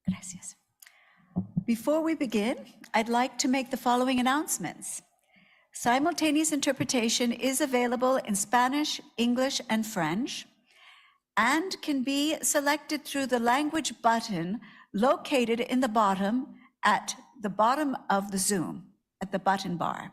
Gracias. Before we begin, I'd like to make the following announcements. Simultaneous interpretation is available in Spanish, English, and French, and can be selected through the language button located in the bottom at the bottom of the Zoom, at the button bar.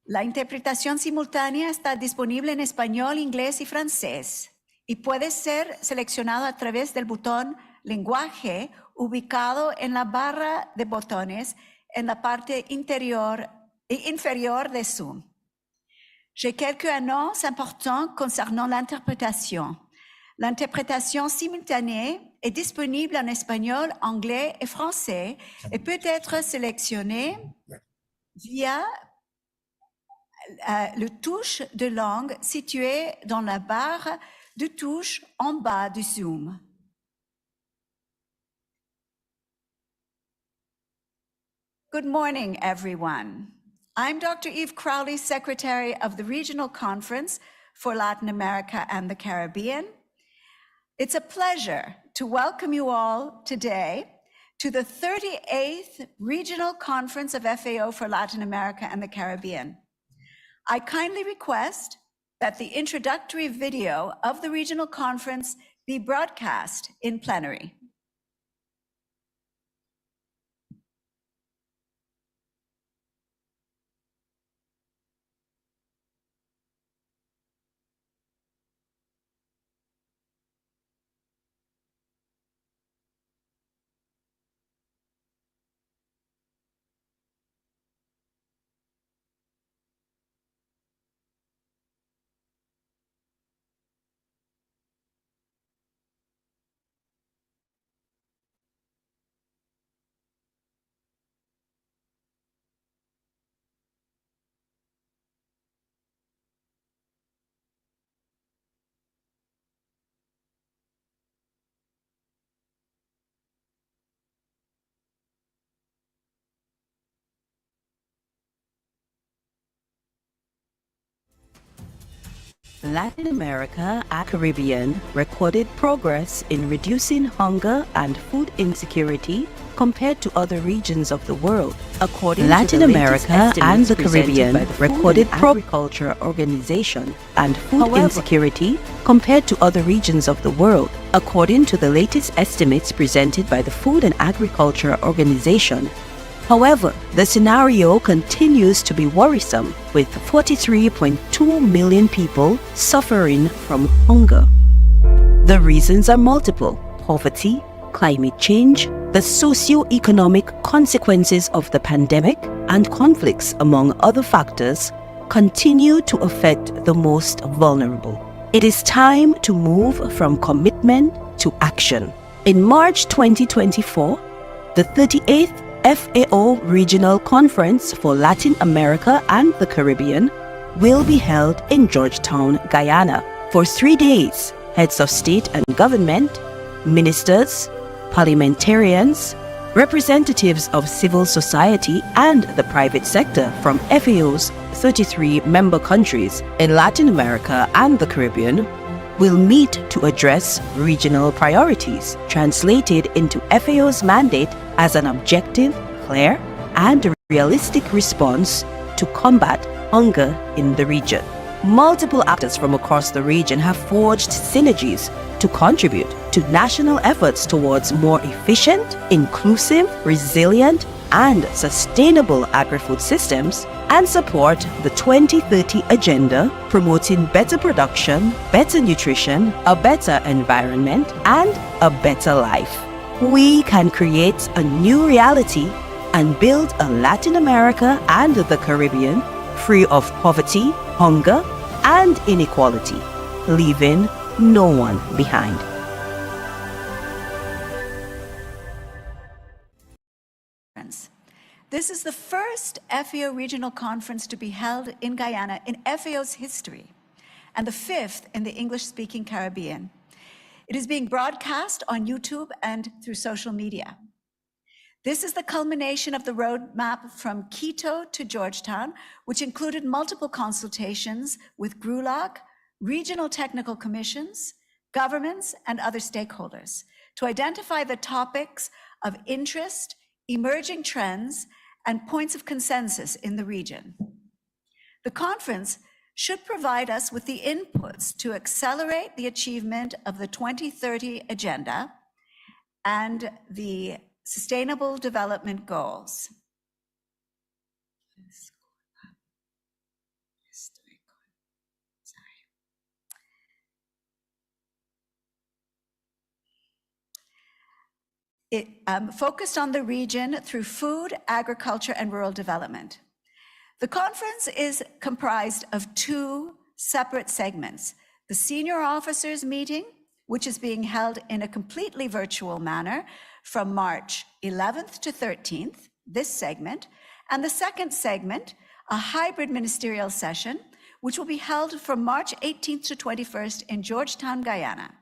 La interpretación simultánea está disponible en español, inglés y francés y puede ser seleccionado a través del botón lenguaje ubicado en la barra de botones en la parte inférieure de Zoom. J'ai quelques annonces importantes concernant l'interprétation. L'interprétation simultanée est disponible en espagnol, anglais et français et peut être sélectionnée via le touche de langue situé dans la barre de touche en bas du Zoom. Good morning, everyone. I'm Dr. Eve Crowley, Secretary of the Regional Conference for Latin America and the Caribbean. It's a pleasure to welcome you all today to the 38th Regional Conference of FAO for Latin America and the Caribbean. I kindly request that the introductory video of the regional conference be broadcast in plenary. Latin America and Caribbean recorded progress in reducing hunger and food insecurity compared to other regions of the world. According Latin to the America and the Caribbean recorded Agriculture Organization and food insecurity compared to other regions of the world. According to the latest estimates presented by the Food and Agriculture Organization, however, the scenario continues to be worrisome, with 43.2 million people suffering from hunger. The reasons are multiple: poverty, climate change, the socio-economic consequences of the pandemic, and conflicts, among other factors, continue to affect the most vulnerable. It is time to move from commitment to action. In March 2024, the 38th FAO Regional Conference for Latin America and the Caribbean will be held in Georgetown, Guyana. For 3 days, heads of state and government, ministers, parliamentarians, representatives of civil society and the private sector from FAO's 33 member countries in Latin America and the Caribbean will meet to address regional priorities, translated into FAO's mandate as an objective, clear, and realistic response to combat hunger in the region. Multiple actors from across the region have forged synergies to contribute to national efforts towards more efficient, inclusive, resilient, and sustainable agri-food systems, and support the 2030 agenda promoting better production, better nutrition, a better environment, and a better life. We can create a new reality and build a Latin America and the Caribbean free of poverty, hunger, and inequality, leaving no one behind. This is the first FAO regional conference to be held in Guyana in FAO's history, and the 5th in the English-speaking Caribbean. It is being broadcast on YouTube and through social media. This is the culmination of the roadmap from Quito to Georgetown, which included multiple consultations with GRULAC, regional technical commissions, governments, and other stakeholders to identify the topics of interest, emerging trends, and points of consensus in the region. The conference should provide us with the inputs to accelerate the achievement of the 2030 Agenda and the Sustainable Development Goals. It focused on the region through food, agriculture, and rural development. The conference is comprised of two separate segments: the senior officers meeting, which is being held in a completely virtual manner from March 11th to 13th, this segment, and the second segment, a hybrid ministerial session, which will be held from March 18th to 21st in Georgetown, Guyana.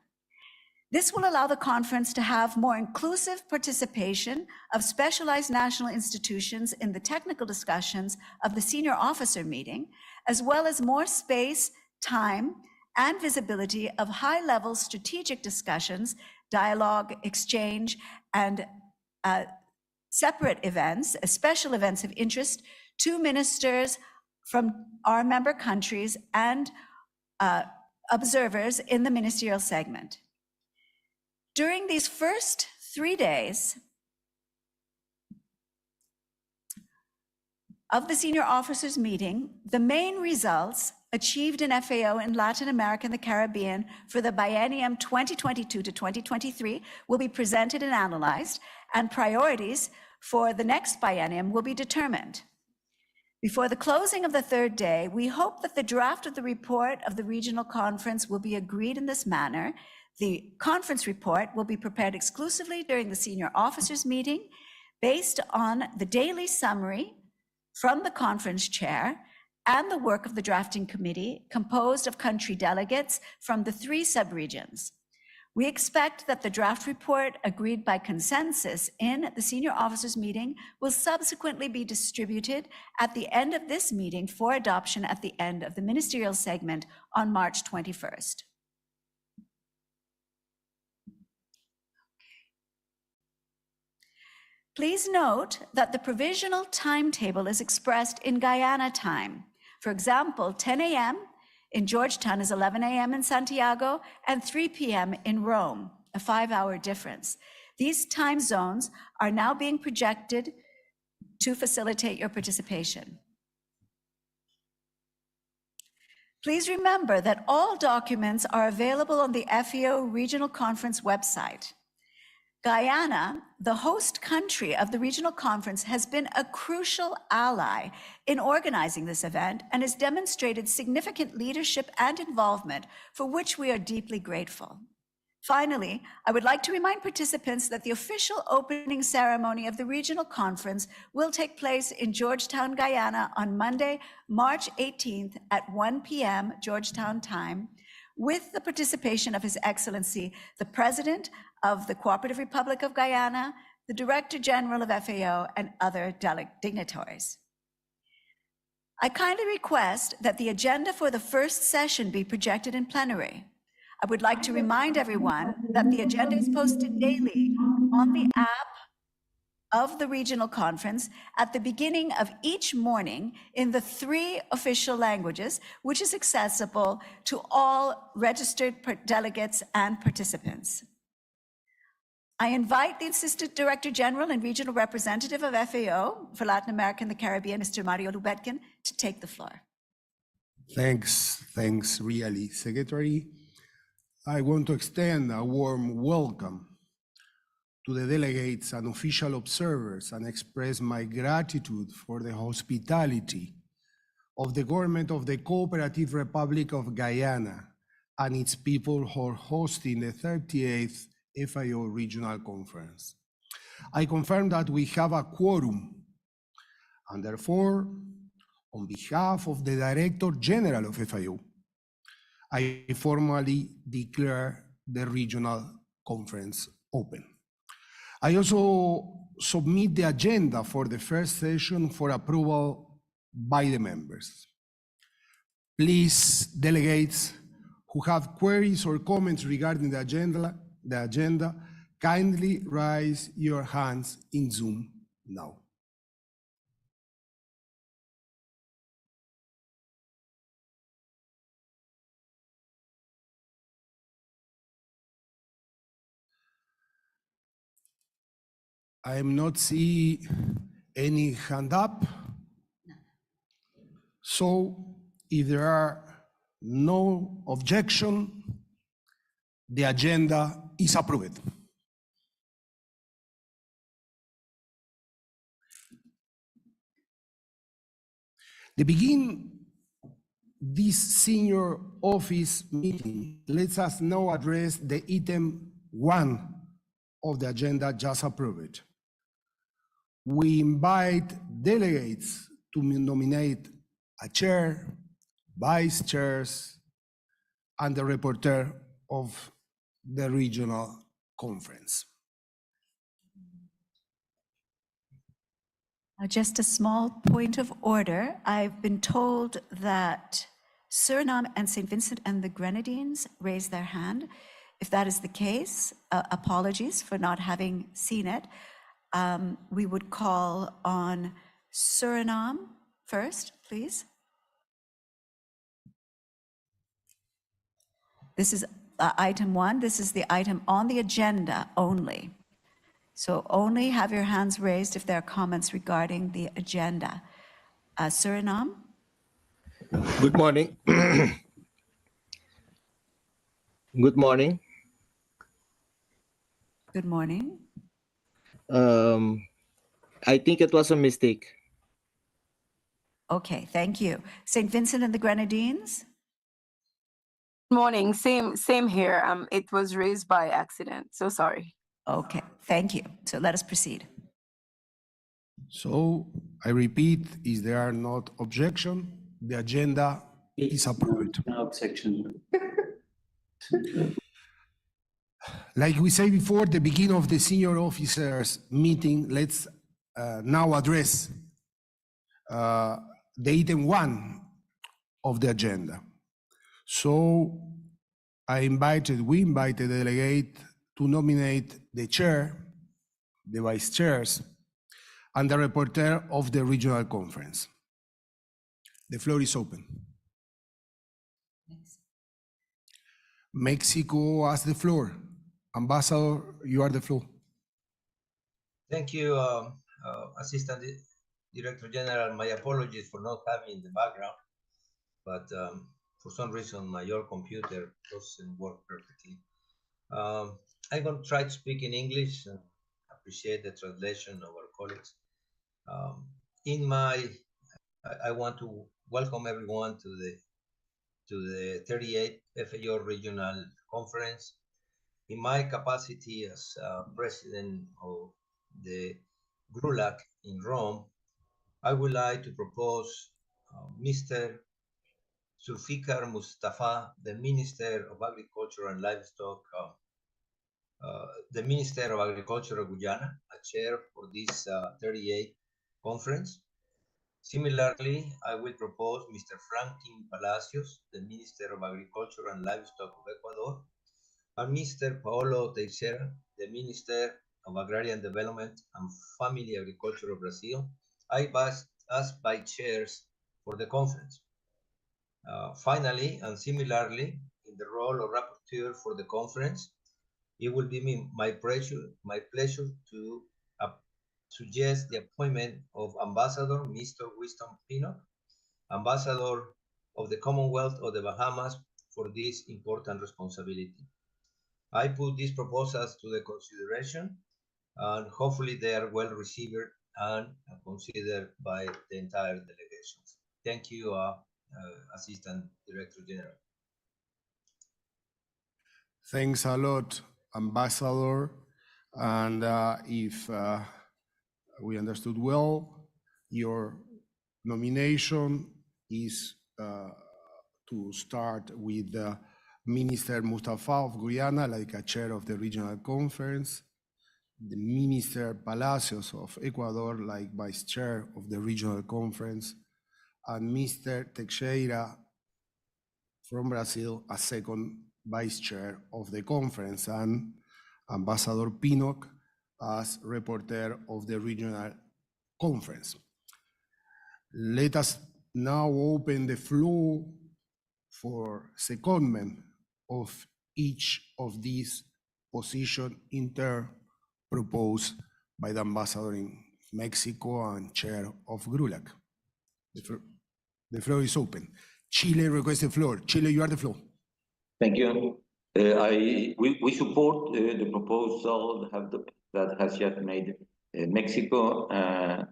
This will allow the conference to have more inclusive participation of specialized national institutions in the technical discussions of the senior officer meeting, as well as more space, time, and visibility of high-level strategic discussions, dialogue, exchange, and separate events, special events of interest to ministers from our member countries and observers in the ministerial segment. During these first 3 days of the senior officers meeting, the main results achieved in FAO in Latin America and the Caribbean for the biennium 2022 to 2023 will be presented and analyzed, and priorities for the next biennium will be determined. Before the closing of the third day, we hope that the draft of the report of the regional conference will be agreed in this manner. The conference report will be prepared exclusively during the senior officers meeting based on the daily summary from the conference chair and the work of the drafting committee composed of country delegates from the 3 subregions. We expect that the draft report agreed by consensus in the senior officers meeting will subsequently be distributed at the end of this meeting for adoption at the end of the ministerial segment on March 21st. Please note that the provisional timetable is expressed in Guyana time. For example, 10 a.m. in Georgetown is 11 a.m. in Santiago and 3 p.m. in Rome, a 5-hour difference. These time zones are now being projected to facilitate your participation. Please remember that all documents are available on the FAO Regional Conference website. Guyana, the host country of the regional conference, has been a crucial ally in organizing this event and has demonstrated significant leadership and involvement, for which we are deeply grateful. Finally, I would like to remind participants that the official opening ceremony of the regional conference will take place in Georgetown, Guyana on Monday, March 18th at 1 p.m. Georgetown time, with the participation of His Excellency, the President of the Cooperative Republic of Guyana, the Director General of FAO, and other dignitaries. I kindly request that the agenda for the first session be projected in plenary. I would like to remind everyone that the agenda is posted daily on the app of the regional conference at the beginning of each morning in the 3 official languages, which is accessible to all registered delegates and participants. I invite the Assistant Director General and Regional Representative of FAO for Latin America and the Caribbean, Mr. Mario Lubetkin, to take the floor. Thanks really, Secretary. I want to extend a warm welcome to the delegates and official observers and express my gratitude for the hospitality of the government of the Cooperative Republic of Guyana and its people who are hosting the 38th FAO Regional Conference. I confirm that we have a quorum, and therefore, on behalf of the Director General of FAO, I formally declare the regional conference open. I also submit the agenda for the first session for approval by the members. Please, delegates who have queries or comments regarding the agenda kindly raise your hands in Zoom now. I am not seeing any hand up. So if there are no objection, the agenda is approved. To begin this senior office meeting, let us now address the item 1 of the agenda just approved. We invite delegates to nominate a chair, vice chairs, and the rapporteur of the regional conference. Just a small point of order. I've been told that Suriname and St. Vincent and the Grenadines raised their hand. If that is the case, apologies for not having seen it. We would call on Suriname first, please. This is item 1. This is the item on the agenda only. So only have your hands raised if there are comments regarding the agenda. Suriname? Good morning. Good morning. Good morning. I think it was a mistake. Okay, thank you. St. Vincent and the Grenadines? Morning, same here. It was raised by accident, so sorry. Okay, thank you. So let us proceed. So I repeat, if there are not objection, the agenda is approved. No objection. Like we said before, the beginning of the senior officers meeting, let's now address the item 1 of the agenda. So we invited the delegate to nominate the chair, the vice chairs, and the rapporteur of the regional conference. The floor is open. Mexico has the floor. Ambassador, you are the floor. Thank you, Assistant Director General. My apologies for not having the background, but for some reason your computer doesn't work perfectly. I'm going to try to speak in English and appreciate the translation of our colleagues. I want to welcome everyone to the 38th FAO Regional Conference. In my capacity as president of the GRULAC in Rome, I would like to propose Mr. Zulfikar Mustafa, the Minister of Agriculture and Livestock, the Minister of Agriculture of Guyana, a chair for this 38th conference. Similarly, I will propose Mr. Franklin Palacios, the Minister of Agriculture and Livestock of Ecuador, and Mr. Paolo Teixeira, the Minister of Agrarian Development and Family Agriculture of Brazil, as vice chairs for the conference. Finally, and similarly, in the role of rapporteur for the conference, it will be my pleasure to suggest the appointment of Ambassador Mr. Winston Pinnock, Ambassador of the Commonwealth of the Bahamas, for this important responsibility. I put these proposals to the consideration, and hopefully they are well received and considered by the entire delegation. Thank you, Assistant Director General. Thanks a lot, Ambassador. And if we understood well, your nomination is to start with Minister Mustafa of Guyana, like a chair of the regional conference, the Minister Palacios of Ecuador, like vice chair of the regional conference, and Mr. Teixeira from Brazil as second vice chair of the conference. And Ambassador Pinnock as rapporteur of the regional conference. Let us now open the floor for secondment of each of these positions in turn proposed by the ambassador in Mexico and chair of GRULAC. The floor is open. Chile requests the floor. Chile, you are the floor. Thank you. We support the proposal that has just made Mexico, and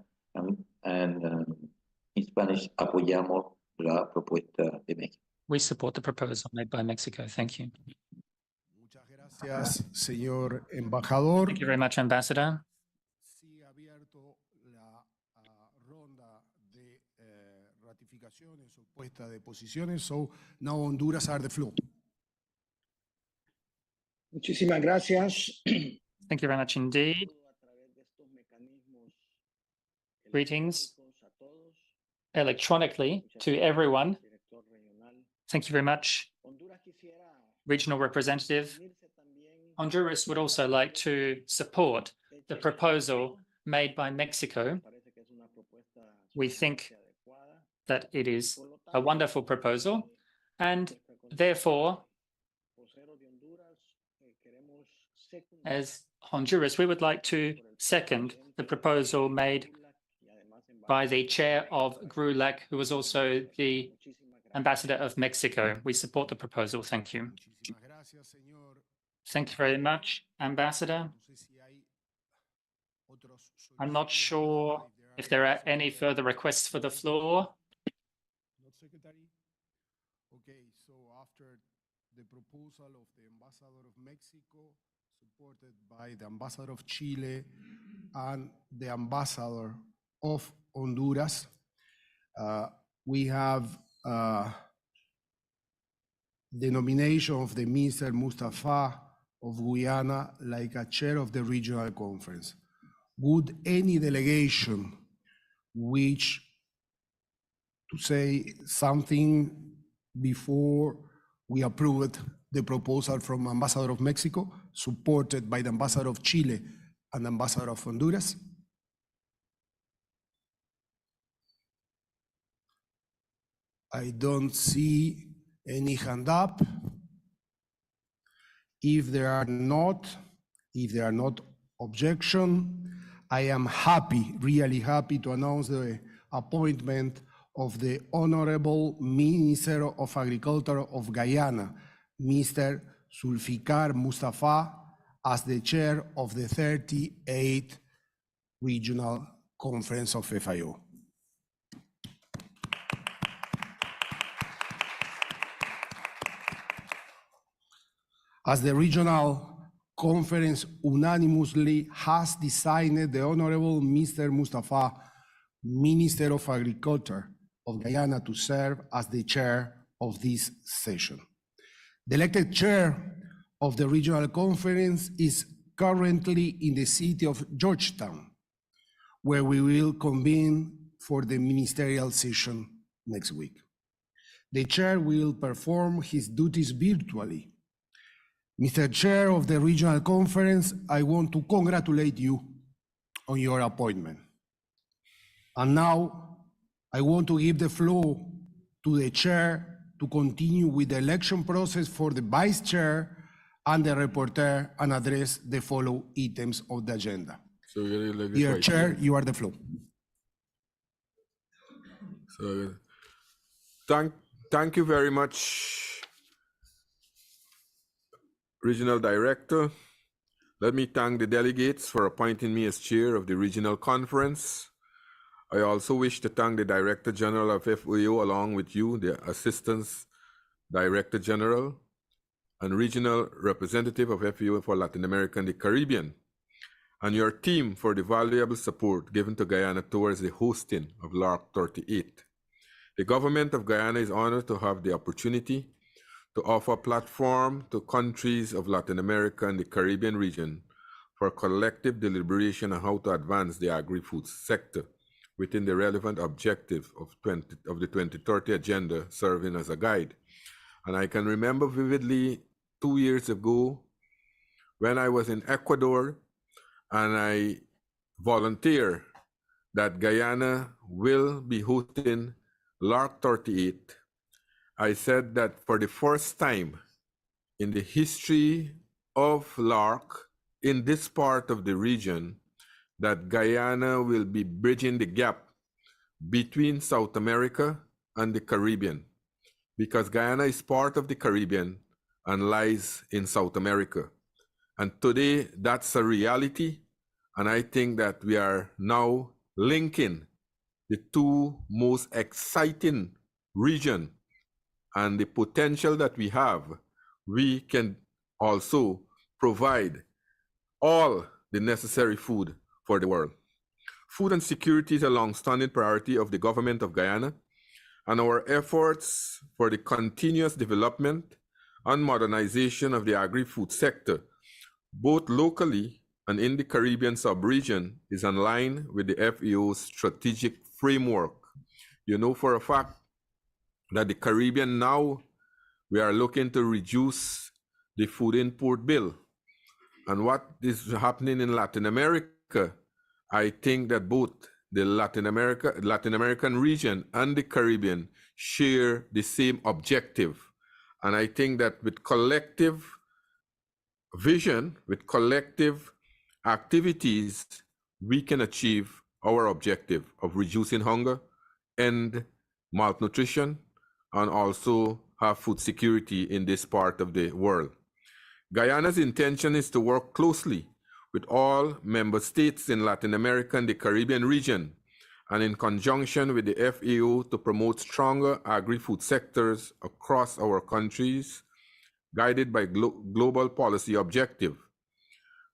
in Spanish, apoyamos la propuesta de México. We support the proposal made by Mexico. Thank you. Muchas gracias, señor embajador. Thank you very much, Ambassador. Sigue abierto la ronda de ratificaciones o puesta de posiciones. So now Honduras are the floor. Muchísimas gracias. Thank you very much indeed. Greetings electronically to everyone. Thank you very much, Regional Representative. Honduras would also like to support the proposal made by Mexico. We think that it is a wonderful proposal, and therefore, as Honduras, we would like to second the proposal made by the chair of GRULAC, who was also the ambassador of Mexico. We support the proposal. Thank you. Thank you very much, Ambassador. I'm not sure if there are any further requests for the floor. Okay, so after the proposal of the ambassador of Mexico, supported by the ambassador of Chile and the ambassador of Honduras, we have the nomination of the Mr. Mustafa of Guyana like a chair of the regional conference. Would any delegation wish to say something before we approved the proposal from Ambassador of Mexico, supported by the Ambassador of Chile and Ambassador of Honduras? I don't see any hand up. If there are not objection, I am happy, really happy to announce the appointment of the Honorable Minister of Agriculture of Guyana, Mr. Zulfikar Mustafa, as the chair of the 38th Regional Conference of FAO. As the regional conference unanimously has designated the Honorable Mr. Mustafa, Minister of Agriculture of Guyana, to serve as the chair of this session. The elected chair of the regional conference is currently in the city of Georgetown, where we will convene for the ministerial session next week. The chair will perform his duties virtually. Mr. Chair of the Regional Conference, I want to congratulate you on your appointment. And now I want to give the floor to the chair to continue with the election process for the vice chair and the rapporteur and address the following items of the agenda. So Dear Chair, you are the floor. So thank you very much, Regional Director. Let me thank the delegates for appointing me as chair of the Regional Conference. I also wish to thank the Director General of FAO, along with you, the Assistant Director General and Regional Representative of FAO for Latin America and the Caribbean, and your team for the valuable support given to Guyana towards the hosting of LARC38. The government of Guyana is honored to have the opportunity to offer a platform to countries of Latin America and the Caribbean region for collective deliberation on how to advance the agri-food sector within the relevant objective of the 2030 agenda, serving as a guide. And I can remember vividly 2 years ago when I was in Ecuador and I volunteer that Guyana will be hosting LARC38, I said that for the first time in the history of LARC in this part of the region, that Guyana will be bridging the gap between South America and the Caribbean, because Guyana is part of the Caribbean and lies in South America. And today, that's a reality. And I think that we are now linking the two most exciting regions and the potential that we have. We can also provide all the necessary food for the world. Food and security is a long-standing priority of the government of Guyana, and our efforts for the continuous development and modernization of the agri-food sector, both locally and in the Caribbean sub-region, is in line with the FAO's strategic framework. You know for a fact that the Caribbean now, we are looking to reduce the food import bill. And what is happening in Latin America, I think that both the Latin American region and the Caribbean share the same objective. And I think that with collective vision, with collective activities, we can achieve our objective of reducing hunger, end malnutrition, and also have food security in this part of the world. Guyana's intention is to work closely with all member states in Latin America and the Caribbean region, and in conjunction with the FAO to promote stronger agri-food sectors across our countries, guided by global policy objective.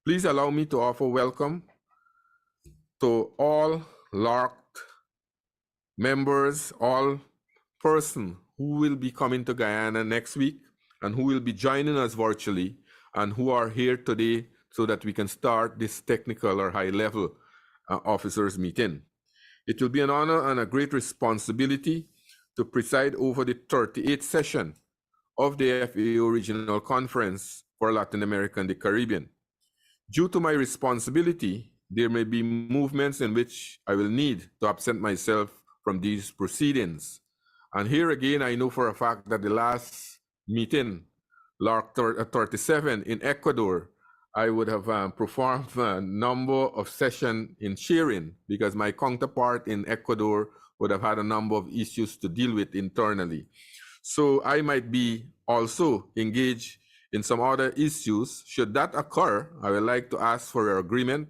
Please allow me to offer welcome to all LARC members, all persons who will be coming to Guyana next week and who will be joining us virtually and who are here today so that we can start this technical or high-level officers meeting. It will be an honor and a great responsibility to preside over the 38th session of the FAO Regional Conference for Latin America and the Caribbean. Due to my responsibility, there may be movements in which I will need to absent myself from these proceedings. And here again, I know for a fact that the last meeting, LARC37 in Ecuador, I would have performed a number of sessions in sharing because my counterpart in Ecuador would have had a number of issues to deal with internally. So I might be also engaged in some other issues. Should that occur, I would like to ask for your agreement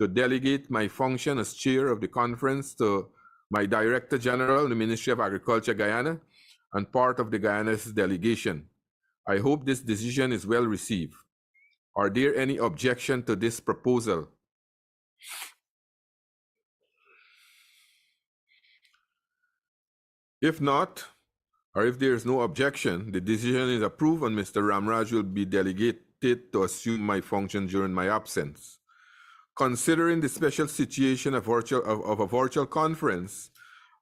to delegate my function as chair of the conference to my Director General in the Ministry of Agriculture, Guyana, and part of the Guyana's delegation. I hope this decision is well received. Are there any objection to this proposal? If not, or if there is no objection, the decision is approved and Mr. Ramraj will be delegated to assume my function during my absence. Considering the special situation of a virtual conference,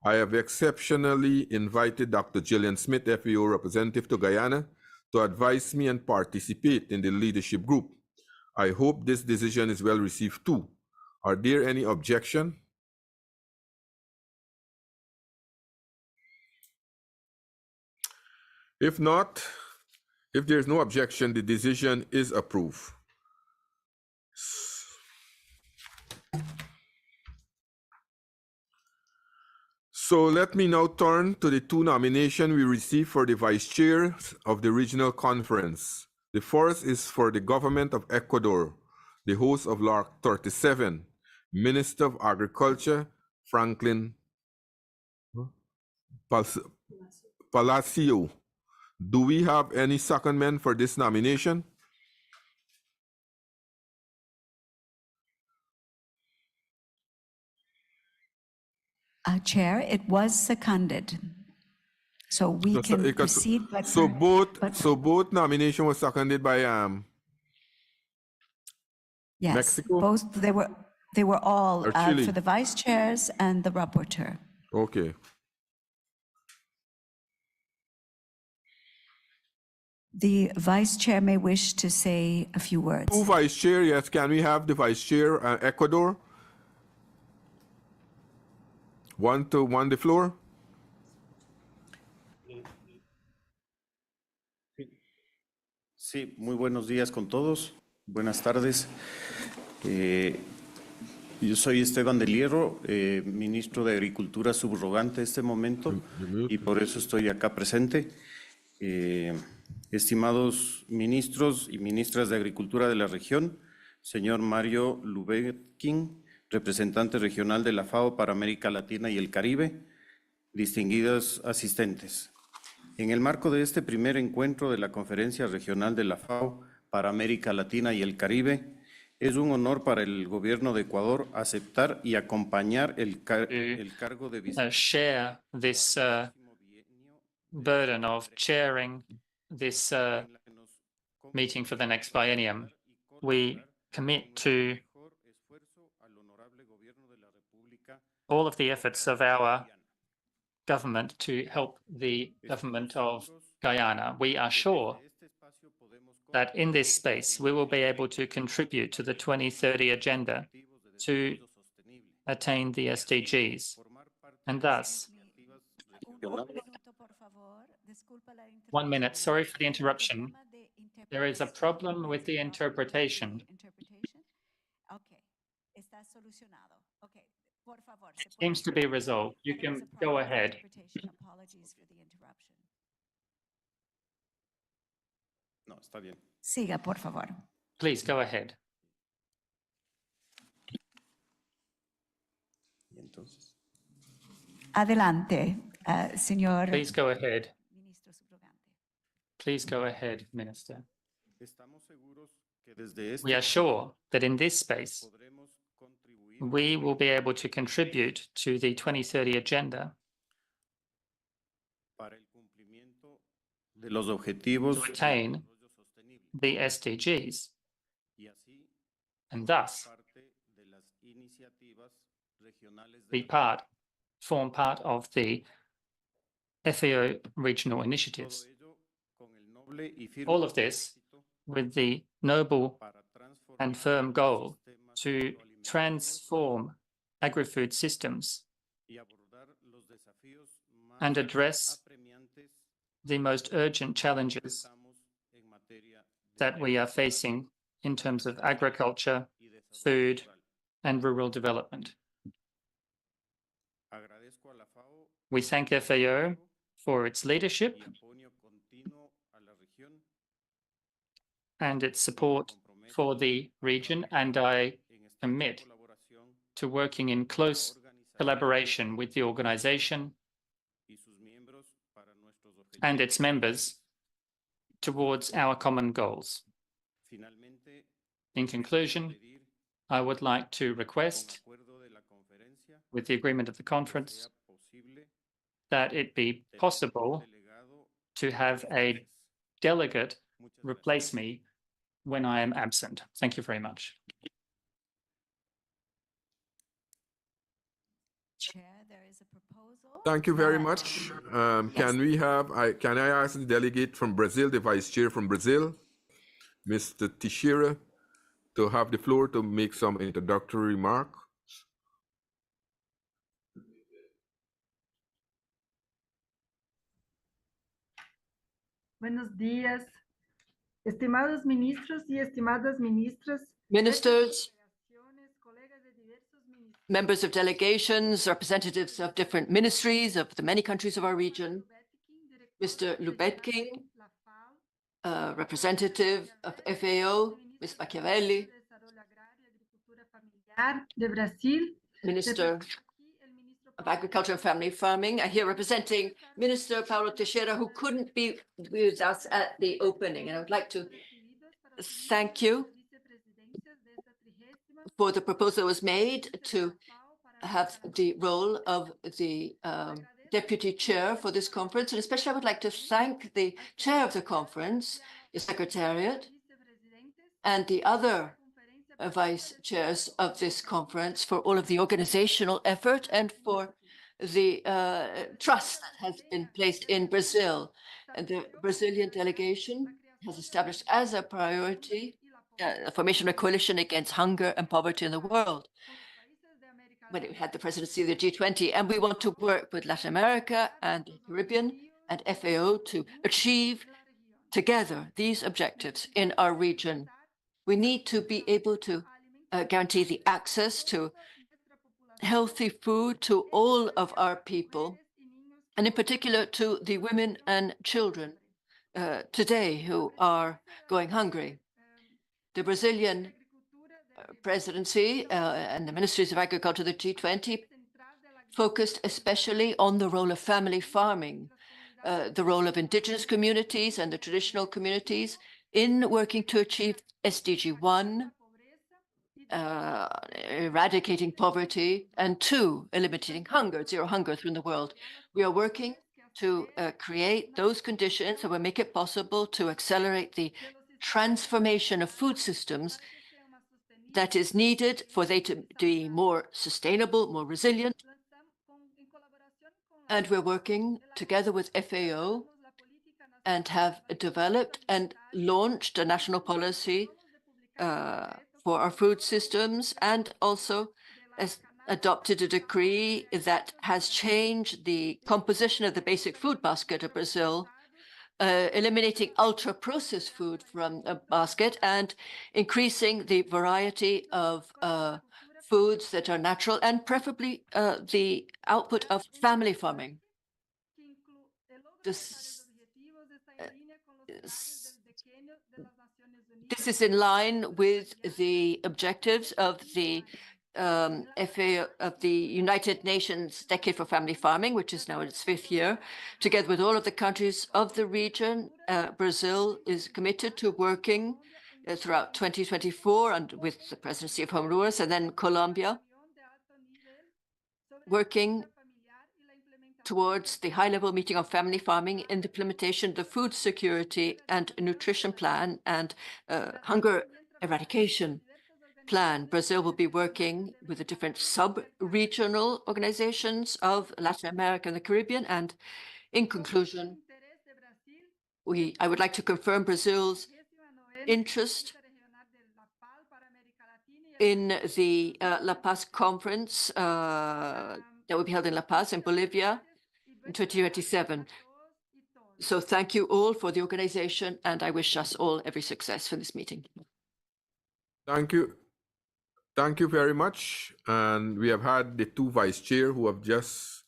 I have exceptionally invited Dr. Gillian Smith, FAO representative to Guyana, to advise me and participate in the leadership group. I hope this decision is well received too. Are there any objection? If not, if there is no objection, the decision is approved. So let me now turn to the two nominations we received for the vice chairs of the regional conference. The first is for the government of Ecuador, the host of LARC37, Minister of Agriculture, Franklin Palacio. Do we have any secondment for this nomination? Chair, it was seconded. So we can proceed. Both nominations were seconded by yes, Mexico? Both they were all for the vice chairs and the rapporteur. Okay. The vice chair may wish to say a few words. Two vice chair, yes. Can we have the vice chair, Ecuador? One the floor. Sí, muy buenos días con todos. Buenas tardes. Yo soy Esteban del Hierro, ministro de Agricultura subrogante en este momento, y por eso estoy acá presente. Estimados ministros y ministras de Agricultura de la región, señor Mario Lubetkin, representante regional de la FAO para América Latina y el Caribe, distinguidos asistentes. En el marco de este primer encuentro de la Conferencia Regional de la FAO para América Latina y el Caribe, es un honor para el gobierno de Ecuador aceptar y acompañar el cargo de share this burden of chairing this meeting for the next biennium. We commit to all of the efforts of our government to help the government of Guyana. We are sure that in this space we will be able to contribute to the 2030 agenda to attain the SDGs. And thus, 1 minute, sorry for the interruption. There is a problem with the interpretation. It seems to be resolved. You can go ahead. Apologies for the interruption. No, está bien. Siga, por favor. Please go ahead. Y entonces, Adelante, señor Please go ahead. ministro subrogante. Please go ahead, Minister. estamos seguros que desde este We are sure that in this space, podremos contribuir we will be able to contribute to the 2030 agenda para el cumplimiento de los objetivos to attain de desarrollo sostenible the SDGs, y así and thus parte de las iniciativas regionales de la form part of the FAO regional todo initiatives. ello con el noble y firme All of this propósito with the noble para transformar and firm goal sistemas to agroalimentarios transform agri-food systems y abordar los desafíos más and address apremiantes the most urgent challenges estamos en materia de that we are facing in terms of agriculture, y desarrollo food, rural. and rural development. Agradezco a la FAO We thank FAO for its leadership y apoyo continuo a la región and its support for the region, and I en estrecha commit colaboración to working in close collaboration with the organization y sus miembros para nuestros and objetivos. its members towards our common goals. Finalmente, In conclusion, pedir I would like to con request, acuerdo de la conferencia with the agreement of the que conference, sea posible that it be tener possible un delegado to have en a vez. delegate Muchas replace gracias. me when I am absent. Thank you very much. Chair, there is a proposal. Thank you very that- much. Yes. Can I ask the delegate from Brazil, the vice chair from Brazil, Mr. Teixeira, to have the floor to make some introductory remark? Buenos días, estimados ministros y estimadas ministras. Ministers, delegaciones, colegas de diversos ministerios, members of delegations, representatives of different ministries of the many countries of our region, Mr. Lubetkin, la FAO, representative of FAO, Ms. Machiavelli, de Desarrollo Agrario y Agricultura Familiar de Brasil, Minister aquí el ministro of Agriculture and Family Farming. I here representing Minister Paulo Teixeira, who couldn't be with us at the opening. And I would like to thank you for the proposal that was made to have the role of the deputy chair for this conference. And especially I would like to thank the chair of the conference, the secretariat, and the other vice chairs of this conference for all of the organizational effort and for the trust that has been placed in Brazil. And the Brazilian delegation has established as a priority the formation of a coalition against hunger and poverty in the world when it had the presidency of the G20. And we want to work with Latin America and the Caribbean and FAO to achieve together these objectives in our region. We need to be able to guarantee the access to healthy food to all of our people, and in particular to the women and children today who are going hungry. The Brazilian presidency and the ministries of agriculture of the G20 focused especially on the role of family farming, the role of indigenous communities and the traditional communities in working to achieve SDG 1, eradicating poverty, and 2, eliminating hunger, zero hunger throughout the world. We are working to create those conditions that will make it possible to accelerate the transformation of food systems that is needed for they to be more sustainable, more resilient. And we're working together with FAO and have developed and launched a national policy for our food systems, and also adopted a decree that has changed the composition of the basic food basket of Brazil, eliminating ultra-processed food from a basket and increasing the variety of foods that are natural and preferably the output of family farming. This is in line with the objectives of the FAO, of the United Nations Decade for Family Farming, which is now in its 5th year. Together with all of the countries of the region, Brazil is committed to working throughout 2024 and with the presidency of Honduras, and then Colombia, working towards the high-level meeting on family farming in the implementation of the food security and nutrition plan and hunger eradication plan. Brazil will be working with the different sub-regional organizations of Latin America and the Caribbean. And in conclusion, I would like to confirm Brazil's interest in the La Paz conference that will be held in La Paz in Bolivia in 2027. So thank you all for the organization, and I wish us all every success for this meeting. Thank you. Thank you very much. And we have had the 2 vice chair who have just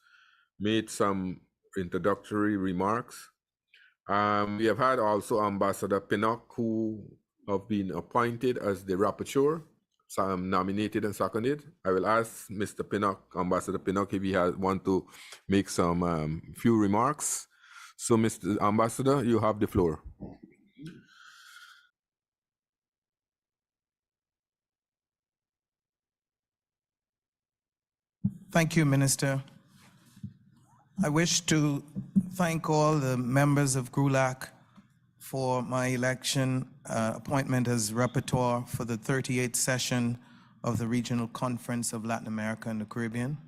made some introductory remarks. We have had also Ambassador Pinnock, who have been appointed as the rapporteur, so nominated and seconded. I will ask Mr. Pinnock, Ambassador Pinnock, if he want to make some few remarks. So, Mr. Ambassador, you have the floor. Thank you, Minister. I wish to thank all the members of GRULAC for my election appointment as rapporteur for the 38th session of the Regional Conference of Latin America and the Caribbean.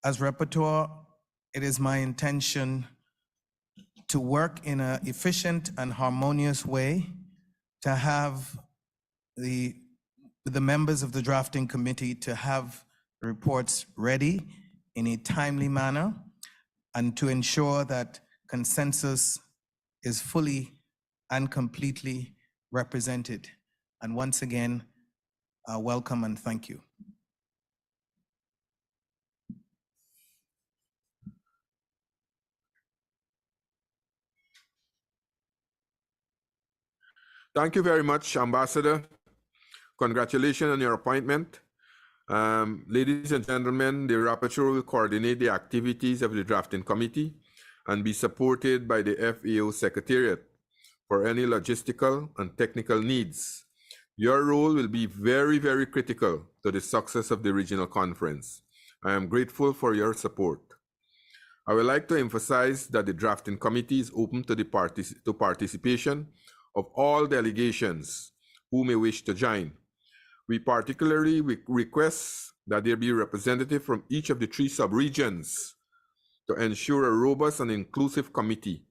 As rapporteur, it is my intention to work in an efficient and harmonious way to have the members of the drafting committee to have reports ready in a timely manner and to ensure that consensus is fully and completely represented. And once again, welcome and thank you. Thank you very much, Ambassador. Congratulations on your appointment. Ladies and gentlemen, the rapporteur will coordinate the activities of the drafting committee and be supported by the FAO Secretariat for any logistical and technical needs. Your role will be very, very critical to the success of the regional conference. I am grateful for your support. I would like to emphasize that the drafting committee is open to the participation of all delegations who may wish to join. We particularly request that there be a representative from each of the 3 sub-regions to ensure a robust and inclusive committee.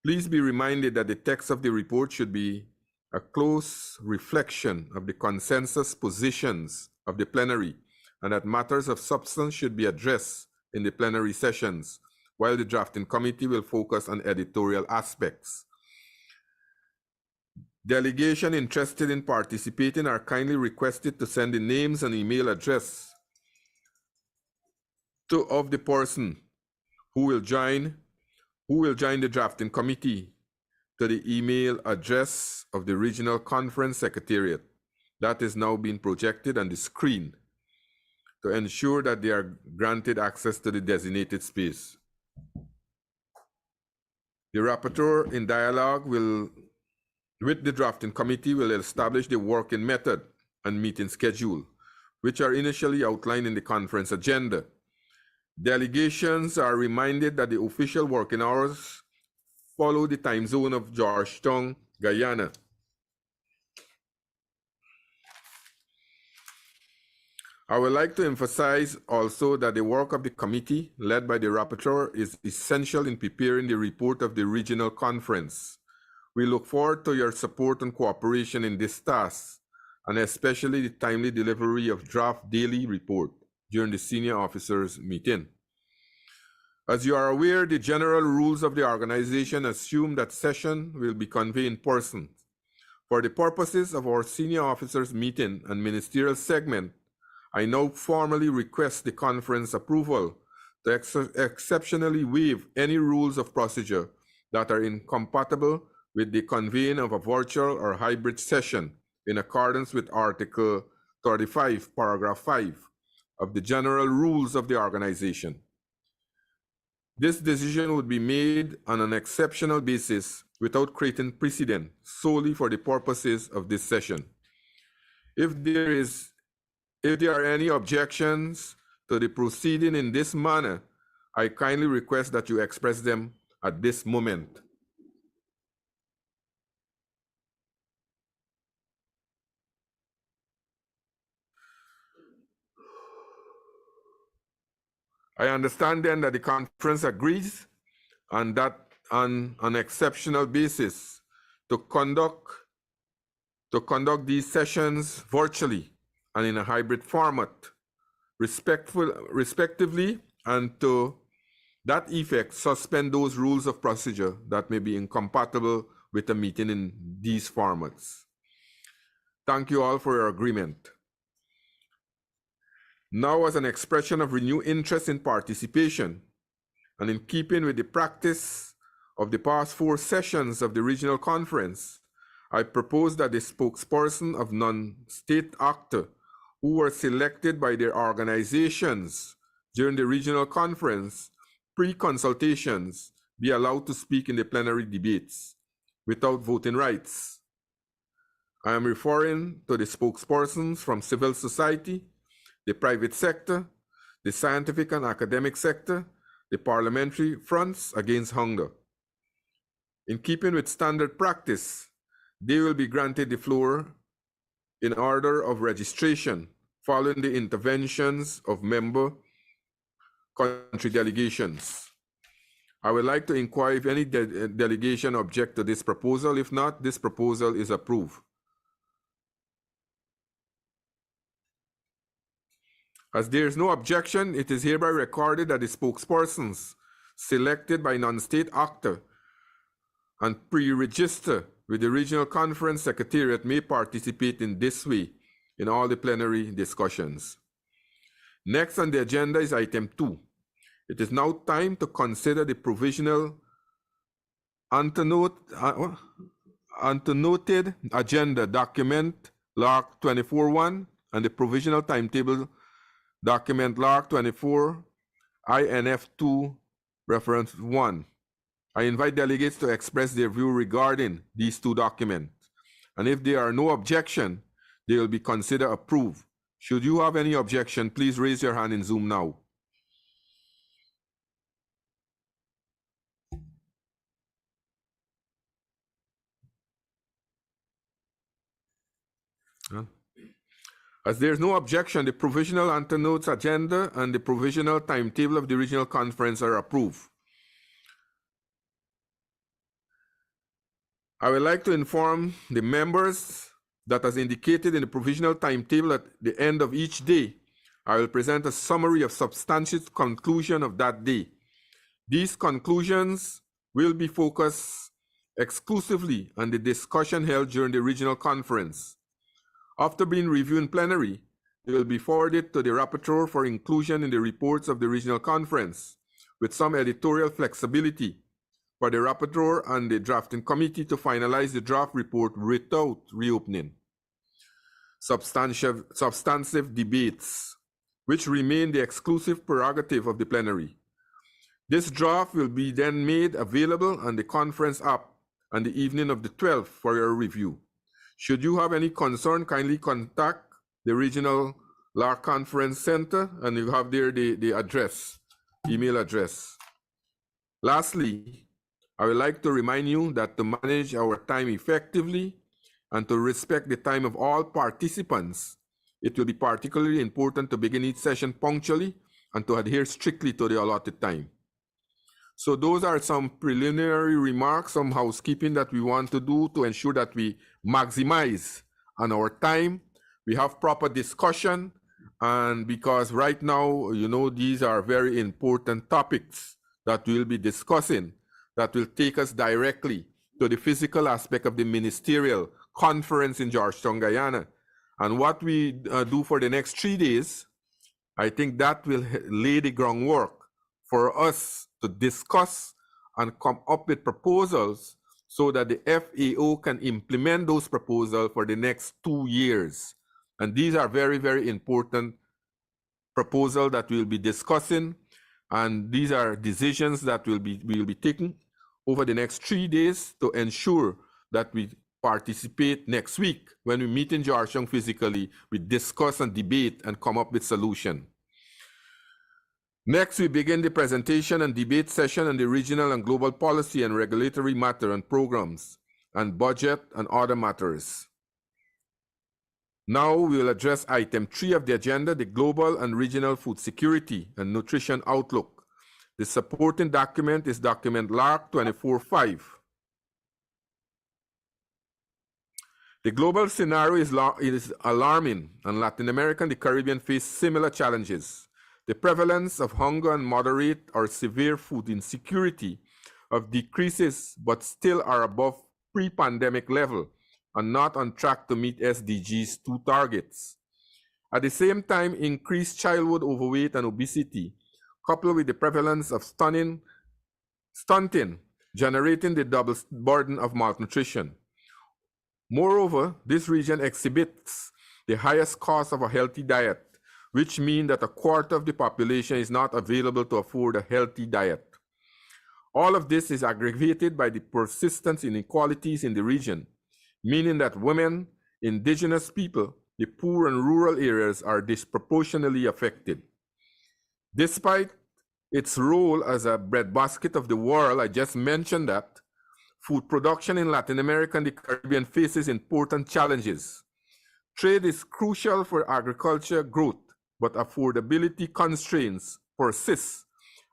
Please be reminded that the text of the report should be a close reflection of the consensus positions of the plenary, and that matters of substance should be addressed in the plenary sessions, while the drafting committee will focus on editorial aspects. Delegation interested in participating are kindly requested to send the names and email address of the person who will join the drafting committee to the email address of the Regional Conference Secretariat that is now being projected on the screen to ensure that they are granted access to the designated space. The rapporteur, in dialogue with the drafting committee, will establish the working method and meeting schedule, which are initially outlined in the conference agenda. Delegations are reminded that the official working hours follow the time zone of Georgetown, Guyana. I would like to emphasize also that the work of the committee, led by the rapporteur, is essential in preparing the report of the regional conference. We look forward to your support and cooperation in this task, and especially the timely delivery of draft daily report during the senior officers meeting. As you are aware, the general rules of the organization assume that session will be convened in person. For the purposes of our senior officers meeting and ministerial segment, I now formally request the conference approval to exceptionally waive any rules of procedure that are incompatible with the convening of a virtual or hybrid session in accordance with Article 35, Paragraph 5 of the General Rules of the organization. This decision would be made on an exceptional basis without creating precedent solely for the purposes of this session. If there are any objections to the proceeding in this manner, I kindly request that you express them at this moment. I understand then that the conference agrees and that on an exceptional basis to conduct these sessions virtually and in a hybrid format, respectively, and to that effect suspend those rules of procedure that may be incompatible with a meeting in these formats. Thank you all for your agreement. Now, as an expression of renewed interest in participation, and in keeping with the practice of the past 4 sessions of the regional conference, I propose that the spokesperson of non-state actors who were selected by their organizations during the regional conference pre-consultations be allowed to speak in the plenary debates without voting rights. I am referring to the spokespersons from civil society, the private sector, the scientific and academic sector, the parliamentary fronts against hunger. In keeping with standard practice, they will be granted the floor in order of registration following the interventions of member country delegations. I would like to inquire if any delegation object to this proposal. If not, this proposal is approved. As there is no objection, it is hereby recorded that the spokespersons selected by non-state actor and pre-register with the Regional Conference Secretariat may participate in this way in all the plenary discussions. Next on the agenda is item 2. It is now time to consider the provisional annotated agenda document LARC38 and the provisional timetable document LARC24 INF2 reference 1. I invite delegates to express their view regarding these 2 documents, and if there are no objection, they will be considered approved. Should you have any objection, please raise your hand in Zoom now. As there is no objection, the provisional annotated agenda and the provisional timetable of the regional conference are approved. I would like to inform the members that as indicated in the provisional timetable at the end of each day, I will present a summary of substantial conclusion of that day. These conclusions will be focused exclusively on the discussion held during the regional conference. After being reviewed in plenary, they will be forwarded to the rapporteur for inclusion in the reports of the regional conference, with some editorial flexibility for the rapporteur and the drafting committee to finalize the draft report without reopening. Substantive debates, which remain the exclusive prerogative of the plenary. This draft will be then made available on the conference app on the evening of the 12th for your review. Should you have any concern, kindly contact the regional LARC conference center, and you have there the address, email address. Lastly, I would like to remind you that to manage our time effectively and to respect the time of all participants, it will be particularly important to begin each session punctually and to adhere strictly to the allotted time. So those are some preliminary remarks, some housekeeping that we want to do to ensure that we maximize on our time. We have proper discussion, and because right now, you know, these are very important topics that we'll be discussing that will take us directly to the physical aspect of the ministerial conference in Georgetown, Guyana. And what we do for the next 3 days, I think that will lay the groundwork for us to discuss and come up with proposals so that the FAO can implement those proposals for the next 2 years. And these are very, very important proposals that we'll be discussing. And these are decisions that we'll be taking over the next 3 days to ensure that we participate next week when we meet in Georgetown physically. We discuss and debate and come up with solutions. Next, we begin the presentation and debate session on the regional and global policy and regulatory matter and programs and budget and other matters. Now we will address item 3 of the agenda, the global and regional food security and nutrition outlook. The supporting document is document LARC38. The global scenario is alarming, and Latin America and the Caribbean face similar challenges. The prevalence of hunger and moderate or severe food insecurity of decreases but still are above pre-pandemic level and not on track to meet SDGs 2 targets. At the same time, increased childhood overweight and obesity, coupled with the prevalence of stunting, generating the double burden of malnutrition. Moreover, this region exhibits the highest cost of a healthy diet, which means that a quarter of the population is not available to afford a healthy diet. All of this is aggravated by the persistent inequalities in the region, meaning that women, indigenous people, the poor and rural areas are disproportionately affected. Despite its role as a breadbasket of the world, I just mentioned that, food production in Latin America and the Caribbean faces important challenges. Trade is crucial for agriculture growth, but affordability constraints persist,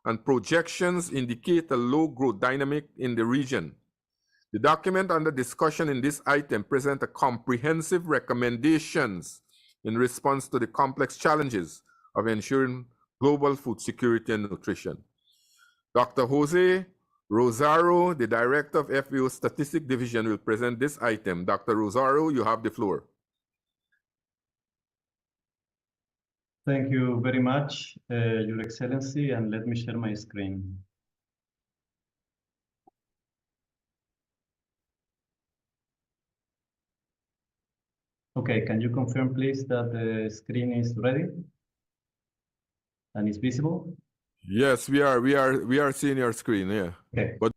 and projections indicate a low growth dynamic in the region. The document under discussion in this item presents a comprehensive recommendations in response to the complex challenges of ensuring global food security and nutrition. Dr. Jose Rosario, the Director of FAO Statistics Division, will present this item. Dr. Rosario, you have the floor. Thank you very much, Your Excellency, and let me share my screen. Okay, can you confirm, please, that the screen is ready and is visible? Yes, we are seeing your screen, yeah. Okay. But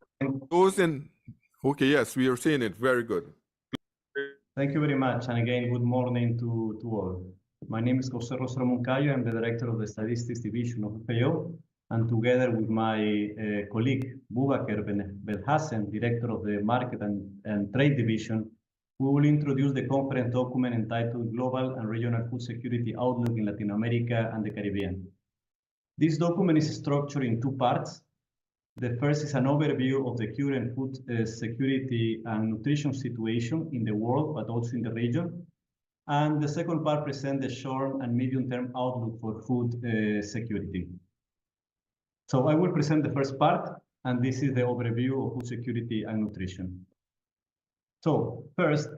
those in, okay, yes, we are seeing it. Very good. Thank you very much, and again, good morning to all. My name is Jose Rosario Moncayo. I'm the Director of the Statistics Division of FAO, and together with my colleague, Boubaker Belhassen, Director of the Market and Trade Division, we will introduce the conference document entitled Global and Regional Food Security Outlook in Latin America and the Caribbean. This document is structured in 2 parts. The first is an overview of the current food security and nutrition situation in the world, but also in the region. And the second part presents the short and medium-term outlook for food security. So I will present the first part, and this is the overview of food security and nutrition. So first,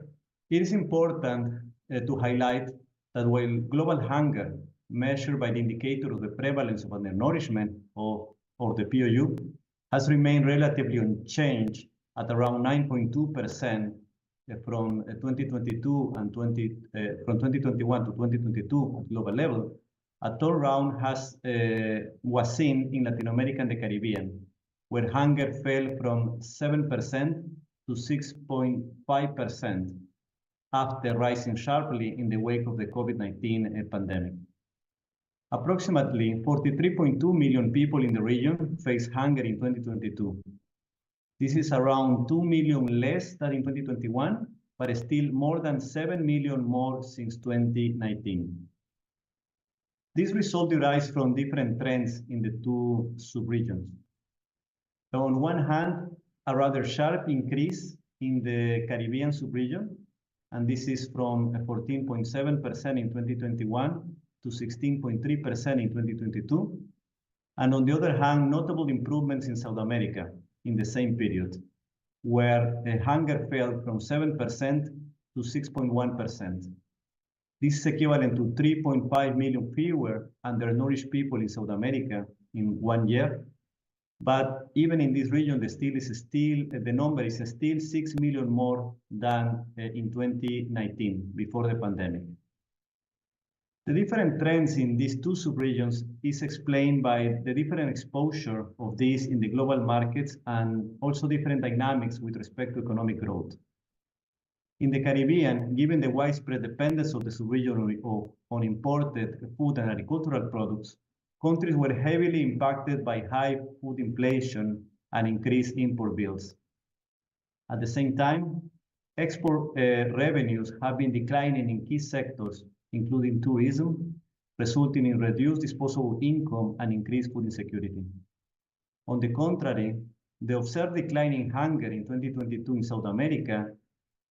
it is important to highlight that while global hunger, measured by the indicator of the prevalence of undernourishment, or the POU, has remained relatively unchanged at around 9.2% from 2022 and from 2021 to 2022 at global level. A turnaround was seen in Latin America and the Caribbean, where hunger fell from 7% to 6.5% after rising sharply in the wake of the COVID-19 pandemic. Approximately 43.2 million people in the region faced hunger in 2022. This is around 2 million less than in 2021, but still more than 7 million more since 2019. This result derives from different trends in the two subregions. So on one hand, a rather sharp increase in the Caribbean subregion, and this is from 14.7% in 2021 to 16.3% in 2022. And on the other hand, notable improvements in South America in the same period, where hunger fell from 7% to 6.1%. This is equivalent to 3.5 million fewer undernourished people in South America in 1 year. But even in this region, the number is still 6 million more than in 2019, before the pandemic. The different trends in these two subregions is explained by the different exposure of these in the global markets and also different dynamics with respect to economic growth. In the Caribbean, given the widespread dependence of the subregion on imported food and agricultural products, countries were heavily impacted by high food inflation and increased import bills. At the same time, export revenues have been declining in key sectors, including tourism, resulting in reduced disposable income and increased food insecurity. On the contrary, the observed decline in hunger in 2022 in South America,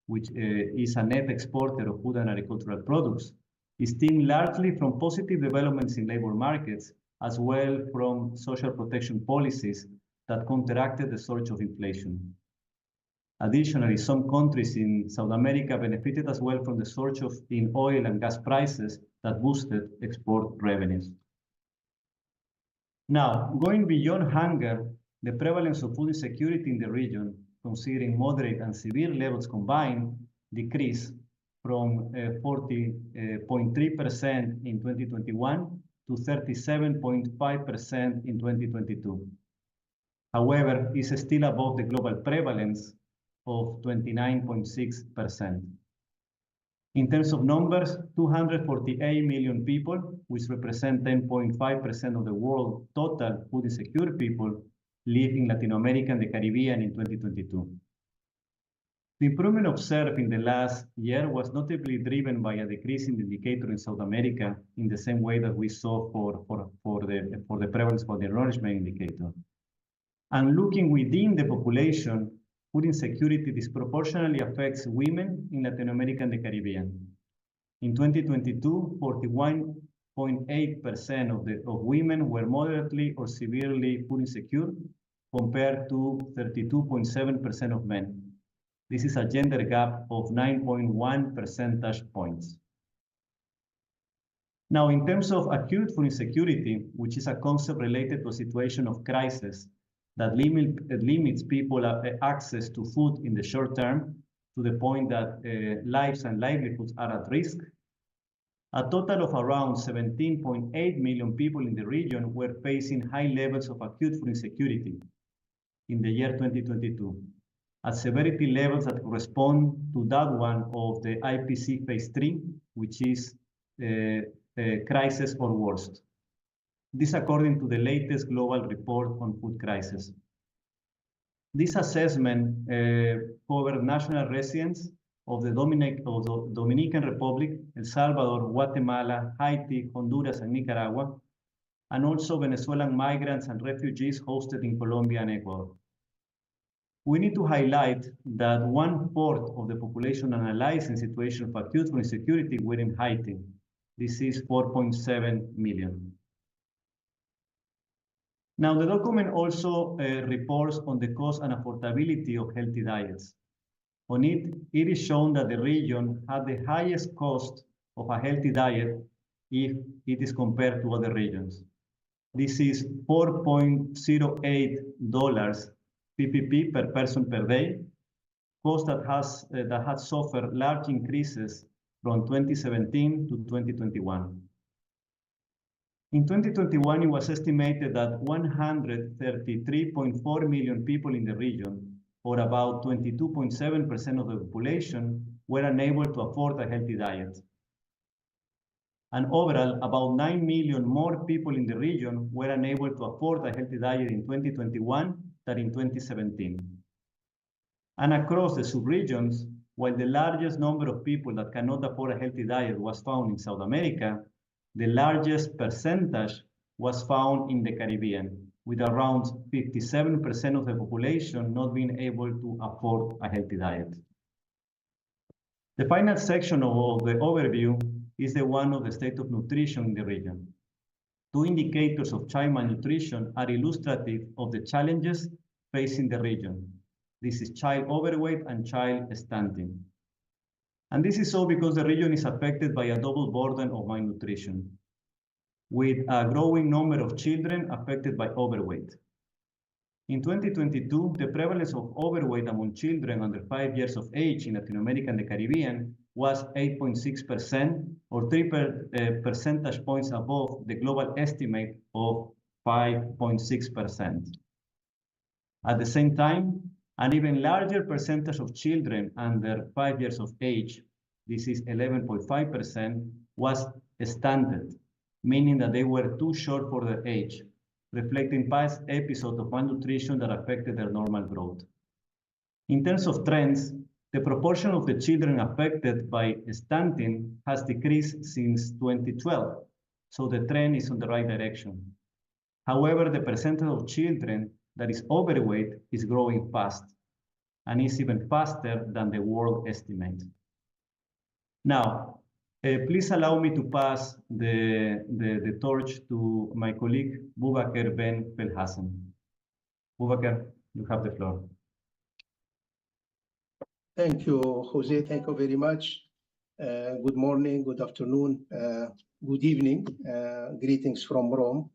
which is a net exporter of food and agricultural products, is stemmed largely from positive developments in labor markets, as well from social protection policies that counteracted the surge of inflation. Additionally, some countries in South America benefited as well from the surge in oil and gas prices that boosted export revenues. Now, going beyond hunger, the prevalence of food insecurity in the region, considering moderate and severe levels combined, decreased from 40.3% in 2021 to 37.5% in 2022. However, it's still above the global prevalence of 29.6%. In terms of numbers, 248 million people, which represent 10.5% of the world's total food insecure people, live in Latin America and the Caribbean in 2022. The improvement observed in the last year was notably driven by a decrease in the indicator in South America in the same way that we saw for the prevalence for the nourishment indicator. And looking within the population, food insecurity disproportionately affects women in Latin America and the Caribbean. In 2022, 41.8% of women were moderately or severely food insecure, compared to 32.7% of men. This is a gender gap of 9.1 percentage points. Now, in terms of acute food insecurity, which is a concept related to a situation of crisis that limits people access to food in the short term to the point that lives and livelihoods are at risk, a total of around 17.8 million people in the region were facing high levels of acute food insecurity in the year 2022, at severity levels that correspond to that one of the IPC Phase 3, which is crisis or worst. This according to the latest global report on food crisis. This assessment covered national residents of the Dominican Republic, El Salvador, Guatemala, Haiti, Honduras, and Nicaragua, and also Venezuelan migrants and refugees hosted in Colombia and Ecuador. We need to highlight that 1/4 of the population analyzed in situation of acute food insecurity were in Haiti. This is 4.7 million. Now, the document also reports on the cost and affordability of healthy diets. On it, it is shown that the region had the highest cost of a healthy diet if it is compared to other regions. This is $4.08 PPP per person per day, cost that has suffered large increases from 2017 to 2021. In 2021, it was estimated that 133.4 million people in the region, or about 22.7% of the population, were unable to afford a healthy diet. And overall, about 9 million more people in the region were unable to afford a healthy diet in 2021 than in 2017. And across the subregions, while the largest number of people that cannot afford a healthy diet was found in South America, the largest percentage was found in the Caribbean, with around 57% of the population not being able to afford a healthy diet. The final section of the overview is the one of the state of nutrition in the region. Two indicators of child malnutrition are illustrative of the challenges facing the region. This is child overweight and child stunting. And this is so because the region is affected by a double burden of malnutrition, with a growing number of children affected by overweight. In 2022, the prevalence of overweight among children under 5 years of age in Latin America and the Caribbean was 8.6%, or 3 percentage points above the global estimate of 5.6%. At the same time, an even larger percentage of children under 5 years of age, this is 11.5%, was stunted, meaning that they were too short for their age, reflecting past episodes of malnutrition that affected their normal growth. In terms of trends, the proportion of the children affected by stunting has decreased since 2012, so the trend is on the right direction. However, the percentage of children that is overweight is growing fast, and is even faster than the world estimate. Now, please allow me to pass the torch to my colleague, Boubaker Ben Belhassan. Boubaker, you have the floor. Thank you, Jose. Thank you very much. Good morning, good afternoon, good evening. Greetings from Rome.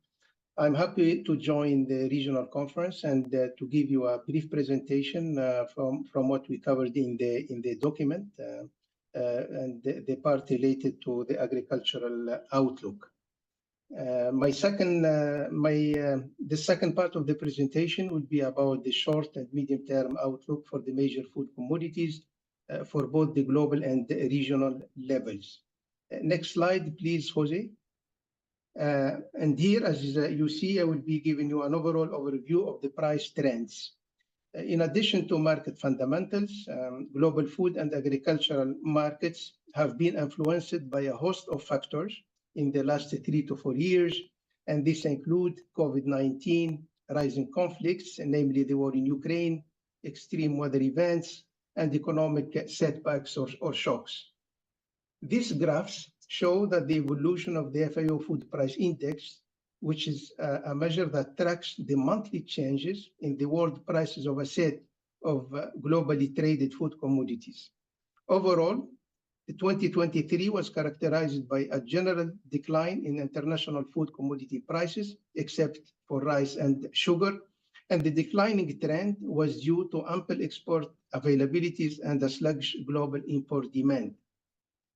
I'm happy to join the regional conference and to give you a brief presentation from what we covered in the document and the part related to the agricultural outlook. The second part of the presentation would be about the short and medium term outlook for the major food commodities for both the global and the regional levels. Next slide, please, Jose. And here, as you see, I will be giving you an overall overview of the price trends. In addition to market fundamentals, global food and agricultural markets have been influenced by a host of factors in the last 3 to 4 years, and this include COVID-19, rising conflicts, namely the war in Ukraine, extreme weather events, and economic setbacks or shocks. These graphs show that the evolution of the FAO Food Price Index, which is a measure that tracks the monthly changes in the world prices of a set of globally traded food commodities. Overall, 2023 was characterized by a general decline in international food commodity prices, except for rice and sugar, and the declining trend was due to ample export availabilities and a sluggish global import demand.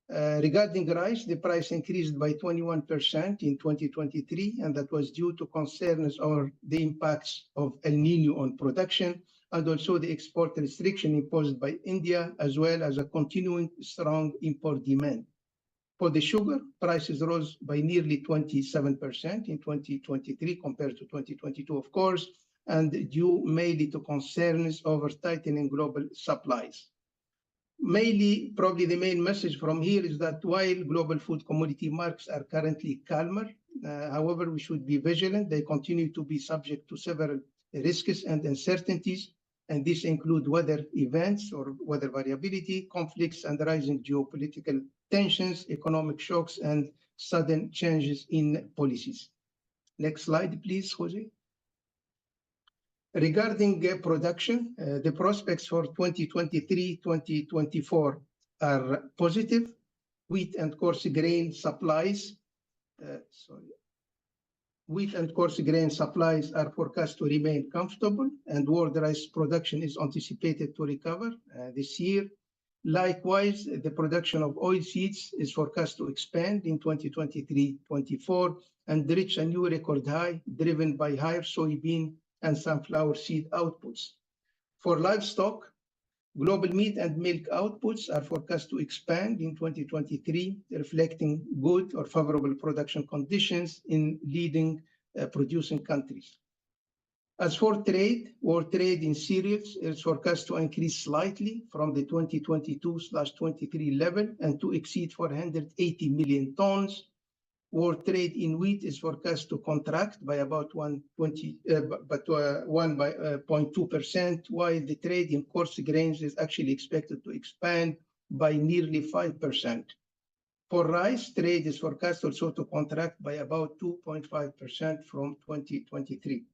Regarding rice, the price increased by 21% in 2023, and that was due to concerns over the impacts of El Nino on production, and also the export restriction imposed by India, as well as a continuing strong import demand. For the sugar, prices rose by nearly 27% in 2023 compared to 2022, of course, and due mainly to concerns over tightening global supplies. Mainly, probably the main message from here is that while global food commodity markets are currently calmer, However, we should be vigilant. They continue to be subject to several risks and uncertainties, and this include weather events or weather variability, conflicts and rising geopolitical tensions, economic shocks, and sudden changes in policies. Next slide, please, Jose. Regarding production, the prospects for 2023-2024 are positive. Wheat and coarse grain supplies, wheat and coarse grain supplies are forecast to remain comfortable, and world rice production is anticipated to recover this year. Likewise, the production of oilseeds is forecast to expand in 2023-24 and reach a new record high, driven by higher soybean and sunflower seed outputs. For livestock, global meat and milk outputs are forecast to expand in 2023, reflecting good or favorable production conditions in leading producing countries. As for trade, world trade in cereals is forecast to increase slightly from the 2022/23 level and to exceed 480 million tons. World trade in wheat is forecast to contract by about 1.2%, while the trade in coarse grains is actually expected to expand by nearly 5%. For rice, trade is forecast also to contract by about 2.5% from 2023.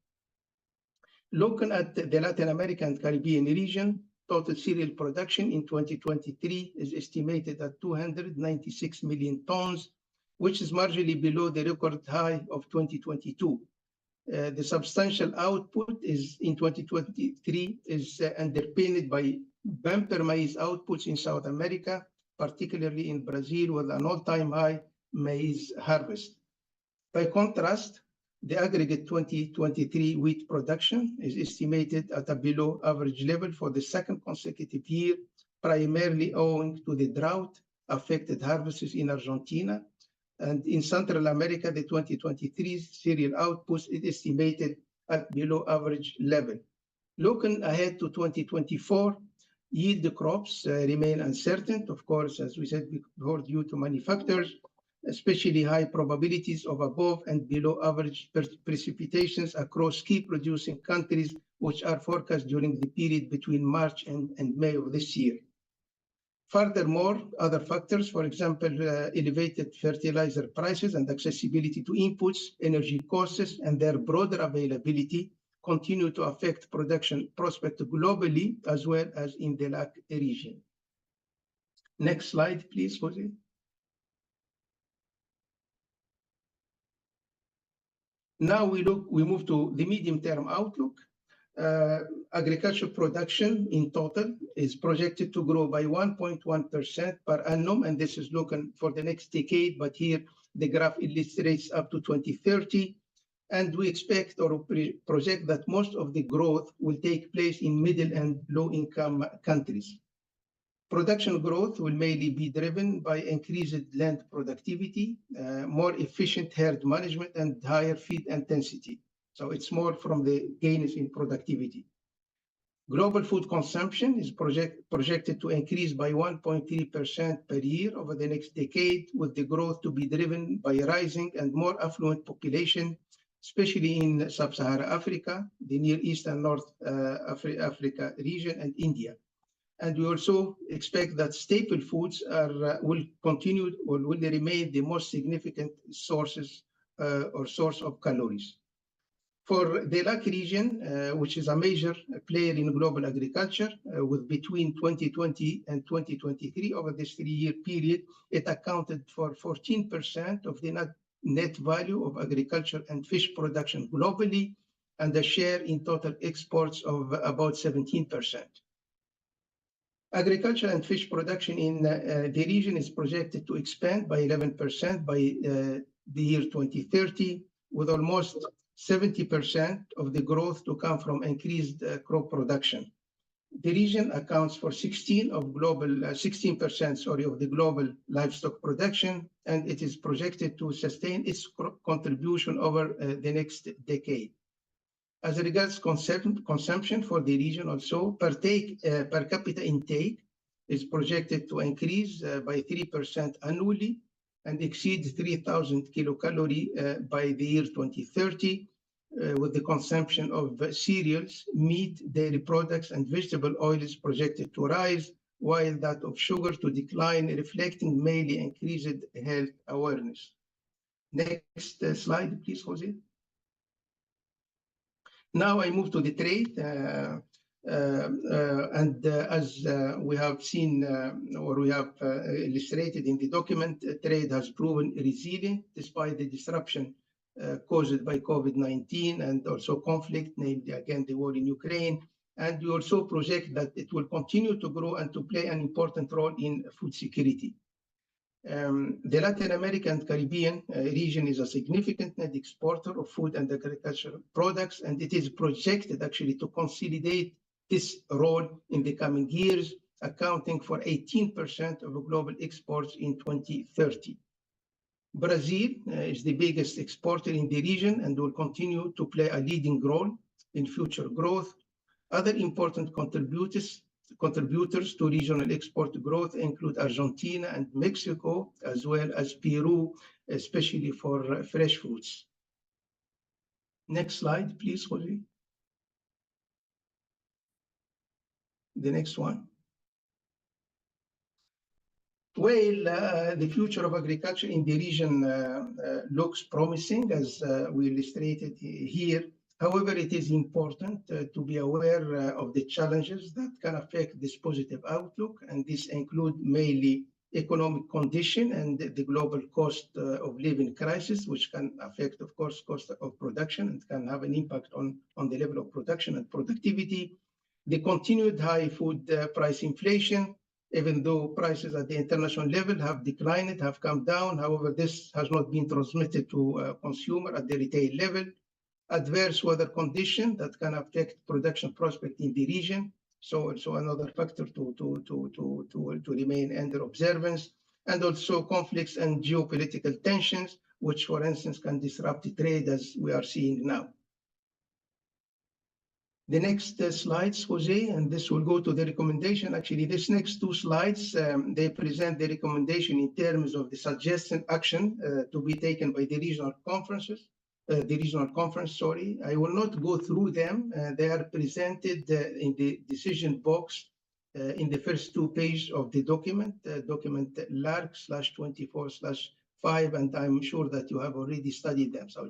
Looking at the Latin American and Caribbean region, total cereal production in 2023 is estimated at 296 million tons, which is marginally below the record high of 2022. The substantial output is in 2023 is underpinned by bumper maize outputs in South America, particularly in Brazil, with an all-time high maize harvest. By contrast, the aggregate 2023 wheat production is estimated at a below average level for the second consecutive year, primarily owing to the drought-affected harvests in Argentina. And in Central America, the 2023 cereal output is estimated at below average level. Looking ahead to 2024, yield crops remain uncertain, of course, as we said before, due to many factors, especially high probabilities of above and below average precipitations across key producing countries, which are forecast during the period between March and May of this year. Furthermore, other factors, for example, elevated fertilizer prices and accessibility to inputs, energy costs, and their broader availability continue to affect production prospects globally as well as in the LAC region. Next slide, please, Jose. Now we move to the medium-term outlook. Agricultural production in total is projected to grow by 1.1% per annum, and this is looking for the next decade, but here the graph illustrates up to 2030. And we expect or project that most of the growth will take place in middle and low-income countries. Production growth will mainly be driven by increased land productivity, more efficient herd management, and higher feed intensity. So it's more from the gains in productivity. Global food consumption is projected to increase by 1.3% per year over the next decade, with the growth to be driven by a rising and more affluent population, especially in Sub-Saharan Africa, the Near East and North Africa region, and India. And we also expect that staple foods will continue or will remain the most significant sources or source of calories. For the LAC region, which is a major player in global agriculture, with between 2020 and 2023, over this 3-year period, it accounted for 14% of the net value of agriculture and fish production globally, and a share in total exports of about 17%. Agriculture and fish production in the region is projected to expand by 11% by the year 2030, with almost 70% of the growth to come from increased crop production. The region accounts for 16% of the global livestock production, and it is projected to sustain its contribution over the next decade. As regards consumption for the region also, per capita intake is projected to increase by 3% annually, and exceed 3,000 kilocalorie by the year 2030, with the consumption of cereals, meat, dairy products, and vegetable oils projected to rise, while that of sugar to decline, reflecting mainly increased health awareness. Next slide, please, Jose. Now I move to the trade. As we have seen or we have illustrated in the document, trade has proven resilient despite the disruption caused by COVID-19 and also conflict, namely again the war in Ukraine. And we also project that it will continue to grow and to play an important role in food security. The Latin American and Caribbean region is a significant net exporter of food and agricultural products, and it is projected actually to consolidate this role in the coming years, accounting for 18% of global exports in 2030. Brazil is the biggest exporter in the region and will continue to play a leading role in future growth. Other important contributors to regional export growth include Argentina and Mexico, as well as Peru, especially for fresh fruits. Next slide, please, Jose. The next one. Well, the future of agriculture in the region looks promising, as we illustrated here. However, it is important to be aware of the challenges that can affect this positive outlook, and this include mainly economic condition and the global cost of living crisis, which can affect, of course, cost of production and can have an impact on the level of production and productivity. The continued high food price inflation, even though prices at the international level have declined, have come down. However, this has not been transmitted to consumer at the retail level. Adverse weather condition that can affect production prospect in the region. So another factor to remain under observance. And also conflicts and geopolitical tensions, which, for instance, can disrupt the trade as we are seeing now. The next slides, Jose, and this will go to the recommendation. Actually, these next two slides, they present the recommendation in terms of the suggested action to be taken by the regional conferences. Sorry. I will not go through them. They are presented in the decision box in the first 2 pages of the document, document LARC/24/5, and I'm sure that you have already studied them. So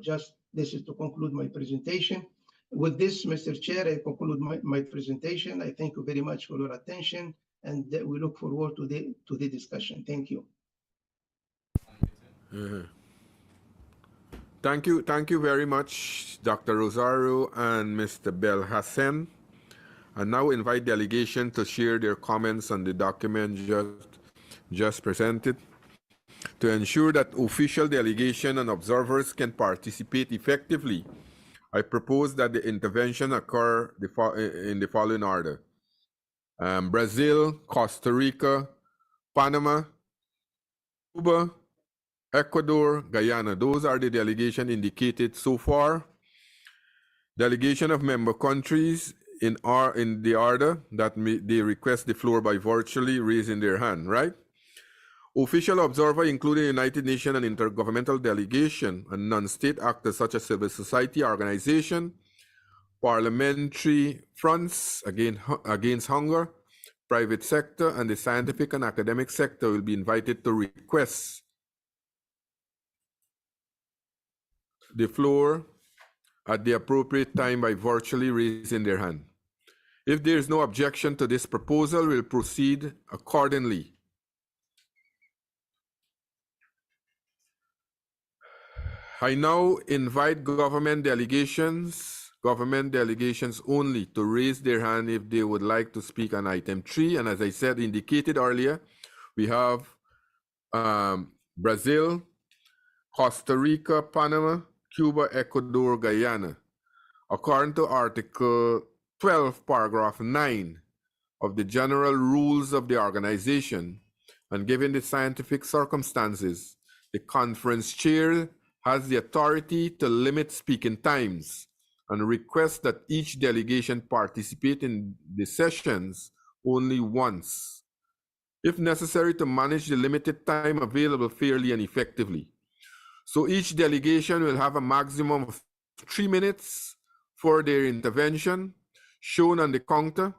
this is to conclude my presentation. With this, Mr. Chair, I conclude my presentation. I thank you very much for your attention, and we look forward to the discussion. Thank you. Thank you very much, Dr. Rosario and Mr. Belhacem. I now invite delegation to share their comments on the document just presented. To ensure that official delegation and observers can participate effectively, I propose that the intervention occur in the following order. Brazil, Costa Rica, Panama, Cuba, Ecuador, Guyana. Those are the delegation indicated so far. Delegation of member countries in the order that they request the floor by virtually raising their hand, right? Official observer, including United Nations and intergovernmental delegation and non-state actors such as civil society organization, parliamentary fronts against hunger, private sector, and the scientific and academic sector will be invited to request the floor at the appropriate time by virtually raising their hand. If there is no objection to this proposal, we'll proceed accordingly. I now invite government delegations only to raise their hand if they would like to speak on item 3. And as I said, indicated earlier, we have Brazil, Costa Rica, Panama, Cuba, Ecuador, Guyana. According to Article 12, Paragraph 9 of the General Rules of the Organization, and given the scientific circumstances, the conference chair has the authority to limit speaking times and request that each delegation participate in the sessions only once. if necessary, to manage the limited time available fairly and effectively. So each delegation will have a maximum of 3 minutes for their intervention, shown on the counter.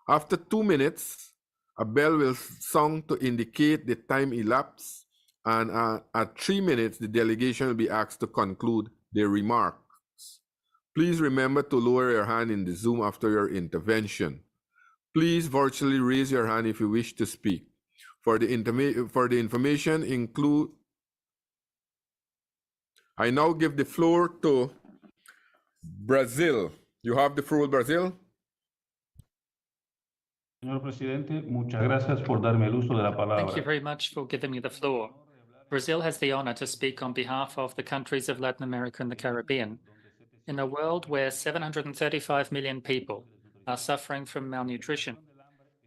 After 2 minutes, a bell will sound to indicate the time elapsed, and at 3 minutes, the delegation will be asked to conclude their remarks. Please remember to lower your hand in the Zoom after your intervention. Please virtually raise your hand if you wish to speak. For the information include, I now give the floor to Brazil. You have the floor, Brazil. Señor presidente, muchas gracias por darme el uso de la palabra. Thank you very much for giving me the floor. Brazil has the honor to speak on behalf of the countries of Latin America and the Caribbean. In a world where 735 million people are suffering from malnutrition,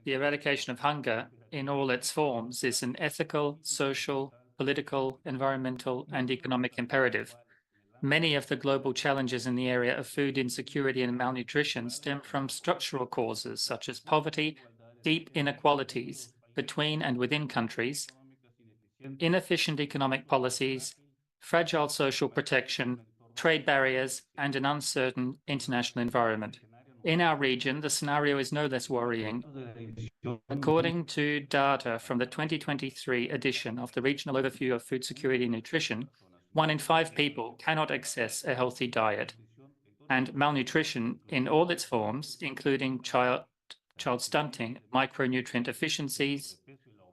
the eradication of hunger in all its forms is an ethical, social, political, environmental, and economic imperative. Many of the global challenges in the area of food insecurity and malnutrition stem from structural causes such as poverty, deep inequalities between and within countries, inefficient economic policies, fragile social protection, trade barriers, and an uncertain international environment. In our region, the scenario is no less worrying. According to data from the 2023 edition of the Regional Overview of Food Security and Nutrition, 1 in 5 people cannot access a healthy diet, and malnutrition in all its forms, including child stunting, micronutrient deficiencies,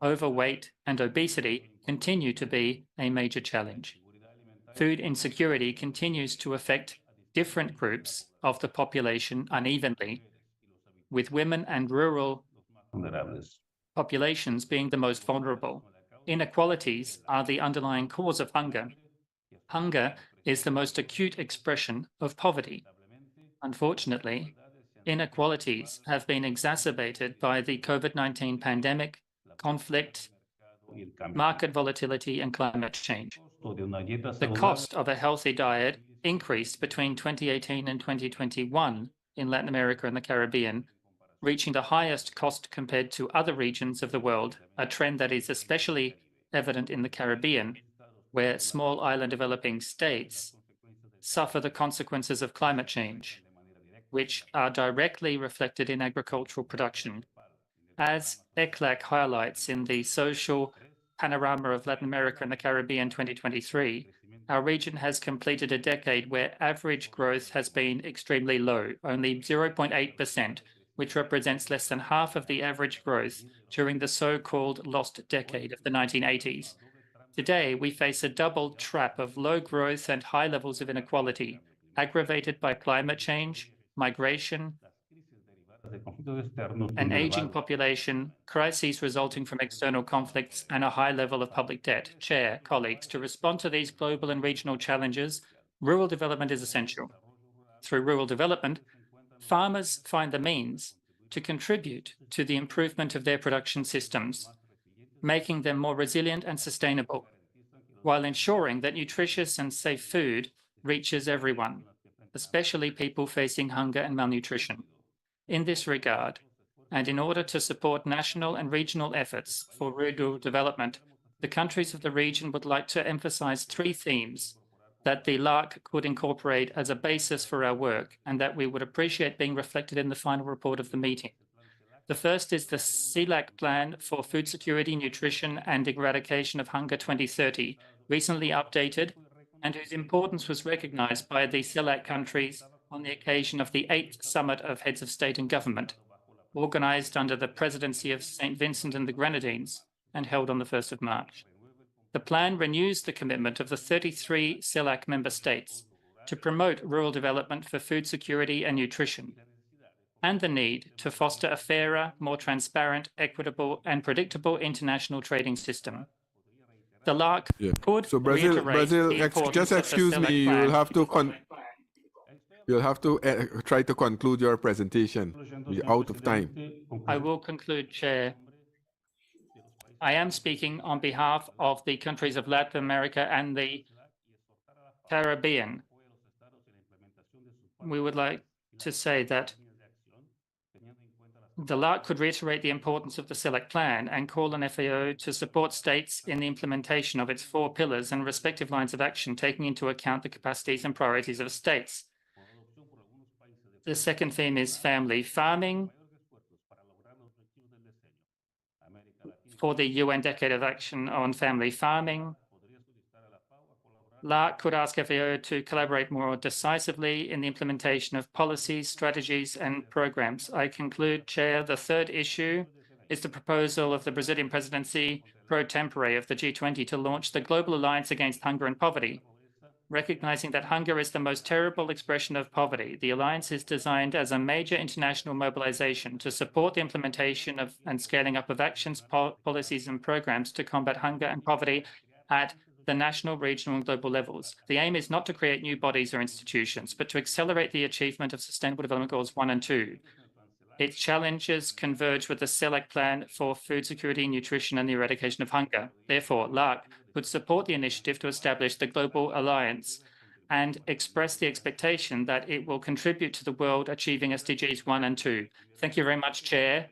overweight, and obesity, continue to be a major challenge. Food insecurity continues to affect different groups of the population unevenly, with women and rural populations being the most vulnerable. Inequalities are the underlying cause of hunger. Hunger is the most acute expression of poverty. Unfortunately, inequalities have been exacerbated by the COVID-19 pandemic, conflict, market volatility, and climate change. The cost of a healthy diet increased between 2018 and 2021 in Latin America and the Caribbean, reaching the highest cost compared to other regions of the world, a trend that is especially evident in the Caribbean, where small island developing states suffer the consequences of climate change, which are directly reflected in agricultural production. As ECLAC highlights in the Social Panorama of Latin America and the Caribbean 2023, our region has completed a decade where average growth has been extremely low, only 0.8%, which represents less than half of the average growth during the so-called lost decade of the 1980s. Today, we face a double trap of low growth and high levels of inequality, aggravated by climate change, migration, an aging population, crises resulting from external conflicts, and a high level of public debt. Chair, colleagues, to respond to these global and regional challenges, rural development is essential. Through rural development, farmers find the means to contribute to the improvement of their production systems, making them more resilient and sustainable, while ensuring that nutritious and safe food reaches everyone, especially people facing hunger and malnutrition. In this regard, and in order to support national and regional efforts for rural development, the countries of the region would like to emphasize 3 themes that the LARC could incorporate as a basis for our work and that we would appreciate being reflected in the final report of the meeting. The first is the CELAC Plan for Food Security, Nutrition and Eradication of Hunger 2030, recently updated, and whose importance was recognized by the CELAC countries on the occasion of the 8th Summit of Heads of State and Government, organized under the presidency of St. Vincent and the Grenadines and held on the 1st of March. The plan renews the commitment of the 33 CELAC member states to promote rural development for food security and nutrition, and the need to foster a fairer, more transparent, equitable, and predictable international trading system. The LARC could reiterate the importance just excuse of the me, CELAC you'll have to try to conclude your presentation. We're out of time. I will conclude, Chair. I am speaking on behalf of the countries of Latin America and the Caribbean. We would like to say that The LARC could reiterate the importance of the SELEC plan and call on FAO to support states in the implementation of its 4 pillars and respective lines of action, taking into account the capacities and priorities of states. The second theme is family farming for the UN Decade of Action on Family Farming. LARC could ask FAO to collaborate more decisively in the implementation of policies, strategies, and programs. I conclude, Chair, the third issue is the proposal of the Brazilian presidency pro tempore of the G20 to launch the Global Alliance Against Hunger and Poverty. Recognizing that hunger is the most terrible expression of poverty, the alliance is designed as a major international mobilization to support the implementation of and scaling up of actions, policies, and programs to combat hunger and poverty at the national, regional, and global levels. The aim is not to create new bodies or institutions, but to accelerate the achievement of Sustainable Development Goals 1 and 2. Its challenges converge with the SELEC plan for food security, nutrition, and the eradication of hunger. Therefore, LARC would support the initiative to establish the Global Alliance and express the expectation that it will contribute to the world achieving SDGs 1 and 2. Thank you very much, Chair.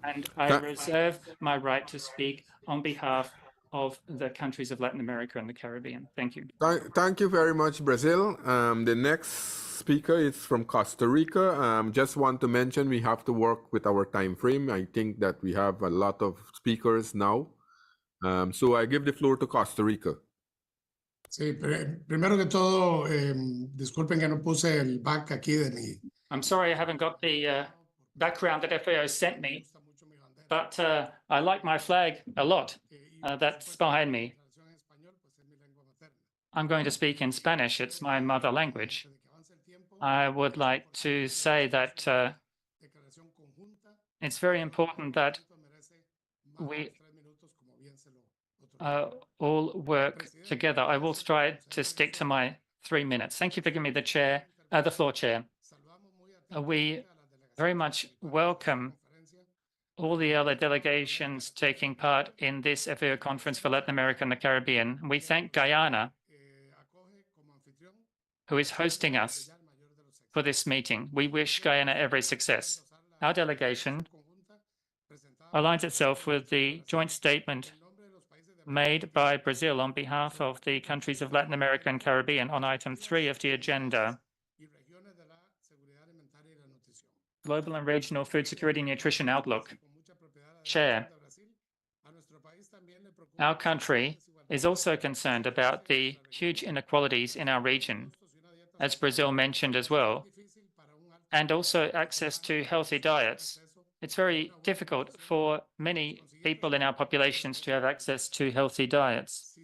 And I reserve my right to speak on behalf of the countries of Latin America and the Caribbean. Thank you. Thank you very much, Brazil. The next speaker is from Costa Rica. Just want to mention we have to work with our time frame. I think that we have a lot of speakers now. So I give the floor to Costa Rica. Sí, primero que todo, disculpen que no puse el back aquí de mi. I'm sorry I haven't got the background that FAO sent me, but I like my flag a lot. That's behind me. I'm going to speak in Spanish. It's my mother language. I would like to say that it's very important that we all work together. I will try to stick to my 3 minutes. Thank you for giving me the floor, Chair. We very much welcome all the other delegations taking part in this FAO conference for Latin America and the Caribbean. We thank Guyana, who is hosting us for this meeting. We wish Guyana every success. Our delegation aligns itself with the joint statement made by Brazil on behalf of the countries of Latin America and Caribbean on item 3 of the agenda. Global and Regional Food Security and Nutrition Outlook. Chair, our country is also concerned about the huge inequalities in our region, as Brazil mentioned as well, and also access to healthy diets. It's very difficult for many people in our populations to have access to healthy diets.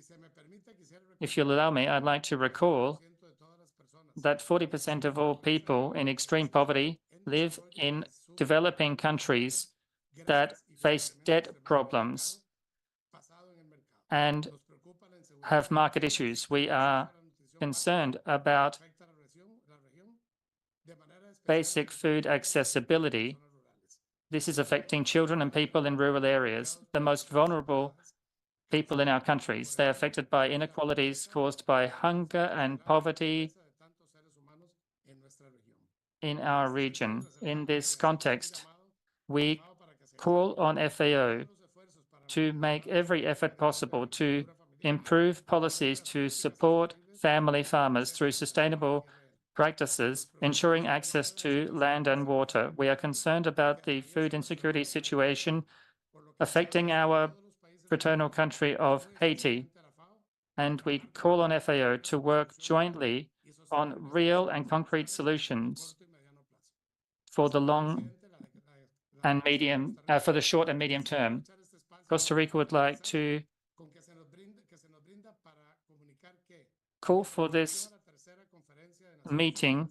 If you'll allow me, I'd like to recall that 40% of all people in extreme poverty live in developing countries that face debt problems and have market issues. We are concerned about basic food accessibility. This is affecting children and people in rural areas, the most vulnerable people in our countries. They are affected by inequalities caused by hunger and poverty in our region. In this context, we call on FAO to make every effort possible to improve policies to support family farmers through sustainable practices, ensuring access to land and water. We are concerned about the food insecurity situation affecting our fraternal country of Haiti, and we call on FAO to work jointly on real and concrete solutions for the long and medium, for the short and medium term. Costa Rica would like to call for this meeting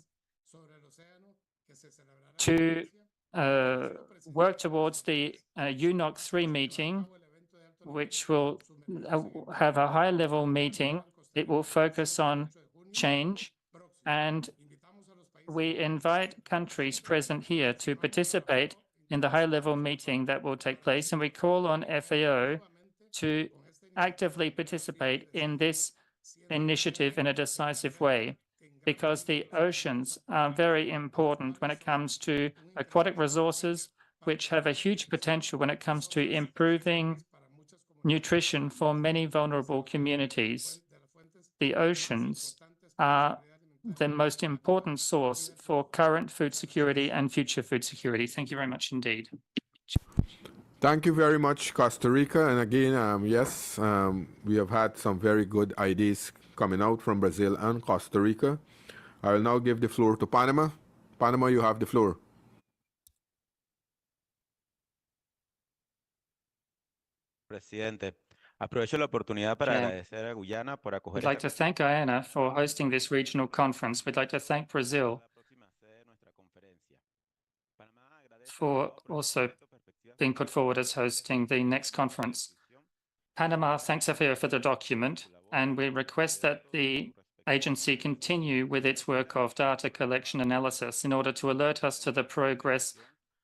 to work towards the UNOC 3 meeting, which will have a high-level meeting. It will focus on change, and we invite countries present here to participate in the high-level meeting that will take place, and we call on FAO to actively participate in this initiative in a decisive way, because the oceans are very important when it comes to aquatic resources, which have a huge potential when it comes to improving nutrition for many vulnerable communities. The oceans are the most important source for current food security and future food security. Thank you very much indeed. Thank you very much, Costa Rica. And again, yes, we have had some very good ideas coming out from Brazil and Costa Rica. I will now give the floor to Panama. Panama, you have the floor. Presidente, aprovecho la oportunidad para agradecer a Guyana por acoger. We'd like to thank Guyana for hosting this regional conference. We'd like to thank Brazil for also being put forward as hosting the next conference. Panama thanks FAO for the document, and we request that the agency continue with its work of data collection analysis in order to alert us to the progress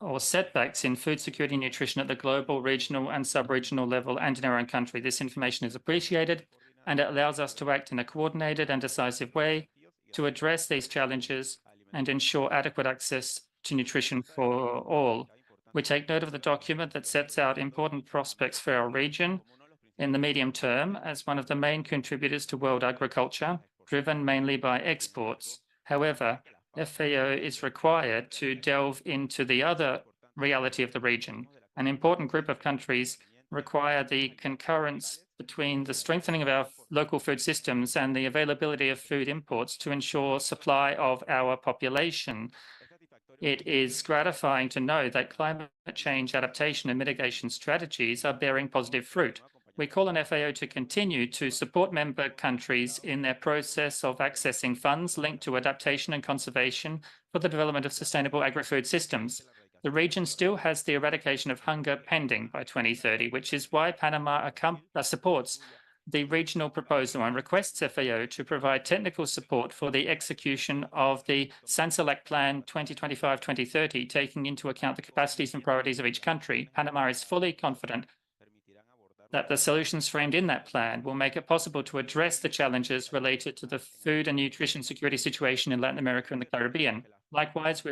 or setbacks in food security and nutrition at the global, regional, and sub-regional level and in our own country. This information is appreciated, and it allows us to act in a coordinated and decisive way to address these challenges and ensure adequate access to nutrition for all. We take note of the document that sets out important prospects for our region in the medium term as one of the main contributors to world agriculture, driven mainly by exports. However, FAO is required to delve into the other reality of the region. An important group of countries require the concurrence between the strengthening of our local food systems and the availability of food imports to ensure supply of our population. It is gratifying to know that climate change adaptation and mitigation strategies are bearing positive fruit. We call on FAO to continue to support member countries in their process of accessing funds linked to adaptation and conservation for the development of sustainable agri-food systems. The region still has the eradication of hunger pending by 2030, which is why Panama supports the regional proposal and requests FAO to provide technical support for the execution of the Sansalak Plan 2025-2030, taking into account the capacities and priorities of each country. Panama is fully confident that the solutions framed in that plan will make it possible to address the challenges related to the food and nutrition security situation in Latin America and the Caribbean. Likewise, we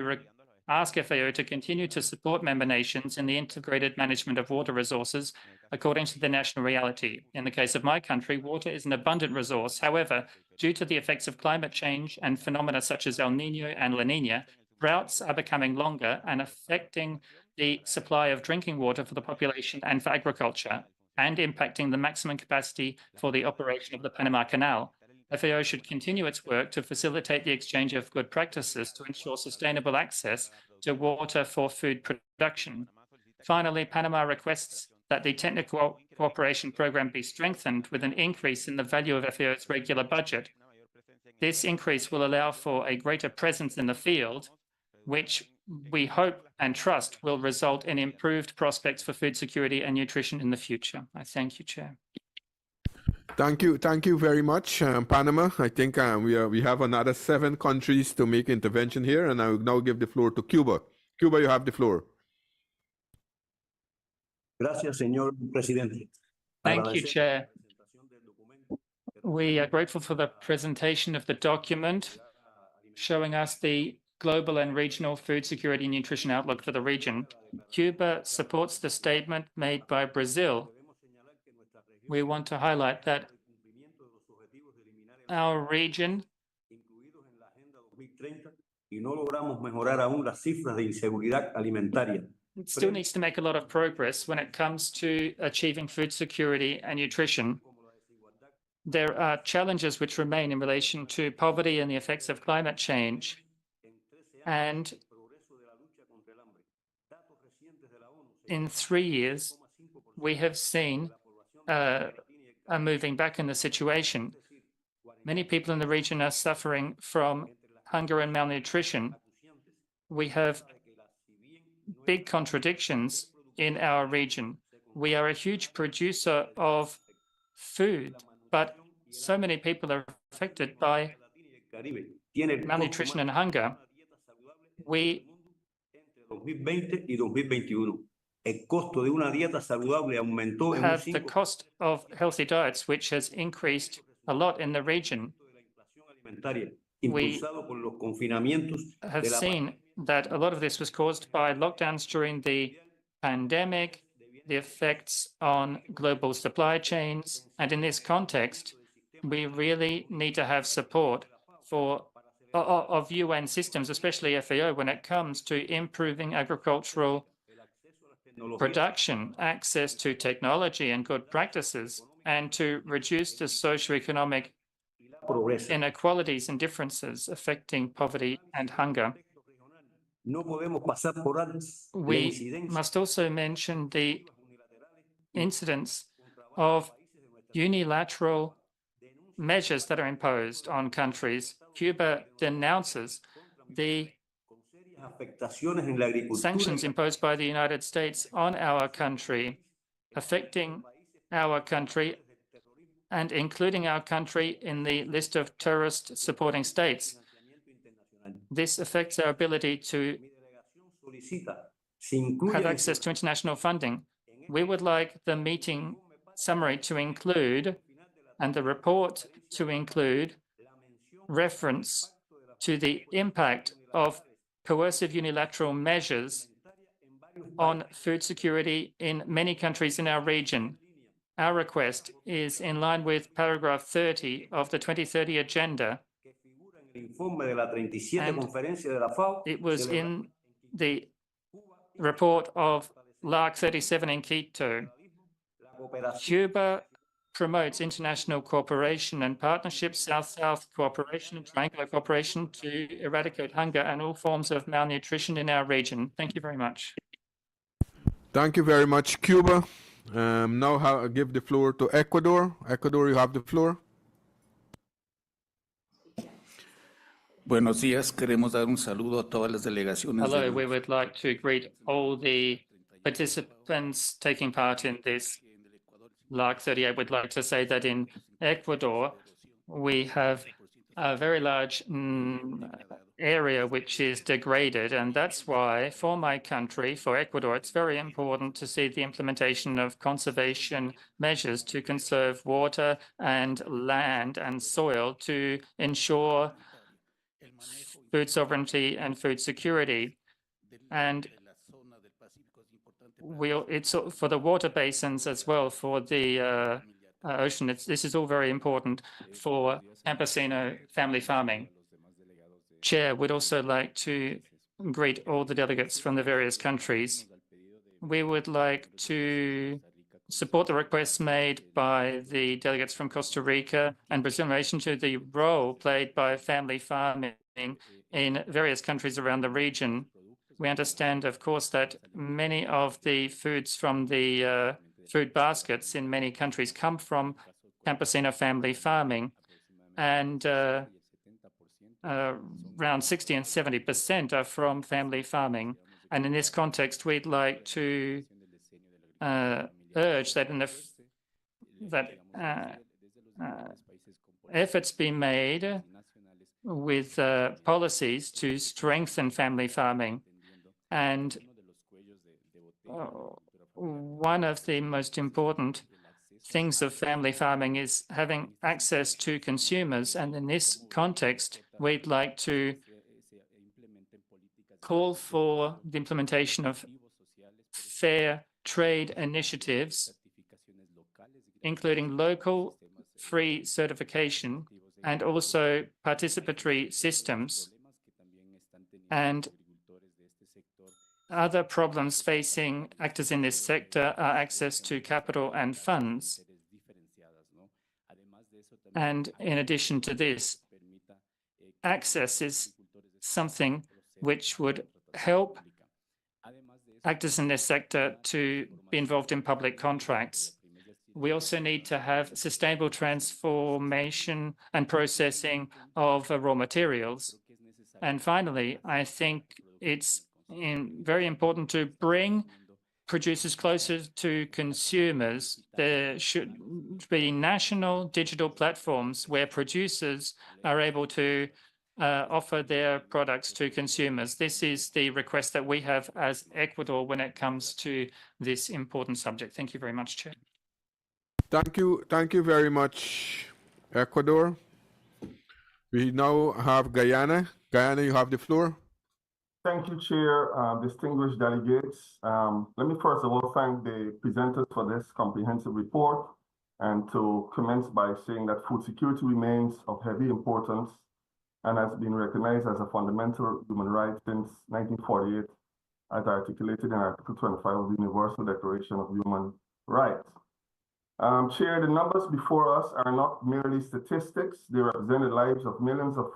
ask FAO to continue to support member nations in the integrated management of water resources according to the national reality. In the case of my country, water is an abundant resource. However, due to the effects of climate change and phenomena such as El Niño and La Niña, droughts are becoming longer and affecting the supply of drinking water for the population and for agriculture, and impacting the maximum capacity for the operation of the Panama Canal. FAO should continue its work to facilitate the exchange of good practices to ensure sustainable access to water for food production. Finally, Panama requests that the technical cooperation program be strengthened with an increase in the value of FAO's regular budget. This increase will allow for a greater presence in the field, which we hope and trust will result in improved prospects for food security and nutrition in the future. I thank you, Chair. Thank you very much, Panama. I think we have another 7 countries to make intervention here, and I will now give the floor to Cuba. Cuba, you have the floor. Gracias, señor presidente. Thank you, Chair. We are grateful for the presentation of the document showing us the global and regional food security and nutrition outlook for the region. Cuba supports the statement made by Brazil. We want to highlight that our region still needs to make a lot of progress when it comes to achieving food security and nutrition. There are challenges which remain in relation to poverty and the effects of climate change. And in 3 years, we have seen a moving back in the situation. Many people in the region are suffering from hunger and malnutrition. We have big contradictions in our region. We are a huge producer of food, but so many people are affected by malnutrition and hunger. We have the cost of healthy diets, which has increased a lot in the region. We have seen that a lot of this was caused by lockdowns during the pandemic, the effects on global supply chains. And in this context, we really need to have support of UN systems, especially FAO, when it comes to improving agricultural production, access to technology and good practices, and to reduce the socioeconomic inequalities and differences affecting poverty and hunger. We must also mention the incidence of unilateral measures that are imposed on countries. Cuba denounces the sanctions imposed by the United States on our country, affecting our country and including our country in the list of terrorist supporting states. This affects our ability to have access to international funding. We would like the meeting summary to include, and the report to include, reference to the impact of coercive unilateral measures on food security in many countries in our region. Our request is in line with paragraph 30 of the 2030 Agenda. And it was in the report of LARC38 in Quito. Cuba promotes international cooperation and partnership, South-South cooperation and triangular cooperation to eradicate hunger and all forms of malnutrition in our region. Thank you very much. Thank you very much, Cuba. Now I'll give the floor to Ecuador. Ecuador, you have the floor. Buenos días, queremos dar un saludo a todas las delegaciones. Hello, we would like to greet all the participants taking part in this LARC38. I would like to say that in Ecuador, we have a very large area which is degraded, and that's why for my country, for Ecuador, it's very important to see the implementation of conservation measures to conserve water and land and soil to ensure food sovereignty and food security. And it's for the water basins as well, for the ocean. This is all very important for campesino family farming. Chair, would also like to greet all the delegates from the various countries. We would like to support the requests made by the delegates from Costa Rica and Brazil in relation to the role played by family farming in various countries around the region. We understand, of course, that many of the foods from the food baskets in many countries come from campesino family farming, and around 60 and 70% are from family farming. And in this context, we'd like to urge that efforts be made with policies to strengthen family farming. And one of the most important things of family farming is having access to consumers. And in this context, we'd like to call for the implementation of fair trade initiatives, including local free certification and also participatory systems. And other problems facing actors in this sector are access to capital and funds. And in addition to this, access is something which would help actors in this sector to be involved in public contracts. We also need to have sustainable transformation and processing of raw materials. And finally, I think it's very important to bring producers closer to consumers. There should be national digital platforms where producers are able to offer their products to consumers. This is the request that we have as Ecuador when it comes to this important subject. Thank you very much, Chair. Thank you very much, Ecuador. We now have Guyana. Guyana, you have the floor. Thank you, Chair, distinguished delegates. Let me first of all thank the presenters for this comprehensive report and to commence by saying that food security remains of heavy importance and has been recognized as a fundamental human right since 1948, as articulated in Article 25 of the Universal Declaration of Human Rights. Chair, the numbers before us are not merely statistics. They represent the lives of millions of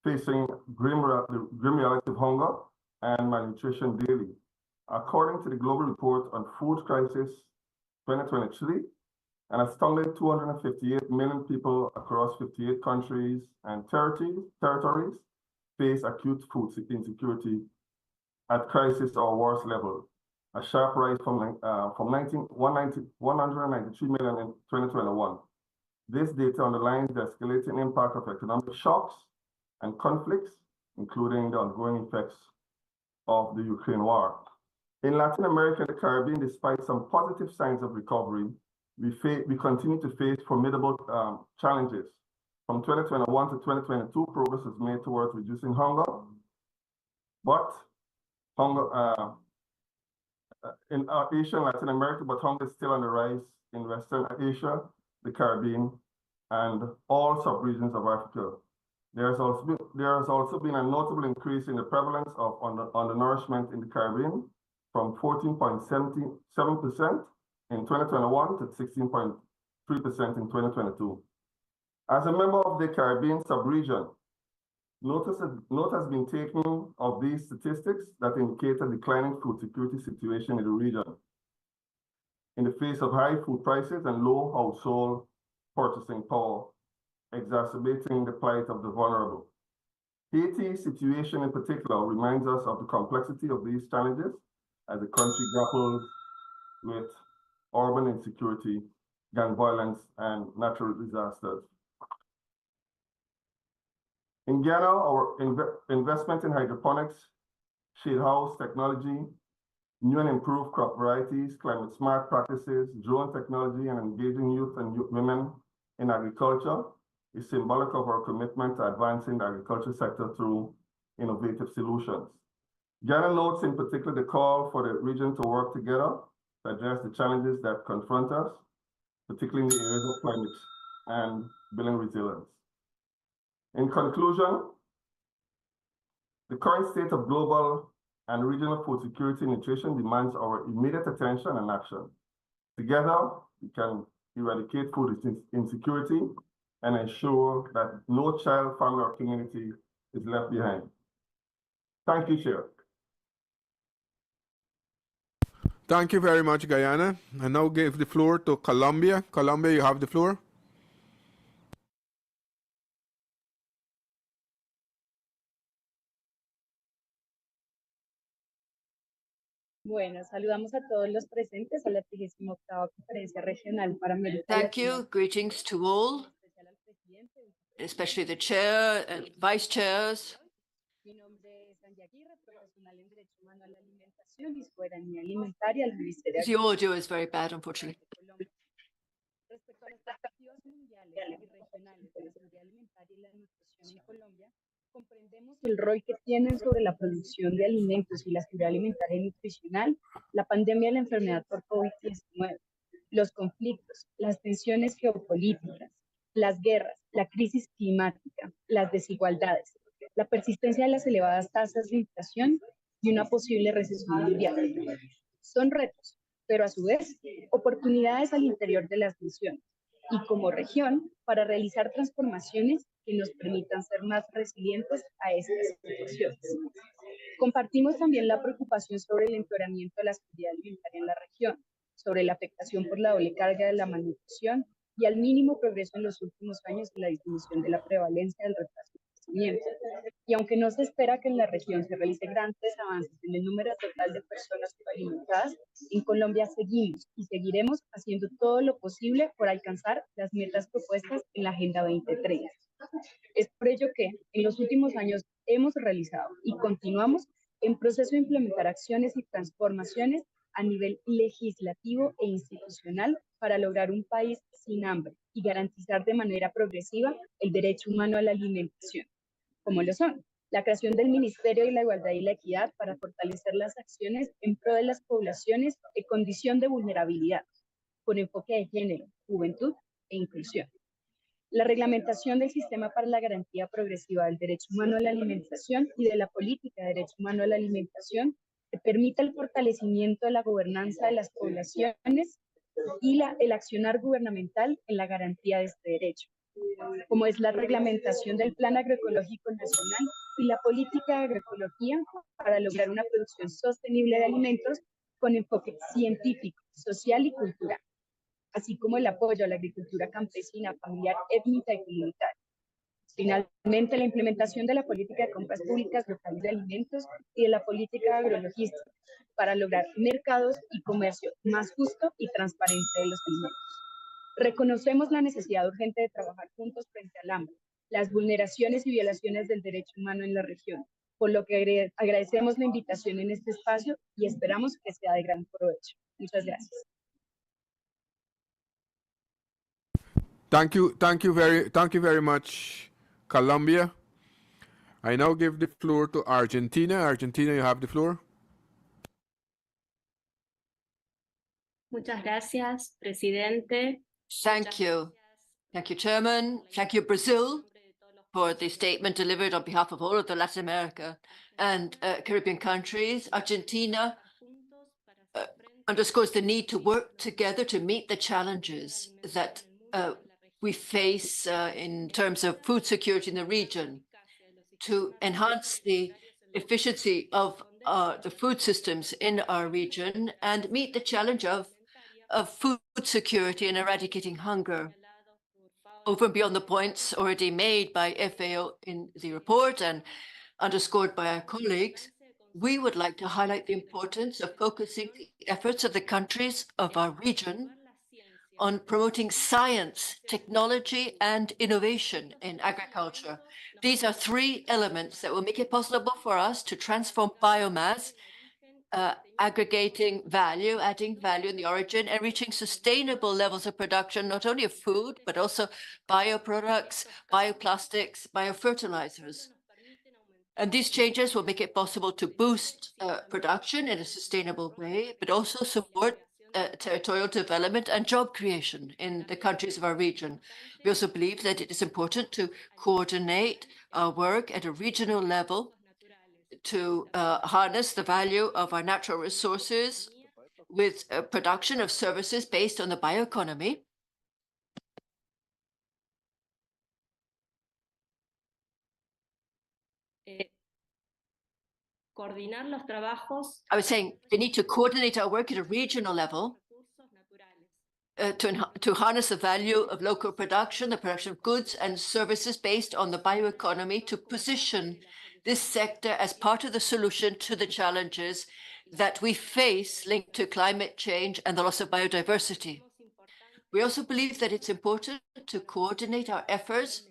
facing grim relative hunger and malnutrition daily. According to the Global Report on Food Crisis 2023, an astounding 258 million people across 58 countries and territories face acute food insecurity at crisis or worse level, a sharp rise from 193 million in 2021. This data underlines the escalating impact of economic shocks and conflicts, including the ongoing effects of the Ukraine war. In Latin America and the Caribbean, despite some positive signs of recovery, we continue to face formidable challenges. From 2021 to 2022, progress was made towards reducing hunger, but hunger in Asia and Latin America, but hunger is still on the rise in Western Asia, the Caribbean, and all sub-regions of Africa. There has also been a notable increase in the prevalence of undernourishment in the Caribbean from 14.77% in 2021 to 16.3% in 2022. As a member of the Caribbean sub-region, note has been taken of these statistics that indicate a declining food security situation in the region in the face of high food prices and low household purchasing power, exacerbating the plight of the vulnerable. Haiti's situation in particular reminds us of the complexity of these challenges as the country grapples with urban insecurity, gang violence, and natural disasters. In Ghana, our investment in hydroponics, shade house technology, new and improved crop varieties, climate smart practices, drone technology, and engaging youth and women in agriculture is symbolic of our commitment to advancing the agriculture sector through innovative solutions. Ghana notes in particular the call for the region to work together to address the challenges that confront us, particularly in the areas of climate and building resilience. In conclusion, the current state of global and regional food security and nutrition demands our immediate attention and action. Together, we can eradicate food insecurity and ensure that no child, family, or community is left behind. Thank you, Chair. Thank you very much, Guyana. I now give the floor to Colombia. Colombia, you have the floor. Bueno, saludamos a todos los presentes a la 38ª Conferencia Regional para América Thank Latina. you. Greetings to all, especially the chair and vice chairs. Mi nombre es Angie Aguirre, profesional en Derecho Humano a la Alimentación y Soberanía Alimentaria del Ministerio de The audio is very bad, unfortunately. Respecto a las perspectivas mundiales y regionales de la seguridad alimentaria y la nutrición en Colombia, comprendemos el rol que tienen sobre la producción de alimentos y la seguridad alimentaria y nutricional la pandemia de la enfermedad por COVID-19, los conflictos, las tensiones geopolíticas, las guerras, la crisis climática, las desigualdades, la persistencia de las elevadas tasas de inflación y una posible recesión mundial. Son retos, pero a su vez, oportunidades al interior de las naciones y como región para realizar transformaciones que nos permitan ser más resilientes a estas situaciones. Compartimos también la preocupación sobre el empeoramiento de la seguridad alimentaria en la región, sobre la afectación por la doble carga de la malnutrición y al mínimo progreso en los últimos años en la disminución de la prevalencia del retraso de crecimiento. Y aunque no se espera que en la región se realicen grandes avances en el número total de personas alimentadas, en Colombia seguimos y seguiremos haciendo todo lo posible por alcanzar las metas propuestas en la Agenda 2030. Es por ello que en los últimos años hemos realizado y continuamos en proceso de implementar acciones y transformaciones a nivel legislativo e institucional para lograr un país sin hambre y garantizar de manera progresiva el derecho humano a la alimentación, como lo son la creación del Ministerio de la Igualdad y la Equidad para fortalecer las acciones en pro de las poblaciones en condición de vulnerabilidad, con enfoque de género, juventud e inclusión. La reglamentación del sistema para la garantía progresiva del derecho humano a la alimentación y de la política de derecho humano a la alimentación que permita el fortalecimiento de la gobernanza de las poblaciones y el accionar gubernamental en la garantía de este derecho, como es la reglamentación del Plan Agroecológico Nacional y la política de agroecología para lograr una producción sostenible de alimentos con enfoque científico, social y cultural, así como el apoyo a la agricultura campesina, familiar, étnica y comunitaria. Finalmente, la implementación de la política de compras públicas locales de alimentos y de la política agrologística para lograr mercados y comercio más justo y transparente de los alimentos. Reconocemos la necesidad urgente de trabajar juntos frente al hambre, las vulneraciones y violaciones del derecho humano en la región, por lo que agradecemos la invitación en este espacio y esperamos que sea de gran provecho. Muchas gracias. Thank you very much, Colombia. I now give the floor to Argentina. Argentina, you have the floor. Muchas gracias, presidente. Thank you. Thank you, Chairman. Thank you, Brazil, for the statement delivered on behalf of all of the Latin America and Caribbean countries. Argentina underscores the need to work together to meet the challenges that we face in terms of food security in the region, to enhance the efficiency of the food systems in our region and meet the challenge of food security and eradicating hunger. Over and beyond the points already made by FAO in the report and underscored by our colleagues, we would like to highlight the importance of focusing the efforts of the countries of our region on promoting science, technology, and innovation in agriculture. These are three elements that will make it possible for us to transform biomass, aggregating value, adding value in the origin, and reaching sustainable levels of production, not only of food, but also bioproducts, bioplastics, biofertilizers. And these changes will make it possible to boost production in a sustainable way, but also support territorial development and job creation in the countries of our region. We also believe that it is important to coordinate our work at a regional level to harness the value of our natural resources with production of services based on the bioeconomy. Coordinar los trabajos. I was saying they need to coordinate our work at a regional level to harness the value of local production, the production of goods and services based on the bioeconomy, to position this sector as part of the solution to the challenges that we face linked to climate change and the loss of biodiversity. We also believe that it's important to coordinate our efforts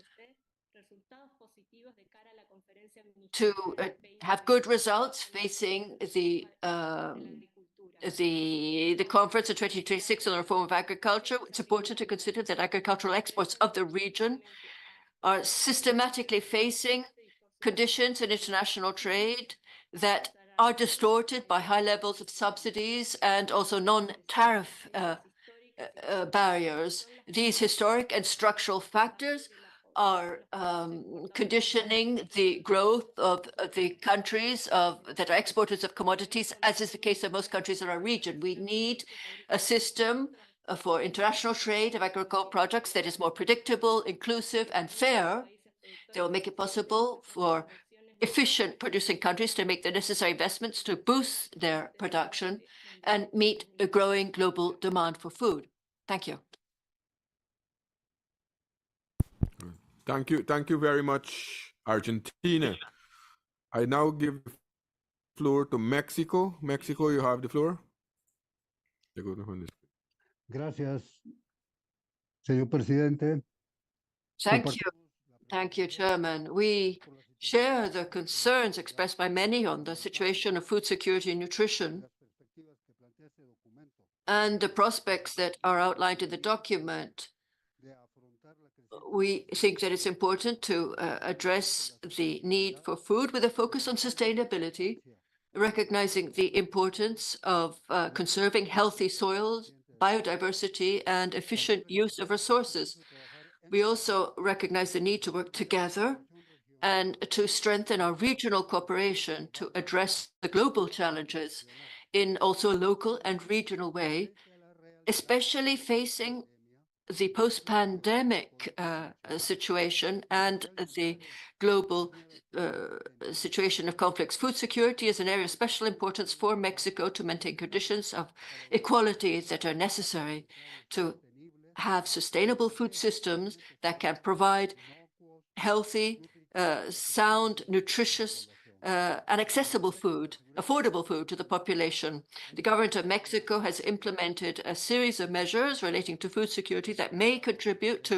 to have good results facing the conference of 2026 on the reform of agriculture. It's important to consider that agricultural exports of the region are systematically facing conditions in international trade that are distorted by high levels of subsidies and also non-tariff barriers. These historic and structural factors are conditioning the growth of the countries that are exporters of commodities, as is the case of most countries in our region. We need a system for international trade of agricultural products that is more predictable, inclusive, and fair. That will make it possible for efficient producing countries to make the necessary investments to boost their production and meet a growing global demand for food. Thank you. Thank you very much, Argentina. I now give the floor to Mexico. Mexico, you have the floor. Gracias, señor presidente. Thank you, Chairman. We share the concerns expressed by many on the situation of food security and nutrition and the prospects that are outlined in the document we think that it's important to address the need for food with a focus on sustainability, recognizing the importance of conserving healthy soils, biodiversity, and efficient use of resources. We also recognize the need to work together and to strengthen our regional cooperation to address the global challenges in also a local and regional way, especially facing the post-pandemic situation and the global situation of conflicts. Food security is an area of special importance for Mexico to maintain conditions of equality that are necessary to have sustainable food systems that can provide healthy, sound, nutritious, and accessible food, affordable food to the population. The government of Mexico has implemented a series of measures relating to food security that may contribute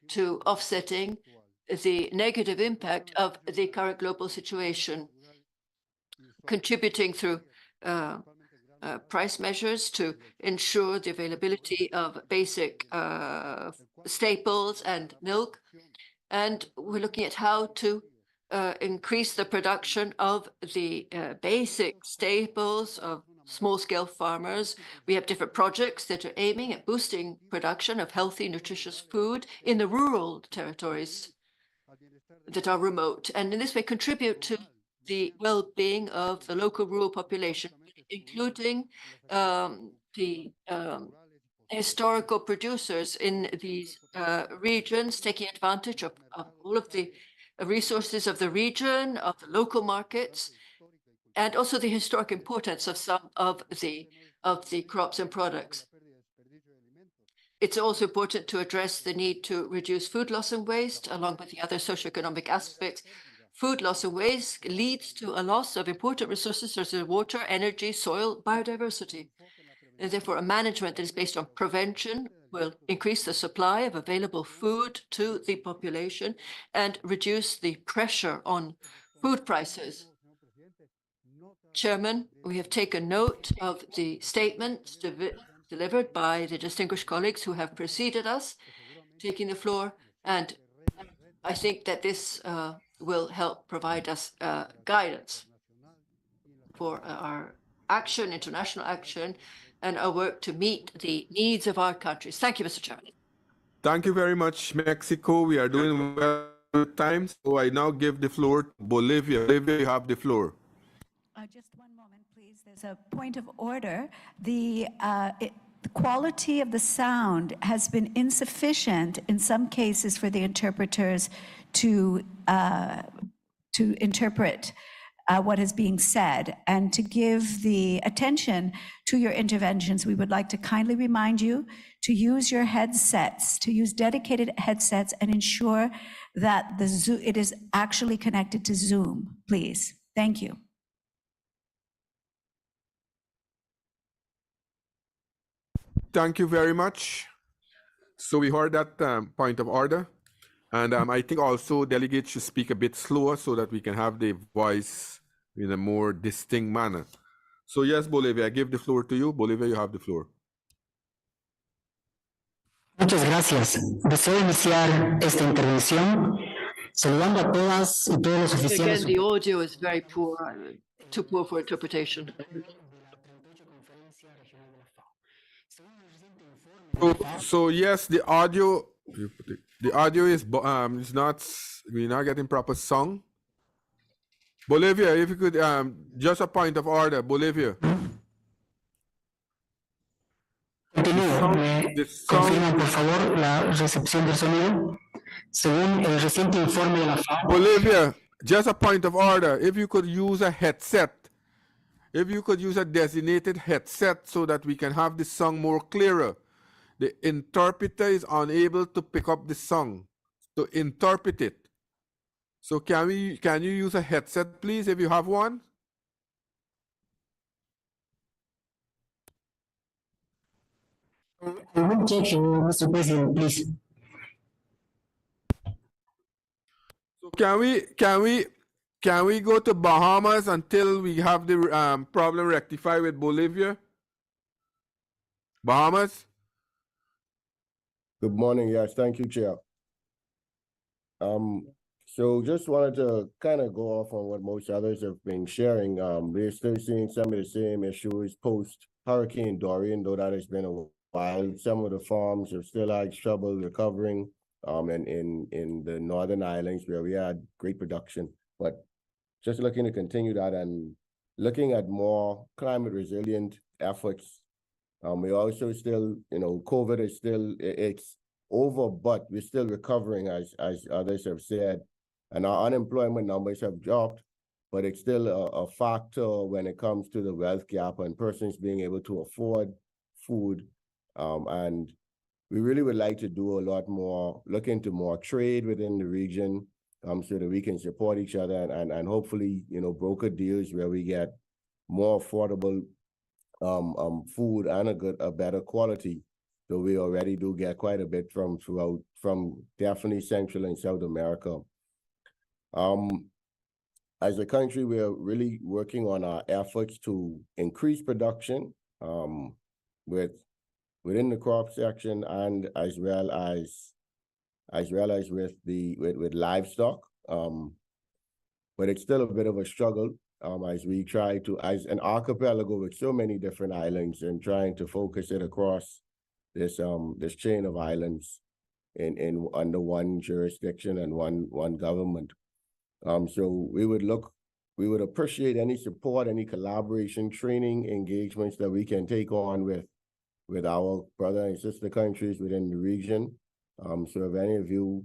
to offsetting the negative impact of the current global situation, contributing through price measures to ensure the availability of basic staples and milk. And we're looking at how to increase the production of the basic staples of small-scale farmers. We have different projects that are aiming at boosting production of healthy, nutritious food in the rural territories that are remote, and in this way contribute to the well-being of the local rural population, including the historical producers in these regions, taking advantage of all of the resources of the region, of the local markets, and also the historic importance of some of the crops and products. It's also important to address the need to reduce food loss and waste, along with the other socioeconomic aspects. Food loss and waste leads to a loss of important resources such as water, energy, soil, biodiversity. And therefore, a management that is based on prevention will increase the supply of available food to the population and reduce the pressure on food prices. Chairman, we have taken note of the statements delivered by the distinguished colleagues who have preceded us, taking the floor, and I think that this will help provide us guidance for our action, international action, and our work to meet the needs of our countries. Thank you, Mr. Chairman. Thank you very much, Mexico. We are doing well with time, so I now give the floor to Bolivia. Bolivia, you have the floor. Just one moment, please. There's a point of order. The quality of the sound has been insufficient in some cases for the interpreters to interpret what is being said. And to give the attention to your interventions, we would like to kindly remind you to use your headsets, to use dedicated headsets, and ensure that it is actually connected to Zoom, please. Thank you. Thank you very much. So we heard that point of order. And I think also delegates should speak a bit slower so that we can have the voice in a more distinct manner. So yes, Bolivia, I give the floor to you. Bolivia, you have the floor. Muchas gracias. Deseo iniciar esta intervención saludando a todas y todos los oficiales. Again, the audio is very poor, too poor for interpretation. So yes, the audio is not, we're not getting proper sound. Bolivia, if you could, just a point of order, Bolivia. Confirman, por favor, la recepción del sonido. Según el reciente informe de la FAO. Bolivia, just a point of order. If you could use a headset, if you could use a designated headset so that we can have the song more clearer. The interpreter is unable to pick up the song to interpret it. So can you use a headset, please, if you have one? One check, Mr. President, please. So can we go to Bahamas until we have the problem rectified with Bolivia? Bahamas? Good morning. Yes, thank you, Chair. So just wanted to kind of go off on what most others have been sharing. We're still seeing some of the same issues post Hurricane Dorian, though that has been a while. Some of the farms have still had trouble recovering and in the Northern Islands where we had great production. But just looking to continue that and looking at more climate resilient efforts. We also still, COVID is still, it's over, but we're still recovering as others have said. And our unemployment numbers have dropped, but it's still a factor when it comes to the wealth gap and persons being able to afford food. And we really would like to do a lot more, look into more trade within the region so that we can support each other and hopefully, broker deals where we get more affordable food and a better quality. So we already do get quite a bit from definitely Central and South America. As a country, we are really working on our efforts to increase production within the crop section and as well as with livestock. But it's still a bit of a struggle as we try to, as an archipelago with so many different islands, and trying to focus it across this chain of islands in under one jurisdiction and one government. So we would appreciate any support, any collaboration, training, engagements that we can take on with our brother and sister countries within the region. So if any of you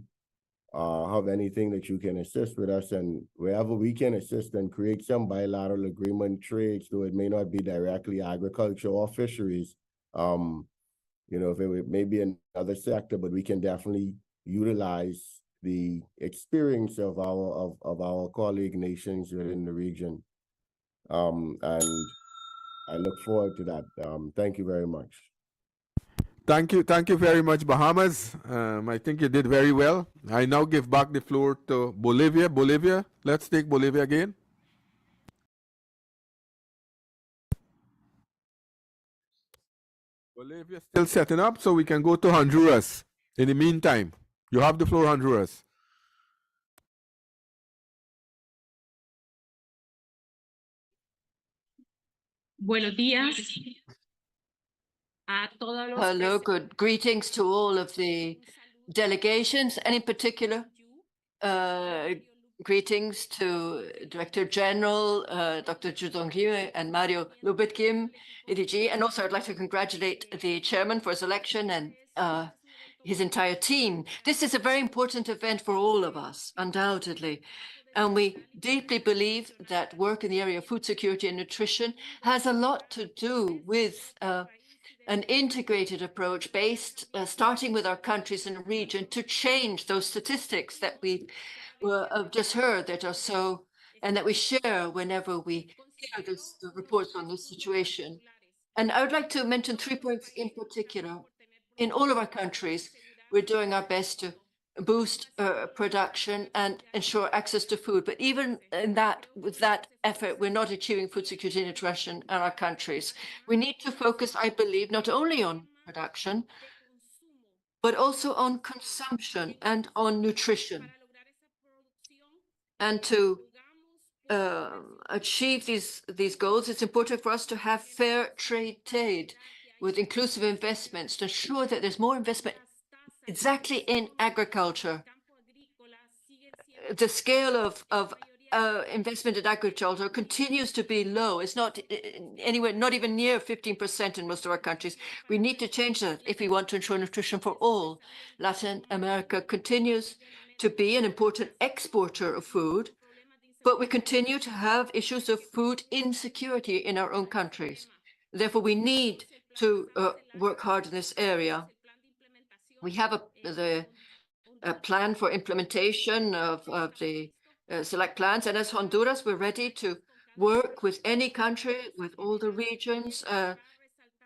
have anything that you can assist with us, and wherever we can assist and create some bilateral agreement, trades, though it may not be directly agriculture or fisheries, if it may be another sector, but we can definitely utilize the experience of our colleague nations within the region. And I look forward to that. Thank you very much. Thank you very much, Bahamas. I think you did very well. I now give back the floor to Bolivia. Bolivia, let's take Bolivia again. Bolivia still setting up, so we can go to Honduras. In the meantime, you have the floor, Honduras. Buenos días. Hello, good greetings to all of the delegations, and in particular, greetings to Director General, Dr. Judong Kim and Mario Lubitkim, EDG. And also I'd like to congratulate the chairman for his election and his entire team. This is a very important event for all of us, undoubtedly. And we deeply believe that work in the area of food security and nutrition has a lot to do with an integrated approach based, starting with our countries in the region, to change those statistics that we have just heard that are so, and that we share whenever we hear the reports on this situation. And I would like to mention 3 points in particular. In all of our countries, we're doing our best to boost production and ensure access to food. But even with that effort, we're not achieving food security and nutrition in our countries. We need to focus, I believe, not only on production, but also on consumption and on nutrition. And to achieve these goals, it's important for us to have fair trade with inclusive investments to ensure that there's more investment exactly in agriculture. The scale of investment in agriculture continues to be low. It's not anywhere, not even near 15% in most of our countries. We need to change that if we want to ensure nutrition for all. Latin America continues to be an important exporter of food, but we continue to have issues of food insecurity in our own countries. Therefore, we need to work hard in this area. We have a plan for implementation of the select plans. And as Honduras, we're ready to work with any country, with all the regions,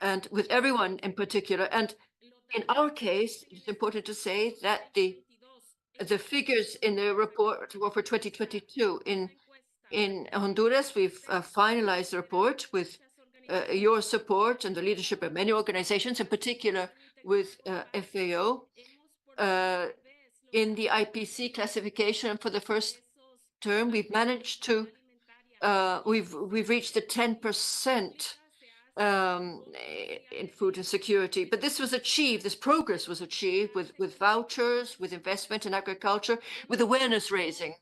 and with everyone in particular. And in our case, it's important to say that the figures in the report were for 2022. In Honduras, we've finalized the report with your support and the leadership of many organizations, in particular with FAO. in the IPC classification. And for the first term, we've managed to, we've reached the 10% in food insecurity. But this was achieved, this progress was achieved with vouchers, with investment in agriculture, with awareness raising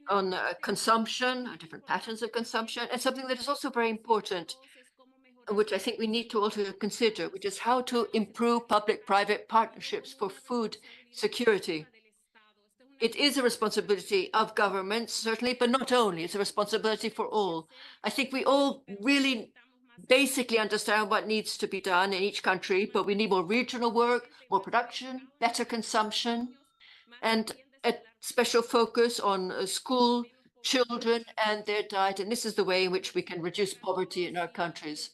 on consumption, different patterns of consumption, and something that is also very important, which I think we need to also consider, which is how to improve public-private partnerships for food security. It is a responsibility of governments, certainly, but not only. It's a responsibility for all. I think we all really basically understand what needs to be done in each country, but we need more regional work, more production, better consumption, and a special focus on school children and their diet. And this is the way in which we can reduce poverty in our countries.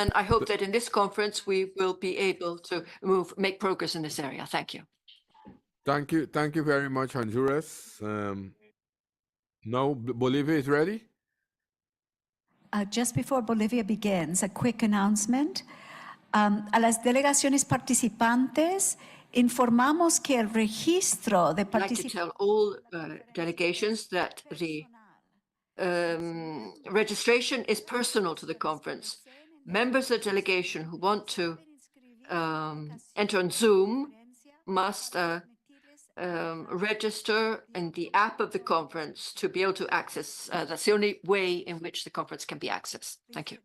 And I hope that in this conference, we will be able to make progress in this area. Thank you. Thank you. Thank you very much, Honduras. Now, Bolivia is ready. Just before Bolivia begins, a quick announcement. A las delegaciones participantes, informamos que el registro de I'd like to tell all delegations that the registration is personal to the conference. Members of the delegation who want to enter on Zoom must register in the app of the conference to be able to access. That's the only way in which the conference can be accessed. Thank you.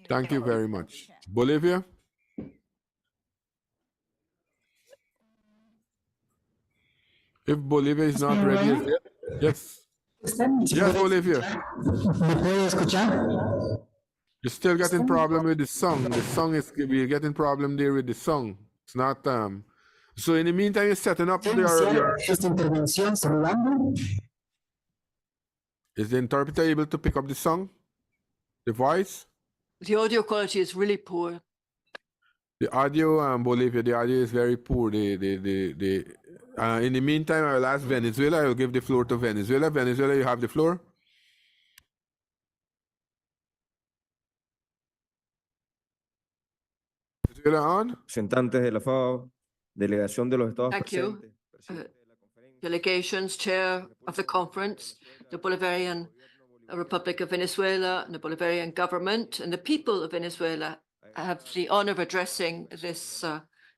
Thank you very much. Bolivia? If Bolivia is not ready, yes. Yes, Bolivia. You're still getting problem with the song. The song is, we're getting problem there with the song. It's not, so in the meantime, you're setting up your... Is the interpreter able to pick up the song? The voice? The audio quality is really poor. The audio, Bolivia, the audio is very poor. In the meantime, I will ask Venezuela. I will give the floor to Venezuela. Venezuela, you have the floor. Venezuela on. Representantes de la FAO, delegación de los Estados Thank you. Delegations, chair of the conference, the Bolivarian Republic of Venezuela, the Bolivarian government, and the people of Venezuela have the honor of addressing this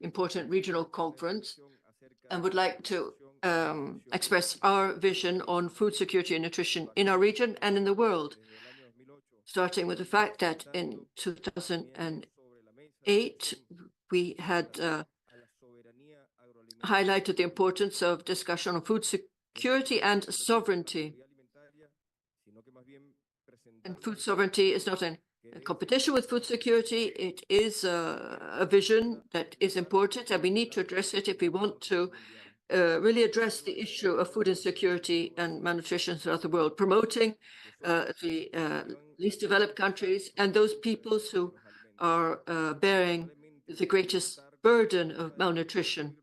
important regional conference, and would like to express our vision on food security and nutrition in our region and in the world, starting with the fact that in 2008, we had highlighted the importance of discussion on food security and sovereignty. And food sovereignty is not in competition with food security. It is a vision that is important, and we need to address it if we want to really address the issue of food insecurity and malnutrition throughout the world, promoting the least developed countries and those peoples who are bearing the greatest burden of malnutrition.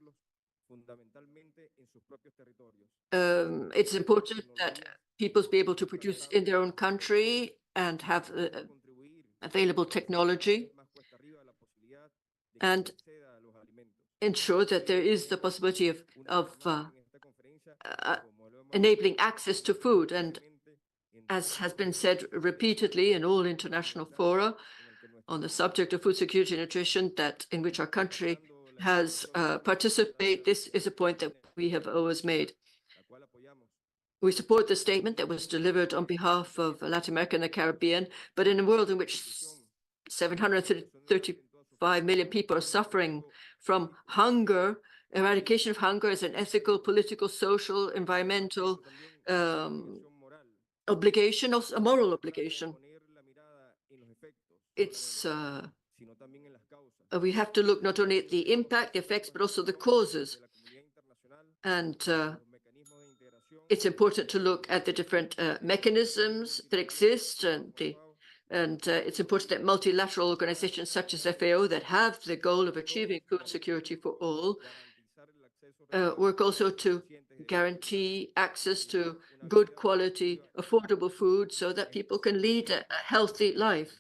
It's important that peoples be able to produce in their own country and have available technology, and ensure that there is the possibility of enabling access to food. And as has been said repeatedly in all international fora on the subject of food security and nutrition, that in which our country has participated, this is a point that we have always made. We support the statement that was delivered on behalf of Latin America and the Caribbean, but in a world in which 735 million people are suffering from hunger, eradication of hunger is an ethical, political, social, environmental obligation, also a moral obligation. It's we have to look not only at the impact, the effects, but also the causes. And it's important to look at the different mechanisms that exist, and it's important that multilateral organizations such as FAO that have the goal of achieving food security for all work also to guarantee access to good quality, affordable food so that people can lead a healthy life.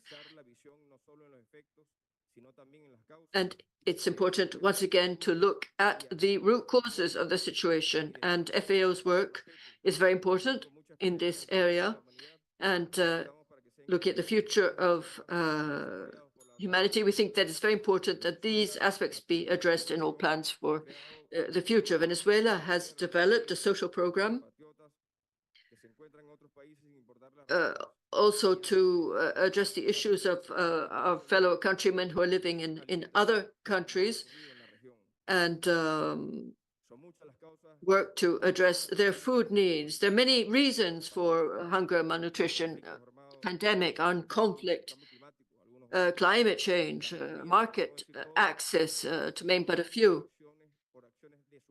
And it's important, once again, to look at the root causes of the situation. And FAO's work is very important in this area. And looking at the future of humanity, we think that it's very important that these aspects be addressed in all plans for the future. Venezuela has developed a social program also to address the issues of our fellow countrymen who are living in other countries and work to address their food needs. There are many reasons for hunger and malnutrition, pandemic, armed conflict, climate change, market access, to name but a few,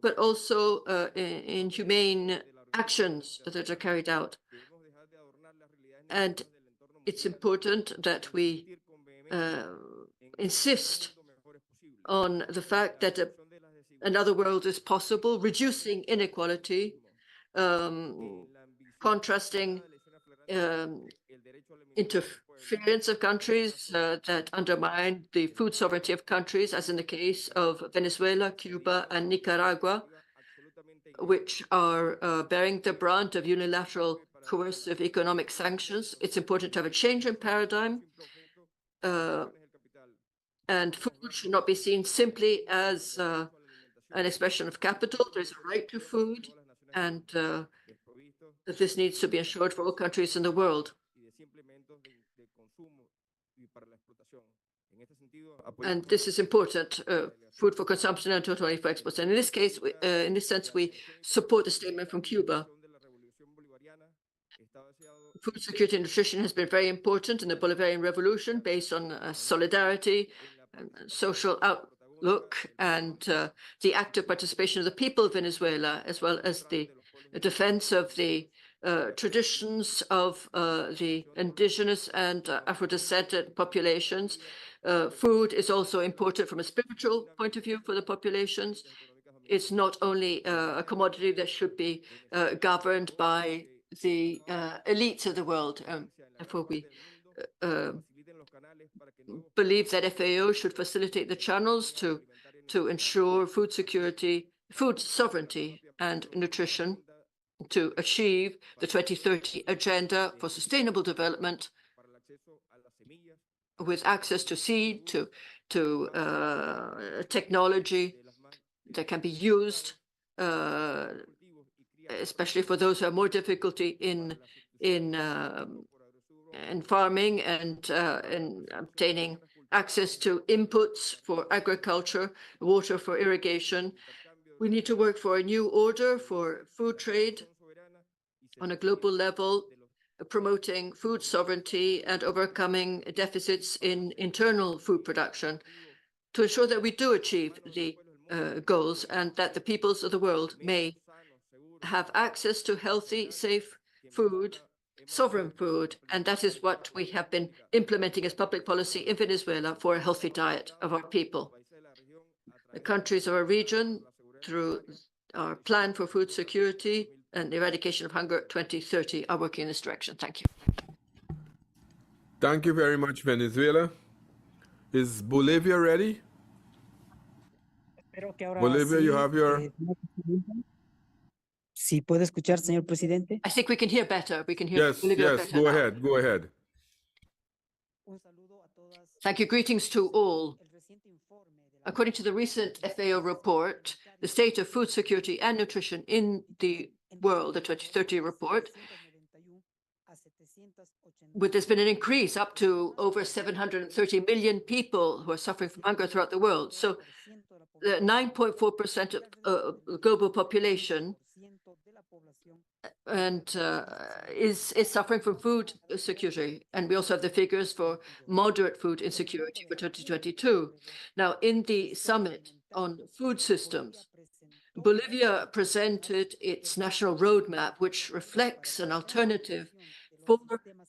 but also inhumane actions that are carried out. And it's important that we insist on the fact that another world is possible, reducing inequality, contrasting interference of countries that undermine the food sovereignty of countries, as in the case of Venezuela, Cuba, and Nicaragua, which are bearing the brunt of unilateral coercive economic sanctions. It's important to have a change in paradigm, and food should not be seen simply as an expression of capital. There's a right to food, and this needs to be ensured for all countries in the world. And this is important, food for consumption and total for exports. And in this case, in this sense, we support the statement from Cuba. Food security and nutrition has been very important in the Bolivarian Revolution, based on solidarity and social outlook and the active participation of the people of Venezuela, as well as the defense of the traditions of the indigenous and Afro-descendant populations. Food is also important from a spiritual point of view for the populations. It's not only a commodity that should be governed by the elites of the world. Therefore, we believe that FAO should facilitate the channels to ensure food security, food sovereignty, and nutrition to achieve the 2030 Agenda for Sustainable Development, with access to seed, to technology that can be used, especially for those who have more difficulty in farming and in obtaining access to inputs for agriculture, water for irrigation. We need to work for a new order for food trade on a global level, promoting food sovereignty and overcoming deficits in internal food production to ensure that we do achieve the goals and that the peoples of the world may have access to healthy, safe food, sovereign food. And that is what we have been implementing as public policy in Venezuela for a healthy diet of our people. The countries of our region, through our plan for food security and eradication of hunger 2030, are working in this direction. Thank you. Thank you very much, Venezuela. Is Bolivia ready? Bolivia, you have your... ¿Sí puede escuchar, señor presidente? I think we can hear better. We can hear Yes, Bolivia yes, better go now. ahead, go ahead. Thank you. Greetings to all. According to the recent FAO report, the state of food security and nutrition in the world, the 2030 report, there's been an increase up to over 730 million people who are suffering from hunger throughout the world. So 9.4% of the global population and is suffering from food security. And we also have the figures for moderate food insecurity for 2022. Now, in the summit on food systems, Bolivia presented its national roadmap, which reflects an alternative for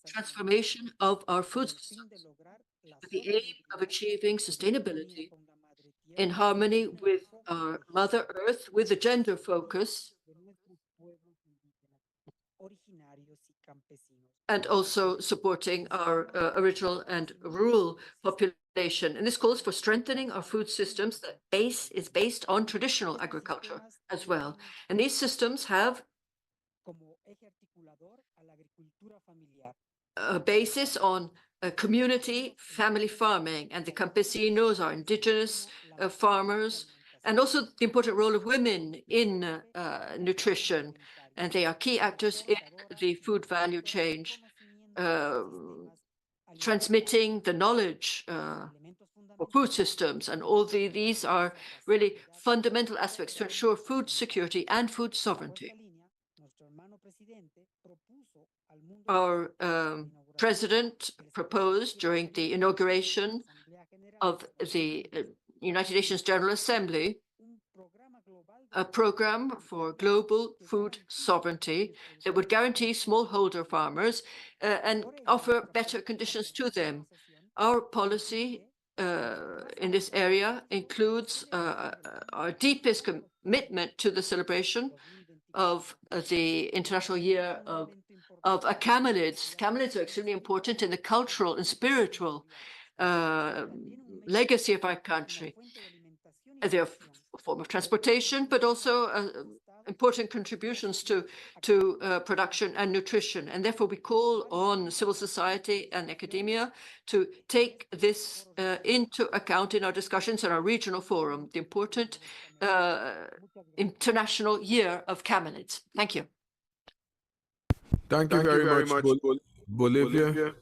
transformation of our food systems with the aim of achieving sustainability in harmony with our Mother Earth, with a gender focus, and also supporting our original and rural population And this calls for strengthening our food systems that is based on traditional agriculture as well. And these systems have a basis on community family farming, and the campesinos are indigenous farmers, and also the important role of women in nutrition. And they are key actors in the food value chain, transmitting the knowledge for food systems. And all these are really fundamental aspects to ensure food security and food sovereignty. Our president proposed during the inauguration of the United Nations General Assembly a program for global food sovereignty that would guarantee smallholder farmers and offer better conditions to them. Our policy in this area includes our deepest commitment to the celebration of the International Year of Camelids. Camelids are extremely important in the cultural and spiritual legacy of our country. They're a form of transportation, but also important contributions to production and nutrition. And therefore, we call on civil society and academia to take this into account in our discussions at our regional forum, the important International Year of Camelids. Thank you. Thank you very much, Bolivia.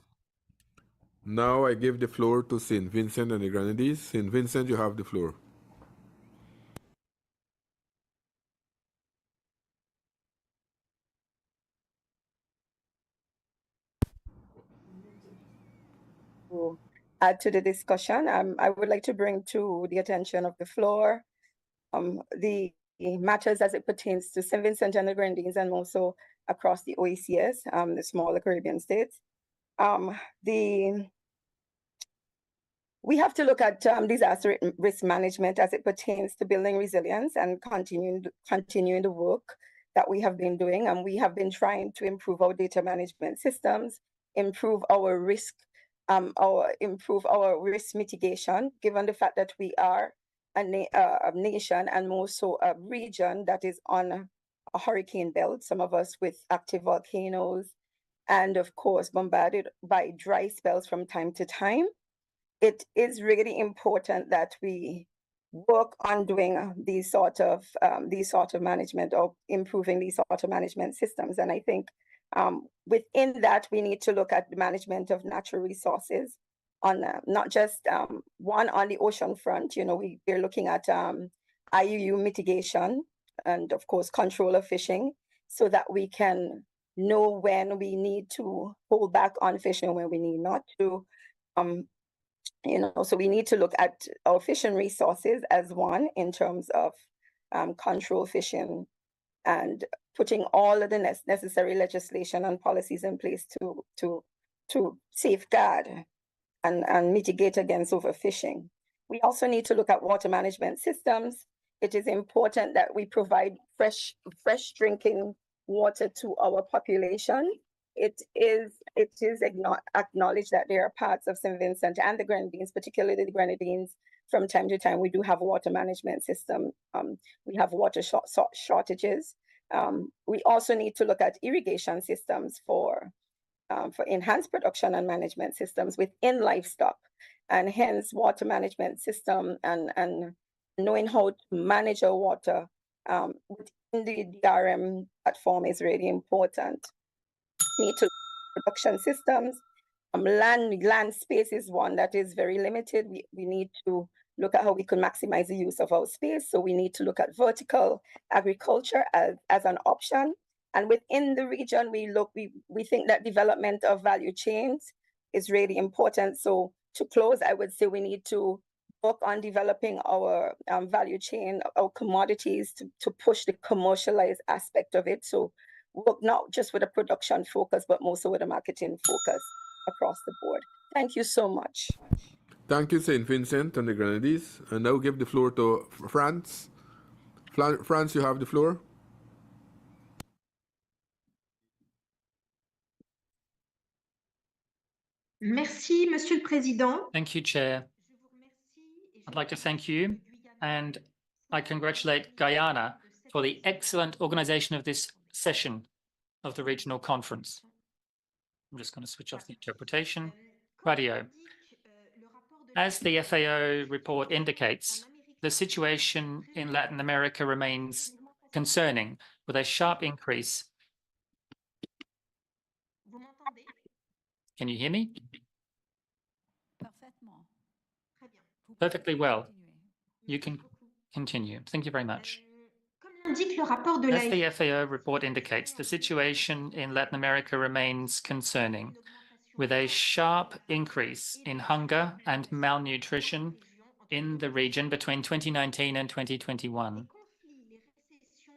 Now I give the floor to St. Vincent and the Grenadines. St. Vincent, you have the floor. Add to the discussion, I would like to bring to the attention of the floor the matters as it pertains to St. Vincent and the Grenadines and also across the OECS, the smaller Caribbean states. We have to look at disaster risk management as it pertains to building resilience and continuing the work that we have been doing. And we have been trying to improve our data management systems, improve our risk mitigation, given the fact that we are a nation and more so a region that is on a hurricane belt, some of us with active volcanoes, and of course bombarded by dry spells from time to time. It is really important that we work on doing these sort of management or improving these sort of management systems. And I think within that, we need to look at the management of natural resources on not just one on the ocean front. You know, we're looking at IUU mitigation and of course control of fishing, so that we can know when we need to hold back on fishing, when we need not to. So we need to look at our fishing resources as one in terms of control fishing and putting all of the necessary legislation and policies in place to safeguard and mitigate against overfishing. We also need to look at water management systems. It is important that we provide fresh drinking water to our population. It is acknowledged that there are parts of St. Vincent and the Grenadines, particularly the Grenadines, from time to time, we do have a water management system. We have water shortages. We also need to look at irrigation systems for enhanced production and management systems within livestock, and hence water management system and knowing how to manage our water within the DRM platform is really important. Need to production systems. Land space is one that is very limited. We need to look at how we can maximize the use of our space. So we need to look at vertical agriculture as an option. And within the region, we think that development of value chains is really important. So to close, I would say we need to work on developing our value chain, our commodities to push the commercialized aspect of it. So work not just with a production focus, but also with a marketing focus across the board. Thank you so much. Thank you, St. Vincent and the Grenadines. And now give the floor to France. France, you have the floor. Merci, Monsieur le Président. Thank you, Chair. I'd like to thank you, and I congratulate Guyana for the excellent organization of this session of the regional conference. I'm just going to switch off the interpretation. Radio. As the FAO report indicates, the situation in Latin America remains concerning, with a sharp increase. Can you hear me? Perfectly well. You can continue. Thank you very much. As the FAO report indicates, the situation in Latin America remains concerning, with a sharp increase in hunger and malnutrition in the region between 2019 and 2021.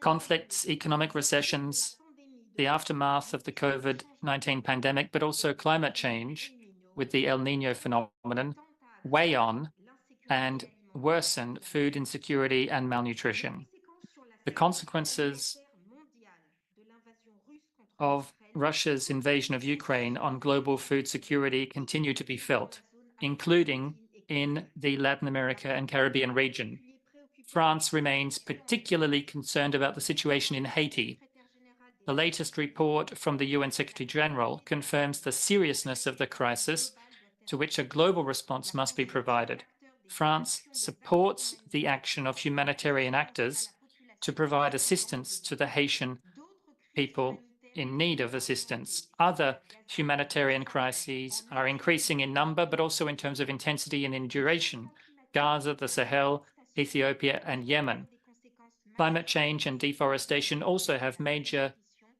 Conflicts, economic recessions, the aftermath of the COVID-19 pandemic, but also climate change with the El Niño phenomenon, weigh on and worsen food insecurity and malnutrition. The consequences of Russia's invasion of Ukraine on global food security continue to be felt, including in the Latin America and Caribbean region. France remains particularly concerned about the situation in Haiti. The latest report from the UN Secretary General confirms the seriousness of the crisis, to which a global response must be provided. France supports the action of humanitarian actors to provide assistance to the Haitian people in need of assistance. Other humanitarian crises are increasing in number, but also in terms of intensity and in duration. Gaza, the Sahel, Ethiopia, and Yemen. Climate change and deforestation also have major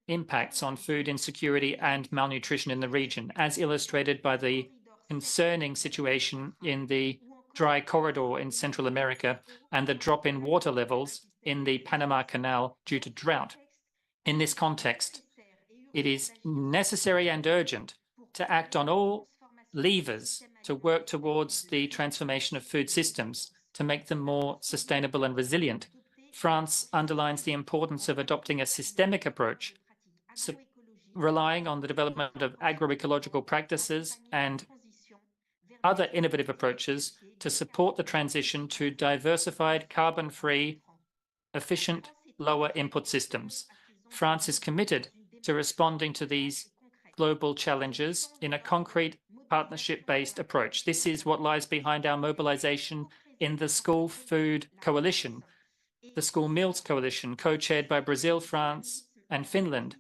impacts on food insecurity and malnutrition in the region, as illustrated by the concerning situation in the dry corridor in Central America and the drop in water levels in the Panama Canal due to drought. In this context, it is necessary and urgent to act on all levers to work towards the transformation of food systems to make them more sustainable and resilient. France underlines the importance of adopting a systemic approach, relying on the development of agroecological practices and other innovative approaches to support the transition to diversified, carbon-free, efficient, lower input systems. France is committed to responding to these global challenges in a concrete, partnership-based approach. This is what lies behind our mobilization in the School Food Coalition, the School Meals Coalition, co-chaired by Brazil, France, and Finland.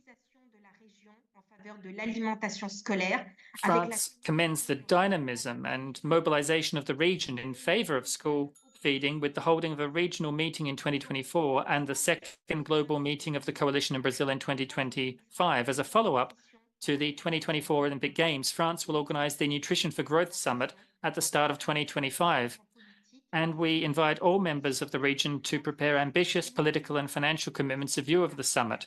France commends the dynamism and mobilization of the region in favor of school feeding with the holding of a regional meeting in 2024 and the second global meeting of the coalition in Brazil in 2025. As a follow-up to the 2024 Olympic Games, France will organize the Nutrition for Growth Summit at the start of 2025. And we invite all members of the region to prepare ambitious political and financial commitments in view of the summit.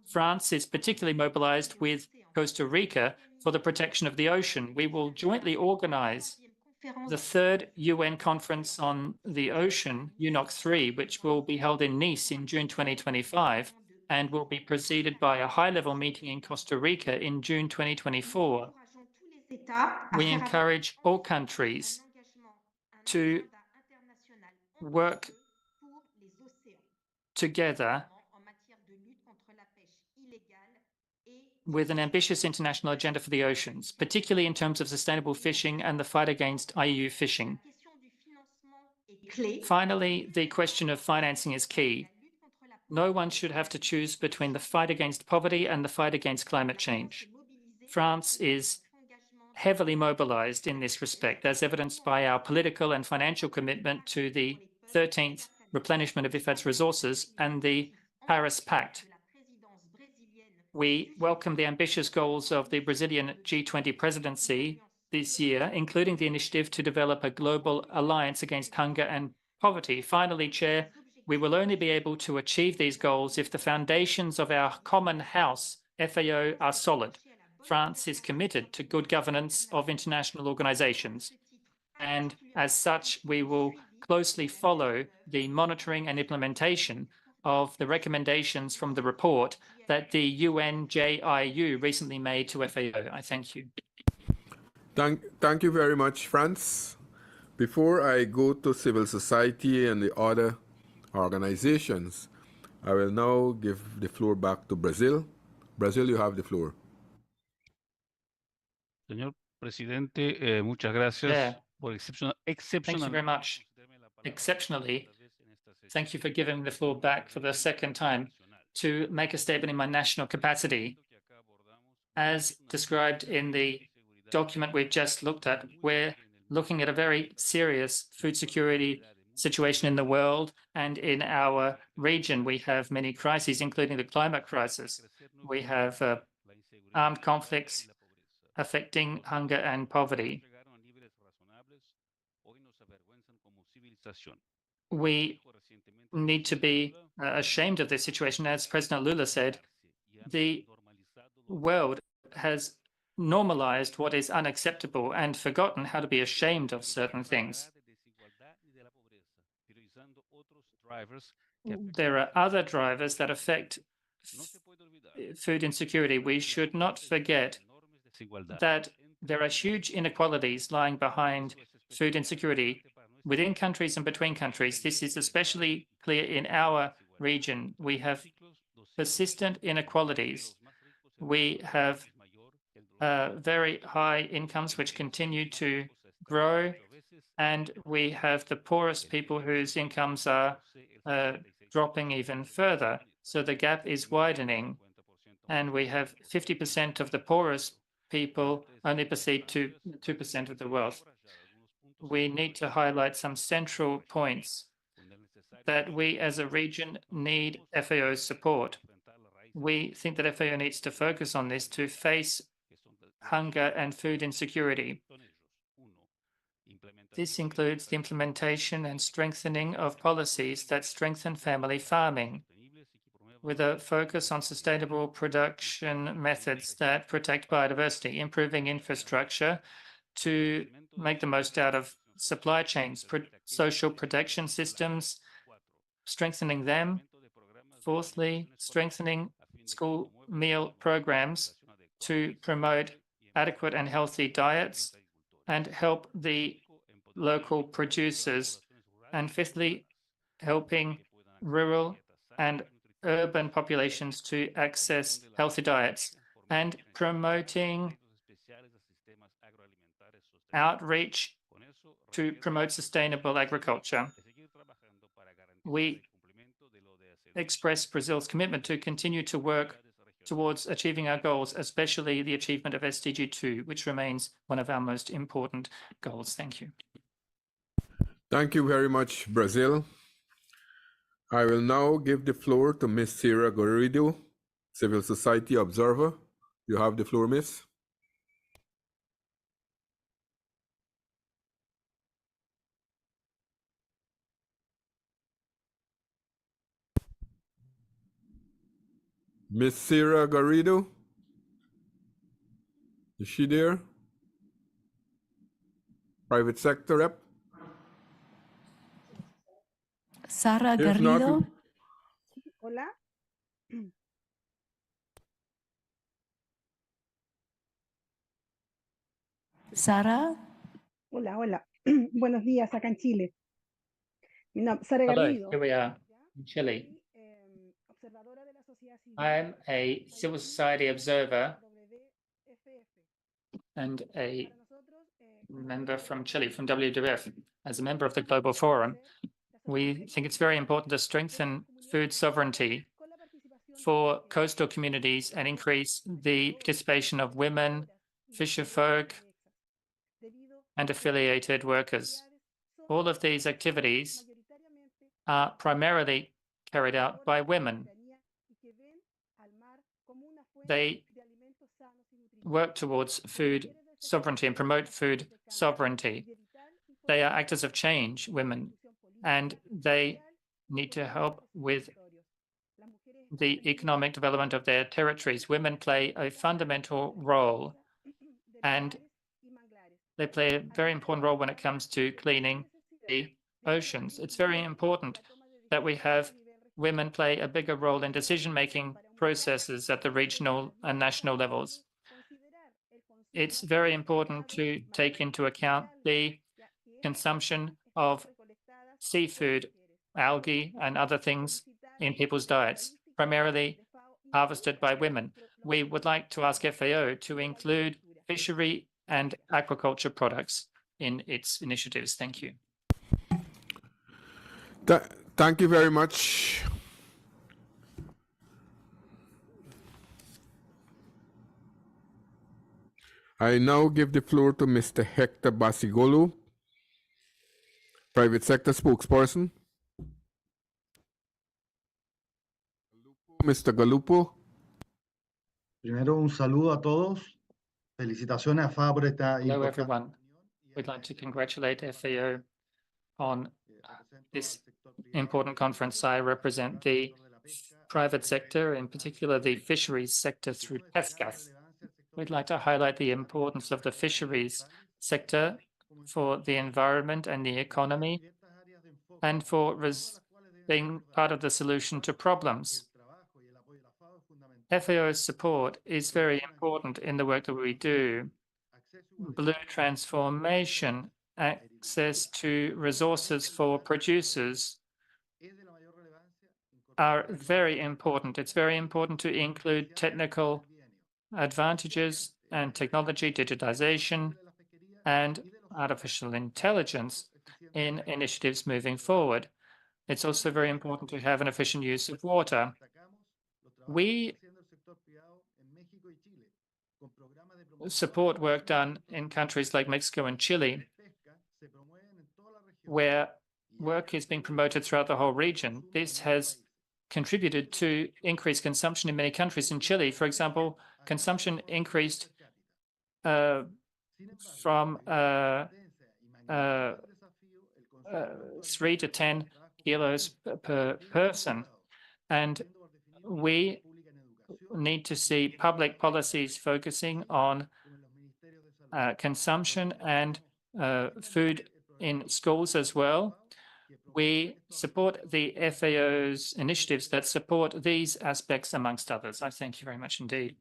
France is particularly mobilized with Costa Rica for the protection of the ocean. We will jointly organize the third UN Conference on the Ocean, UNOC3, which will be held in Nice in June 2025 and will be preceded by a high-level meeting in Costa Rica in June 2024. We encourage all countries to work together with an ambitious international agenda for the oceans, particularly in terms of sustainable fishing and the fight against IUU fishing. Finally, the question of financing is key. No one should have to choose between the fight against poverty and the fight against climate change. France is heavily mobilized in this respect, as evidenced by our political and financial commitment to the 13th replenishment of IFAD's resources and the Paris Pact. We welcome the ambitious goals of the Brazilian G20 presidency this year, including the initiative to develop a global alliance against hunger and poverty. Finally, Chair, we will only be able to achieve these goals if the foundations of our common house, FAO, are solid. France is committed to good governance of international organizations, and as such, we will closely follow the monitoring and implementation of the recommendations from the report that the UNJIU recently made to FAO. I thank you. Thank you very much, France. Before I go to civil society and the other organizations, I will now give the floor back to Brazil. Brazil, you have the floor. Señor presidente, muchas gracias Yeah. por Thank you very much. Exceptionally, thank you for giving the floor back for the second time to make a statement in my national capacity. As described in the document we've just looked at, we're looking at a very serious food security situation in the world and in our region. We have many crises, including the climate crisis. We have armed conflicts affecting hunger and poverty. We need to be ashamed of this situation. As President Lula said, the world has normalized what is unacceptable and forgotten how to be ashamed of certain things. There are other drivers that affect food insecurity. We should not forget that there are huge inequalities lying behind food insecurity within countries and between countries. This is especially clear in our region. We have persistent inequalities. We have very high incomes which continue to grow, and we have the poorest people whose incomes are dropping even further. So the gap is widening, and we have 50% of the poorest people only possess 2% of the wealth. We need to highlight some central points that we as a region need FAO's support. We think that FAO needs to focus on this to face hunger and food insecurity. This includes the implementation and strengthening of policies that strengthen family farming, with a focus on sustainable production methods that protect biodiversity, improving infrastructure to make the most out of supply chains, social protection systems, strengthening them. Fourthly, strengthening school meal programs to promote adequate and healthy diets and help the local producers. And fifthly, helping rural and urban populations to access healthy diets and promoting outreach to promote sustainable agriculture. We express Brazil's commitment to continue to work towards achieving our goals, especially the achievement of SDG 2, which remains one of our most important goals. Thank you. Thank you very much, Brazil. I will now give the floor to Ms. Sierra Garrido, Civil Society Observer. You have the floor, Miss. Ms. Sierra Garrido, is she there? Private sector rep? Sara If not, Garrido. Hola. Sara. Hola, hola. Buenos días acá en Chile. Mi nombre es Sara Hello, Garrido. here we are in Chile. I'm a civil society observer and a member from Chile, from WWF. As a member of the Global Forum, we think it's very important to strengthen food sovereignty for coastal communities and increase the participation of women, fisherfolk, and affiliated workers. All of these activities are primarily carried out by women. They work towards food sovereignty and promote food sovereignty. They are actors of change, women, and they need to help with the economic development of their territories. Women play a fundamental role, and they play a very important role when it comes to cleaning the oceans. It's very important that we have women play a bigger role in decision-making processes at the regional and national levels. It's very important to take into account the consumption of seafood, algae, and other things in people's diets, primarily harvested by women. We would like to ask FAO to include fishery and aquaculture products in its initiatives. Thank you. Thank you very much. I now give the floor to Mr. Hector Basigolu, private sector spokesperson. Mr. Galupo. Primero, un saludo a todos. Felicitaciones a FAO por esta Hello, importante. everyone. We'd like to congratulate FAO on this important conference. I represent the private sector, in particular the fisheries sector through PESCAS. We'd like to highlight the importance of the fisheries sector for the environment and the economy, and for being part of the solution to problems. FAO's support is very important in the work that we do. Blue transformation, access to resources for producers are very important. It's very important to include technical advantages and technology, digitization, and artificial intelligence in initiatives moving forward. It's also very important to have an efficient use of water. We support work done in countries like Mexico and Chile, where work is being promoted throughout the whole region. This has contributed to increased consumption in many countries. In Chile, for example, consumption increased from 3 to 10 kilos per person. And we need to see public policies focusing on consumption and food in schools as well. We support the FAO's initiatives that support these aspects, amongst others. I thank you very much indeed.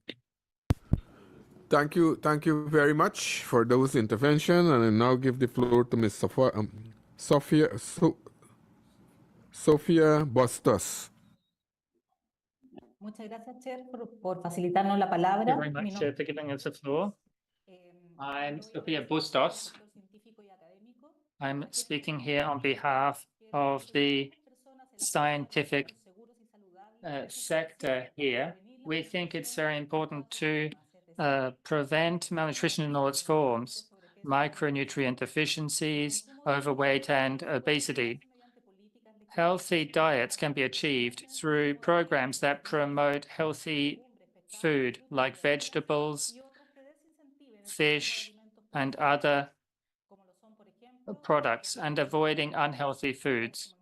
Thank you very much for those interventions, and I now give the floor to Ms. Sofia Bustos. Muchas gracias, Chair, por facilitarnos la palabra. Thank you very much, Chair, for giving us the floor. I'm Sofia Bustos. I'm speaking here on behalf of the scientific sector here. We think it's very important to prevent malnutrition in all its forms, micronutrient deficiencies, overweight, and obesity. Healthy diets can be achieved through programs that promote healthy food like vegetables, fish, and other products, and avoiding unhealthy foods.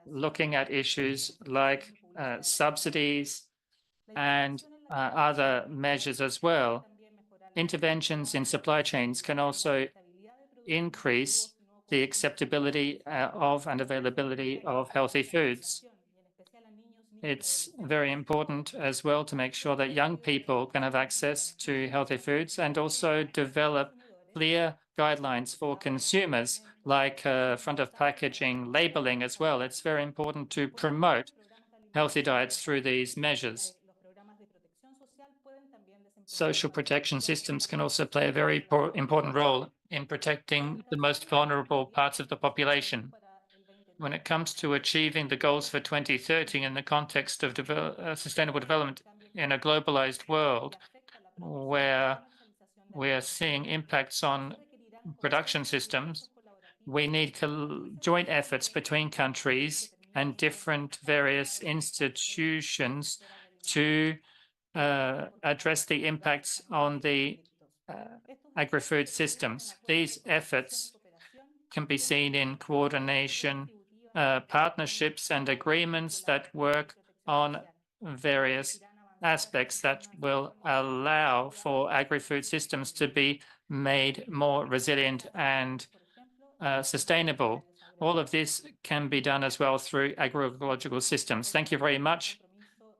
Looking at issues like subsidies and other measures as well. Interventions in supply chains can also increase the acceptability of and availability of healthy foods. It's very important as well to make sure that young people can have access to healthy foods, and also develop clear guidelines for consumers, like front of packaging labeling as well. It's very important to promote healthy diets through these measures. Social protection systems can also play a very important role in protecting the most vulnerable parts of the population. When it comes to achieving the goals for 2030 in the context of sustainable development in a globalized world, where we are seeing impacts on production systems, we need joint efforts between countries and different various institutions to address the impacts on the agri-food systems. These efforts can be seen in coordination, partnerships and agreements that work on various aspects that will allow for agri-food systems to be made more resilient and sustainable. All of this can be done as well through agroecological systems. Thank you very much.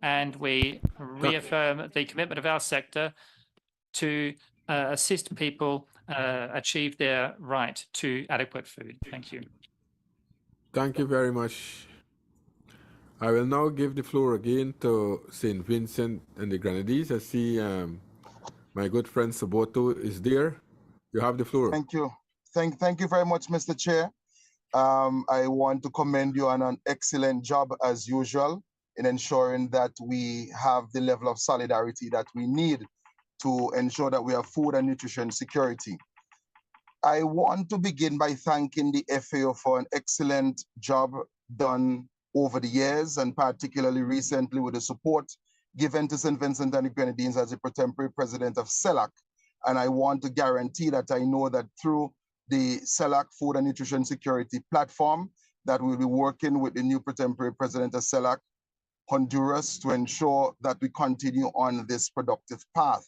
And we reaffirm the commitment of our sector to assist people achieve their right to adequate food. Thank you. Thank you very much. I will now give the floor again to St. Vincent and the Grenadines. I see my good friend Saboto is there. You have the floor. Thank you. Thank you very much, Mr. Chair. I want to commend you on an excellent job as usual in ensuring that we have the level of solidarity that we need to ensure that we have food and nutrition security. I want to begin by thanking the FAO for an excellent job done over the years, and particularly recently with the support given to St. Vincent and the Grenadines as the pro-tempore president of CELAC. And I want to guarantee that I know that through the CELAC Food and Nutrition Security platform, that we'll be working with the new pro-tempore president of CELAC, Honduras, to ensure that we continue on this productive path.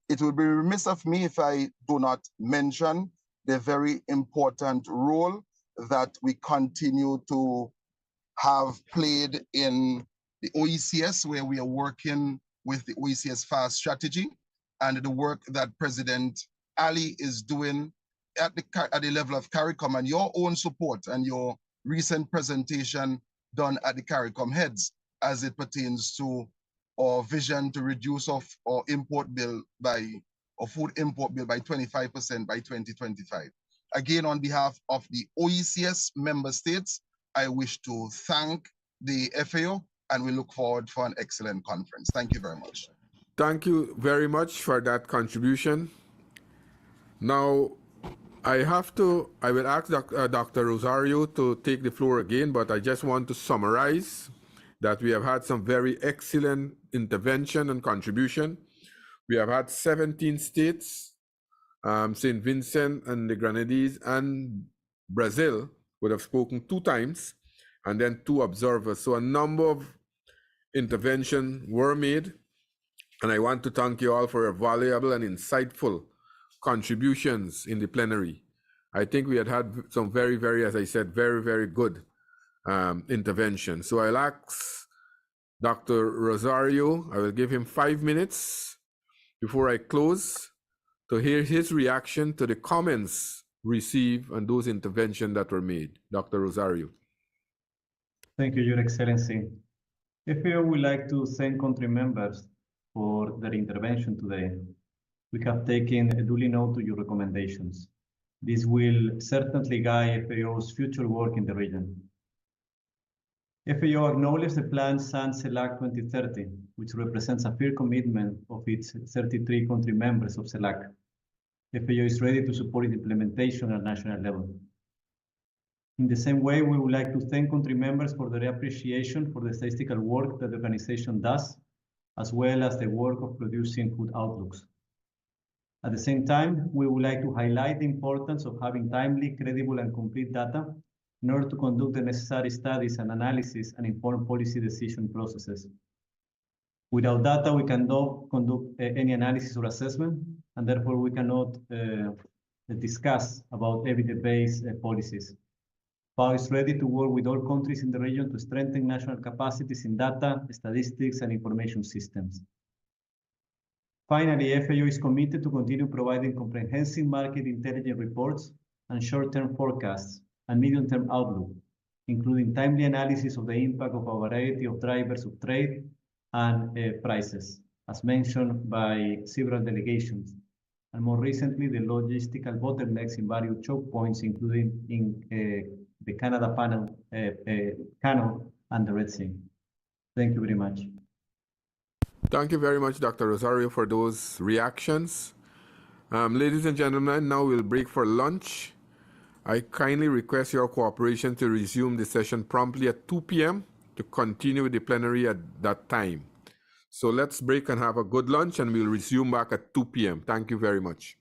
It would be remiss of me if I do not mention the very important role that we continue to have played in the OECS, where we are working with the OECS FAST strategy, and the work that President Ali is doing at the level of CARICOM, and your own support and your recent presentation done at the CARICOM heads as it pertains to our vision to reduce our food import bill by 25% by 2025. Again, on behalf of the OECS member states, I wish to thank the FAO, and we look forward for an excellent conference. Thank you very much. Thank you very much for that contribution. Now, I will ask Dr. Rosario to take the floor again, but I just want to summarize that we have had some very excellent intervention and contribution. We have had 17 states, St. Vincent and the Grenadines and Brazil would have spoken 2 times, and then 2 observers. So a number of interventions were made, and I want to thank you all for your valuable and insightful contributions in the plenary. I think we had some very, very, as I said, very, very good intervention. So I'll ask Dr. Rosario, I will give him 5 minutes before I close to hear his reaction to the comments received and those interventions that were made. Dr. Rosario. Thank you, Your Excellency. FAO would like to thank country members for their intervention today. We have taken a duly note to your recommendations. This will certainly guide FAO's future work in the region. FAO acknowledges the plan SAN-CELAC 2030, which represents a fair commitment of its 33 country members of CELAC. FAO is ready to support its implementation at national level. In the same way, we would like to thank country members for their appreciation for the statistical work that the organization does, as well as the work of producing food outlooks. At the same time, we would like to highlight the importance of having timely, credible, and complete data in order to conduct the necessary studies and analysis and inform policy decision processes. Without data, we cannot conduct any analysis or assessment, and therefore we cannot discuss about evidence-based policies. FAO is ready to work with all countries in the region to strengthen national capacities in data, statistics, and information systems. Finally, FAO is committed to continue providing comprehensive market intelligence reports and short-term forecasts and medium-term outlook, including timely analysis of the impact of a variety of drivers of trade and prices, as mentioned by several delegations, and more recently, the logistical bottlenecks in various choke points, including in the Canada panel, Canal and the Red Sea. Thank you very much. Thank you very much, Dr. Rosario, for those reactions. Ladies and gentlemen, now we'll break for lunch. I kindly request your cooperation to resume the session promptly at 2 p.m. to continue with the plenary at that time. So let's break and have a good lunch, and we'll resume back at 2 p.m. Thank you very much.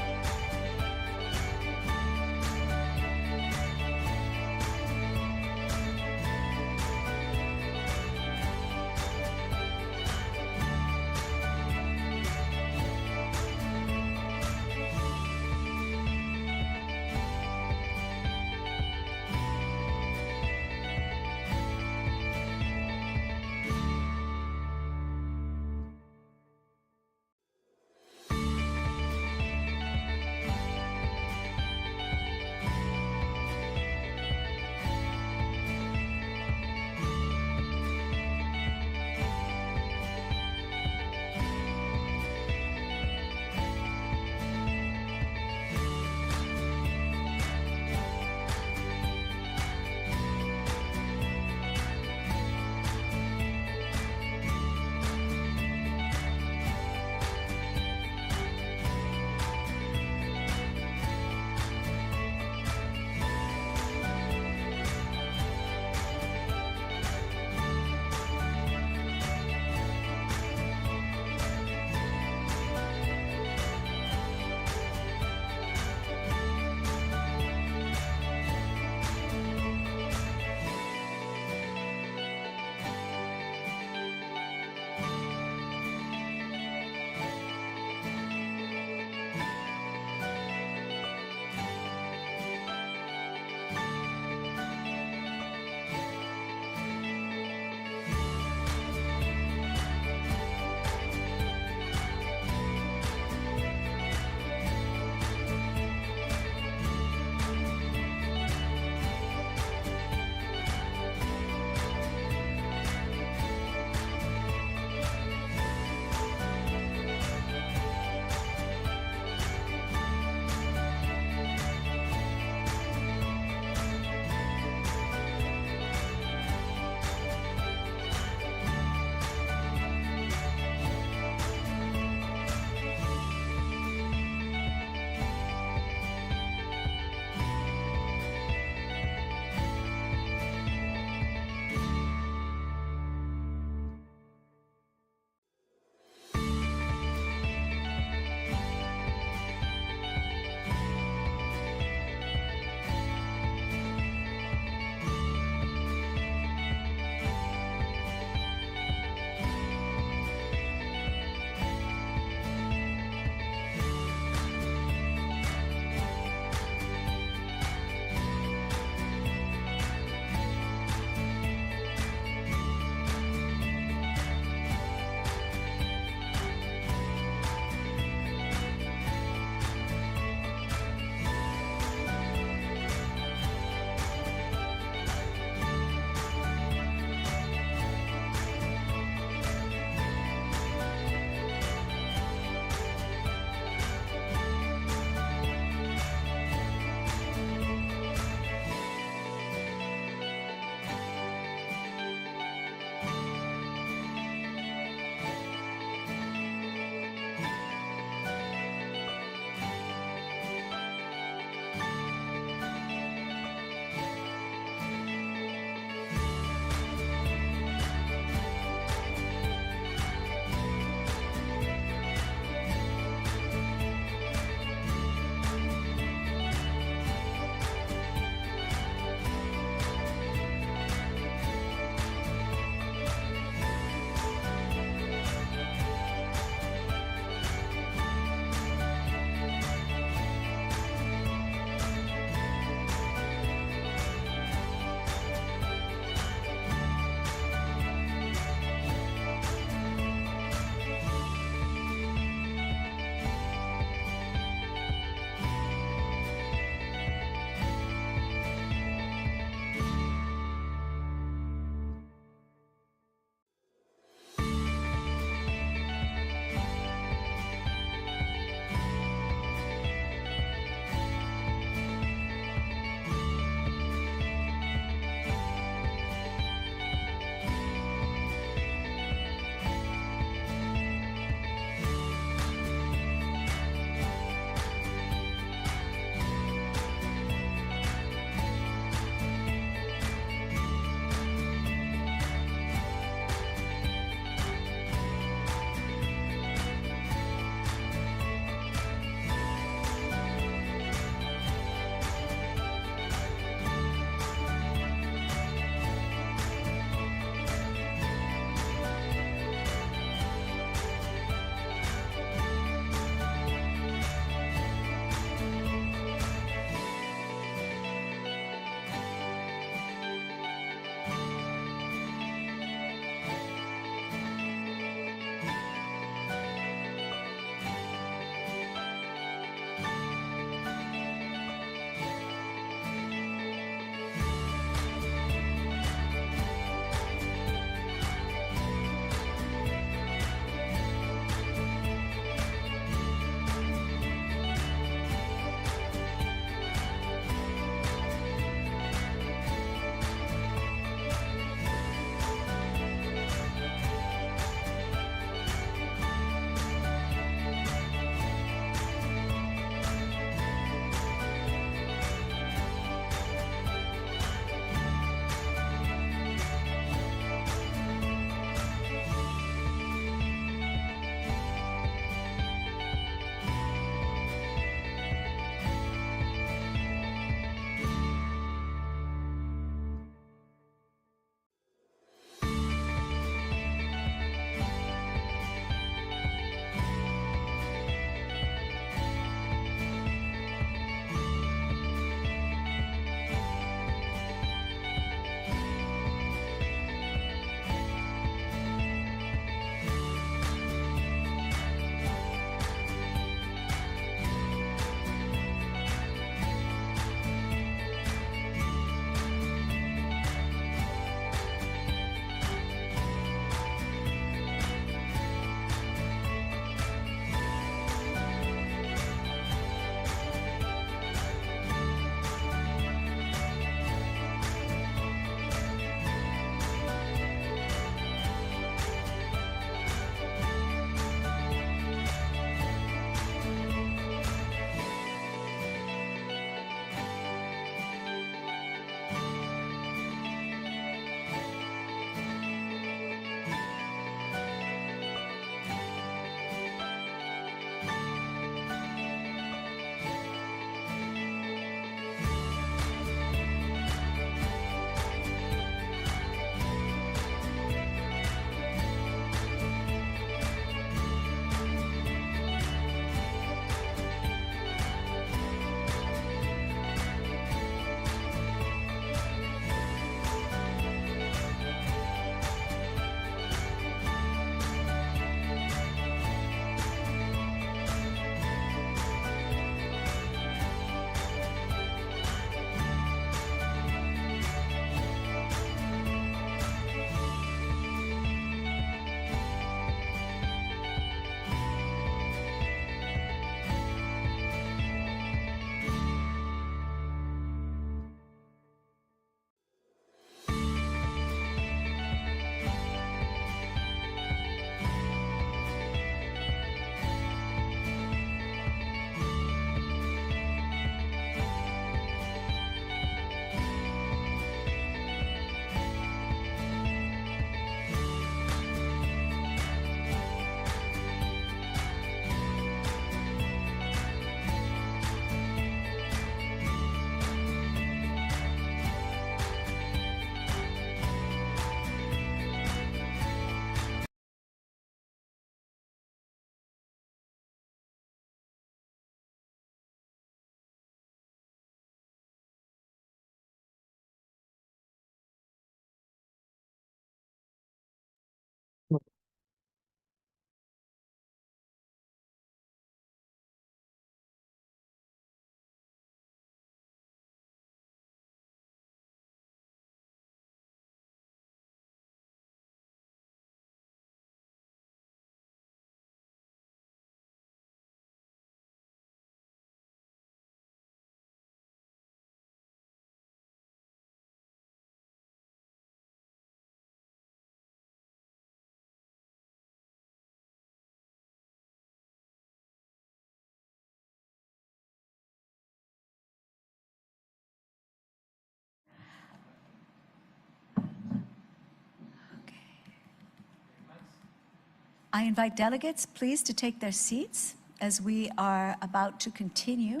I invite delegates, please, to take their seats as we are about to continue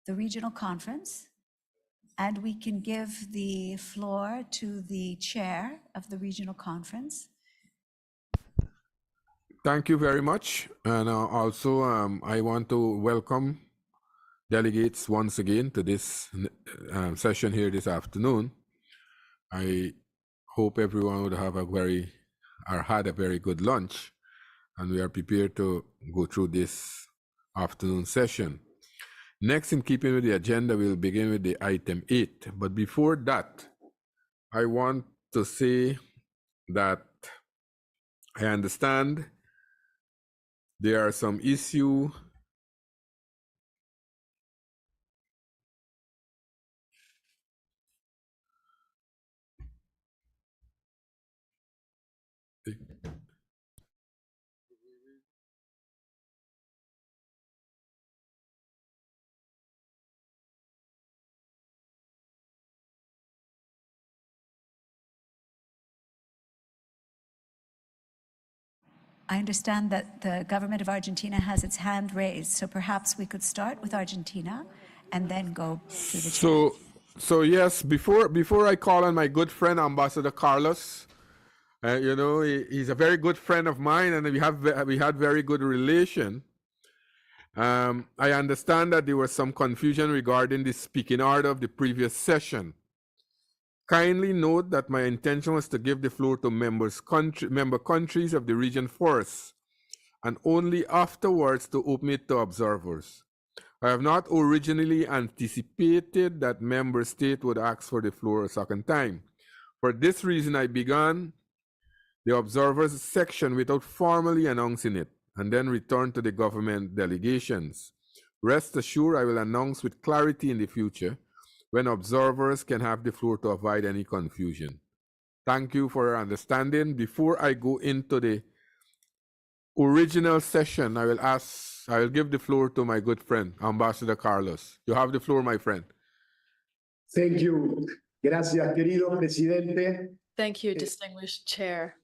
the regional conference. And we can give the floor to the chair of the regional conference. Thank you very much. And also, I want to welcome delegates once again to this session here this afternoon. I hope everyone would have had a very good lunch, and we are prepared to go through this afternoon session. Next, in keeping with the agenda, we'll begin with the item 8. But before that, I want to say that I understand there are some issues I understand that the government of Argentina has its hand raised, so perhaps we could start with Argentina and then go to the chair. So yes, before I call on my good friend Ambassador Carlos, you know, he's a very good friend of mine, and we had very good relation. I understand that there was some confusion regarding the speaking order of the previous session. Kindly note that my intention was to give the floor to member countries of the region first, and only afterwards to open it to observers. I have not originally anticipated that member state would ask for the floor a second time. For this reason, I began the observers section without formally announcing it, and then returned to the government delegations. Rest assured, I will announce with clarity in the future when observers can have the floor to avoid any confusion. Thank you for your understanding. Before I go into the original session, I will give the floor to my good friend, Ambassador Carlos. You have the floor, my friend. Thank you. Gracias, querido presidente. Thank you, distinguished chair.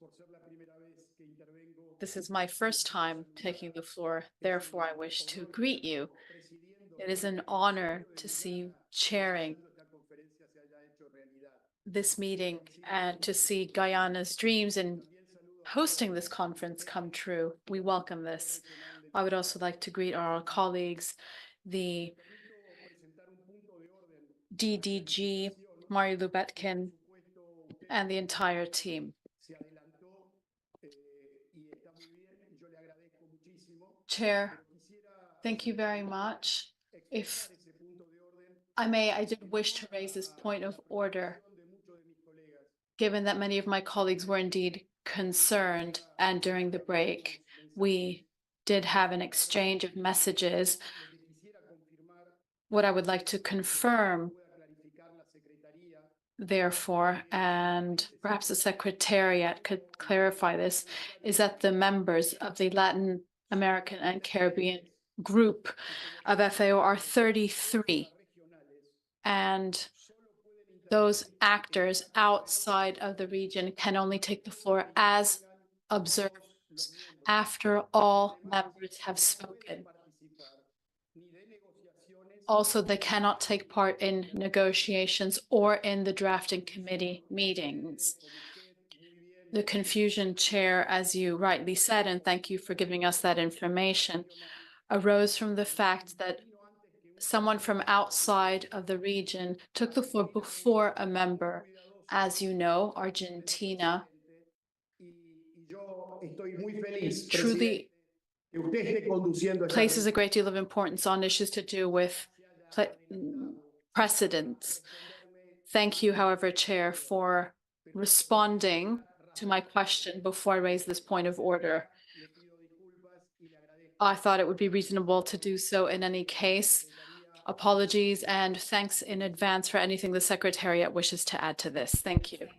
This is my first time taking the floor, therefore I wish to greet you. It is an honor to see you chairing this meeting and to see Guyana's dreams in hosting this conference come true. We welcome this. I would also like to greet our colleagues, the DDG, Mario Lubetkin, and the entire team. Chair, thank you very much. If I may, I did wish to raise this point of order, given that many of my colleagues were indeed concerned, and during the break, we did have an exchange of messages. What I would like to confirm, therefore, and perhaps the Secretariat could clarify this, is that the members of the Latin American and Caribbean group of FAO are 33, and those actors outside of the region can only take the floor as observers after all members have spoken. Also, they cannot take part in negotiations or in the drafting committee meetings. The confusion, Chair, as you rightly said, and thank you for giving us that information, arose from the fact that someone from outside of the region took the floor before a member. As you know, Argentina truly places a great deal of importance on issues to do with precedents. Thank you, however, Chair, for responding to my question before I raise this point of order. I thought it would be reasonable to do so in any case. Apologies and thanks in advance for anything the Secretariat wishes to add to this. Thank you.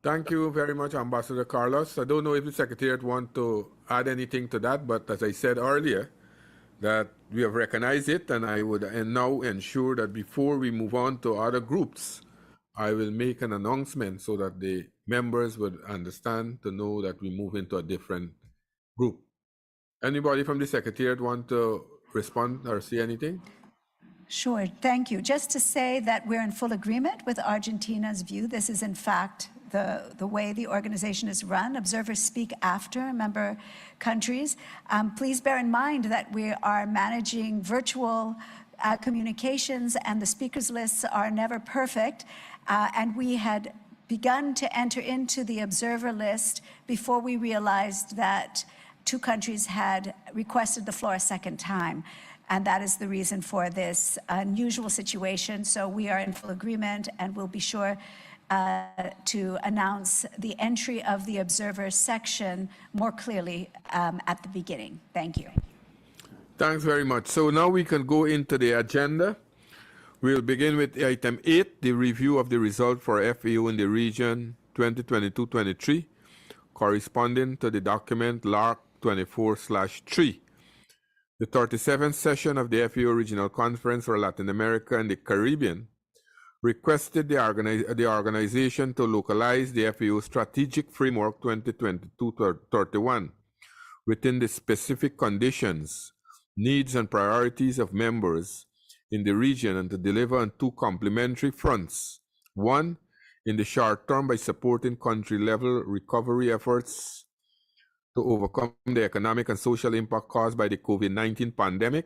Thank you very much, Ambassador Carlos. I don't know if the Secretariat want to add anything to that, but as I said earlier, that we have recognized it, and I would now ensure that before we move on to other groups, I will make an announcement so that the members would understand to know that we move into a different group. Anybody from the Secretariat want to respond or say anything? Sure, thank you. Just to say that we're in full agreement with Argentina's view. This is in fact the way the organization is run. Observers speak after member countries. Please bear in mind that we are managing virtual communications and the speakers lists are never perfect. And we had begun to enter into the observer list before we realized that 2 countries had requested the floor a second time. And that is the reason for this unusual situation. So we are in full agreement and we'll be sure to announce the entry of the observer section more clearly at the beginning. Thank you. Thanks very much. So now we can go into the agenda. We'll begin with item 8, the review of the result for FAO in the region 2022-23, corresponding to the document LARC38. The 37th session of the FAO Regional Conference for Latin America and the Caribbean requested the organization to localize the FAO Strategic Framework 2022-31 within the specific conditions, needs, and priorities of members in the region and to deliver on 2 complementary fronts. One, in the short term by supporting country-level recovery efforts to overcome the economic and social impact caused by the COVID-19 pandemic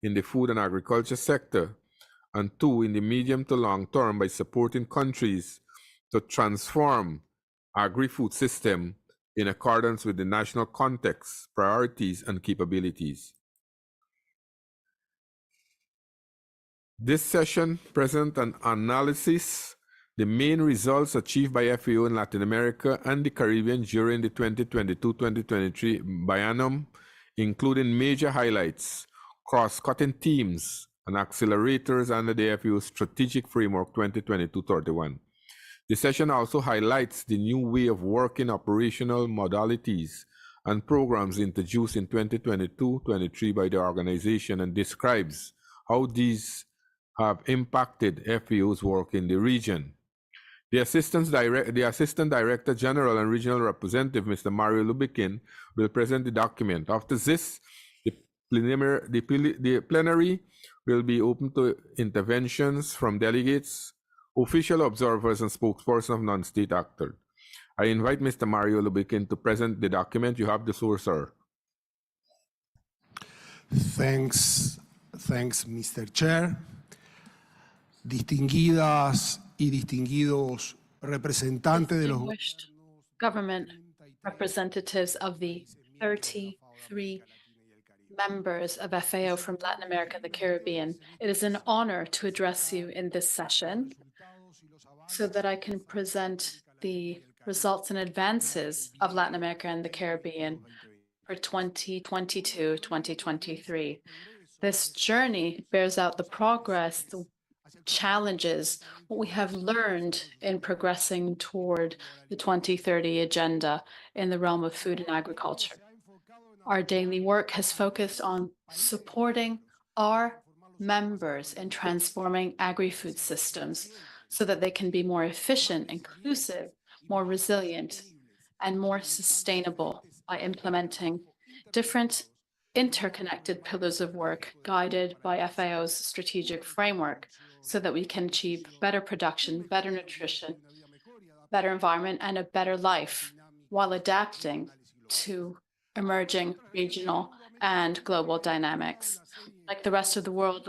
in the food and agriculture sector, and 2, in the medium to long term by supporting countries to transform agri-food system in accordance with the national context, priorities, and capabilities. This session presents an analysis the main results achieved by FAO in Latin America and the Caribbean during the 2022-2023 biennium, including major highlights, cross-cutting themes, and accelerators under the FAO Strategic Framework 2022-31. The session also highlights the new way of working, operational modalities, and programs introduced in 2022-23 by the organization and describes how these have impacted FAO's work in the region. The Assistant Director General and Regional Representative, Mr. Mario Lubikin, will present the document. After this, the plenary will be open to interventions from delegates, official observers, and spokespersons of non-state actors. I invite Mr. Mario Lubikin to present the document. You have the floor, sir. Thanks, Mr. Chair. Distinguidas y distinguidos representantes de los Distinguished government representatives of the 33 members of FAO from Latin America and the Caribbean. It is an honor to address you in this session so that I can present the results and advances of Latin America and the Caribbean for 2022-2023. This journey bears out the progress, the challenges, what we have learned in progressing toward the 2030 agenda in the realm of food and agriculture. Our daily work has focused on supporting our members in transforming agri-food systems so that they can be more efficient, inclusive, more resilient, and more sustainable by implementing different interconnected pillars of work guided by FAO's strategic framework so that we can achieve better production, better nutrition, better environment, and a better life while adapting to emerging regional and global dynamics. Like the rest of the world,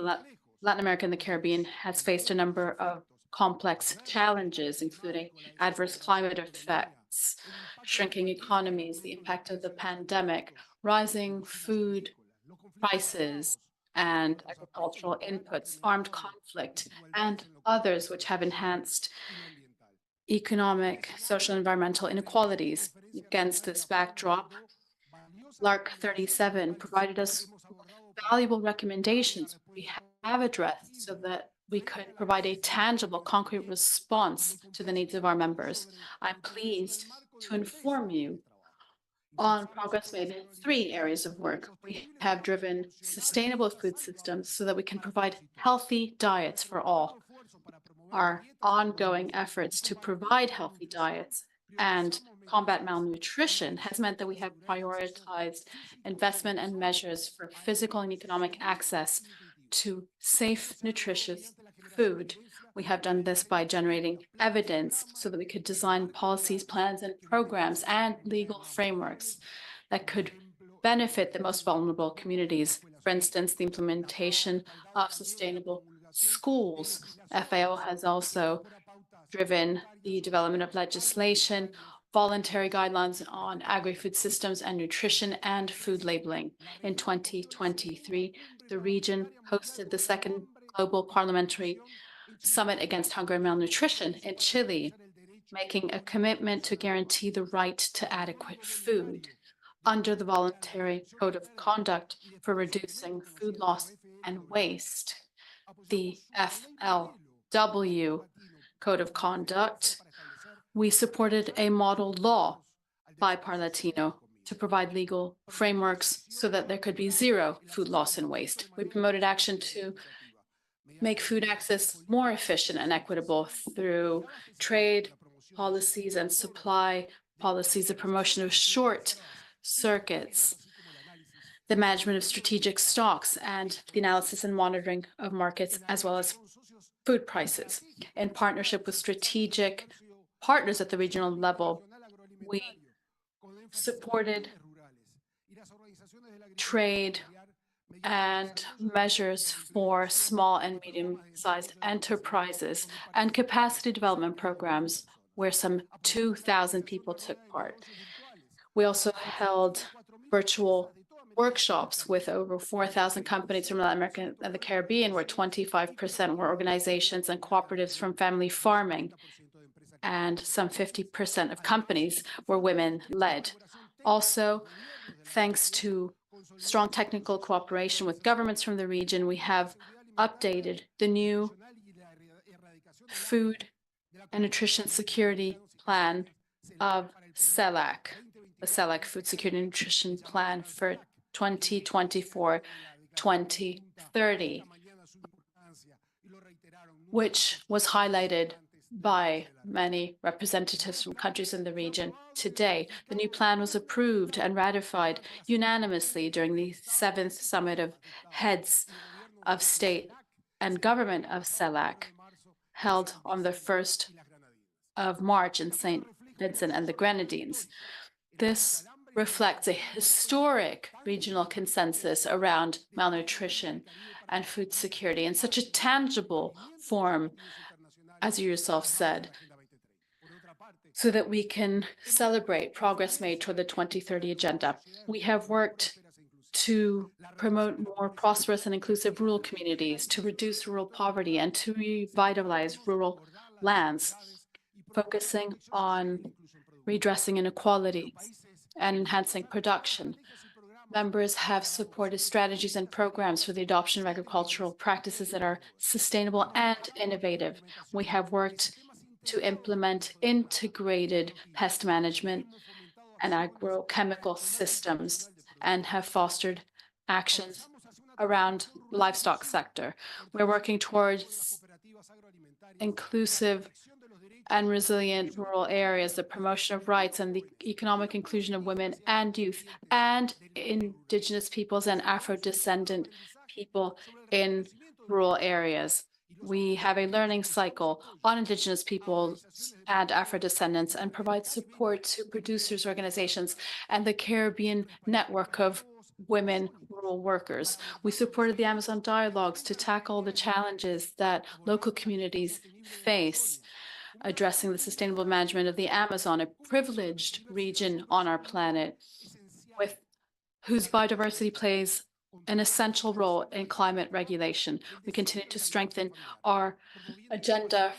Latin America and the Caribbean has faced a number of complex challenges, including adverse climate effects, shrinking economies, the impact of the pandemic, rising food prices and agricultural inputs, armed conflict, and others which have enhanced economic, social, and environmental inequalities. Against this backdrop, LARC37 provided us valuable recommendations we have addressed so that we could provide a tangible, concrete response to the needs of our members. I'm pleased to inform you on progress made in 3 areas of work. We have driven sustainable food systems so that we can provide healthy diets for all. Our ongoing efforts to provide healthy diets and combat malnutrition has meant that we have prioritized investment and measures for physical and economic access to safe, nutritious food. We have done this by generating evidence so that we could design policies, plans, and programs and legal frameworks that could benefit the most vulnerable communities. For instance, the implementation of sustainable schools. FAO has also driven the development of legislation, voluntary guidelines on agri-food systems and nutrition and food labeling. In 2023, the region hosted the second Global Parliamentary Summit Against Hunger and Malnutrition in Chile, making a commitment to guarantee the right to adequate food under the Voluntary Code of Conduct for Reducing Food Loss and Waste, the FLW Code of Conduct. We supported a model law by Parlatino to provide legal frameworks so that there could be zero food loss and waste. We promoted action to make food access more efficient and equitable through trade policies and supply policies, the promotion of short circuits, the management of strategic stocks, and the analysis and monitoring of markets, as well as food prices. In partnership with strategic partners at the regional level, we supported trade and measures for small and medium-sized enterprises and capacity development programs where some 2,000 people took part. We also held virtual workshops with over 4,000 companies from Latin America and the Caribbean, where 25% were organizations and cooperatives from family farming, and some 50% of companies were women-led. Also, thanks to strong technical cooperation with governments from the region, we have updated the new Food and Nutrition Security Plan of CELAC, the CELAC Food Security and Nutrition Plan for 2024-2030, which was highlighted by many representatives from countries in the region today. The new plan was approved and ratified unanimously during the 7th Summit of Heads of State and Government of CELAC, held on the 1st of March in St. Vincent and the Grenadines. This reflects a historic regional consensus around malnutrition and food security in such a tangible form, as you yourself said, so that we can celebrate progress made toward the 2030 agenda. We have worked to promote more prosperous and inclusive rural communities, to reduce rural poverty, and to revitalize rural lands, focusing on redressing inequalities and enhancing production. Members have supported strategies and programs for the adoption of agricultural practices that are sustainable and innovative. We have worked to implement integrated pest management and agrochemical systems and have fostered actions around the livestock sector. We're working towards inclusive and resilient rural areas, the promotion of rights and the economic inclusion of women and youth and indigenous peoples and Afro-descendant people in rural areas. We have a learning cycle on indigenous peoples and Afro-descendants and provide support to producers' organizations and the Caribbean network of women rural workers. We supported the Amazon dialogues to tackle the challenges that local communities face, addressing the sustainable management of the Amazon, a privileged region on our planet, whose biodiversity plays an essential role in climate regulation. We continue to strengthen our agenda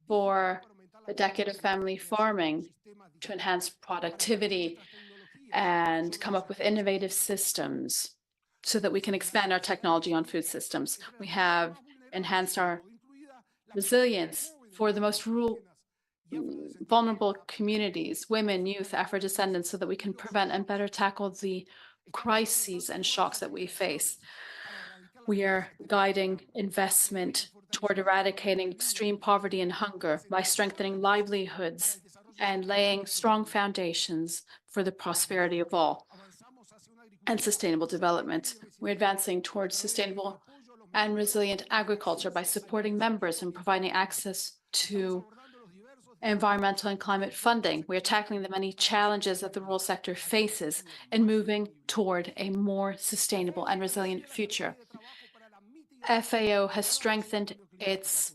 for the decade of family farming to enhance productivity and come up with innovative systems so that we can expand our technology on food systems. We have enhanced our resilience for the most vulnerable communities, women, youth, Afro-descendants, so that we can prevent and better tackle the crises and shocks that we face. We are guiding investment toward eradicating extreme poverty and hunger by strengthening livelihoods and laying strong foundations for the prosperity of all and sustainable development. We're advancing towards sustainable and resilient agriculture by supporting members and providing access to environmental and climate funding. We are tackling the many challenges that the rural sector faces and moving toward a more sustainable and resilient future. FAO has strengthened its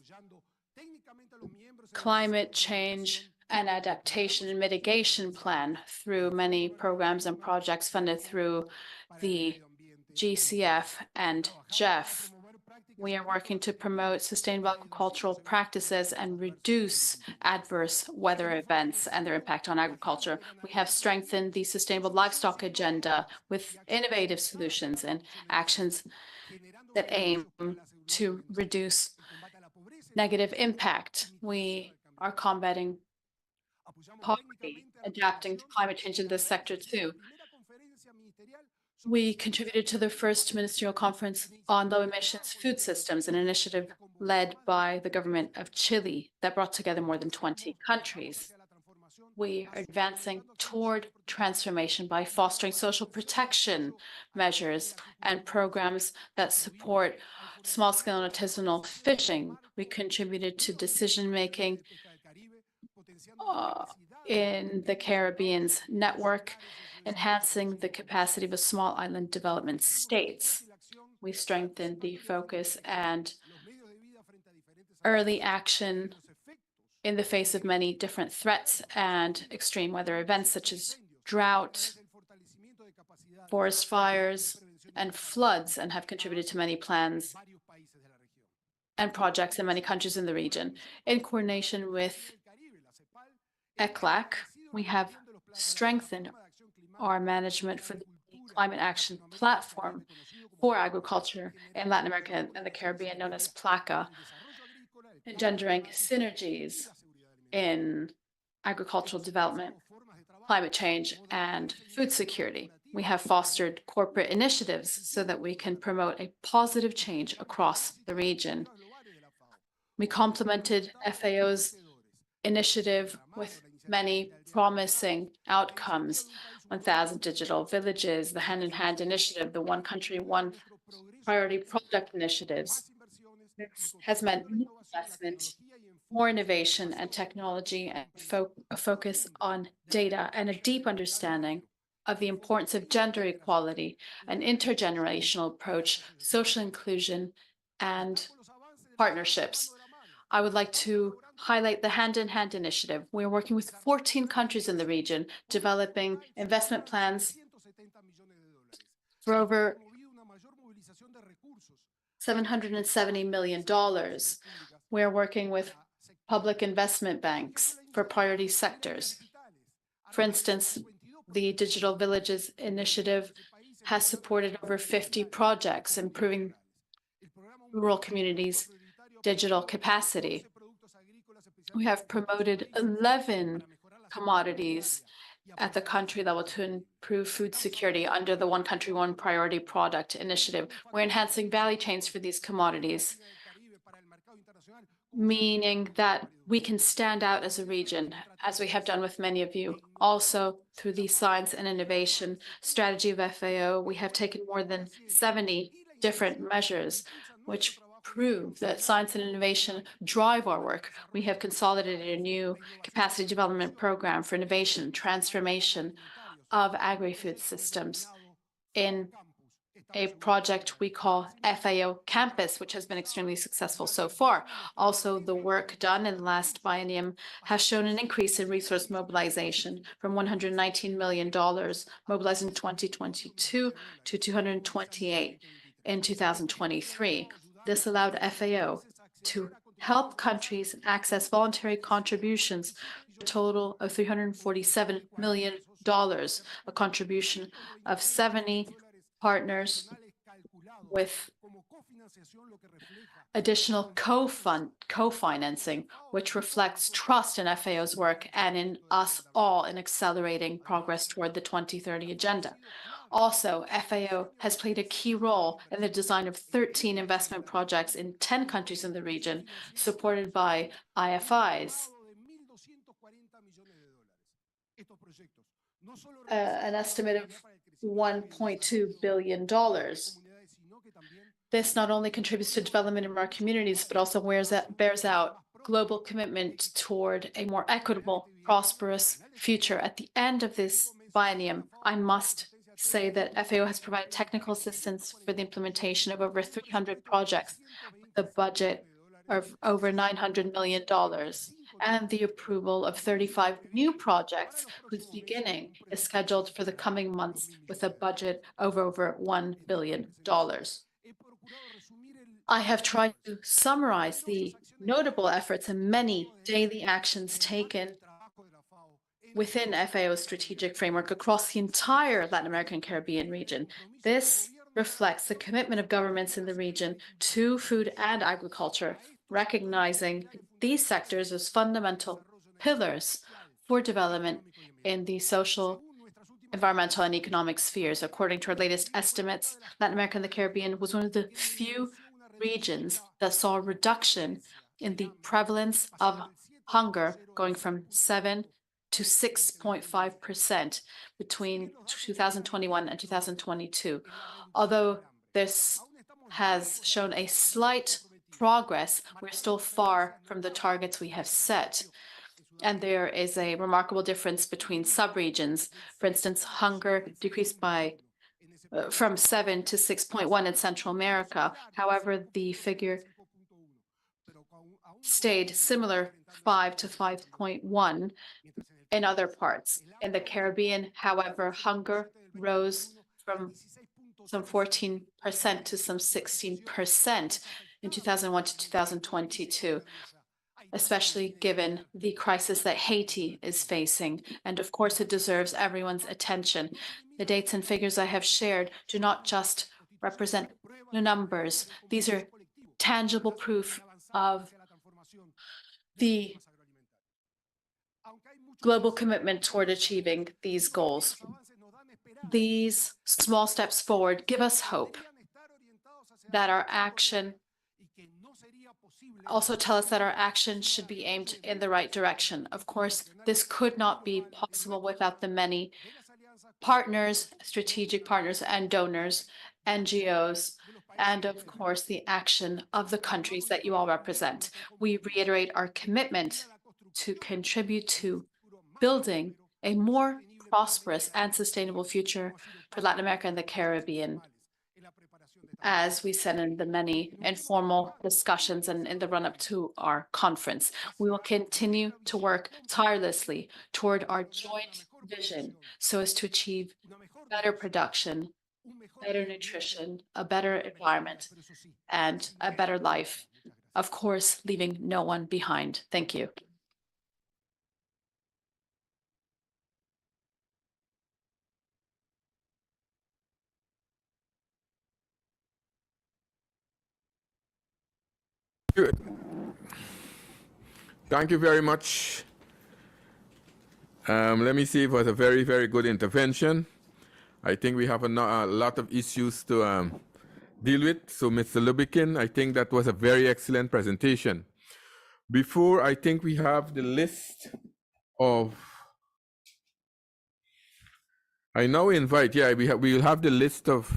climate change and adaptation and mitigation plan through many programs and projects funded through the GCF and GEF. We are working to promote sustainable agricultural practices and reduce adverse weather events and their impact on agriculture. We have strengthened the sustainable livestock agenda with innovative solutions and actions that aim to reduce negative impact. We are combating poverty, adapting to climate change in this sector too. We contributed to the first ministerial conference on low emissions food systems, an initiative led by the government of Chile that brought together more than 20 countries. We are advancing toward transformation by fostering social protection measures and programs that support small-scale and artisanal fishing. We contributed to decision-making in the Caribbean's network, enhancing the capacity of the small island development states. We strengthened the focus and early action in the face of many different threats and extreme weather events such as drought, forest fires, and floods, and have contributed to many plans and projects in many countries in the region. In coordination with ECLAC, we have strengthened our management for the Climate Action Platform for Agriculture in Latin America and the Caribbean, known as PLACA, engendering synergies in agricultural development, climate change, and food security. We have fostered corporate initiatives so that we can promote a positive change across the region. We complemented FAO's initiative with many promising outcomes: 1,000 digital villages, the hand-in-hand initiative, the One Country, One Priority Project initiatives. This has meant more investment, more innovation and technology, and a focus on data and a deep understanding of the importance of gender equality, an intergenerational approach, social inclusion, and partnerships. I would like to highlight the hand-in-hand initiative. We are working with 14 countries in the region, developing investment plans for over $770 million. We are working with public investment banks for priority sectors. For instance, the Digital Villages Initiative has supported over 50 projects, improving rural communities' digital capacity. We have promoted 11 commodities at the country level to improve food security under the One Country, One Priority Product initiative. We're enhancing value chains for these commodities, meaning that we can stand out as a region, as we have done with many of you. Also, through the science and innovation strategy of FAO, we have taken more than 70 different measures, which prove that science and innovation drive our work. We have consolidated a new capacity development program for innovation, transformation of agri-food systems in a project we call FAO Campus, which has been extremely successful so far. Also, the work done in the last biennium has shown an increase in resource mobilization from $119 million mobilized in 2022 to $228 in 2023. This allowed FAO to help countries access voluntary contributions for a total of $347 million, a contribution of 70 partners with additional co-financing, which reflects trust in FAO's work and in us all in accelerating progress toward the 2030 agenda. Also, FAO has played a key role in the design of 13 investment projects in 10 countries in the region, supported by IFIs. An estimate of $1.2 billion. This not only contributes to development in our communities, but also bears out global commitment toward a more equitable, prosperous future. At the end of this biennium, I must say that FAO has provided technical assistance for the implementation of over 300 projects with a budget of over $900 million and the approval of 35 new projects whose beginning is scheduled for the coming months with a budget of over $1 billion. I have tried to summarize the notable efforts and many daily actions taken within FAO's strategic framework across the entire Latin American Caribbean region. This reflects the commitment of governments in the region to food and agriculture, recognizing these sectors as fundamental pillars for development in the social, environmental, and economic spheres. According to our latest estimates, Latin America and the Caribbean was one of the few regions that saw a reduction in the prevalence of hunger, going from 7 to 6.5% between 2021 and 2022. Although this has shown a slight progress, we're still far from the targets we have set. And there is a remarkable difference between subregions. For instance, hunger decreased by from 7 to 6.1 in Central America. However, the figure stayed similar, 5 to 5.1 in other parts. In the Caribbean, however, hunger rose from some 14% to some 16% in 2001 to 2022, especially given the crisis that Haiti is facing. And of course, it deserves everyone's attention. The dates and figures I have shared do not just represent the numbers. These are tangible proof of the global commitment toward achieving these goals. These small steps forward give us hope that our action also tell us that our action should be aimed in the right direction. Of course, this could not be possible without the many partners, strategic partners and donors, NGOs, and of course, the action of the countries that you all represent. We reiterate our commitment to contribute to building a more prosperous and sustainable future for Latin America and the Caribbean, as we said in the many informal discussions and in the run-up to our conference. We will continue to work tirelessly toward our joint vision so as to achieve better production, better nutrition, a better environment, and a better life, of course, leaving no one behind. Thank you. Good. Thank you very much. Let me see, it was a very, very good intervention. I think we have a lot of issues to deal with. So, Mr. Lubikin, I think that was a very excellent presentation. Before, I think we have the list of... I now invite, we will have the list of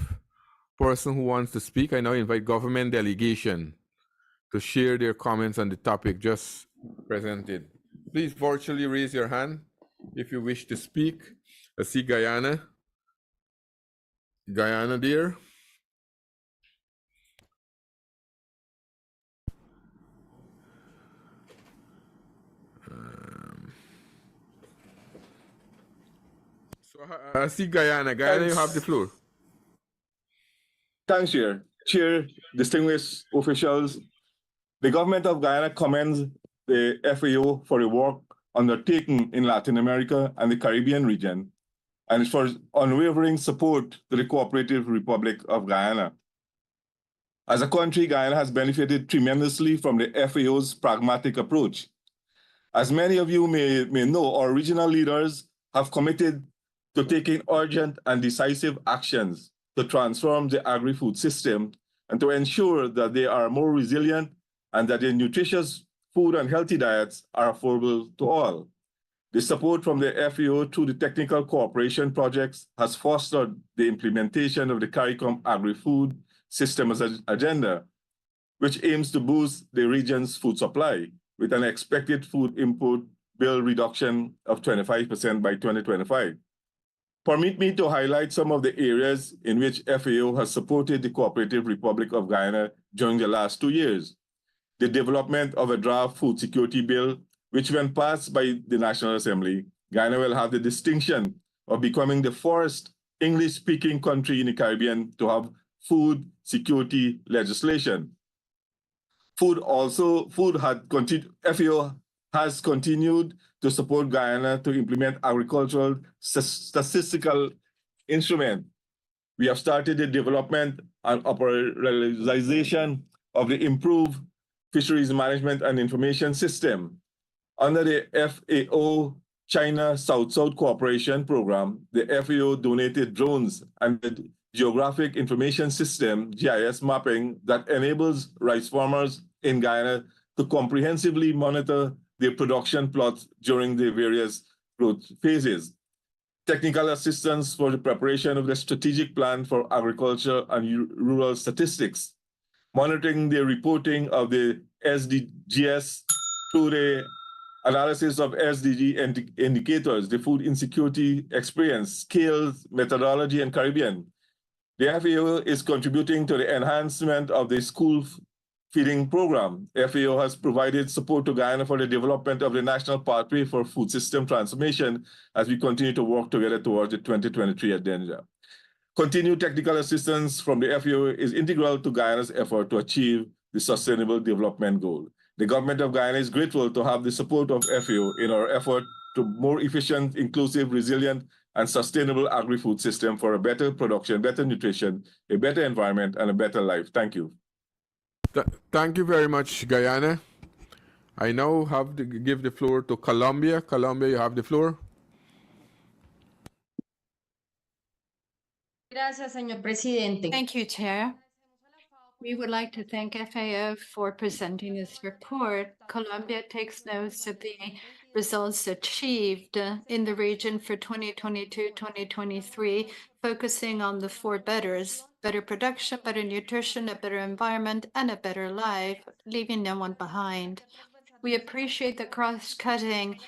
person who wants to speak. I now invite government delegation to share their comments on the topic just presented. Please virtually raise your hand if you wish to speak. I see Guyana. Guyana there. So I see Guyana. Guyana, you have the floor. Thanks, Chair. Chair, distinguished officials, the government of Guyana commends the FAO for the work undertaken in Latin America and the Caribbean region, and for unwavering support to the Cooperative Republic of Guyana. As a country, Guyana has benefited tremendously from the FAO's pragmatic approach. As many of you may know, our regional leaders have committed to taking urgent and decisive actions to transform the agri-food system and to ensure that they are more resilient and that their nutritious food and healthy diets are affordable to all. The support from the FAO through the technical cooperation projects has fostered the implementation of the CARICOM agri-food system agenda, which aims to boost the region's food supply with an expected food import bill reduction of 25% by 2025. Permit me to highlight some of the areas in which FAO has supported the Cooperative Republic of Guyana during the last 2 years. The development of a draft food security bill, which when passed by the National Assembly, Guyana will have the distinction of becoming the first English-speaking country in the Caribbean to have food security legislation. FAO has continued to support Guyana to implement agricultural statistical instrument. We have started the development and operationalization of the improved fisheries management and information system. Under the FAO China South-South Cooperation Program, the FAO donated drones and the geographic information system, GIS mapping, that enables rice farmers in Guyana to comprehensively monitor their production plots during the various growth phases. Technical assistance for the preparation of the strategic plan for agriculture and rural statistics, monitoring the reporting of the SDGs through the analysis of SDG indicators, the food insecurity experience, skills, methodology, and Caribbean. The FAO is contributing to the enhancement of the school feeding program. FAO has provided support to Guyana for the development of the National Pathway for Food System Transformation as we continue to work together towards the 2023 agenda. Continued technical assistance from the FAO is integral to Guyana's effort to achieve the Sustainable Development Goal. The government of Guyana is grateful to have the support of FAO in our effort to more efficient, inclusive, resilient, and sustainable agri-food system for a better production, better nutrition, a better environment, and a better life. Thank you. Thank you very much, Guyana. I now have to give the floor to Colombia. Colombia, you have the floor. Gracias, señor presidente. Thank you, Chair. We would like to thank FAO for presenting this report. Colombia takes note of the results achieved in the region for 2022-2023, focusing on the 4 betters: better production, better nutrition, a better environment, and a better life, leaving no one behind. We appreciate the cross-cutting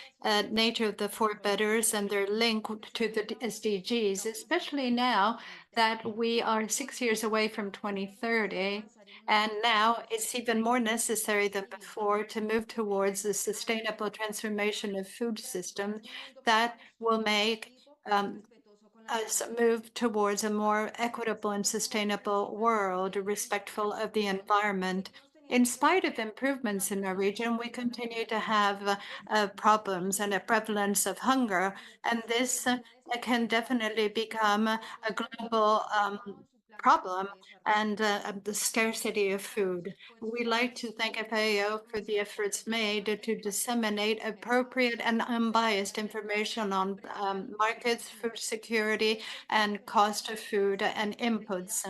nature of the 4 betters and their link to the SDGs, especially now that we are 6 years away from 2030. And now it's even more necessary than before to move towards the sustainable transformation of food systems that will make us move towards a more equitable and sustainable world, respectful of the environment. In spite of improvements in our region, we continue to have problems and a prevalence of hunger, and this can definitely become a global problem and the scarcity of food. We'd like to thank FAO for the efforts made to disseminate appropriate and unbiased information on markets, food security, and cost of food and inputs.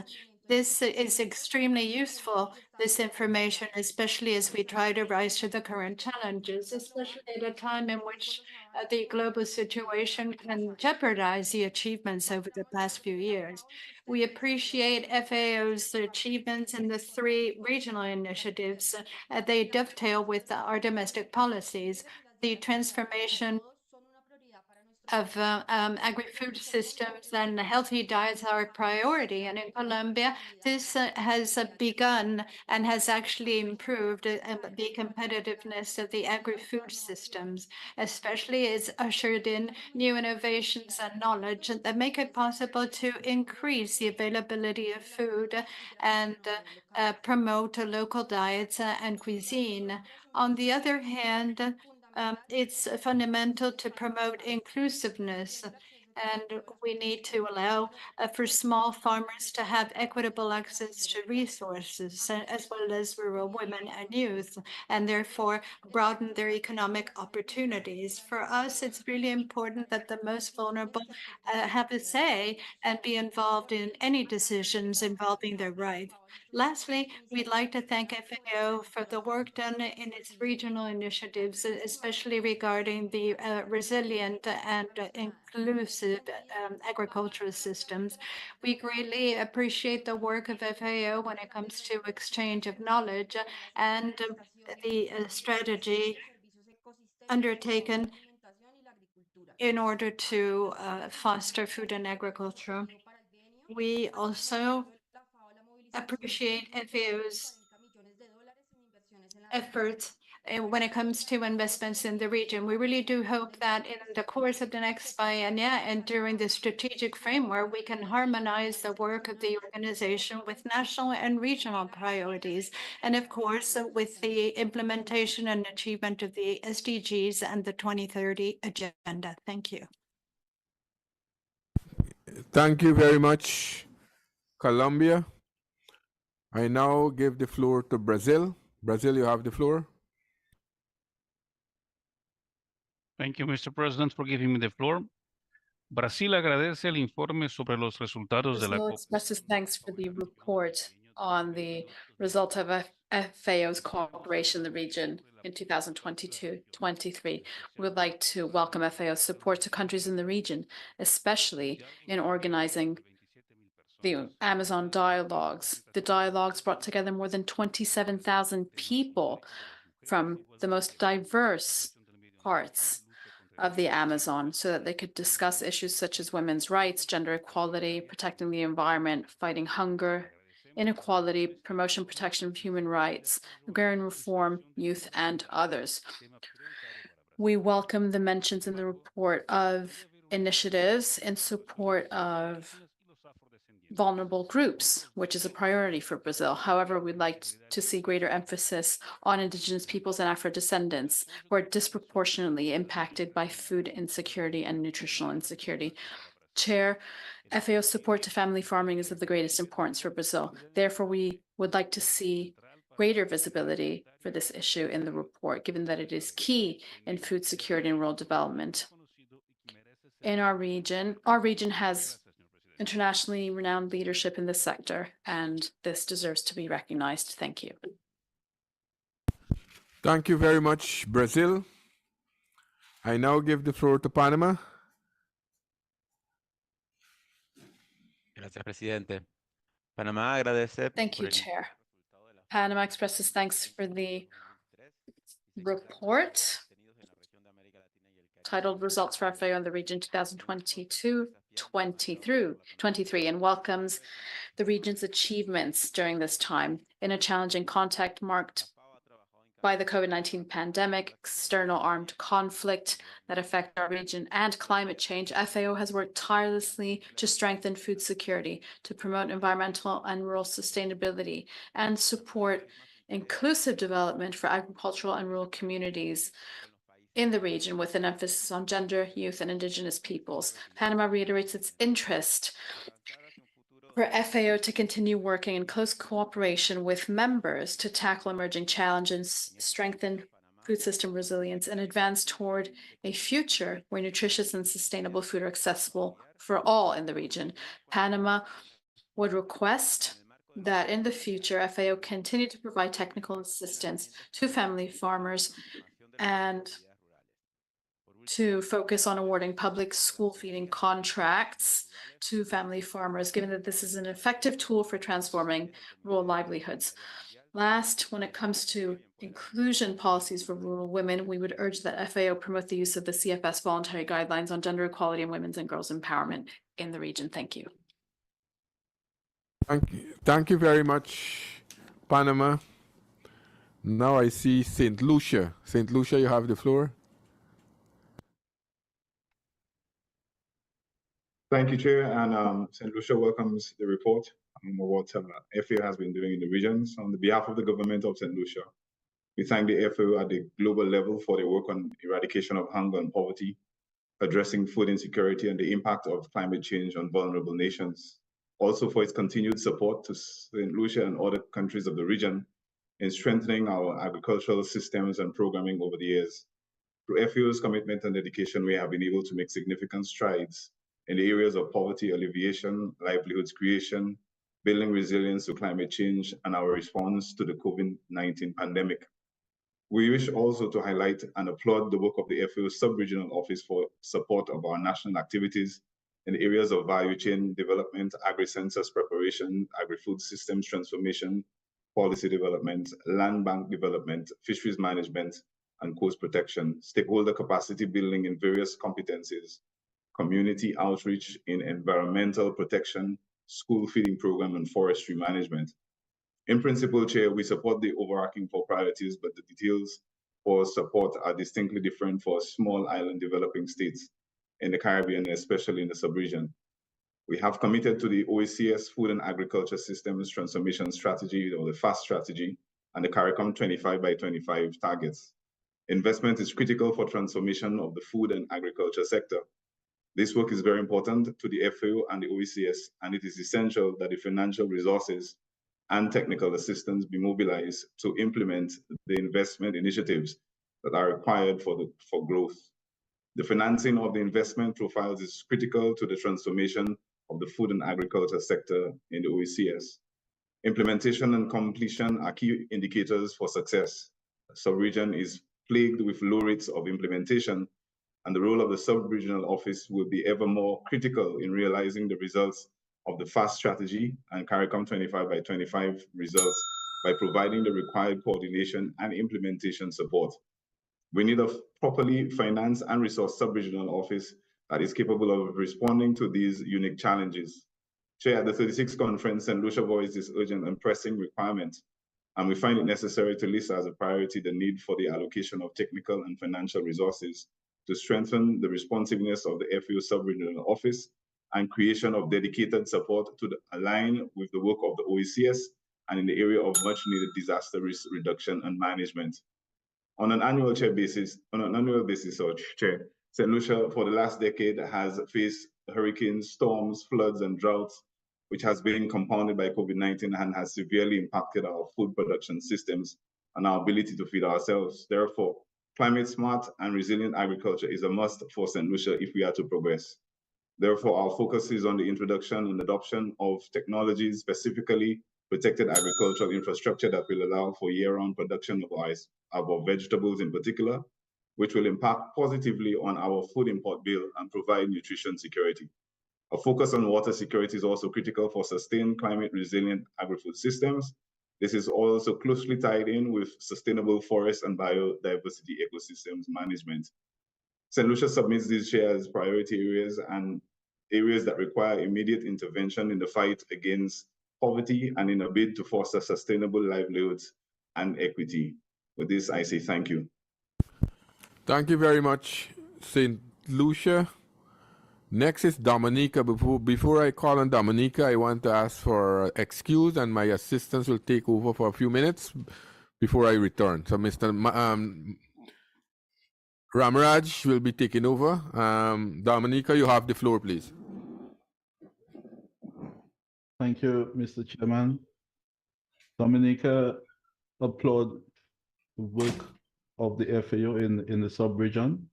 This is extremely useful, this information, especially as we try to rise to the current challenges, especially at a time in which the global situation can jeopardize the achievements over the past few years. We appreciate FAO's achievements in the 3 regional initiatives. They dovetail with our domestic policies. The transformation of agri-food systems and healthy diets are a priority. And in Colombia, this has begun and has actually improved the competitiveness of the agri-food systems, especially as ushered in new innovations and knowledge that make it possible to increase the availability of food and promote local diets and cuisine. On the other hand, it's fundamental to promote inclusiveness and we need to allow for small farmers to have equitable access to resources, as well as rural women and youth, and therefore broaden their economic opportunities. For us, it's really important that the most vulnerable have a say and be involved in any decisions involving their rights. Lastly, we'd like to thank FAO for the work done in its regional initiatives, especially regarding the resilient and inclusive agricultural systems. We greatly appreciate the work of FAO when it comes to exchange of knowledge and the strategy undertaken in order to foster food and agriculture. We also appreciate FAO's efforts when it comes to investments in the region. We really do hope that in the course of the next biennium and during the strategic framework, we can harmonize the work of the organization with national and regional priorities, and of course, with the implementation and achievement of the SDGs and the 2030 agenda. Thank you. Thank you very much, Colombia. I now give the floor to Brazil. Brazil, you have the floor. Thank you, Mr. President, for giving me the floor. Brasil agradece el informe sobre los resultados de la Brazil expresses thanks for the report on the result of FAO's cooperation in the region in 2022-23. We would like to welcome FAO's support to countries in the region, especially in organizing the Amazon dialogues. The dialogues brought together more than 27,000 people from the most diverse parts of the Amazon so that they could discuss issues such as women's rights, gender equality, protecting the environment, fighting hunger, inequality, promotion, protection of human rights, agrarian reform, youth, and others. We welcome the mentions in the report of initiatives in support of vulnerable groups, which is a priority for Brazil. However, we'd like to see greater emphasis on indigenous peoples and Afro-descendants who are disproportionately impacted by food insecurity and nutritional insecurity. Chair, FAO's support to family farming is of the greatest importance for Brazil. Therefore, we would like to see greater visibility for this issue in the report, given that it is key in food security and rural development. In our region has internationally renowned leadership in this sector, and this deserves to be recognized. Thank you. Thank you very much, Brazil. I now give the floor to Panama. Gracias, presidente. Panamá agradece. Thank you, Chair. Panama expresses thanks for the report titled Results for FAO in the Region 2022-23 and welcomes the region's achievements during this time in a challenging context marked by the COVID-19 pandemic, external armed conflict that affect our region, and climate change. FAO has worked tirelessly to strengthen food security, to promote environmental and rural sustainability, and support inclusive development for agricultural and rural communities in the region with an emphasis on gender, youth, and indigenous peoples. Panama reiterates its interest for FAO to continue working in close cooperation with members to tackle emerging challenges, strengthen food system resilience, and advance toward a future where nutritious and sustainable food are accessible for all in the region. Panama would request that in the future, FAO continue to provide technical assistance to family farmers and to focus on awarding public school feeding contracts to family farmers, given that this is an effective tool for transforming rural livelihoods. Last, when it comes to inclusion policies for rural women, we would urge that FAO promote the use of the CFS voluntary guidelines on gender equality and women's and girls' empowerment in the region. Thank you. Thank you very much, Panama. Now I see St. Lucia. St. Lucia, you have the floor. Thank you, Chair, and St. Lucia welcomes the report on what FAO has been doing in the regions. On behalf of the government of St. Lucia, we thank the FAO at the global level for the work on eradication of hunger and poverty, addressing food insecurity and the impact of climate change on vulnerable nations. Also for its continued support to St. Lucia and other countries of the region in strengthening our agricultural systems and programming over the years. Through FAO's commitment and dedication, we have been able to make significant strides in the areas of poverty alleviation, livelihoods creation, building resilience to climate change, and our response to the COVID-19 pandemic. We wish also to highlight and applaud the work of the FAO Sub-Regional Office for support of our national activities in the areas of value chain development, agri-census preparation, agri-food systems transformation, policy development, land bank development, fisheries management, and coast protection, stakeholder capacity building in various competencies, community outreach in environmental protection, school feeding program, and forestry management. In principle, Chair, we support the overarching four priorities, but the details for support are distinctly different for small island developing states in the Caribbean, especially in the sub-region. We have committed to the OECS Food and Agriculture Systems Transformation Strategy, or the FAST strategy, and the CARICOM 25 by 25 targets. Investment is critical for transformation of the food and agriculture sector. This work is very important to the FAO and the OECS, and it is essential that the financial resources and technical assistance be mobilized to implement the investment initiatives that are required for growth. The financing of the investment profiles is critical to the transformation of the food and agriculture sector in the OECS. Implementation and completion are key indicators for success. The sub-region is plagued with low rates of implementation, and the role of the sub-regional office will be ever more critical in realizing the results of the FAST strategy and CARICOM 25 by 25 results by providing the required coordination and implementation support. We need a properly financed and resourced sub-regional office that is capable of responding to these unique challenges. Chair, at the 36th conference, St. Lucia voiced this urgent and pressing requirement, and we find it necessary to list as a priority the need for the allocation of technical and financial resources to strengthen the responsiveness of the FAO sub-regional office and creation of dedicated support to align with the work of the OECS and in the area of much needed disaster risk reduction and management. On an annual basis, Chair, St. Lucia for the last decade has faced hurricanes, storms, floods, and droughts, which has been compounded by COVID-19 and has severely impacted our food production systems and our ability to feed ourselves. Therefore, climate smart and resilient agriculture is a must for St. Lucia if we are to progress. Therefore, our focus is on the introduction and adoption of technologies, specifically protected agricultural infrastructure that will allow for year-round production of our vegetables in particular, which will impact positively on our food import bill and provide nutrition security. A focus on water security is also critical for sustained climate resilient agri-food systems. This is also closely tied in with sustainable forest and biodiversity ecosystems management. St. Lucia submits these shares as priority areas and areas that require immediate intervention in the fight against poverty and in a bid to foster sustainable livelihoods and equity. With this, I say thank you. Thank you very much, St. Lucia. Next is Dominica. Before I call on Dominica, I want to ask for excuse, and my assistants will take over for a few minutes before I return. So Mr. Ramaraj will be taking over. Dominica, you have the floor, please. Thank you, Mr. Chairman. Dominica applaud the work of the FAO in the sub-region,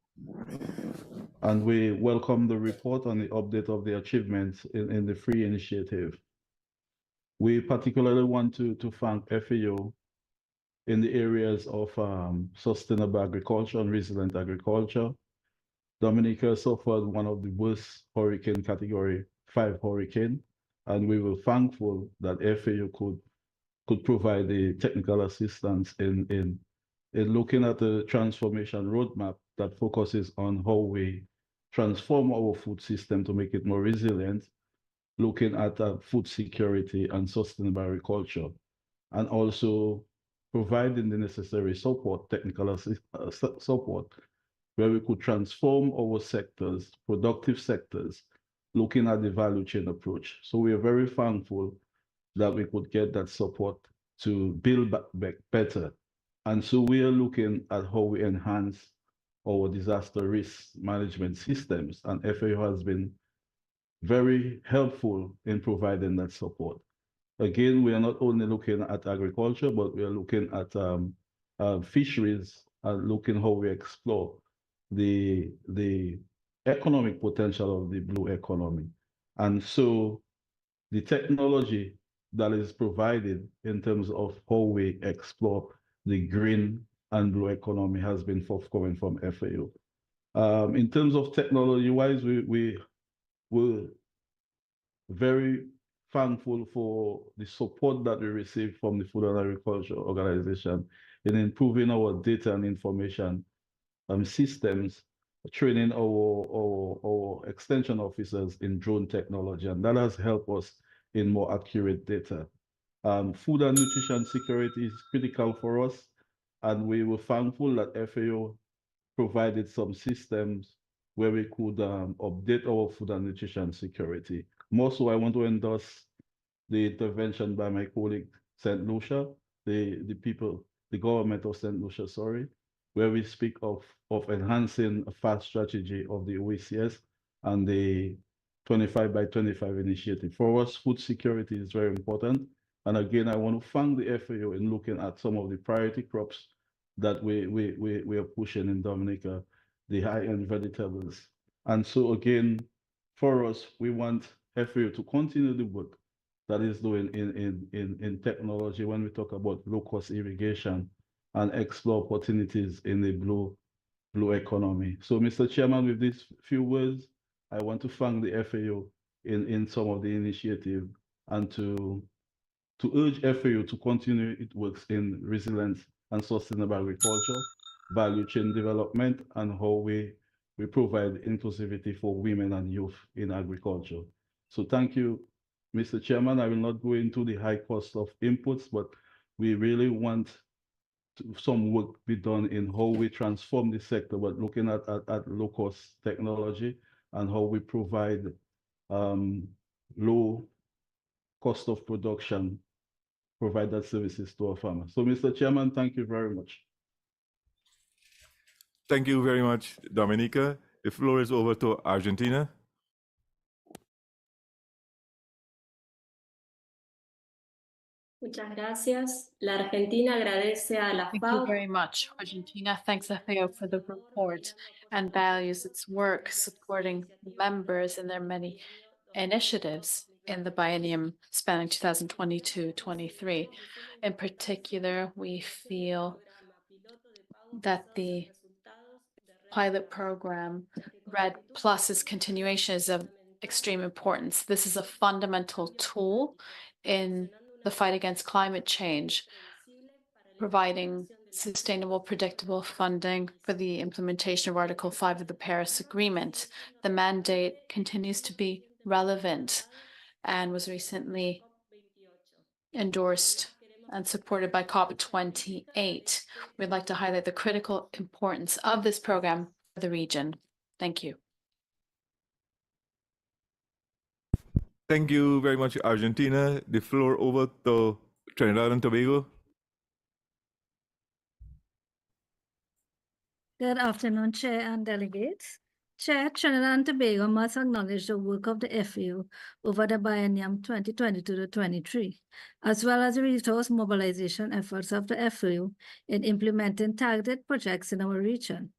and we welcome the report on the update of the achievements in the free initiative. We particularly want to thank FAO in the areas of sustainable agriculture and resilient agriculture. Dominica suffered one of the worst hurricane category 5 hurricane, and we were thankful that FAO could provide the technical assistance in looking at the transformation roadmap that focuses on how we transform our food system to make it more resilient, looking at food security and sustainable agriculture, and also providing the necessary support, technical support, where we could transform our sectors, productive sectors, looking at the value chain approach. So we are very thankful that we could get that support to build back better. And so we are looking at how we enhance our disaster risk management systems, and FAO has been very helpful in providing that support. Again, we are not only looking at agriculture, but we are looking at fisheries and looking how we explore the economic potential of the blue economy. And so the technology that is provided in terms of how we explore the green and blue economy has been forthcoming from FAO. In terms of technology-wise, we were very thankful for the support that we received from the Food and Agriculture Organization in improving our data and information systems, training our extension officers in drone technology, and that has helped us in more accurate data. Food and nutrition security is critical for us, and we were thankful that FAO provided some systems where we could update our food and nutrition security. More so, I want to endorse the intervention by my colleague, St. Lucia, the government of St. Lucia, sorry, where we speak of enhancing a fast strategy of the OECS and the 25 by 25 initiative. For us, food security is very important. And again, I want to thank the FAO in looking at some of the priority crops that we are pushing in Dominica, the high-end vegetables. And so again, for us, we want FAO to continue the work that is doing in technology when we talk about low-cost irrigation and explore opportunities in the blue economy. So, Mr. Chairman, with these few words, I want to thank the FAO in some of the initiative and to urge FAO to continue its works in resilience and sustainable agriculture, value chain development, and how we provide inclusivity for women and youth in agriculture. So thank you, Mr. Chairman. I will not go into the high cost of inputs, but we really want some work be done in how we transform the sector, but looking at low-cost technology and how we provide low cost of production, provide that services to our farmers. So, Mr. Chairman, thank you very much. Thank you very much, Dominica. The floor is over to Argentina. Muchas gracias. La Argentina agradece a la Thank FAO. you very much. Argentina thanks FAO for the report and values its work supporting members in their many initiatives in the biennium spanning 2022-23. In particular, we feel that the pilot program RED Plus's continuation is of extreme importance. This is a fundamental tool in the fight against climate change, providing sustainable, predictable funding for the implementation of Article 5 of the Paris Agreement. The mandate continues to be relevant and was recently endorsed and supported by COP28. We'd like to highlight the critical importance of this program for the region. Thank you. Thank you very much, Argentina. The floor over to Trinidad and Tobago. Good afternoon, Chair and delegates. Chair, Trinidad and Tobago must acknowledge the work of the FAO over the biennium 2022-23, as well as the resource mobilization efforts of the FAO in implementing targeted projects in our region.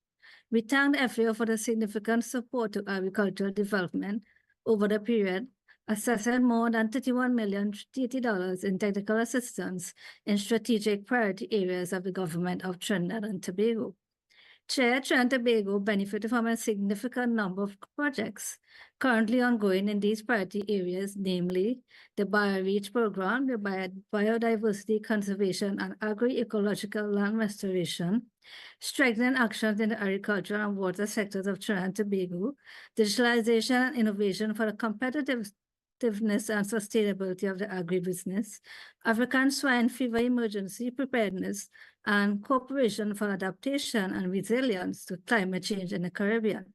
We thank the FAO for the significant support to agricultural development over the period, assessing more than $31 million in technical assistance in strategic priority areas of the government of Trinidad and Tobago. Chair, Trinidad and Tobago benefited from a significant number of projects currently ongoing in these priority areas, namely the BioReach program, the biodiversity conservation and agroecological land restoration, strengthening actions in the agricultural and water sectors of Trinidad and Tobago, digitalization and innovation for the competitiveness and sustainability of the agribusiness, African swine fever emergency preparedness, and cooperation for adaptation and resilience to climate change in the Caribbean.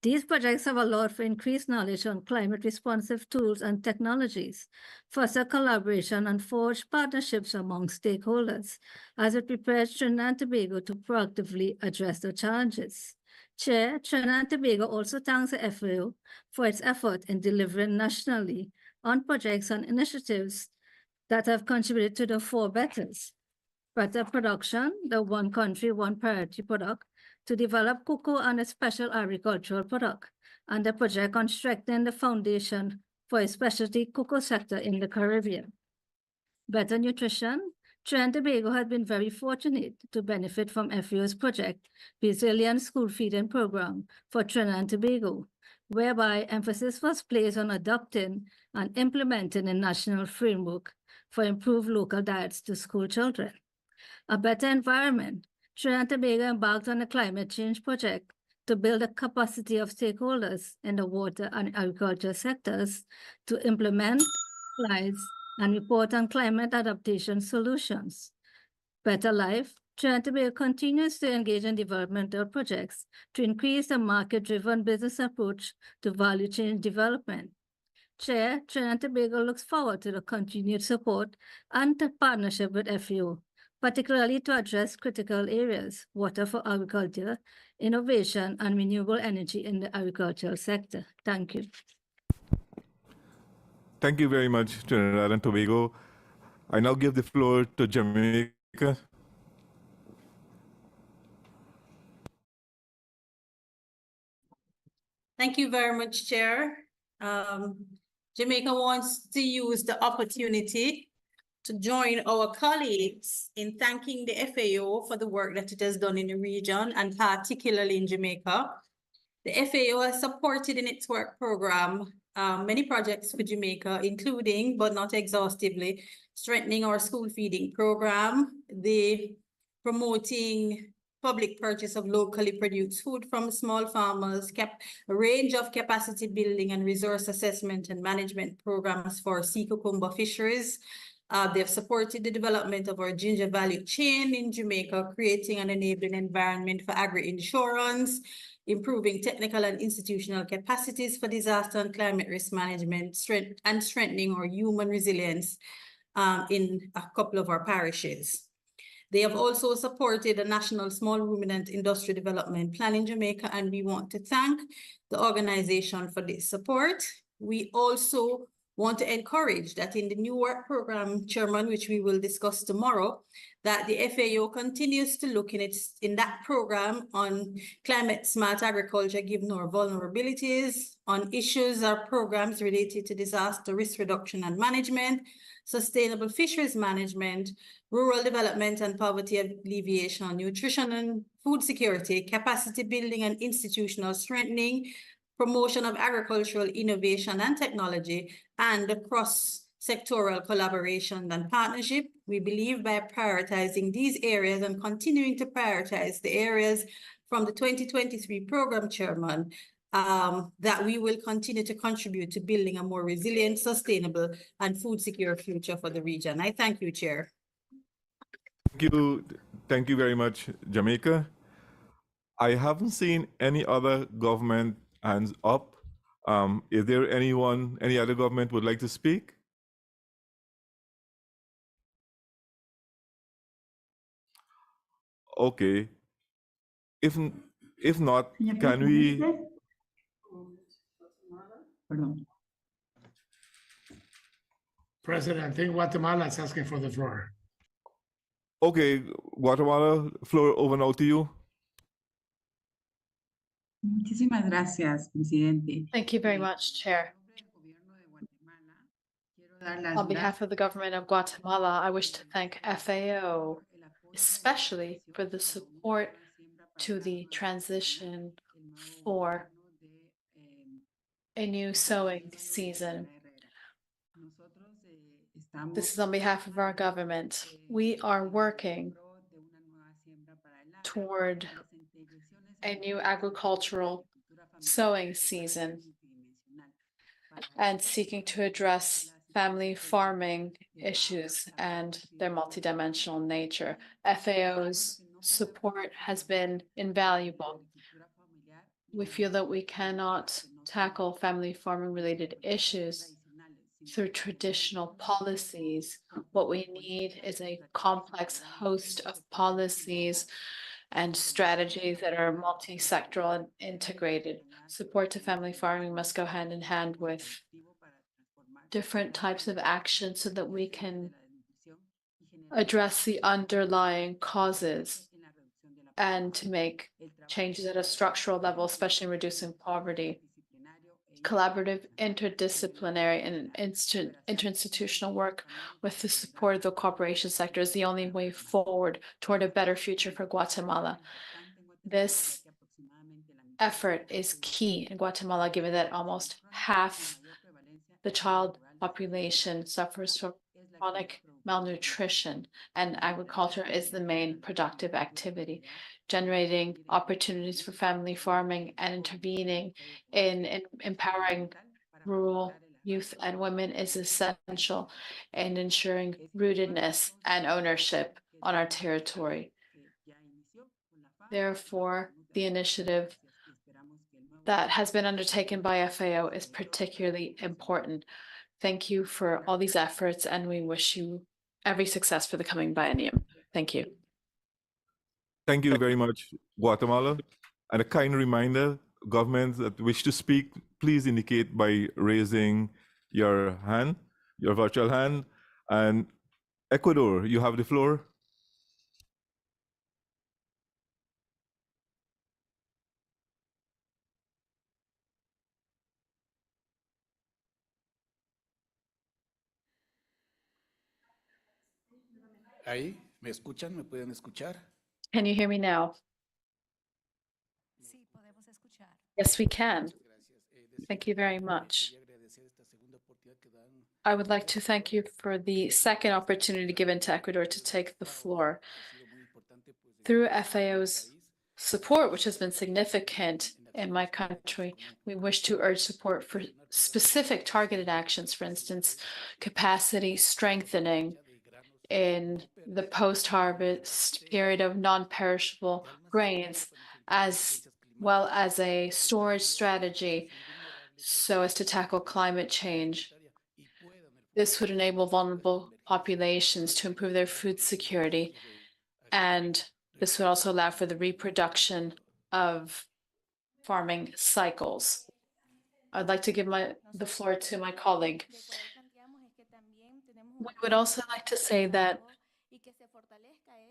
These projects have allowed for increased knowledge on climate-responsive tools and technologies, foster collaboration, and forge partnerships among stakeholders as it prepares Trinidad and Tobago to proactively address the challenges. Chair, Trinidad and Tobago also thanks the FAO for its effort in delivering nationally on projects and initiatives that have contributed to the four betters: better production, the one country, one priority product, to develop cocoa and a special agricultural product, and the project on strengthening the foundation for a specialty cocoa sector in the Caribbean. Better nutrition, Trinidad and Tobago has been very fortunate to benefit from FAO's project, Resilient School Feeding Program for Trinidad and Tobago, whereby emphasis was placed on adopting and implementing a national framework for improved local diets to school children. A better environment, Trinidad and Tobago embarked on a climate change project to build a capacity of stakeholders in the water and agriculture sectors to implement, analyze, and report on climate adaptation solutions. Better life, Trinidad and Tobago continues to engage in developmental projects to increase the market-driven business approach to value chain development. Chair, Trinidad and Tobago looks forward to the continued support and the partnership with FAO, particularly to address critical areas, water for agriculture, innovation, and renewable energy in the agricultural sector. Thank you. Thank you very much, Trinidad and Tobago. I now give the floor to Jamaica. Thank you very much, Chair. Jamaica wants to use the opportunity to join our colleagues in thanking the FAO for the work that it has done in the region and particularly in Jamaica. The FAO has supported in its work program many projects for Jamaica, including, but not exhaustively, strengthening our school feeding program, the promoting public purchase of locally produced food from small farmers, a range of capacity building and resource assessment and management programs for sea cucumber fisheries. They've supported the development of our ginger value chain in Jamaica, creating an enabling environment for agri-insurance, improving technical and institutional capacities for disaster and climate risk management, and strengthening our human resilience in a couple of our parishes. They have also supported a national small ruminant industry development plan in Jamaica, and we want to thank the organization for this support. We also want to encourage that in the new work program, Chairman, which we will discuss tomorrow, that the FAO continues to look in that program on climate smart agriculture, given our vulnerabilities, on issues or programs related to disaster risk reduction and management, sustainable fisheries management, rural development and poverty alleviation, nutrition and food security, capacity building and institutional strengthening, promotion of agricultural innovation and technology, and cross-sectoral collaboration and partnership. We believe by prioritizing these areas and continuing to prioritize the areas from the 2023 program, Chairman, that we will continue to contribute to building a more resilient, sustainable, and food secure future for the region. I thank you, Chair. Thank you very much, Jamaica. I haven't seen any other government hands up. Is there any other government would like to speak? Okay. If not, can we? President, I think Guatemala is asking for the floor. Okay, Guatemala, floor over now to you. Muchísimas gracias, presidente. Thank you very much, Chair. On behalf of the government of Guatemala, I wish to thank FAO, especially for the support to the transition for a new sowing season. This is on behalf of our government. We are working toward a new agricultural sowing season and seeking to address family farming issues and their multidimensional nature. FAO's support has been invaluable. We feel that we cannot tackle family farming related issues through traditional policies. What we need is a complex host of policies and strategies that are multi-sectoral and integrated. Support to family farming must go hand in hand with different types of action so that we can address the underlying causes and to make changes at a structural level, especially in reducing poverty. Collaborative, interdisciplinary, and interinstitutional work with the support of the cooperation sector is the only way forward toward a better future for Guatemala. This effort is key in Guatemala, given that almost half the child population suffers from chronic malnutrition, and agriculture is the main productive activity. Generating opportunities for family farming and intervening in empowering rural youth and women is essential in ensuring rootedness and ownership on our territory. Therefore, the initiative that has been undertaken by FAO is particularly important. Thank you for all these efforts, and we wish you every success for the coming biennium. Thank you. Thank you very much, Guatemala. And a kind reminder, governments that wish to speak, please indicate by raising your hand, your virtual hand. And Ecuador, you have the floor. Ahí, ¿me escuchan? ¿Me pueden escuchar? Can you hear me now? Yes, we can. Thank you very much. I would like to thank you for the second opportunity given to Ecuador to take the floor. Through FAO's support, which has been significant in my country, we wish to urge support for specific targeted actions, for instance, capacity strengthening in the post-harvest period of non-perishable grains, as well as a storage strategy so as to tackle climate change. This would enable vulnerable populations to improve their food security, and this would also allow for the reproduction of farming cycles. I'd like to give the floor to my colleague. We would also like to say that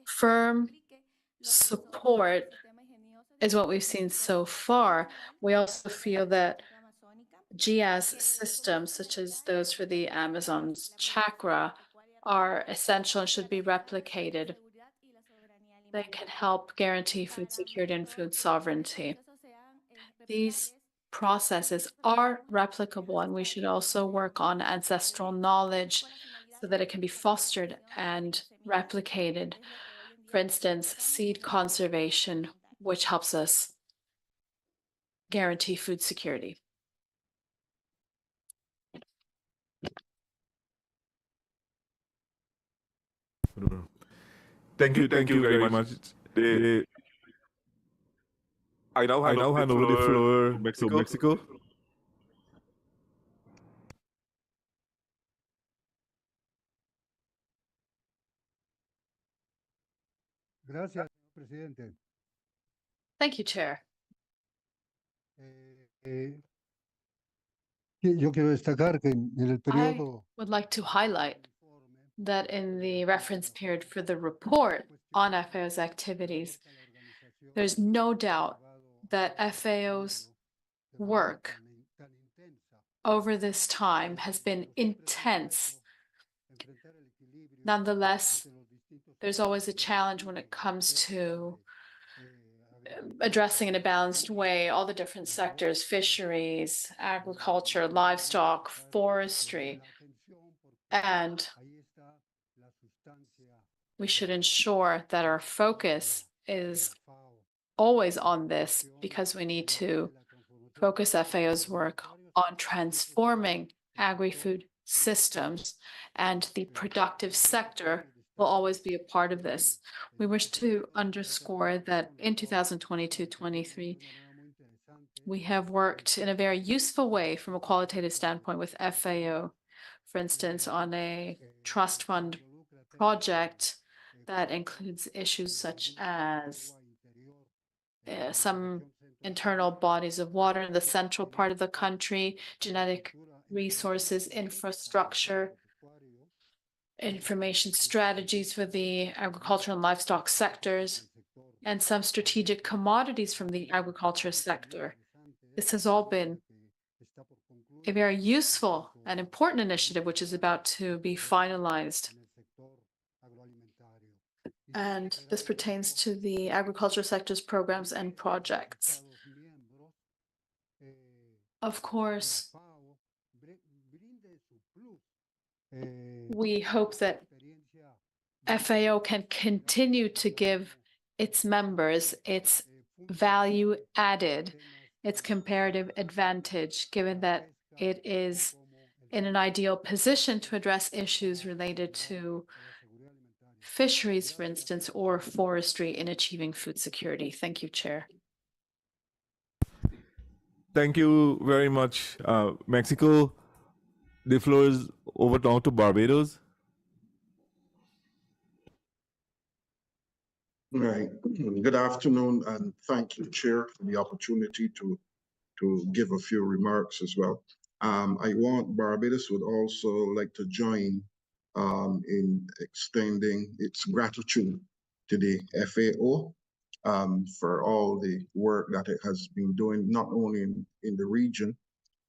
firm support is what we've seen so far. We also feel that GIAS systems, such as those for the Amazon's chakra, are essential and should be replicated. They can help guarantee food security and food sovereignty. These processes are replicable, and we should also work on ancestral knowledge so that it can be fostered and replicated. For instance, seed conservation, which helps us guarantee food security. Thank you very much. I now hand over the floor to Mexico. Gracias, presidente. Thank you, Chair. Yo quiero destacar que en el periodo I would like to highlight that in the reference period for the report on FAO's activities, there's no doubt that FAO's work over this time has been intense. Nonetheless, there's always a challenge when it comes to addressing in a balanced way all the different sectors: fisheries, agriculture, livestock, forestry, and we should ensure that our focus is always on this, because we need to focus FAO's work on transforming agri-food systems, and the productive sector will always be a part of this. We wish to underscore that in 2022-23, we have worked in a very useful way from a qualitative standpoint with FAO, for instance, on a trust fund project that includes issues such as some internal bodies of water in the central part of the country, genetic resources, infrastructure, information strategies for the agricultural and livestock sectors, and some strategic commodities from the agriculture sector. This has all been a very useful and important initiative, which is about to be finalized. And this pertains to the agriculture sector's programs and projects. Of course, we hope that FAO can continue to give its members its value added, its comparative advantage, given that it is in an ideal position to address issues related to fisheries, for instance, or forestry in achieving food security. Thank you, Chair. Thank you very much, Mexico. The floor is over now to Barbados. Right. Good afternoon, and thank you, Chair, for the opportunity to give a few remarks as well. I want Barbados would also like to join in extending its gratitude to the FAO for all the work that it has been doing, not only in the region,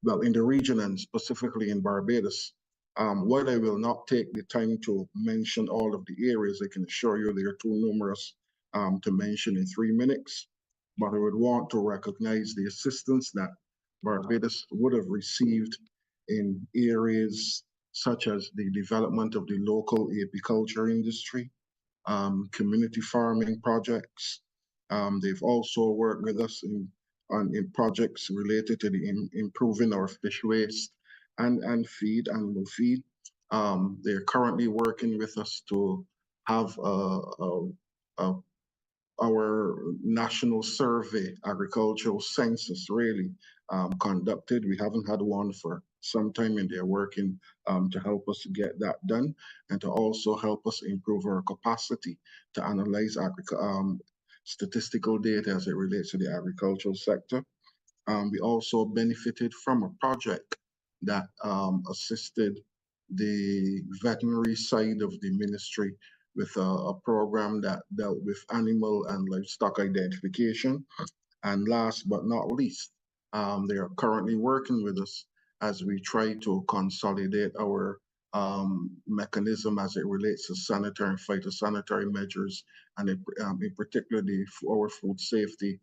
well, in the region and specifically in Barbados. While I will not take the time to mention all of the areas, I can assure you they are too numerous to mention in 3 minutes, but I would want to recognize the assistance that Barbados would have received in areas such as the development of the local apiculture industry, community farming projects. They've also worked with us in projects related to the improving our fish waste and animal feed. They're currently working with us to have our national survey, agricultural census really conducted. We haven't had one for some time, and they're working to help us get that done and to also help us improve our capacity to analyze statistical data as it relates to the agricultural sector. We also benefited from a project that assisted the veterinary side of the ministry with a program that dealt with animal and livestock identification. And last but not least, they are currently working with us as we try to consolidate our mechanism as it relates to sanitary and phytosanitary measures, and in particular our food safety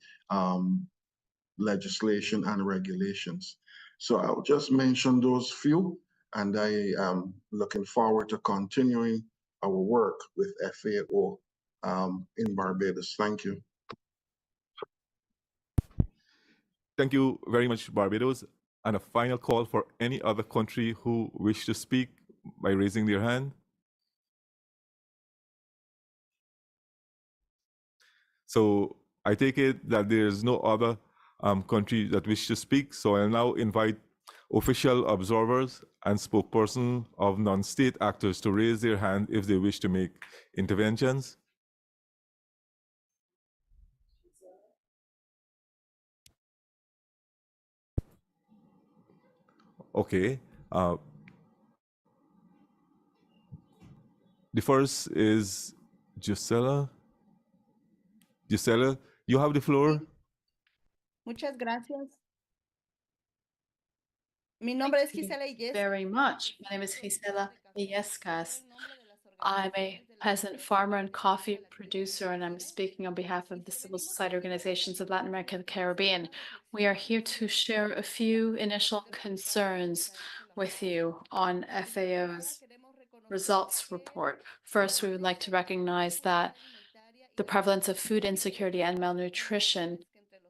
legislation and regulations. So I'll just mention those few, and I am looking forward to continuing our work with FAO in Barbados. Thank you. Thank you very much, Barbados. And a final call for any other country who wish to speak by raising their hand. So I take it that there is no other country that wish to speak. So I'll now invite official observers and spokesperson of non-state actors to raise their hand if they wish to make interventions. Okay. The first is Gisela. Gisela, you have the floor. Muchas gracias. Mi nombre es Gisela Illescas. Very much. My name is Gisela Illescas. I'm a peasant farmer and coffee producer, and I'm speaking on behalf of the civil society organizations of Latin America and the Caribbean. We are here to share a few initial concerns with you on FAO's results report. First, we would like to recognize that the prevalence of food insecurity and malnutrition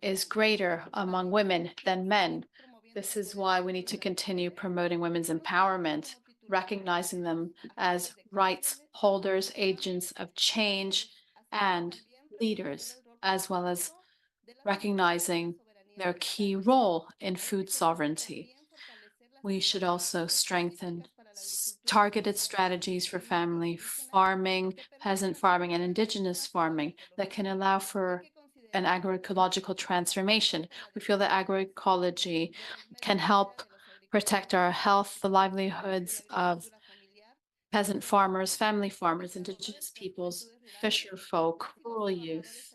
is greater among women than men. This is why we need to continue promoting women's empowerment, recognizing them as rights holders, agents of change, and leaders, as well as recognizing their key role in food sovereignty. We should also strengthen targeted strategies for family farming, peasant farming, and indigenous farming that can allow for an agroecological transformation. We feel that agroecology can help protect our health, the livelihoods of peasant farmers, family farmers, indigenous peoples, fisher folk, rural youth,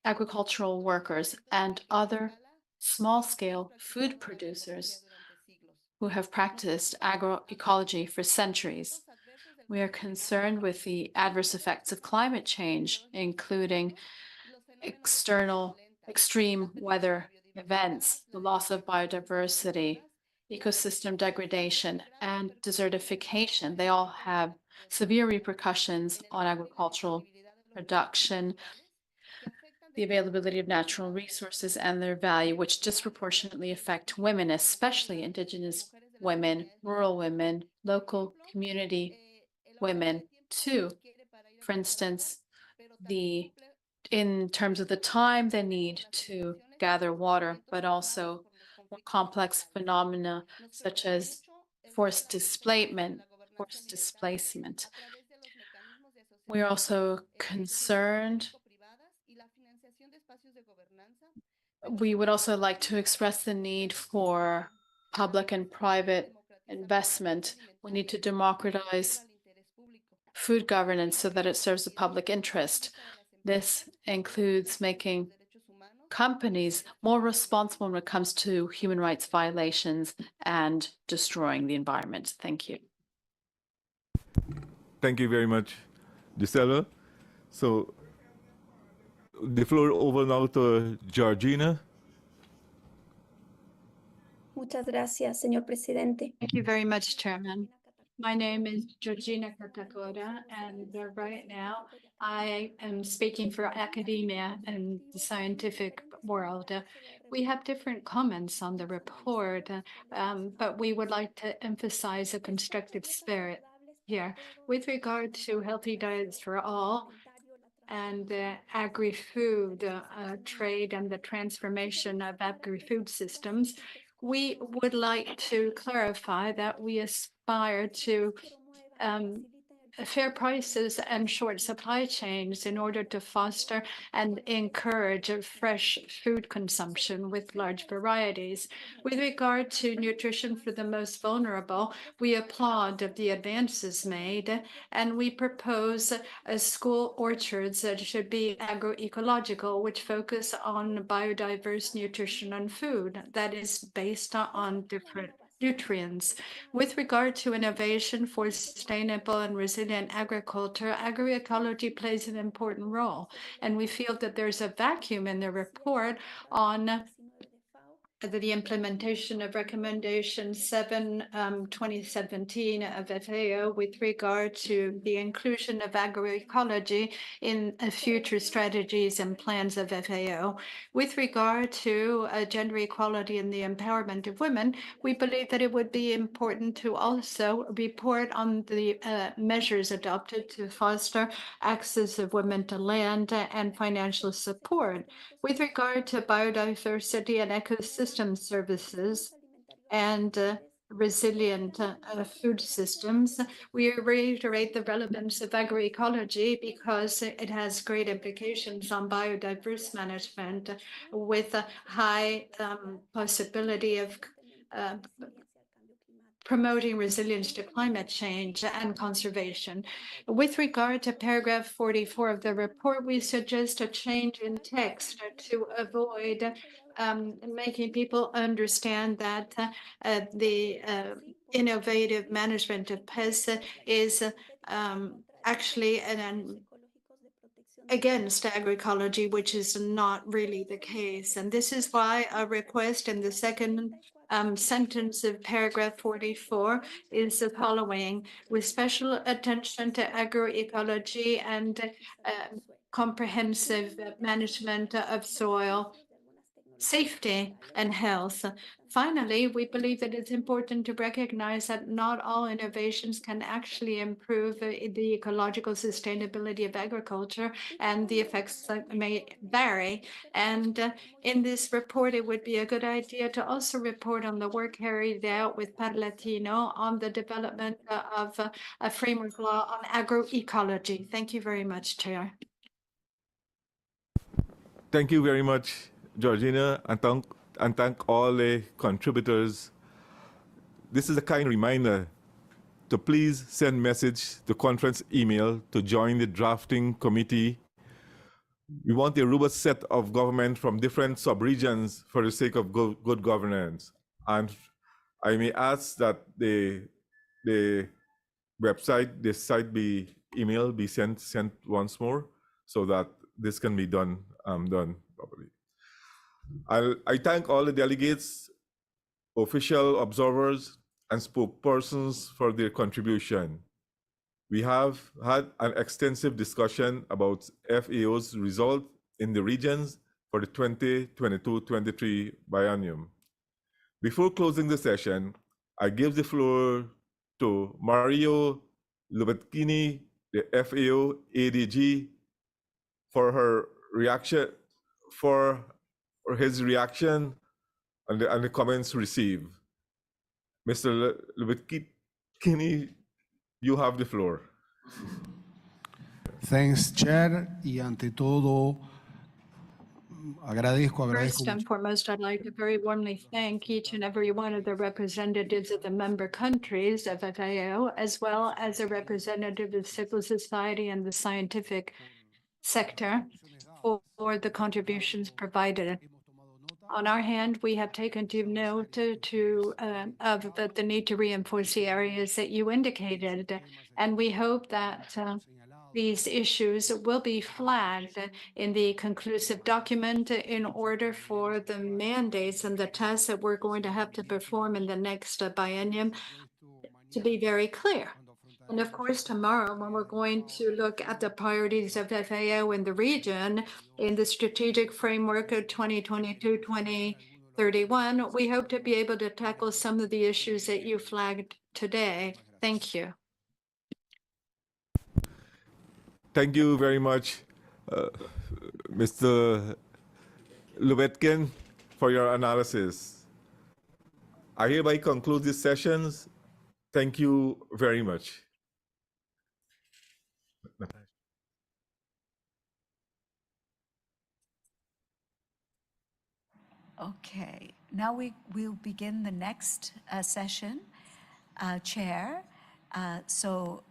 agricultural workers, and other small-scale food producers who have practiced agroecology for centuries. We are concerned with the adverse effects of climate change, including extreme weather events, the loss of biodiversity, ecosystem degradation, and desertification. They all have severe repercussions on agricultural production, the availability of natural resources, and their value, which disproportionately affect women, especially indigenous women, rural women, local community women, too. For instance, in terms of the time they need to gather water, but also more complex phenomena such as forced displacement. We are also concerned. We would also like to express the need for public and private investment. We need to democratize food governance so that it serves the public interest. This includes making companies more responsible when it comes to human rights violations and destroying the environment. Thank you. Thank you very much, Gisela. So the floor over now to Georgina. Muchas gracias, señor presidente. Thank you very much, Chairman. My name is Georgina Katakora, and right now I am speaking for academia and the scientific world. We have different comments on the report, but we would like to emphasize a constructive spirit here. With regard to healthy diets for all, and agri-food trade and the transformation of agri-food systems, we would like to clarify that we aspire to fair prices and short supply chains in order to foster and encourage fresh food consumption with large varieties. With regard to nutrition for the most vulnerable, we applaud the advances made, and we propose school orchards that should be agroecological, which focus on biodiverse nutrition and food that is based on different nutrients. With regard to innovation for sustainable and resilient agriculture, agroecology plays an important role, and we feel that there's a vacuum in the report on the implementation of Recommendation 7, 2017 of FAO with regard to the inclusion of agroecology in future strategies and plans of FAO. With regard to gender equality and the empowerment of women, we believe that it would be important to also report on the measures adopted to foster access of women to land and financial support. With regard to biodiversity and ecosystem services and resilient food systems, we reiterate the relevance of agroecology because it has great implications on biodiverse management with a high possibility of promoting resilience to climate change and conservation. With regard to paragraph 44 of the report, we suggest a change in text to avoid making people understand that the innovative management of pests is actually against agroecology, which is not really the case. And this is why a request in the second sentence of paragraph 44 is the following: with special attention to agroecology and comprehensive management of soil safety and health. Finally, we believe that it's important to recognize that not all innovations can actually improve the ecological sustainability of agriculture, and the effects may vary. And in this report, it would be a good idea to also report on the work carried out with Parlatino on the development of a framework law on agroecology. Thank you very much, Chair. Thank you very much, Georgina, and thank all the contributors. This is a kind reminder to please send message to conference email to join the drafting committee. We want a robust set of government from different sub-regions for the sake of good governance. And I may ask that the website, the site be sent once more so that this can be done properly. I thank all the delegates, official observers, and spokespersons for their contribution. We have had an extensive discussion about FAO's result in the regions for the 2022-23 biennium. Before closing the session, I give the floor to Mario Lubetkini, the FAO ADG, for his reaction and the comments received. Mr. Lubetkini, you have the floor. Thanks, Chair. Y ante todo, agradezco First mucho. and foremost, I'd like to very warmly thank each and every one of the representatives of the member countries of FAO, as well as a representative of civil society and the scientific sector for the contributions provided. On our hand, we have taken due note of the need to reinforce the areas that you indicated, and we hope that these issues will be flagged in the conclusive document in order for the mandates and the tasks that we're going to have to perform in the next biennium to be very clear. And of course, tomorrow, when we're going to look at the priorities of FAO in the region in the strategic framework of 2022-2031, we hope to be able to tackle some of the issues that you flagged today. Thank you. Thank you very much, Mr. Lubetkin, for your analysis. I hereby conclude these sessions. Thank you very much. Okay, now we will begin the next session. Chair, so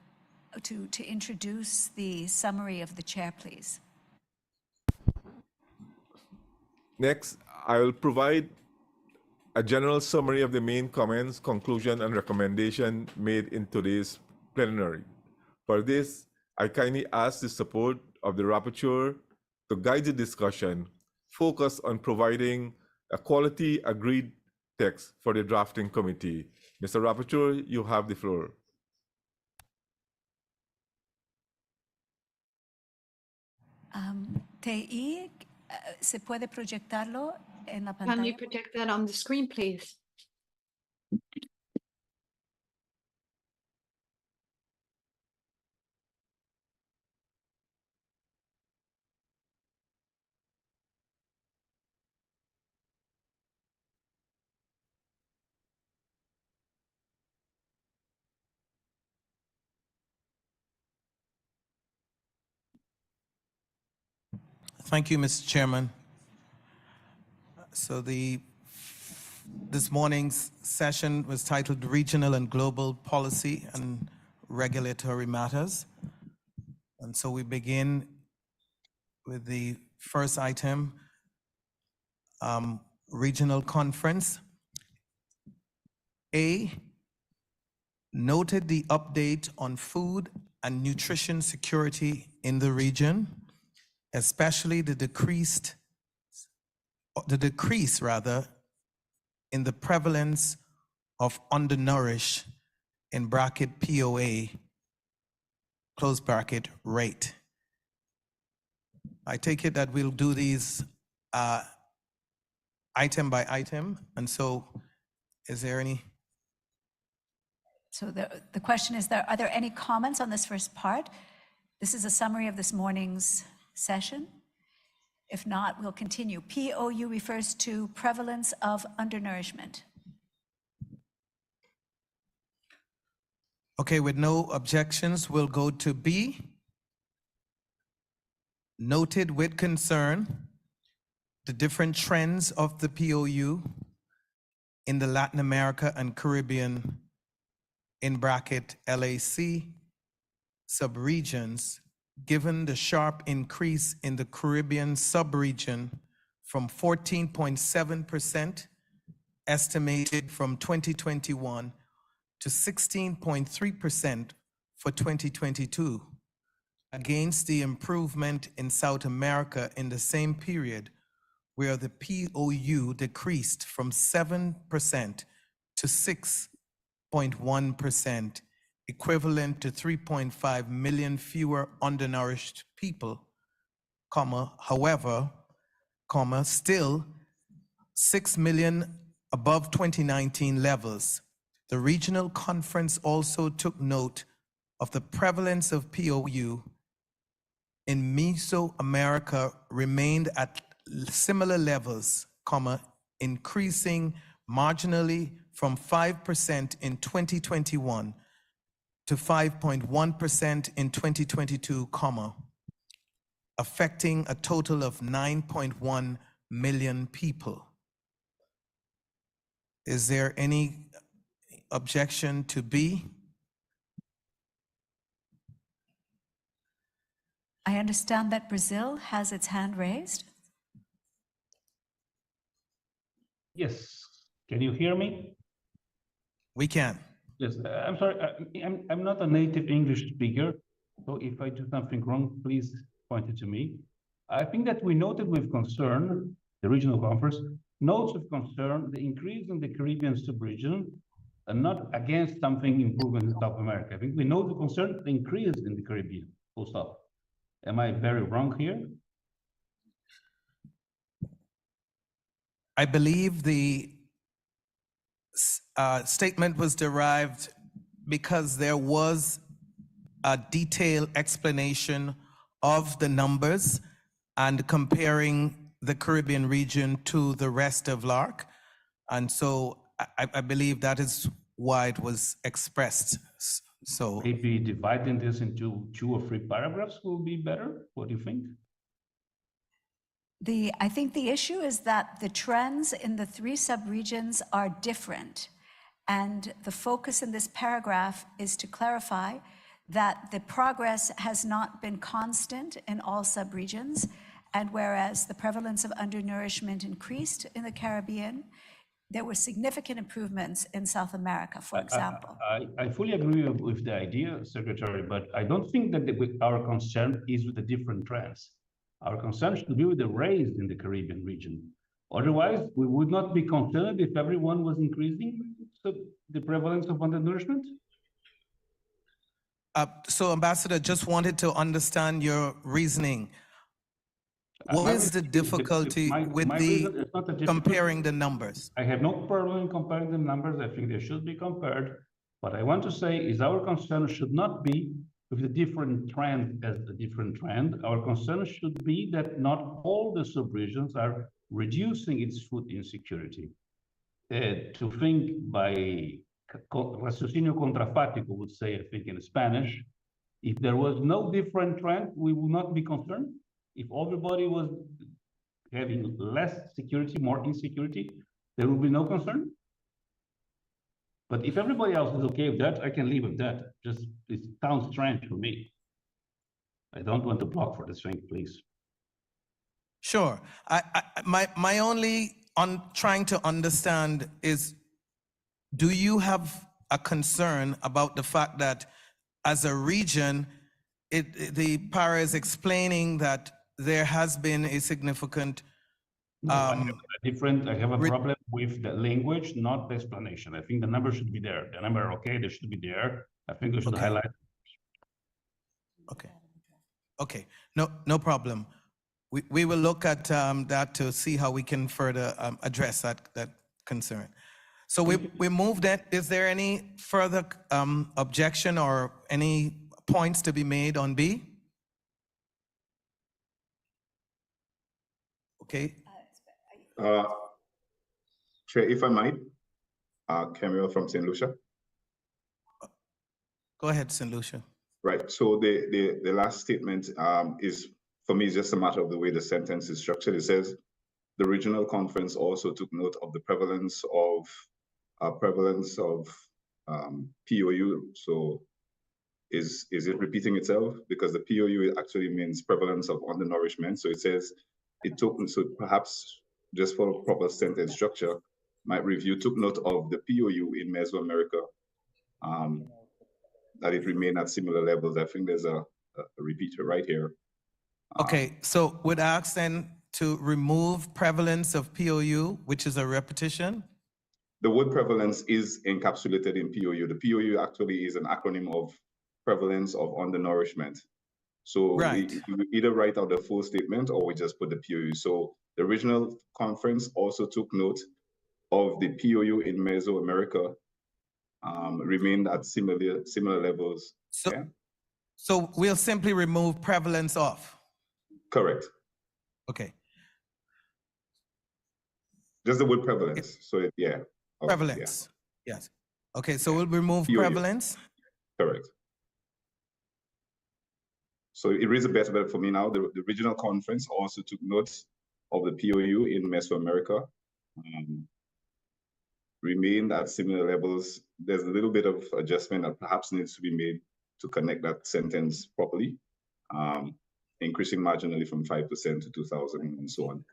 to introduce the summary of the chair, please. Next, I will provide a general summary of the main comments, conclusion, and recommendation made in today's plenary. For this, I kindly ask the support of the rapporteur to guide the discussion, focus on providing a quality agreed text for the drafting committee. Mr. Rapporteur, you have the floor. TI, ¿se puede proyectarlo en la Can pantalla? you project that on the screen, please? Thank you, Mr. Chairman. So this morning's session was titled Regional and Global Policy and Regulatory Matters. And so we begin with the first item, Regional Conference. A, noted the update on food and nutrition security in the region, especially the decrease in the prevalence of undernourished, in bracket POA, close bracket rate. I take it that we'll do these item by item. And so is there any? So the question is, are there any comments on this first part? This is a summary of this morning's session. If not, we'll continue. POU refers to prevalence of undernourishment. Okay, with no objections, we'll go to B. Noted with concern the different trends of the POU in the Latin America and Caribbean, in bracket LAC, subregions, given the sharp increase in the Caribbean subregion from 14.7% estimated from 2021 to 16.3% for 2022, against the improvement in South America in the same period, where the POU decreased from 7% to 6.1%, equivalent to 3.5 million fewer undernourished people, however, still 6 million above 2019 levels. The regional conference also took note of the prevalence of POU in Mesoamerica remained at similar levels, increasing marginally from 5% in 2021 to 5.1% in 2022, affecting a total of 9.1 million people. Is there any objection to B? I understand that Brazil has its hand raised. Yes, can you hear me? We can. Yes, I'm sorry, I'm not a native English speaker, so if I do something wrong, please point it to me. I think that we noted with concern, the regional conference notes with concern the increase in the Caribbean subregion and not against something improvement in South America. I think we note the concern the increase in the Caribbean, full stop. Am I very wrong here? I believe the statement was derived because there was a detailed explanation of the numbers and comparing the Caribbean region to the rest of LARC. And so I believe that is why it was expressed. So maybe dividing this into 2 or 3 paragraphs will be better. What do you think? I think the issue is that the trends in the 3 subregions are different. And the focus in this paragraph is to clarify that the progress has not been constant in all subregions. And whereas the prevalence of undernourishment increased in the Caribbean, there were significant improvements in South America, for example. I fully agree with the idea, Secretary, but I don't think that our concern is with the different trends. Our concern should be with the raise in the Caribbean region. Otherwise, we would not be concerned if everyone was increasing the prevalence of undernourishment. So, Ambassador, just wanted to understand your reasoning. What is the difficulty with comparing the numbers? I have no problem in comparing the numbers. I think they should be compared. What I want to say is our concern should not be with the different trend as a different trend. Our concern should be that not all the subregions are reducing its food insecurity. To think by raciocinio contrafático would say, I think in Spanish, if there was no different trend, we would not be concerned. If everybody was having less security, more insecurity, there will be no concern. But if everybody else is okay with that, I can live with that. Just, it sounds strange for me. I don't want to block for this thing, please. Sure. My only trying to understand is, do you have a concern about the fact that as a region, the para is explaining that there has been a significant I have a problem with the language, not the explanation. I think the number should be there. The number, okay, they should be there. I think we should highlight. Okay. Okay, no problem. we will look at that to see how we can further address that concern. So we moved that. Is there any further objection or any points to be made on B? Okay. Chair, if I might, Camille from St. Lucia. Go ahead, St. Lucia. Right. So the last statement is, for me, just a matter of the way the sentence is structured. It says the regional conference also took note of the prevalence of POU. So is it repeating itself? Because the POU actually means prevalence of undernourishment. So it says it took, so perhaps just for proper sentence structure, my review took note of the POU in Mesoamerica, that it remained at similar levels. I think there's a repeater right here. Okay, so would ask then to remove prevalence of POU, which is a repetition? The word prevalence is encapsulated in POU. The POU actually is an acronym of prevalence of undernourishment. So right. we either write out the full statement or we just put the POU. So the regional conference also took note of the POU in Mesoamerica remained at similar levels. So, yeah? So we'll simply remove prevalence off. Correct. Okay. Just the word prevalence. So yeah. Prevalence. Yeah. Yes. Okay, so we'll remove POU. prevalence. Correct. So it reads a better bet for me now. The regional conference also took note of the POU in Mesoamerica. Remained at similar levels. There's a little bit of adjustment that perhaps needs to be made to connect that sentence properly, increasing marginally from 5% to 2,000 and so on.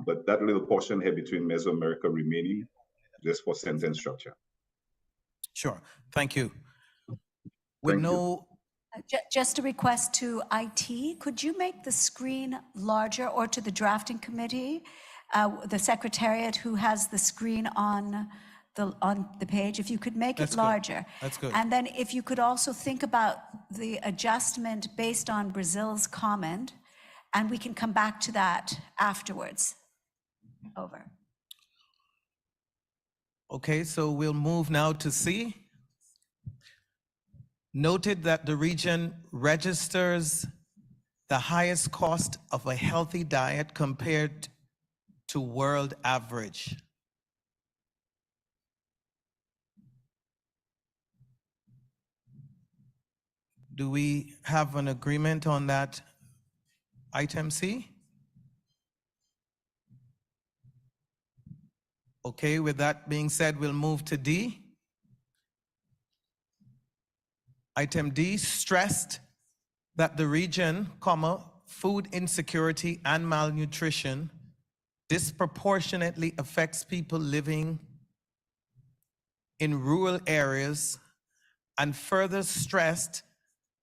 But that little portion here between Mesoamerica remaining just for sentence structure. Sure, thank you. With no. Just a request to IT, could you make the screen larger, or to the drafting committee, the secretariat who has the screen on the page, if you could make it larger. That's good. And then if you could also think about the adjustment based on Brazil's comment, and we can come back to that afterwards. Over. Okay, so we'll move now to C. Noted that the region registers the highest cost of a healthy diet compared to world average. Do we have an agreement on that item C? Okay, with that being said, we'll move to D. Item D, stressed that the region, food insecurity and malnutrition disproportionately affects people living in rural areas, and further stressed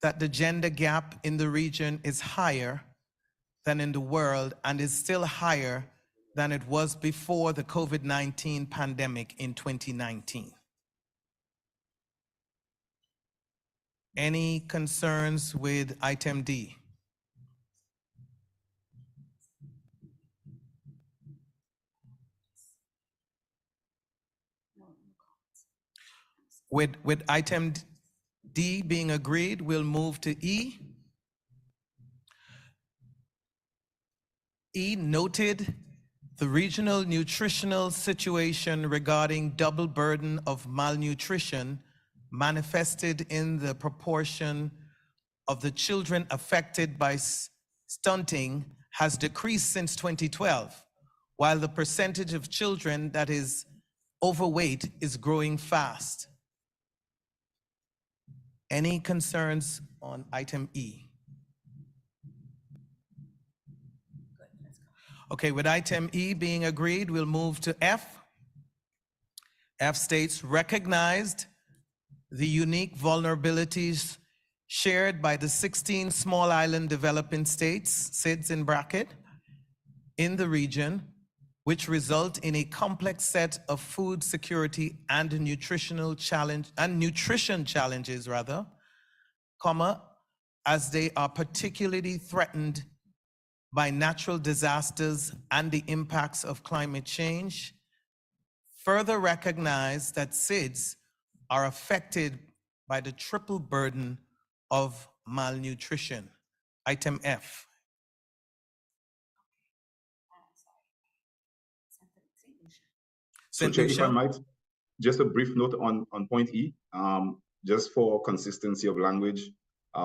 that the gender gap in the region is higher than in the world and is still higher than it was before the COVID-19 pandemic in 2019. Any concerns with item D? With item D being agreed, we'll move to E. E noted the regional nutritional situation regarding double burden of malnutrition manifested in the proportion of the children affected by stunting has decreased since 2012, while the percentage of children that is overweight is growing fast. Any concerns on item E? Okay, with item E being agreed, we'll move to F. F states, recognized the unique vulnerabilities shared by the 16 small island developing states, SIDS in bracket, in the region, which result in a complex set of food security and nutrition challenges, as they are particularly threatened by natural disasters and the impacts of climate change. Further recognize that SIDS are affected by the triple burden of malnutrition. Item F. So Chair, if I might, just a brief note on point E, just for consistency of language,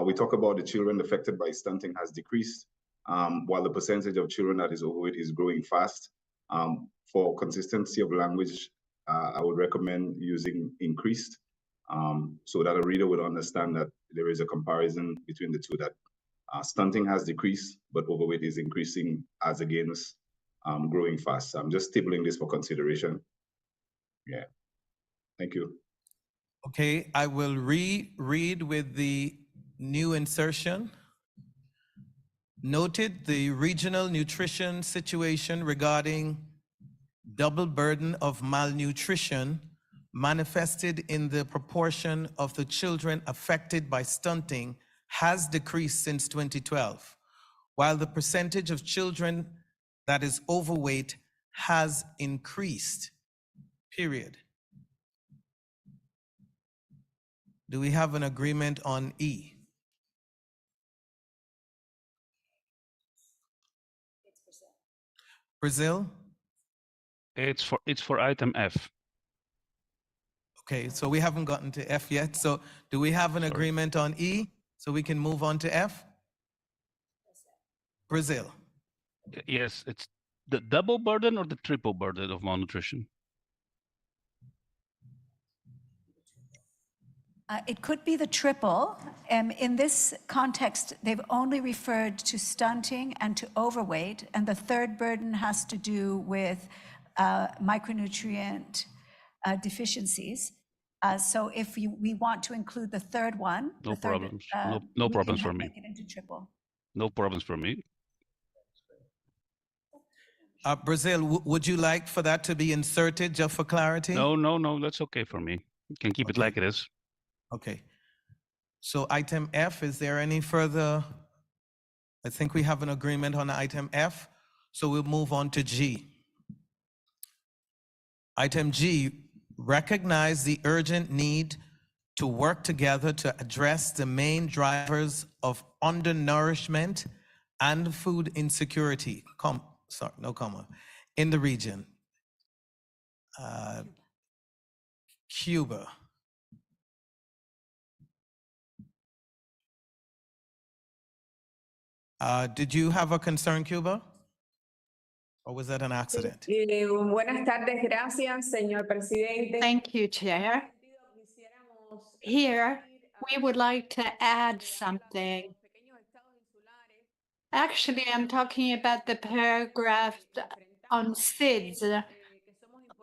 we talk about the children affected by stunting has decreased, while the percentage of children that is overweight is growing fast. For consistency of language, I would recommend using increased, so that a reader would understand that there is a comparison between the two, that stunting has decreased, but overweight is increasing as against growing fast. I'm just tabling this for consideration. Yeah, thank you. Okay, I will reread with the new insertion. Noted the regional nutrition situation regarding double burden of malnutrition manifested in the proportion of the children affected by stunting has decreased since 2012, while the percentage of children that is overweight has increased, period. Do we have an agreement on E? Brazil? It's for item F. Okay, so we haven't gotten to F yet. So do we have an agreement on E so we can move on to F? Brazil. Yes, it's the double burden or the triple burden of malnutrition. It could be the triple. In this context, they've only referred to stunting and to overweight, and the third burden has to do with micronutrient deficiencies. So if we want to include the third one, No problems. No problems for me. Make it into triple. No problems for me. Brazil, would you like for that to be inserted just for clarity? No, that's okay for me. You can keep it like it is. Okay. So item F, is there any further? I think we have an agreement on item F, so we'll move on to G. Item G, recognize the urgent need to work together to address the main drivers of undernourishment and food insecurity, in the region. Cuba. Did you have a concern, Cuba? Or was that an accident? Buenas tardes, gracias, señor presidente. Thank you, Chair. Here, we would like to add something. Actually, I'm talking about the paragraph on SIDS.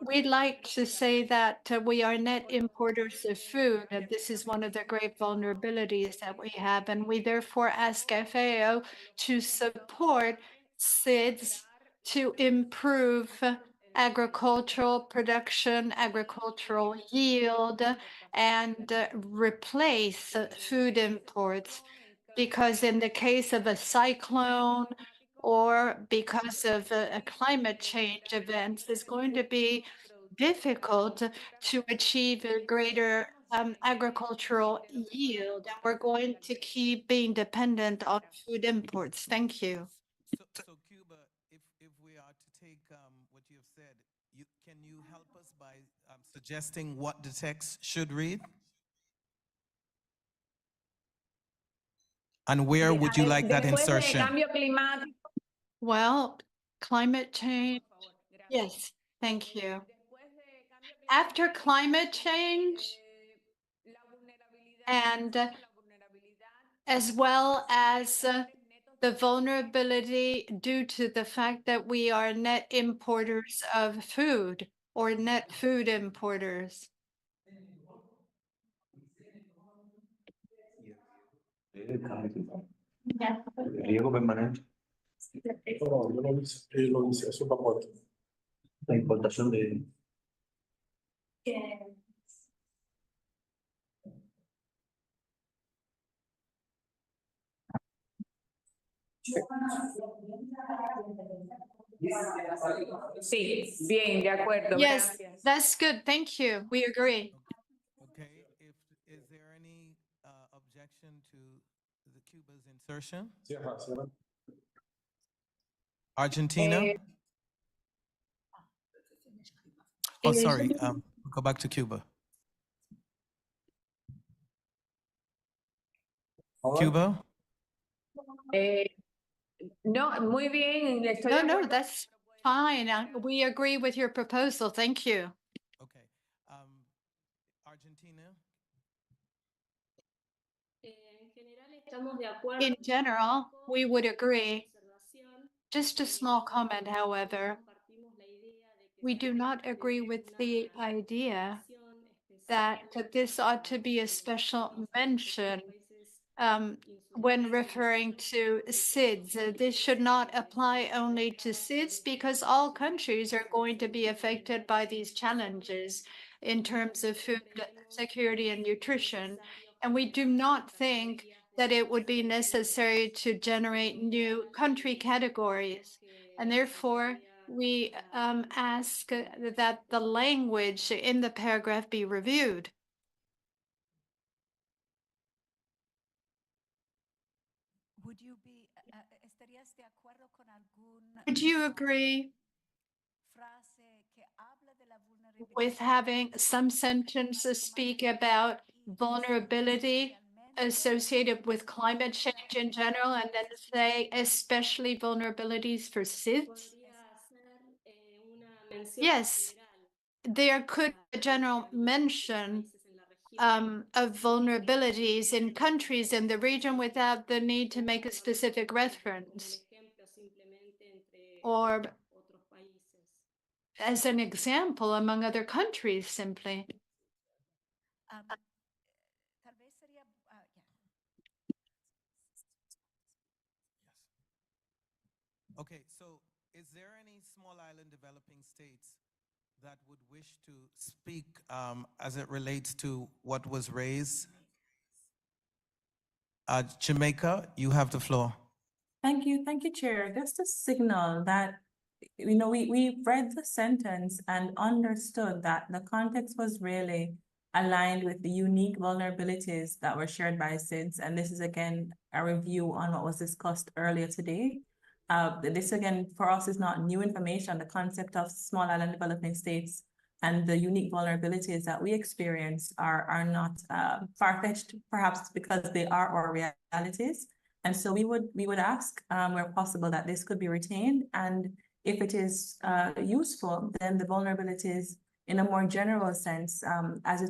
We'd like to say that we are net importers of food. This is one of the great vulnerabilities that we have, and we therefore ask FAO to support SIDS to improve agricultural production, agricultural yield, and replace food imports. Because in the case of a cyclone or because of a climate change events, it's going to be difficult to achieve a greater agricultural yield. And we're going to keep being dependent on food imports. Thank you. So Cuba, if we are to take what you have said, can you help us by suggesting what the text should read? And where would you like that insertion? Well, climate change. Yes, thank you. After climate change, and as well as the vulnerability due to the fact that we are net importers of food or net food importers. Riego permanente. La importación de... Sí, bien, de acuerdo. Yes, Gracias. that's good. Thank you. We agree. Okay, is there any objection to the Cuba's insertion? Argentina? Eh, Oh, eh, sorry, go back to Cuba. Cuba? eh, no, muy bien. Estoy de No, acuerdo. that's fine. We agree with your proposal. Thank you. Okay. Argentina? In general, we would agree. Just a small comment, however. We do not agree with the idea that this ought to be a special mention when referring to SIDS. This should not apply only to SIDS because all countries are going to be affected by these challenges in terms of food security and nutrition. And we do not think that it would be necessary to generate new country categories. And therefore, we ask that the language in the paragraph be reviewed. Would you be, estarías de acuerdo con algún Would you agree frase que habla de la vulnerabilidad with having some sentences speak about vulnerability associated with climate change in general, and then say especially vulnerabilities for SIDS? Yes, there could be a general mention of vulnerabilities in countries in the region without the need to make a specific reference. Or as an example among other countries, simply. tal vez sería, Okay, so is there any small island developing states that would wish to speak as it relates to what was raised? Jamaica, you have the floor. Thank you, Chair. Just a signal that, we read the sentence and understood that the context was really aligned with the unique vulnerabilities that were shared by SIDS. And this is again, a review on what was discussed earlier today. This again, for us is not new information. The concept of small island developing states and the unique vulnerabilities that we experience are not far-fetched, perhaps because they are our realities. And so we would ask where possible that this could be retained. And if it is useful, then the vulnerabilities in a more general sense, as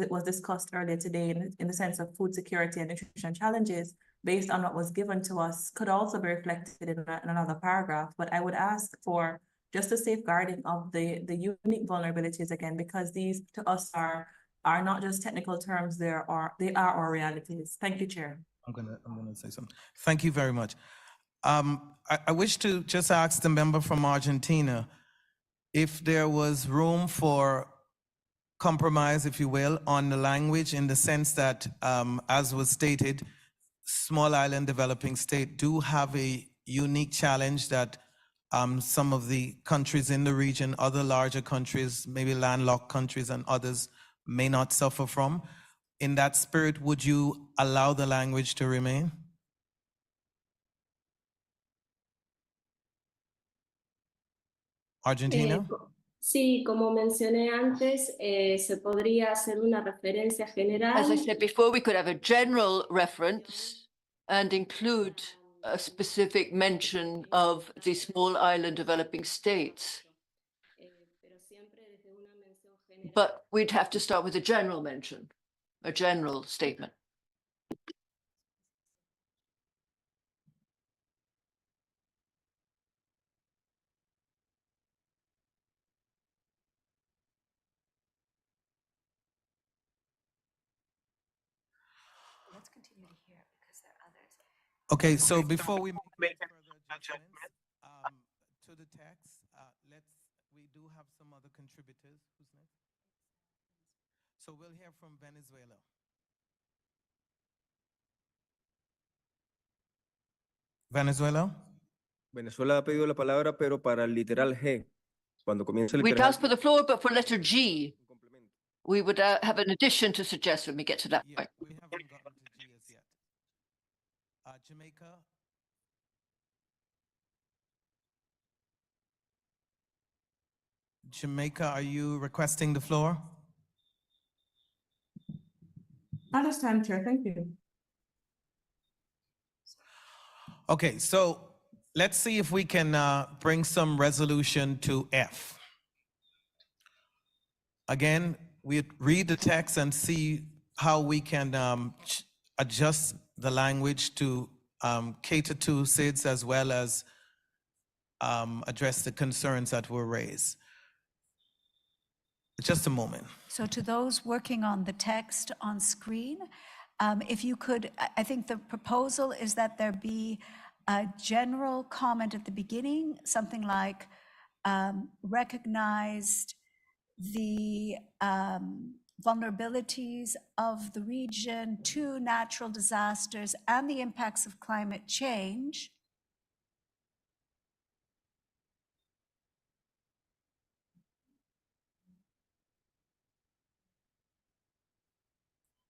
it was discussed earlier today in the sense of food security and nutrition challenges, based on what was given to us, could also be reflected in another paragraph. But I would ask for just a safeguarding of the unique vulnerabilities again, because these to us are not just technical terms, they are our realities. Thank you, Chair. I'm gonna say something. Thank you very much. I wish to just ask the member from Argentina if there was room for compromise, if you will, on the language, in the sense that, as was stated, small island developing state do have a unique challenge that some of the countries in the region, other larger countries, maybe landlocked countries and others may not suffer from. In that spirit, would you allow the language to remain? Argentina? Sí, como mencioné antes, se podría hacer una referencia general. As I said before, we could have a general reference and include a specific mention of the small island developing states. But we'd have to start with a general mention, a general statement. let's continue to hear because there are others. Okay, so before we make further adjustments to the text, we do have some other contributors. Who's next? So we'll hear from Venezuela. Venezuela? Venezuela ha pedido la palabra, pero para el literal G. Cuando comienza el We'd literal ask for the floor, but for letter G, we would have an addition to suggest when we get to that point. We haven't gotten to G as yet. Jamaica? Jamaica, are you requesting the floor? Understand, Chair. Thank you. Okay, so let's see if we can bring some resolution to F. Again, we read the text and see how we can adjust the language to cater to SIDS as well as address the concerns that were raised. Just a moment. So to those working on the text on screen, if you could, I think the proposal is that there be a general comment at the beginning, something like recognized the vulnerabilities of the region to natural disasters and the impacts of climate change.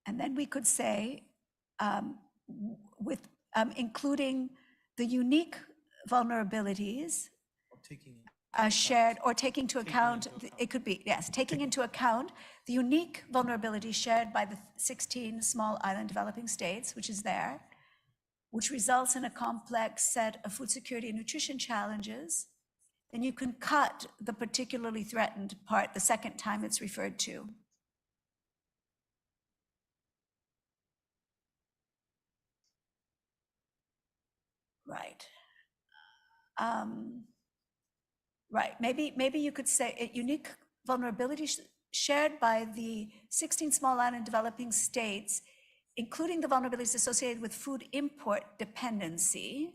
And then we could say, including the unique vulnerabilities shared or taking into account, it could be, yes, taking into account the unique vulnerabilities shared by the 16 small island developing states, which is there, which results in a complex set of food security and nutrition challenges. Then you can cut the particularly threatened part the second time it's referred to. Right. Right. Maybe you could say a unique vulnerability shared by the 16 small island developing states, including the vulnerabilities associated with food import dependency,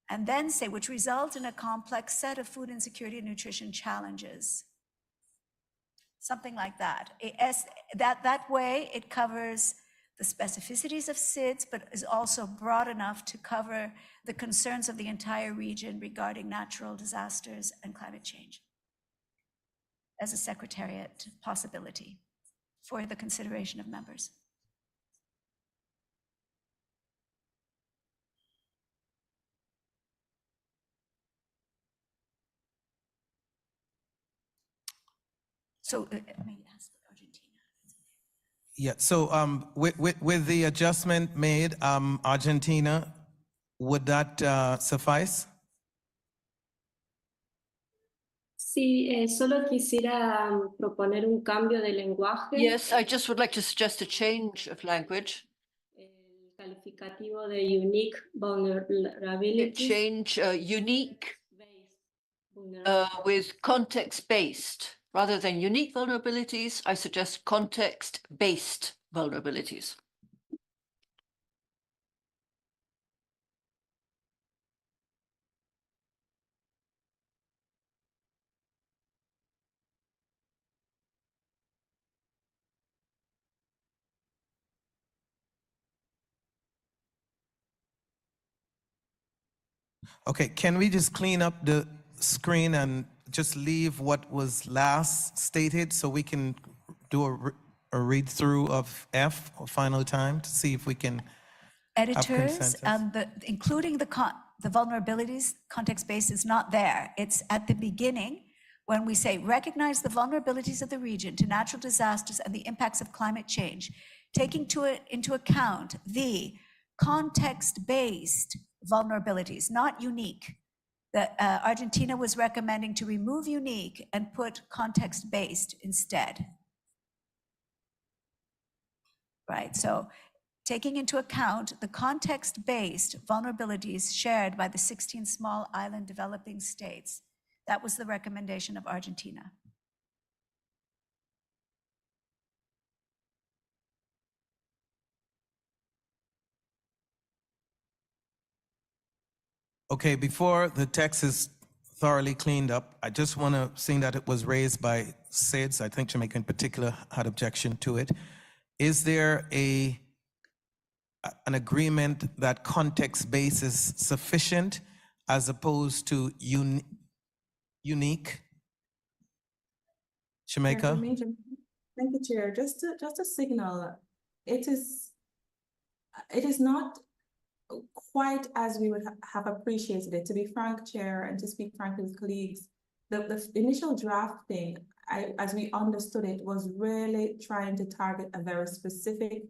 and then say which result in a complex set of food insecurity and nutrition challenges. Something like that. That way it covers the specificities of SIDS, but is also broad enough to cover the concerns of the entire region regarding natural disasters and climate change as a secretariat possibility for the consideration of members. So let me ask Argentina. Yeah, so with the adjustment made, Argentina, would that suffice? Sí, solo quisiera proponer un cambio de lenguaje. Yes, I just would like to suggest a change of language. El calificativo de unique vulnerabilities. Change unique with context-based. Rather than unique vulnerabilities, I suggest context-based vulnerabilities. Okay, can we just clean up the screen and just leave what was last stated so we can do a read through of F a final time to see if we can Editors, including the vulnerabilities, context-based is not there. It's at the beginning when we say, recognize the vulnerabilities of the region to natural disasters and the impacts of climate change, taking into account the context-based vulnerabilities, not unique. Argentina was recommending to remove unique and put context-based instead. Right, so taking into account the context-based vulnerabilities shared by the 16 small island developing states. That was the recommendation of Argentina. Okay, before the text is thoroughly cleaned up, I just want to, seeing that it was raised by SIDS, I think Jamaica in particular had objection to it. Is there a an agreement that context-based is sufficient as opposed to unique? Jamaica? Thank you, Chair. Just a signal. It is not quite as we would have appreciated it. To be frank, Chair, and to speak frankly with colleagues, the initial drafting, as we understood it, was really trying to target a very specific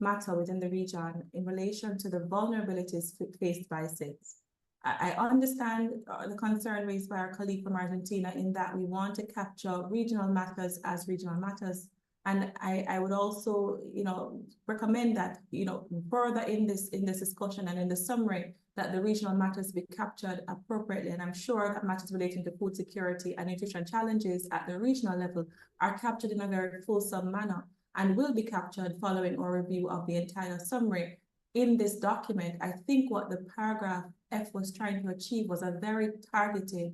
matter within the region in relation to the vulnerabilities faced by SIDS. I understand the concern raised by our colleague from Argentina in that we want to capture regional matters as regional matters. And I would also, recommend that, further in this discussion and in the summary, that the regional matters be captured appropriately. And I'm sure that matters relating to food security and nutrition challenges at the regional level are captured in a very fulsome manner and will be captured following our review of the entire summary. In this document, I think what the paragraph F was trying to achieve was a very targeted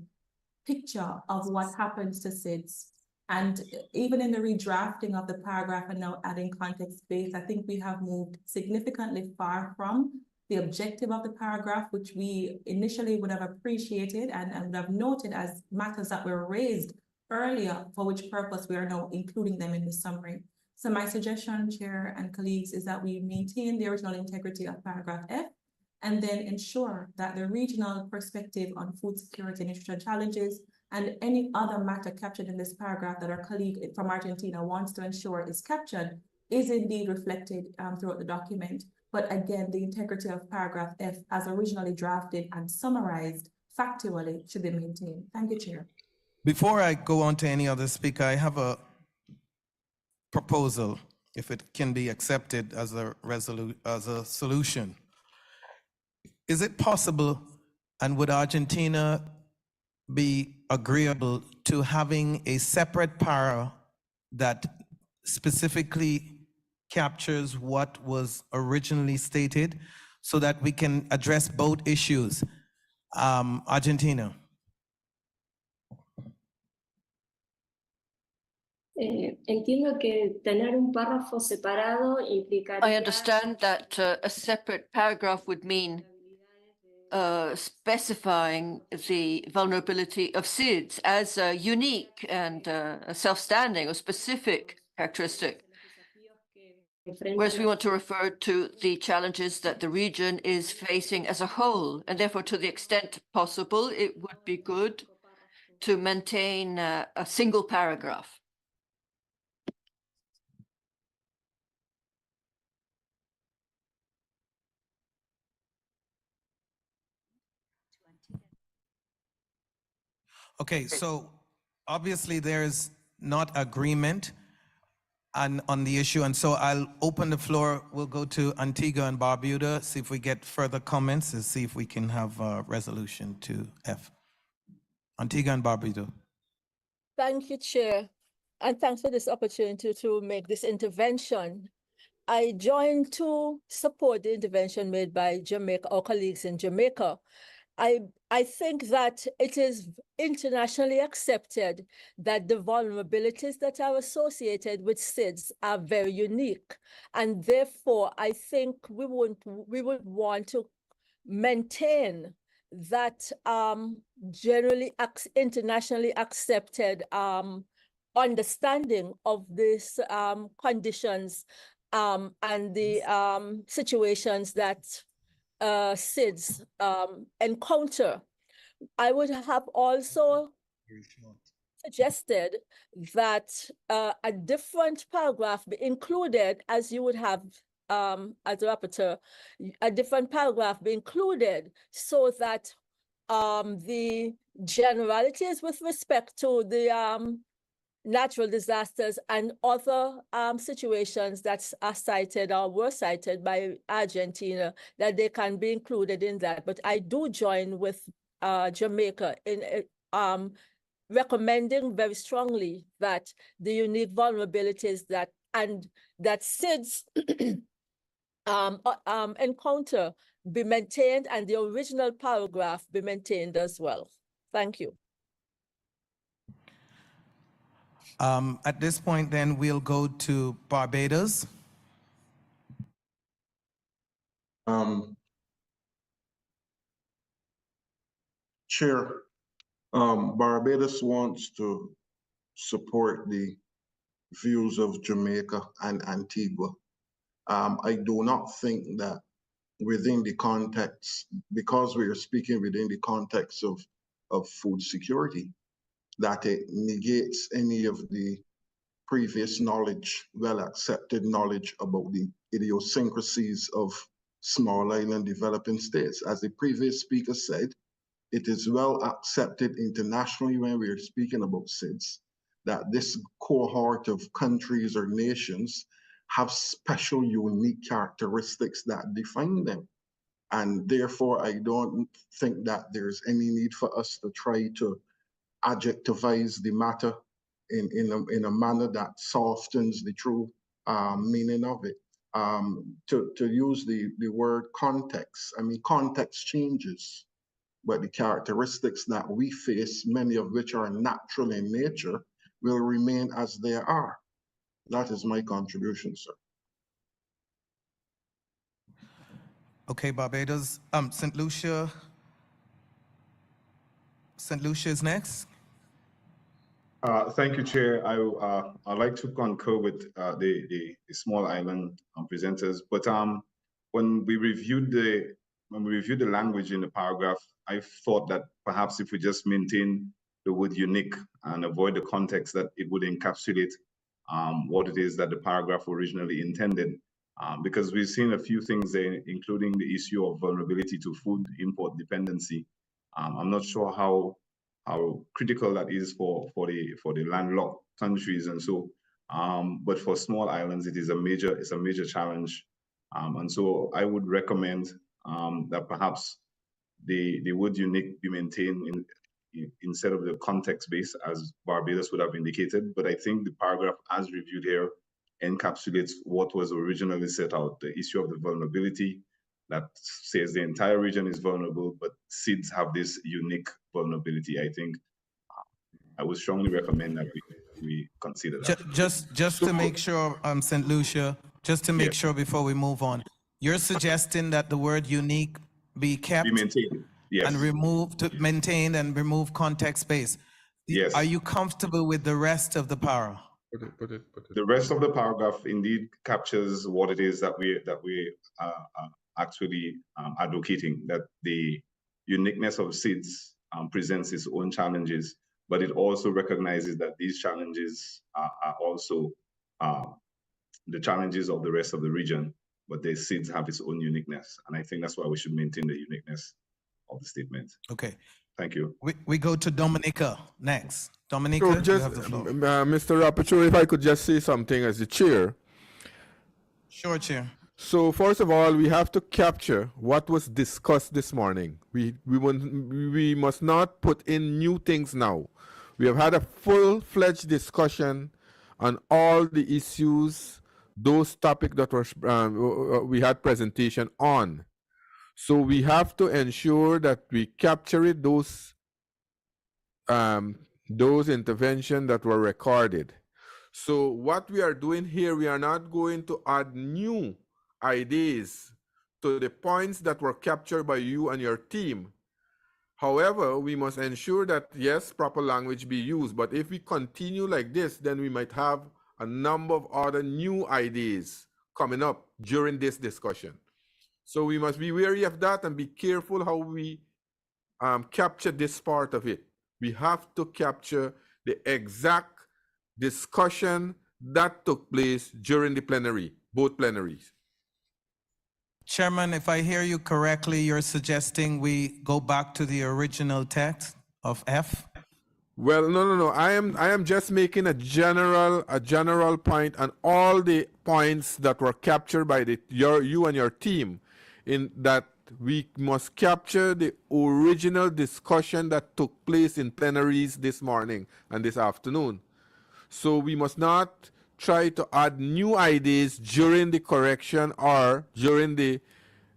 picture of what happens to SIDS. And even in the redrafting of the paragraph and now adding context-based, I think we have moved significantly far from the objective of the paragraph, which we initially would have appreciated and would have noted as matters that were raised earlier, for which purpose we are now including them in the summary. So my suggestion, Chair and colleagues, is that we maintain the original integrity of paragraph F and then ensure that the regional perspective on food security and nutrition challenges and any other matter captured in this paragraph that our colleague from Argentina wants to ensure is captured is indeed reflected throughout the document. But again, the integrity of paragraph F as originally drafted and summarized factually should be maintained. Thank you, Chair. Before I go on to any other speaker, I have a proposal, if it can be accepted as a solution. Is it possible, and would Argentina be agreeable to having a separate para that specifically captures what was originally stated so that we can address both issues? Argentina. Entiendo que tener un párrafo separado implicaría. I understand that a separate paragraph would mean specifying the vulnerability of SIDS as a unique and a self-standing or specific characteristic, whereas we want to refer to the challenges that the region is facing as a whole, and therefore, to the extent possible, it would be good to maintain a single paragraph. Okay, so obviously there's not agreement on the issue, and so I'll open the floor. We'll go to Antigua and Barbuda, see if we get further comments, and see if we can have a resolution to F. Antigua and Barbuda. Thank you, Chair, and thanks for this opportunity to make this intervention. I join to support the intervention made by Jamaica, our colleagues in Jamaica. I think that it is internationally accepted that the vulnerabilities that are associated with SIDS are very unique. And therefore, I think we would want to maintain that generally internationally accepted understanding of these conditions and the situations that SIDS encounter. I would have also suggested that a different paragraph be included, as you would have as a rapporteur, a different paragraph be included so that the generalities with respect to the natural disasters and other situations that are cited or were cited by Argentina, that they can be included in that. But I do join with Jamaica in recommending very strongly that the unique vulnerabilities that SIDS encounter be maintained and the original paragraph be maintained as well. Thank you. At this point, then, we'll go to Barbados. Chair, Barbados wants to support the views of Jamaica and Antigua. I do not think that within the context, because we are speaking within the context of food security, that it negates any of the previous knowledge, well-accepted knowledge about the idiosyncrasies of small island developing states. As the previous speaker said, it is well accepted internationally when we are speaking about SIDS that this cohort of countries or nations have special unique characteristics that define them. And therefore, I don't think that there's any need for us to try to adjectivize the matter in a manner that softens the true meaning of it. To use the word context, I mean, context changes, but the characteristics that we face, many of which are natural in nature, will remain as they are. That is my contribution, sir. Okay, Barbados. St. Lucia. St. Lucia is next. Thank you, Chair. I'd like to concur with the small island presenters, but when we reviewed the language in the paragraph, I thought that perhaps if we just maintain the word unique and avoid the context, that it would encapsulate what it is that the paragraph originally intended. Because we've seen a few things there, including the issue of vulnerability to food import dependency. I'm not sure how critical that is for the landlocked countries, and so but for small islands it's a major challenge, and so I would recommend that perhaps the word unique be maintained instead of the context base as Barbados would have indicated. But I think the paragraph as reviewed here encapsulates what was originally set out, the issue of the vulnerability that says the entire region is vulnerable, but SIDS have this unique vulnerability. I think I would strongly recommend that we consider that. Just to make sure, St. Lucia, just to make sure before we move on, you're suggesting that the word unique be kept, be maintained, yes, and removed, maintained and remove context base. Yes. Are you comfortable with the rest of the para? The rest of the paragraph indeed captures what it is that we are actually advocating, that the uniqueness of SIDS presents its own challenges, but it also recognizes that these challenges are also the challenges of the rest of the region, but the SIDS have its own uniqueness. And I think that's why we should maintain the uniqueness of the statement. Okay. Thank you. We go to Dominica next. Dominica, So just, you have the floor. Mr. Rapporteur, if I could just say something as the chair. Sure, Chair. So first of all, we have to capture what was discussed this morning. We must not put in new things now. We have had a full-fledged discussion on all the issues, those topics that were we had presentation on. So we have to ensure that we capture it, those interventions that were recorded. So what we are doing here, we are not going to add new ideas to the points that were captured by you and your team. However, we must ensure that, yes, proper language be used, but if we continue like this, then we might have a number of other new ideas coming up during this discussion. So we must be wary of that and be careful how we capture this part of it. We have to capture the exact discussion that took place during the plenary, both plenaries. Chairman, if I hear you correctly, you're suggesting we go back to the original text of F? Well, no. I am just making a general point on all the points that were captured by you and your team, in that we must capture the original discussion that took place in plenaries this morning and this afternoon. So we must not try to add new ideas during the correction or during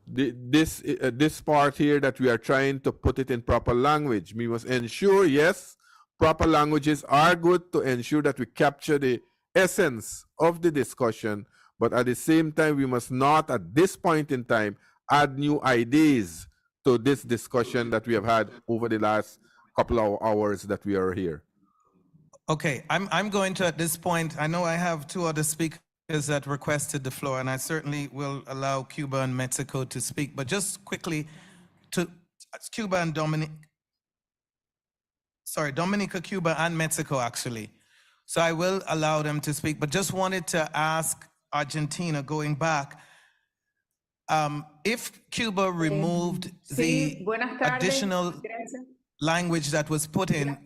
this part here that we are trying to put it in proper language. We must ensure, yes, proper languages are good to ensure that we capture the essence of the discussion, but at the same time, we must not at this point in time add new ideas to this discussion that we have had over the last couple of hours that we are here. Okay, I'm going to, at this point, I know I have two other speakers that requested the floor, and I certainly will allow Cuba and Mexico to speak, but just quickly to Cuba and Dominica, Cuba, and Mexico, actually. So I will allow them to speak, but just wanted to ask Argentina, going back, if Cuba removed the additional language that was put in,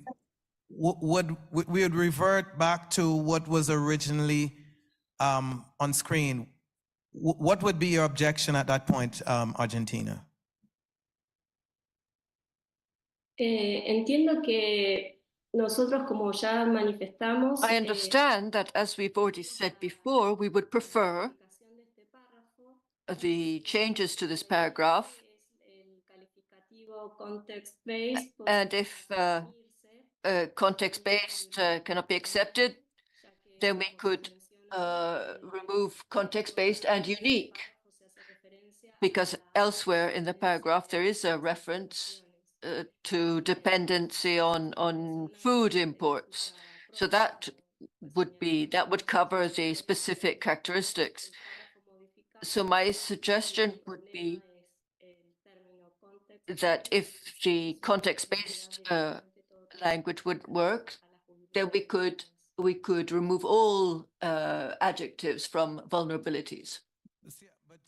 we would revert back to what was originally on screen. What would be your objection at that point, Argentina? Entiendo que nosotros, como ya manifestamos, I understand that, as we've already said before, we would prefer the changes to this paragraph. And if context-based cannot be accepted, then we could remove context-based and unique, because elsewhere in the paragraph there is a reference to dependency on food imports. So that would cover the specific characteristics. So my suggestion would be that if the context-based language would work, then we could remove all adjectives from vulnerabilities. But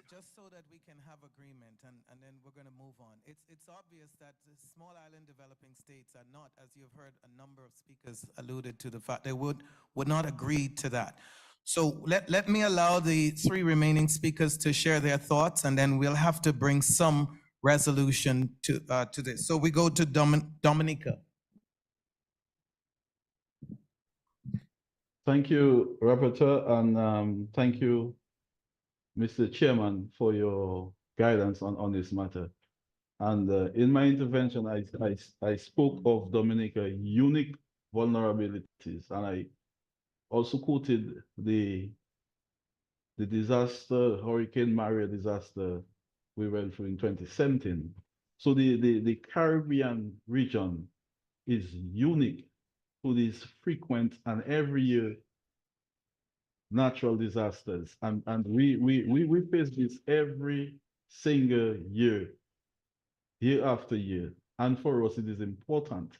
just so that we can have agreement, and then we're going to move on. It's obvious that the small island developing states are not, as you've heard a number of speakers alluded to the fact, they would not agree to that. So let me allow the three remaining speakers to share their thoughts, and then we'll have to bring some resolution to this. So we go to Dominica. Thank you, Rapporteur, and thank you, Mr. Chairman, for your guidance on this matter. And in my intervention, I spoke of Dominica unique vulnerabilities, and I also quoted the disaster, Hurricane Maria disaster we went through in 2017. So the Caribbean region is unique to these frequent and every year natural disasters. And we face this every single year after year. And for us, it is important,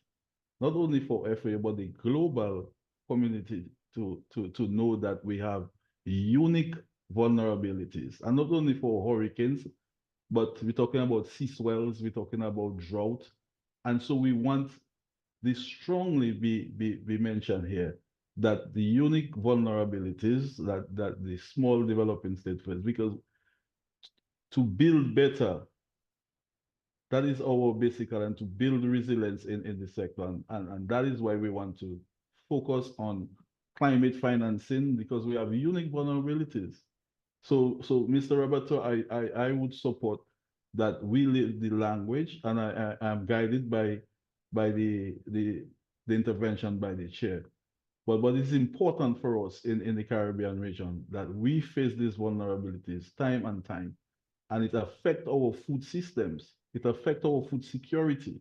not only for FAO, but the global community to know that we have unique vulnerabilities. And not only for hurricanes, but we're talking about sea swells, we're talking about drought. And so we want this strongly be mentioned here, that the unique vulnerabilities that the small developing states face, because to build better, that is our basic and to build resilience in the sector. And that is why we want to focus on climate financing, because we have unique vulnerabilities. So Mr. Roberto, I would support that we leave the language, and I am guided by the intervention by the chair. But it's important for us in the Caribbean region that we face these vulnerabilities time and time, and it affects our food systems. It affects our food security.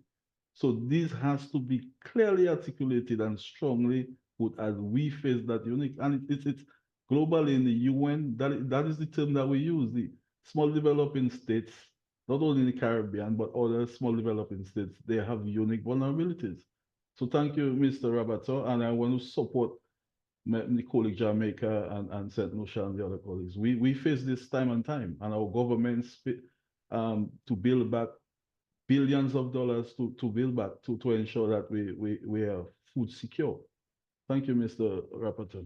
So this has to be clearly articulated and strongly put as we face that unique. And it's globally in the UN, that is the term that we use. The small developing states, not only in the Caribbean, but other small developing states, they have unique vulnerabilities. So thank you, Mr. Rabato, and I want to support my colleague Jamaica and St. Lucia and the other colleagues. We face this time and time, and our governments to build back billions of dollars to build back to ensure that we are food secure. Thank you, Mr. Rapporteur.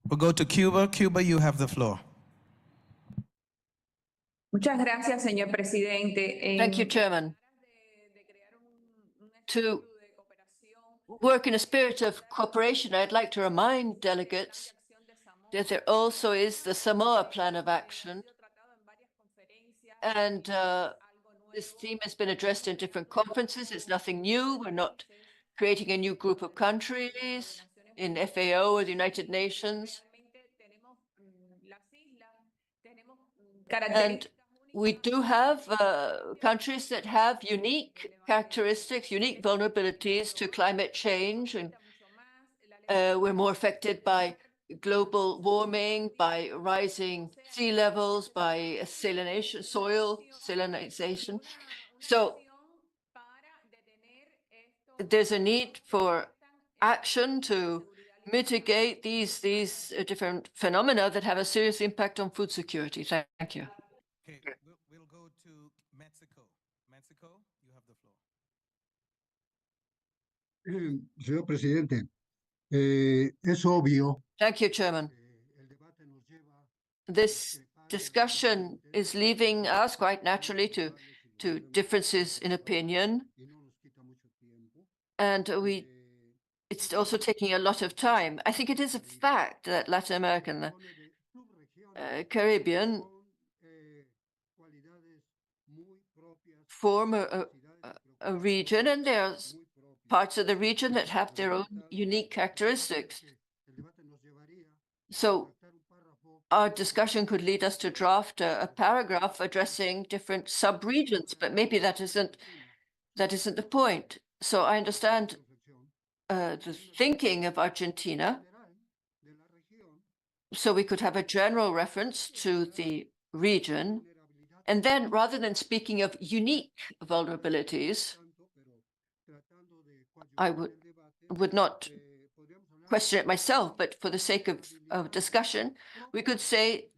We'll go to Cuba. Cuba, you have the floor. Muchas gracias, señor presidente. Thank you, Chairman. To work in a spirit of cooperation, I'd like to remind delegates that there also is the Samoa Plan of Action. And this theme has been addressed in different conferences. It's nothing new. We're not creating a new group of countries. in FAO or the United Nations. And we do have countries that have unique characteristics, unique vulnerabilities to climate change, and we're more affected by global warming, by rising sea levels, by salination, soil salinization. So there's a need for action to mitigate these different phenomena that have a serious impact on food security. Thank you. Okay, we'll go to Mexico. Mexico, you have the floor. Señor presidente, es obvio. Thank you, Chairman. This discussion is leaving us quite naturally to differences in opinion, and it's also taking a lot of time. I think it is a fact that Latin America and the Caribbean form a region, and there's parts of the region that have their own unique characteristics. So our discussion could lead us to draft a paragraph addressing different sub-regions, but maybe that isn't the point. So I understand the thinking of Argentina. So we could have a general reference to the region, and then rather than speaking of unique vulnerabilities, I would not question it myself, but for the sake of discussion, we could say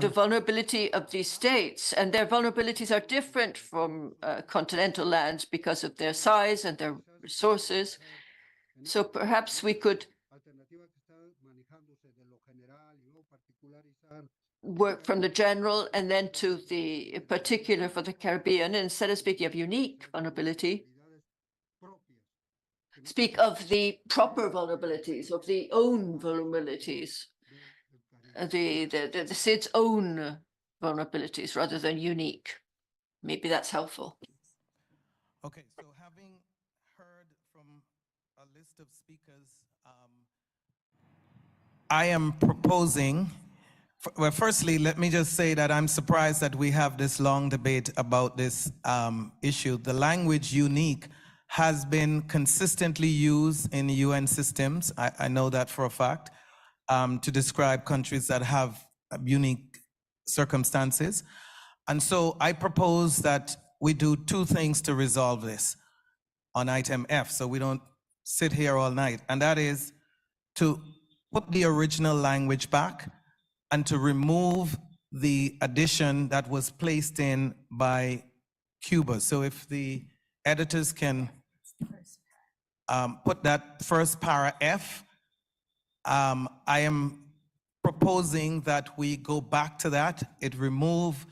the vulnerability of these states, and their vulnerabilities are different from continental lands because of their size and their resources. So perhaps we could work from the general and then to the particular for the Caribbean. And instead of speaking of unique vulnerability, speak of the proper vulnerabilities, of the own vulnerabilities, the SID's own vulnerabilities rather than unique. Maybe that's helpful. Okay, so having heard from a list of speakers, I am proposing, well, firstly, let me just say that I'm surprised that we have this long debate about this issue. The language unique has been consistently used in UN systems. I know that for a fact, to describe countries that have unique circumstances. And so I propose that we do two things to resolve this on item F, so we don't sit here all night. And that is to put the original language back and to remove the addition that was placed in by Cuba. So if the editors can put that first para F, I am proposing that we go back to that. It remove,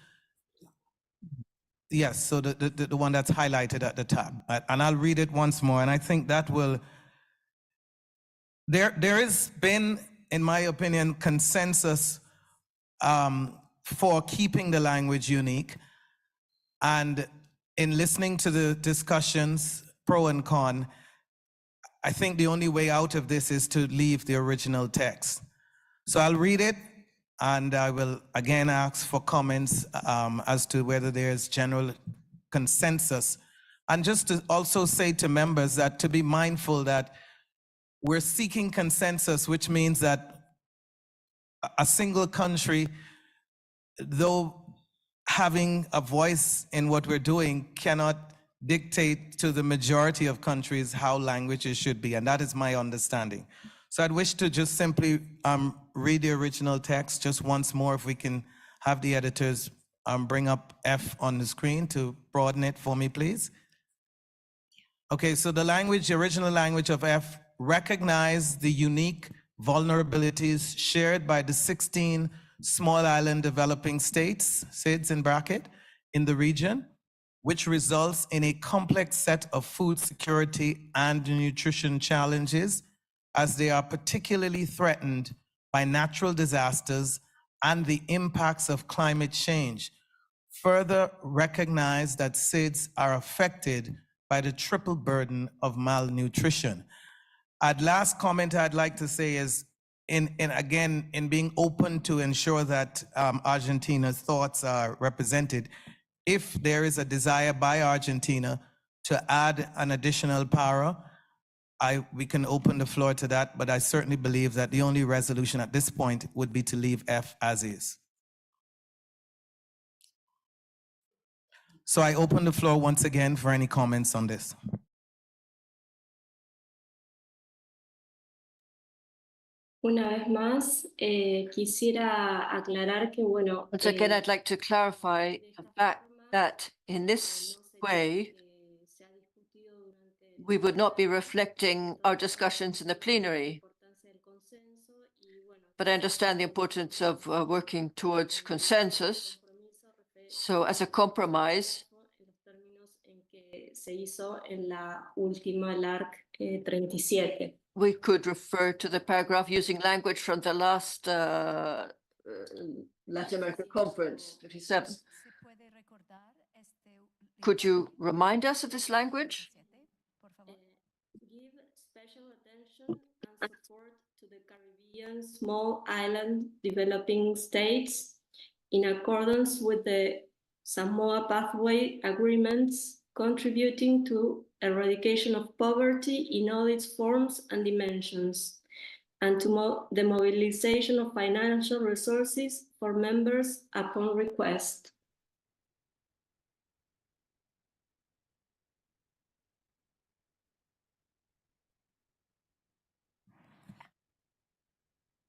yes, so the one that's highlighted at the top. And I'll read it once more, and I think that will, there has been, in my opinion, consensus for keeping the language unique. And in listening to the discussions, pro and con, I think the only way out of this is to leave the original text. So I'll read it, and I will again ask for comments as to whether there's general consensus. And just to also say to members that to be mindful that we're seeking consensus, which means that a single country, though having a voice in what we're doing, cannot dictate to the majority of countries how languages should be, and that is my understanding. So I'd wish to just simply read the original text just once more, if we can have the editors bring up F on the screen to broaden it for me, please. Okay, so the language, the original language of F, recognize the unique vulnerabilities shared by the 16 small island developing states, SIDS in bracket, in the region, which results in a complex set of food security and nutrition challenges, as they are particularly threatened by natural disasters and the impacts of climate change. further recognize that SIDS are affected by the triple burden of malnutrition. Last comment I'd like to say is, in being open to ensure that Argentina's thoughts are represented, if there is a desire by Argentina to add an additional para, we can open the floor to that, but I certainly believe that the only resolution at this point would be to leave F as is. So I open the floor once again for any comments on this. Una vez más, quisiera aclarar que, bueno, Once again, I'd like to clarify the fact that in this way, we would not be reflecting our discussions in the plenary. But I understand the importance of working towards consensus. So as a compromise, se hizo en la última LARC37. We could refer to the paragraph using language from the last Latin American Conference, 57. Could you remind us of this language? Give special attention and support to the Caribbean small island developing states in accordance with the Samoa Pathway Agreements, contributing to eradication of poverty in all its forms and dimensions, and to the mobilization of financial resources for members upon request.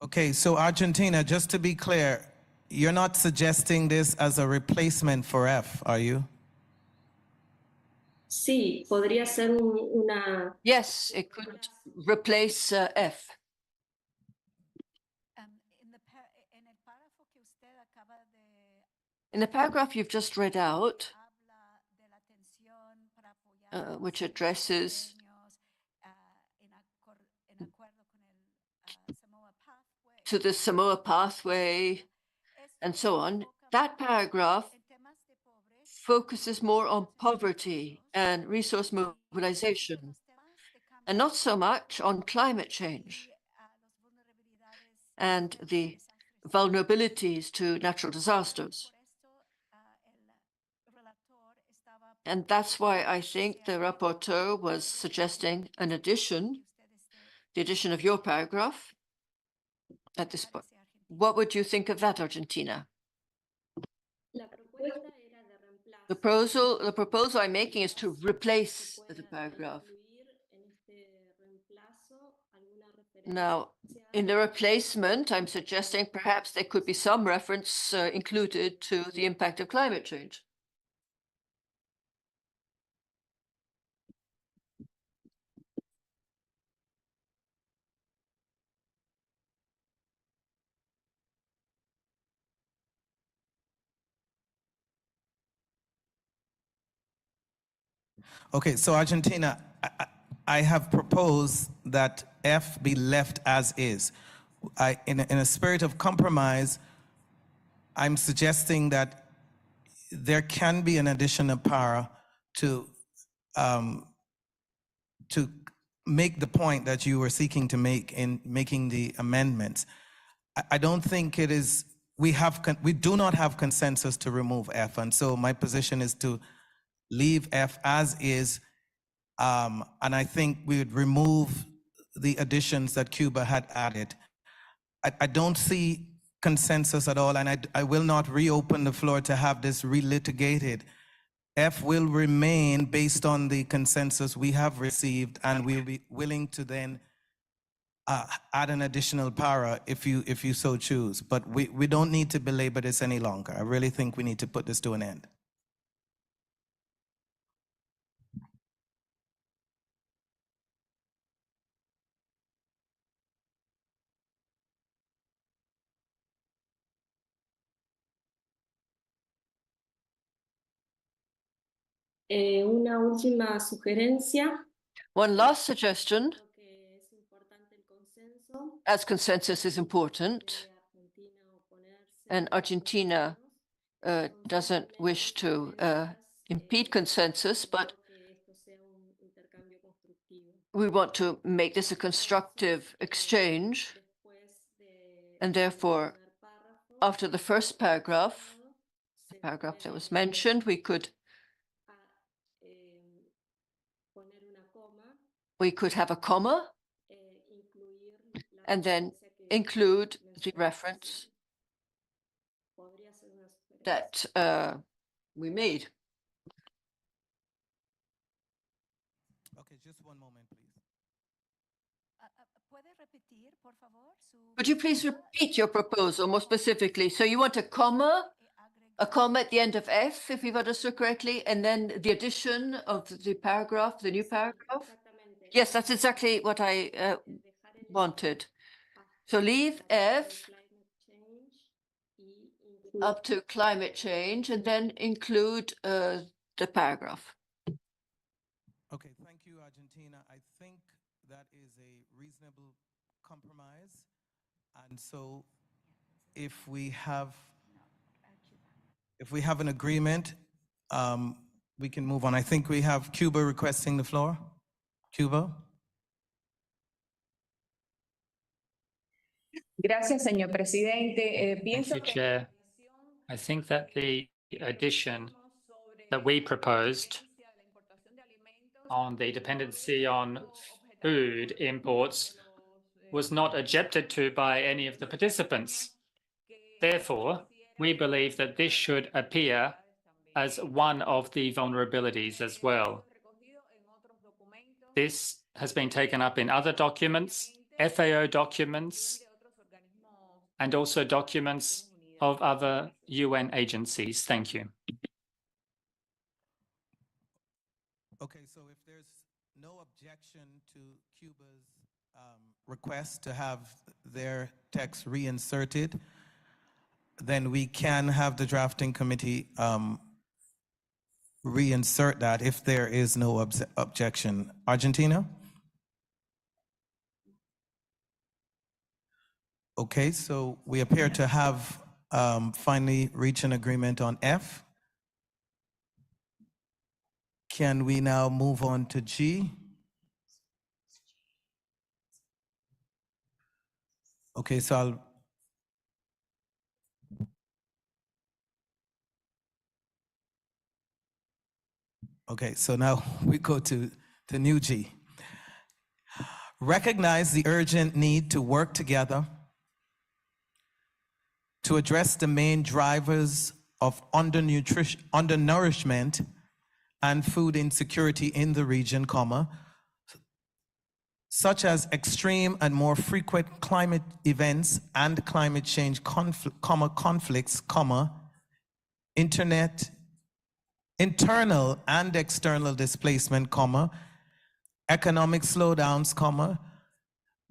Okay, so Argentina, just to be clear, you're not suggesting this as a replacement for F, are you? Sí, podría ser una... Yes, it could replace F. In the paragraph you've just read out, which addresses to the Samoa Pathway and so on, that paragraph focuses more on poverty and resource mobilization, and not so much on climate change and the vulnerabilities to natural disasters. And that's why I think the rapporteur was suggesting an addition, the addition of your paragraph at this point. What would you think of that, Argentina? The proposal I'm making is to replace the paragraph. Now, in the replacement, I'm suggesting perhaps there could be some reference included to the impact of climate change. Okay, so Argentina, I have proposed that F be left as is. In a spirit of compromise, I'm suggesting that there can be an additional para to make the point that you were seeking to make in making the amendments. I don't think it is, we do not have consensus to remove F, and so my position is to leave F as is, and I think we would remove the additions that Cuba had added. I don't see consensus at all, and I will not reopen the floor to have this relitigated. F will remain based on the consensus we have received, and we'll be willing to then add an additional para if you so choose. But we don't need to belabor this any longer. I really think we need to put this to an end. Una última sugerencia. One last suggestion, as consensus is important, and Argentina doesn't wish to impede consensus, but we want to make this a constructive exchange. And therefore, after the first paragraph, the paragraph that was mentioned, we could have a comma and then include the reference that we made. Okay, just one moment, please. Could you please repeat your proposal more specifically? So you want a comma at the end of F, if we've understood correctly, and then the addition of the paragraph, the new paragraph? Yes, that's exactly what I wanted. So leave F up to climate change and then include the paragraph. Okay, thank you, Argentina. I think that is a reasonable compromise. And so if we have an agreement, we can move on. I think we have Cuba requesting the floor. Cuba? Gracias, señor presidente. Thank Pienso you, que Chair. I think that the addition that we proposed on the dependency on food imports was not objected to by any of the participants. Therefore, we believe that this should appear as one of the vulnerabilities as well. This has been taken up in other documents, FAO documents, and also documents of other UN agencies. Thank you. Okay, so if there's no objection to Cuba's request to have their text reinserted, then we can have the drafting committee reinsert that if there is no objection. Argentina? Okay, so we appear to have finally reached an agreement on F. Can we now move on to G? Okay, so so now we go to new G. Recognize the urgent need to work together to address the main drivers of undernourishment and food insecurity in the region, such as extreme and more frequent climate events and climate change conflicts, internal and external displacement, economic slowdowns,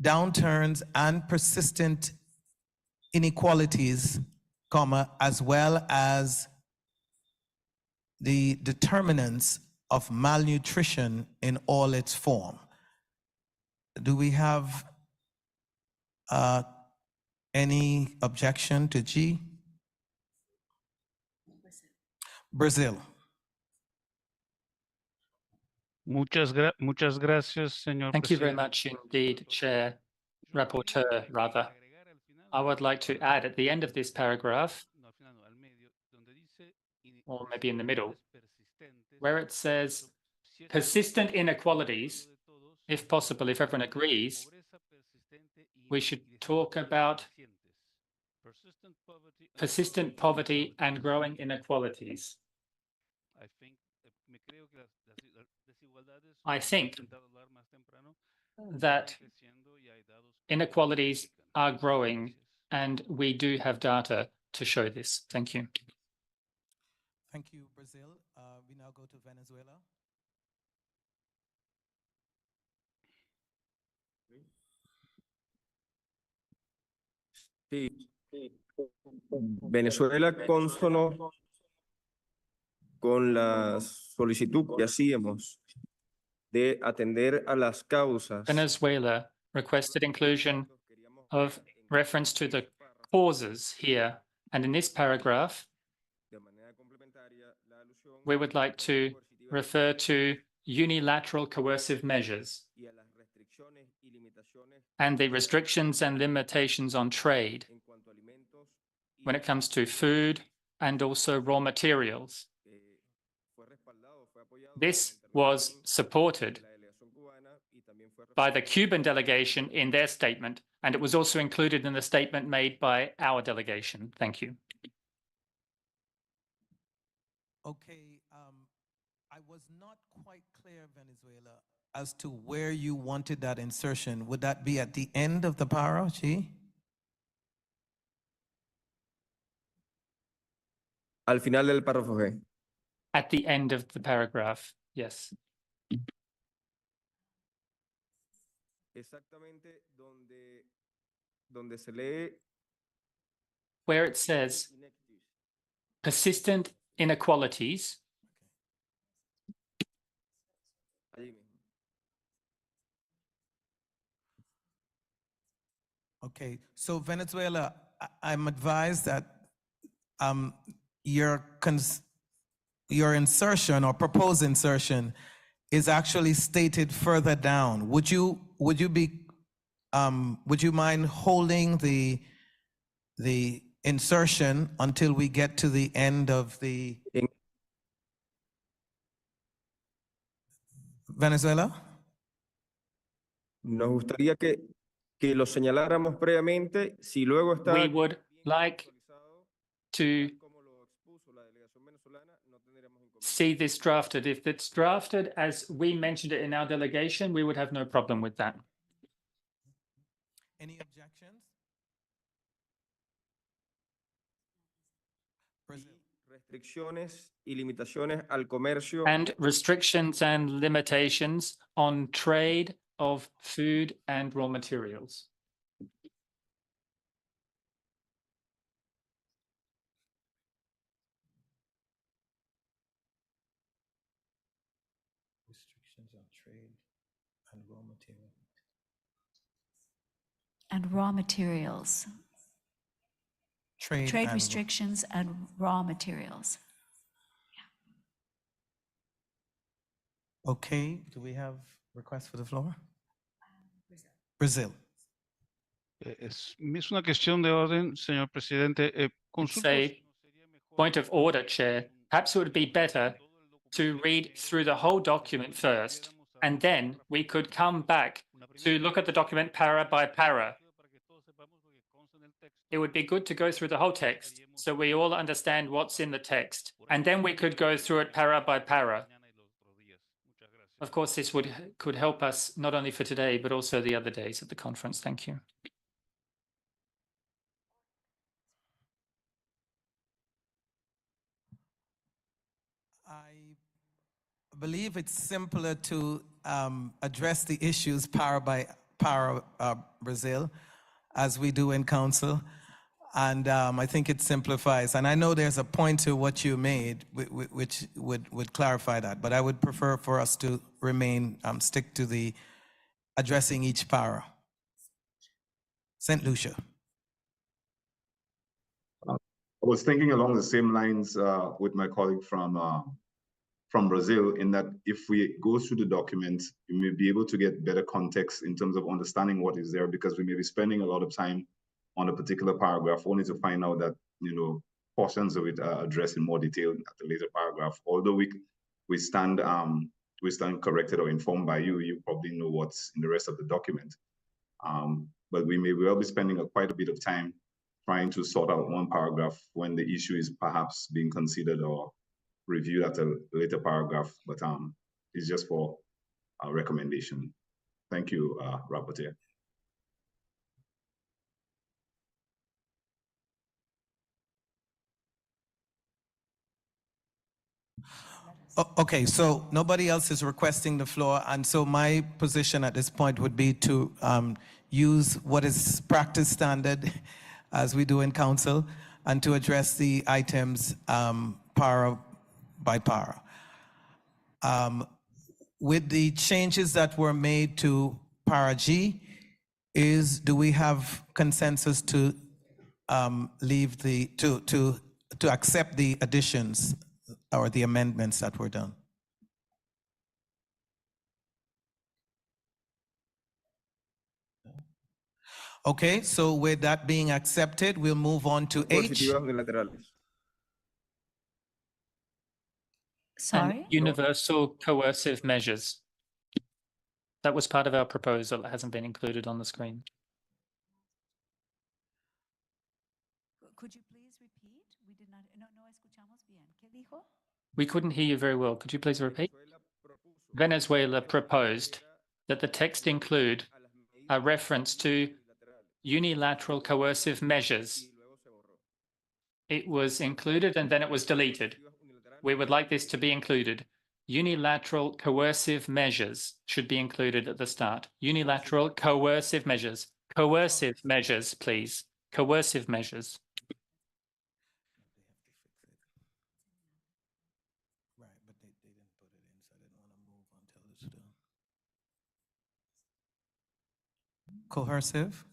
downturns and persistent inequalities, as well as the determinants of malnutrition in all its form. Do we have any objection to G? Brazil. Muchas gracias, señor Thank you very presidente. much indeed, Chair, Rapporteur, rather. I would like to add at the end of this paragraph, or maybe in the middle, where it says persistent inequalities, if possible, if everyone agrees, we should talk about persistent poverty and growing inequalities. I think that inequalities are growing, and we do have data to show this. Thank you. Thank you, Brazil. We now go to Venezuela. Sí. Venezuela, consono con la solicitud que hacíamos de atender a las causas. Venezuela requested inclusion of reference to the causes here, and in this paragraph, we would like to refer to unilateral coercive measures and the restrictions and limitations on trade when it comes to food and also raw materials. This was supported by the Cuban delegation in their statement, and it was also included in the statement made by our delegation. Thank you. Okay, I was not quite clear, Venezuela, as to where you wanted that insertion. Would that be at the end of the para, G? Al final del párrafo G. At the end of the paragraph, yes. Exactamente donde se lee Where it says persistent inequalities. Okay, so Venezuela, I'm advised that your insertion or proposed insertion is actually stated further down. Would you mind holding the insertion until we get to the end of the Venezuela? Nos gustaría que lo señaláramos previamente, si luego está. We would like to see this drafted. If it's drafted as we mentioned it in our delegation, we would have no problem with that. Any objections? Restricciones y limitaciones al comercio. And restrictions and limitations on trade of food and raw materials. Restrictions on trade and raw materials. And raw materials. Trade restrictions and raw materials. Okay, do we have requests for the floor? Brazil. Es una cuestión de orden, señor presidente. It's a point of order, Chair. Perhaps it would be better to read through the whole document first, and then we could come back to look at the document para by para. It would be good to go through the whole text so we all understand what's in the text, and then we could go through it para by para. Of course, this could help us not only for today, but also the other days at the conference. Thank you. I believe it's simpler to address the issues para by para Brazil, as we do in council. And I think it simplifies. And I know there's a point to what you made, which would clarify that. But I would prefer for us to stick to the addressing each para. St. Lucia. I was thinking along the same lines with my colleague from Brazil, in that if we go through the document, you may be able to get better context in terms of understanding what is there, because we may be spending a lot of time on a particular paragraph only to find out that, portions of it are addressed in more detail at a later paragraph. Although we stand corrected or informed by you, you probably know what's in the rest of the document. But we may well be spending quite a bit of time trying to sort out one paragraph when the issue is perhaps being considered or reviewed at a later paragraph. But it's just for a recommendation. Thank you, Rapporteur. Okay, so nobody else is requesting the floor, and so my position at this point would be to use what is practice standard, as we do in council, and to address the items para by para. With the changes that were made to para G, do we have consensus to accept the additions or the amendments that were done. Okay, so with that being accepted, we'll move on to H. Positivas unilaterales. Sorry? And universal coercive measures. That was part of our proposal. It hasn't been included on the screen. Could you please repeat? We did not, no escuchamos bien. ¿Qué dijo? We couldn't hear you very well. Could you please repeat? Venezuela proposed that the text include a reference to unilateral coercive measures. It was included and then it was deleted. We would like this to be included. Unilateral coercive measures should be included at the start. Unilateral coercive measures. Coercive measures, please. Coercive measures. Right, but they didn't put it in, so I didn't want to move until it's done. Coercive.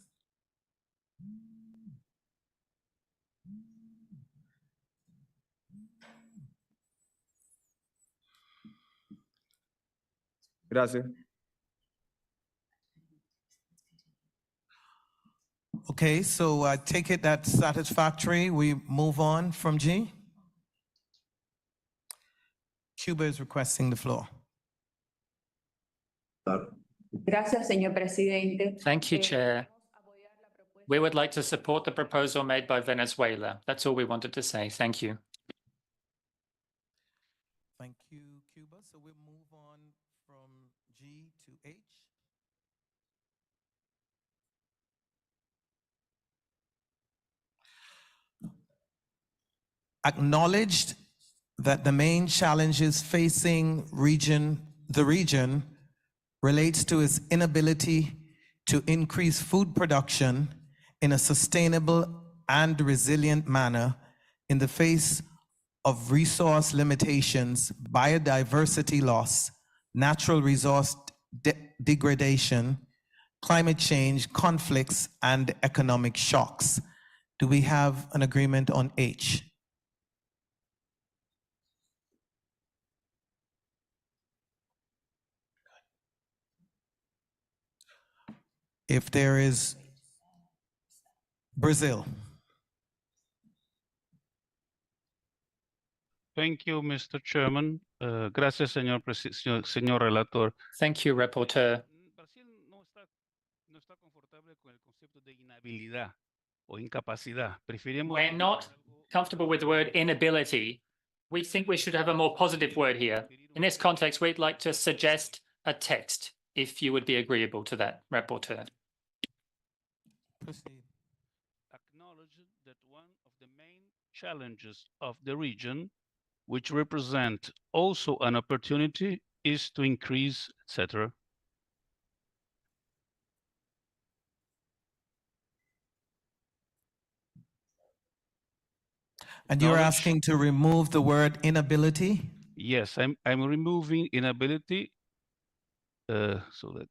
Gracias. Okay, so I take it that's satisfactory. We move on from G. Cuba is requesting the floor. Gracias, señor presidente. Thank you, Chair. We would like to support the proposal made by Venezuela. That's all we wanted to say. Thank you. Thank you, Cuba. So we'll move on from G to H. Acknowledged that the main challenges facing the region relates to its inability to increase food production in a sustainable and resilient manner in the face of resource limitations, biodiversity loss, natural resource degradation, climate change, conflicts, and economic shocks. Do we have an agreement on H? If there is Brazil. Thank you, Mr. Chairman. Gracias, señor relator. Thank you, Rapporteur. Brasil no está confortable con el concepto de inhabilidad o incapacidad. We're not comfortable with the word inability. We think we should have a more positive word here. In this context, we'd like to suggest a text, if you would be agreeable to that, Rapporteur. Proceed. Acknowledge that one of the main challenges of the region, which represent also an opportunity, is to increase, etc. And you're asking to remove the word inability? Yes, I'm removing inability so that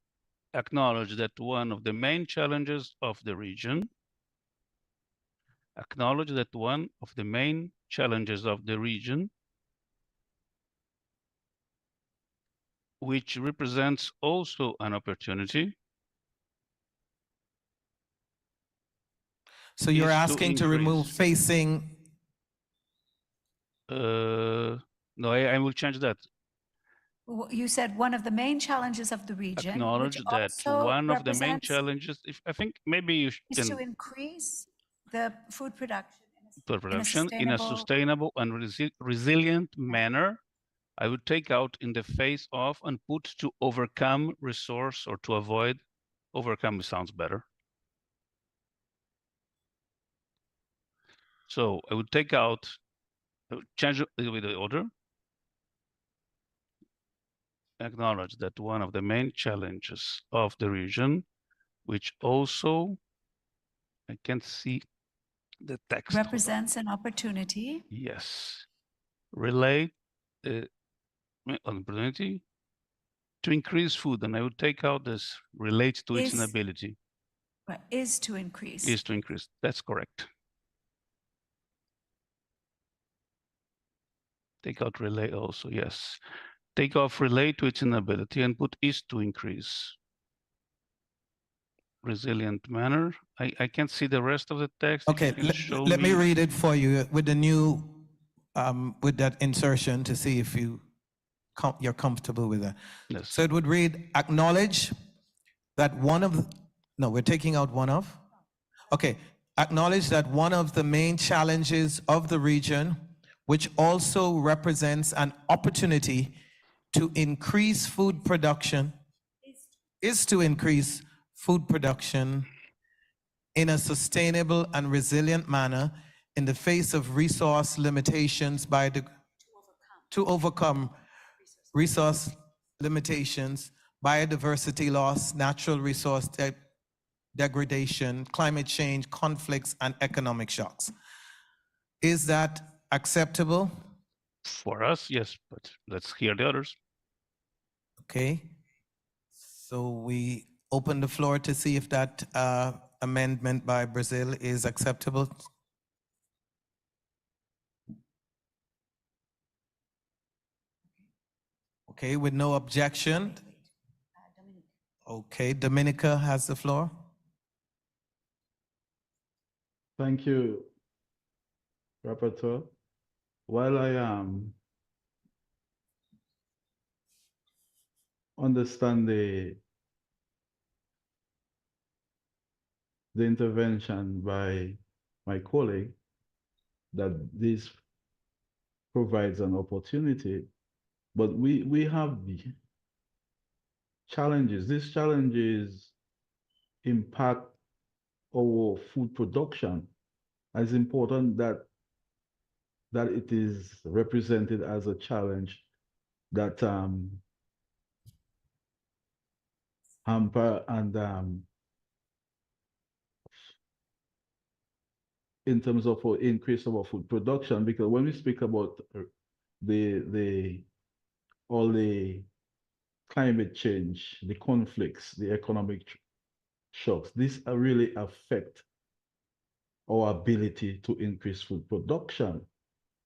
acknowledge that one of the main challenges of the region, acknowledge that one of the main challenges of the region, which represents also an opportunity. So you're asking to remove facing. No, I will change that. You said one of the main challenges of the region, Acknowledge which that also one of the main represents challenges, I think maybe you is to can increase the food production in a sustainable and resilient manner. I would take out in the face of and put to overcome resource or to avoid. Overcome sounds better. So I would take out, I would change it with the order. Acknowledge that one of the main challenges of the region, which also, I can't see the text. represents an opportunity. Yes. Relate opportunity to increase food, and I would take out this relates to its inability. Is to increase. Is to increase. That's correct. Take out relate also, yes. Take off relate to its inability and put is to increase. Resilient manner. I can't see the rest of the text. If Okay, you can show let me me. read it for you with the new, with that insertion to see if you're comfortable with that. Yes. So it would read, acknowledge that one of, no, we're taking out one of. Okay, acknowledge that one of the main challenges of the region, which also represents an opportunity to increase food production, is to increase food production in a sustainable and resilient manner in the face of resource limitations to overcome resource limitations, biodiversity loss, natural resource degradation, climate change, conflicts, and economic shocks. Is that acceptable? For us, yes, but let's hear the others. Okay. So we open the floor to see if that amendment by Brazil is acceptable. Okay, with no objection. Okay, Dominica has the floor. Thank you, Rapporteur. While I understand the intervention by my colleague that this provides an opportunity, but we have challenges. These challenges impact our food production. It's important that it is represented as a challenge that hamper and in terms of our increase of our food production, because when we speak about all the climate change, the conflicts, the economic shocks, these really affect our ability to increase food production.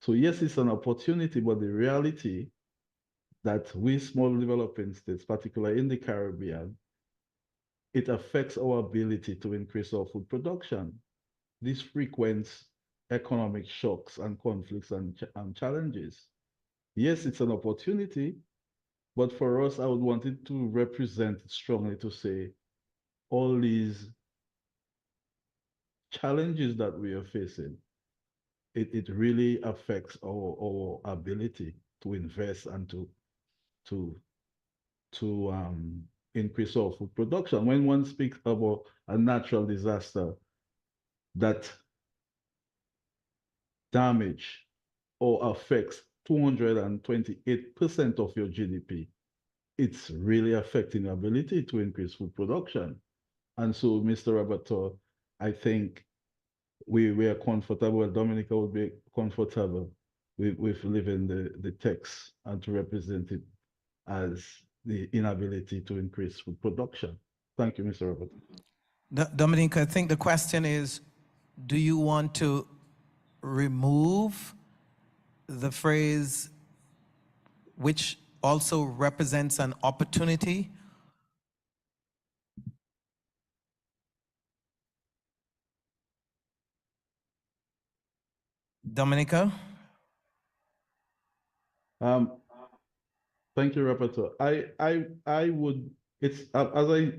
So yes, it's an opportunity, but the reality that we small developing states, particularly in the Caribbean, it affects our ability to increase our food production. These frequent economic shocks and conflicts and challenges. Yes, it's an opportunity, but for us, I would want it to represent strongly to say all these challenges that we are facing, it really affects our ability to invest and to increase our food production. When one speaks about a natural disaster that damage or affects 228% of your GDP, it's really affecting your ability to increase food production. And so, Mr. Rapporteur, I think we are comfortable, Dominica would be comfortable with leaving the text and to represent it as the inability to increase food production. Thank you, Mr. Rapporteur. Dominica, I think the question is, do you want to remove the phrase which also represents an opportunity? Dominica? Thank you, Rapporteur. I would, it's, as I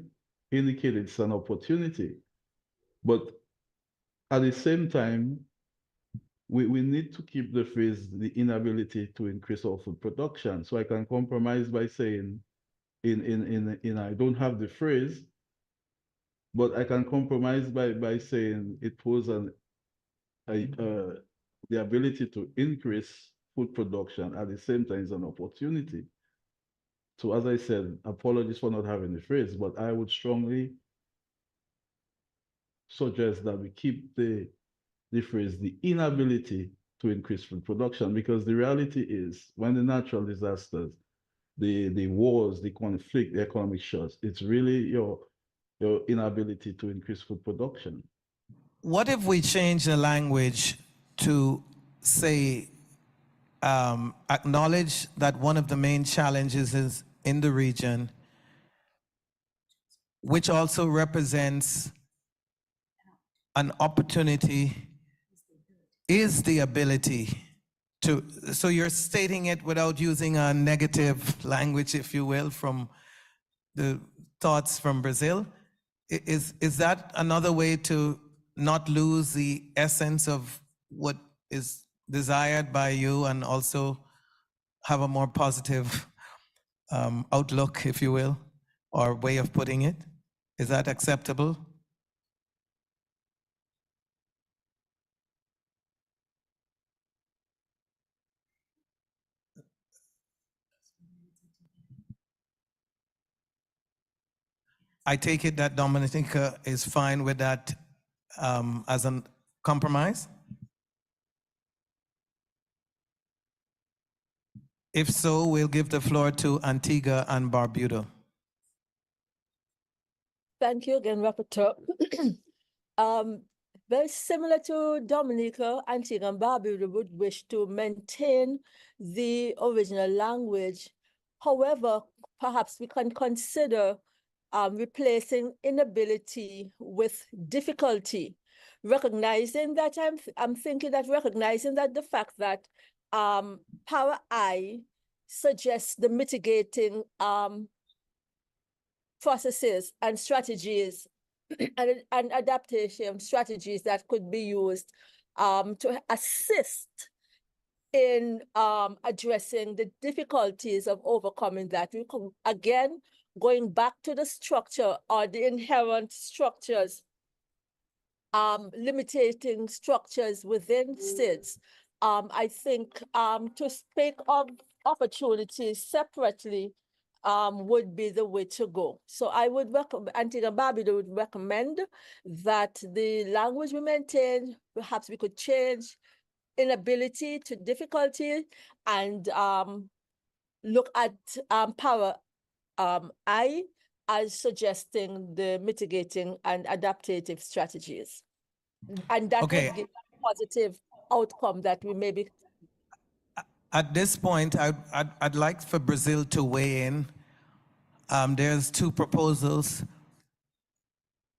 indicated, it's an opportunity, but at the same time, we need to keep the phrase, the inability to increase our food production. So I can compromise by saying, I don't have the phrase, but I can compromise by saying it poses the ability to increase food production at the same time is an opportunity. So as I said, apologies for not having the phrase, but I would strongly suggest that we keep the phrase, the inability to increase food production, because the reality is when the natural disasters, the wars, the conflict, the economic shocks, it's really your inability to increase food production. What if we change the language to say acknowledge that one of the main challenges is in the region, which also represents an opportunity, is the ability to, so you're stating it without using a negative language, if you will, from the thoughts from Brazil. Is that another way to not lose the essence of what is desired by you and also have a more positive outlook, if you will, or way of putting it? Is that acceptable? I take it that Dominica is fine with that as a compromise? If so, we'll give the floor to Antigua and Barbuda. Thank you again, Rapporteur. Very similar to Dominica, Antigua and Barbuda would wish to maintain the original language. However, perhaps we can consider replacing inability with difficulty, recognizing that I'm thinking that recognizing that the fact that power I suggests the mitigating processes and strategies and adaptation strategies that could be used to assist in addressing the difficulties of overcoming that. We come, again, going back to the structure or the inherent structures, limiting structures within SIDS. I think to speak of opportunities separately would be the way to go. So I would recommend, Antigua and Barbuda would recommend that the language we maintain, perhaps we could change inability to difficulty and look at power I as suggesting the mitigating and adaptive strategies. And that would give a positive outcome that we may be. At this point, I'd like for Brazil to weigh in. There's two proposals.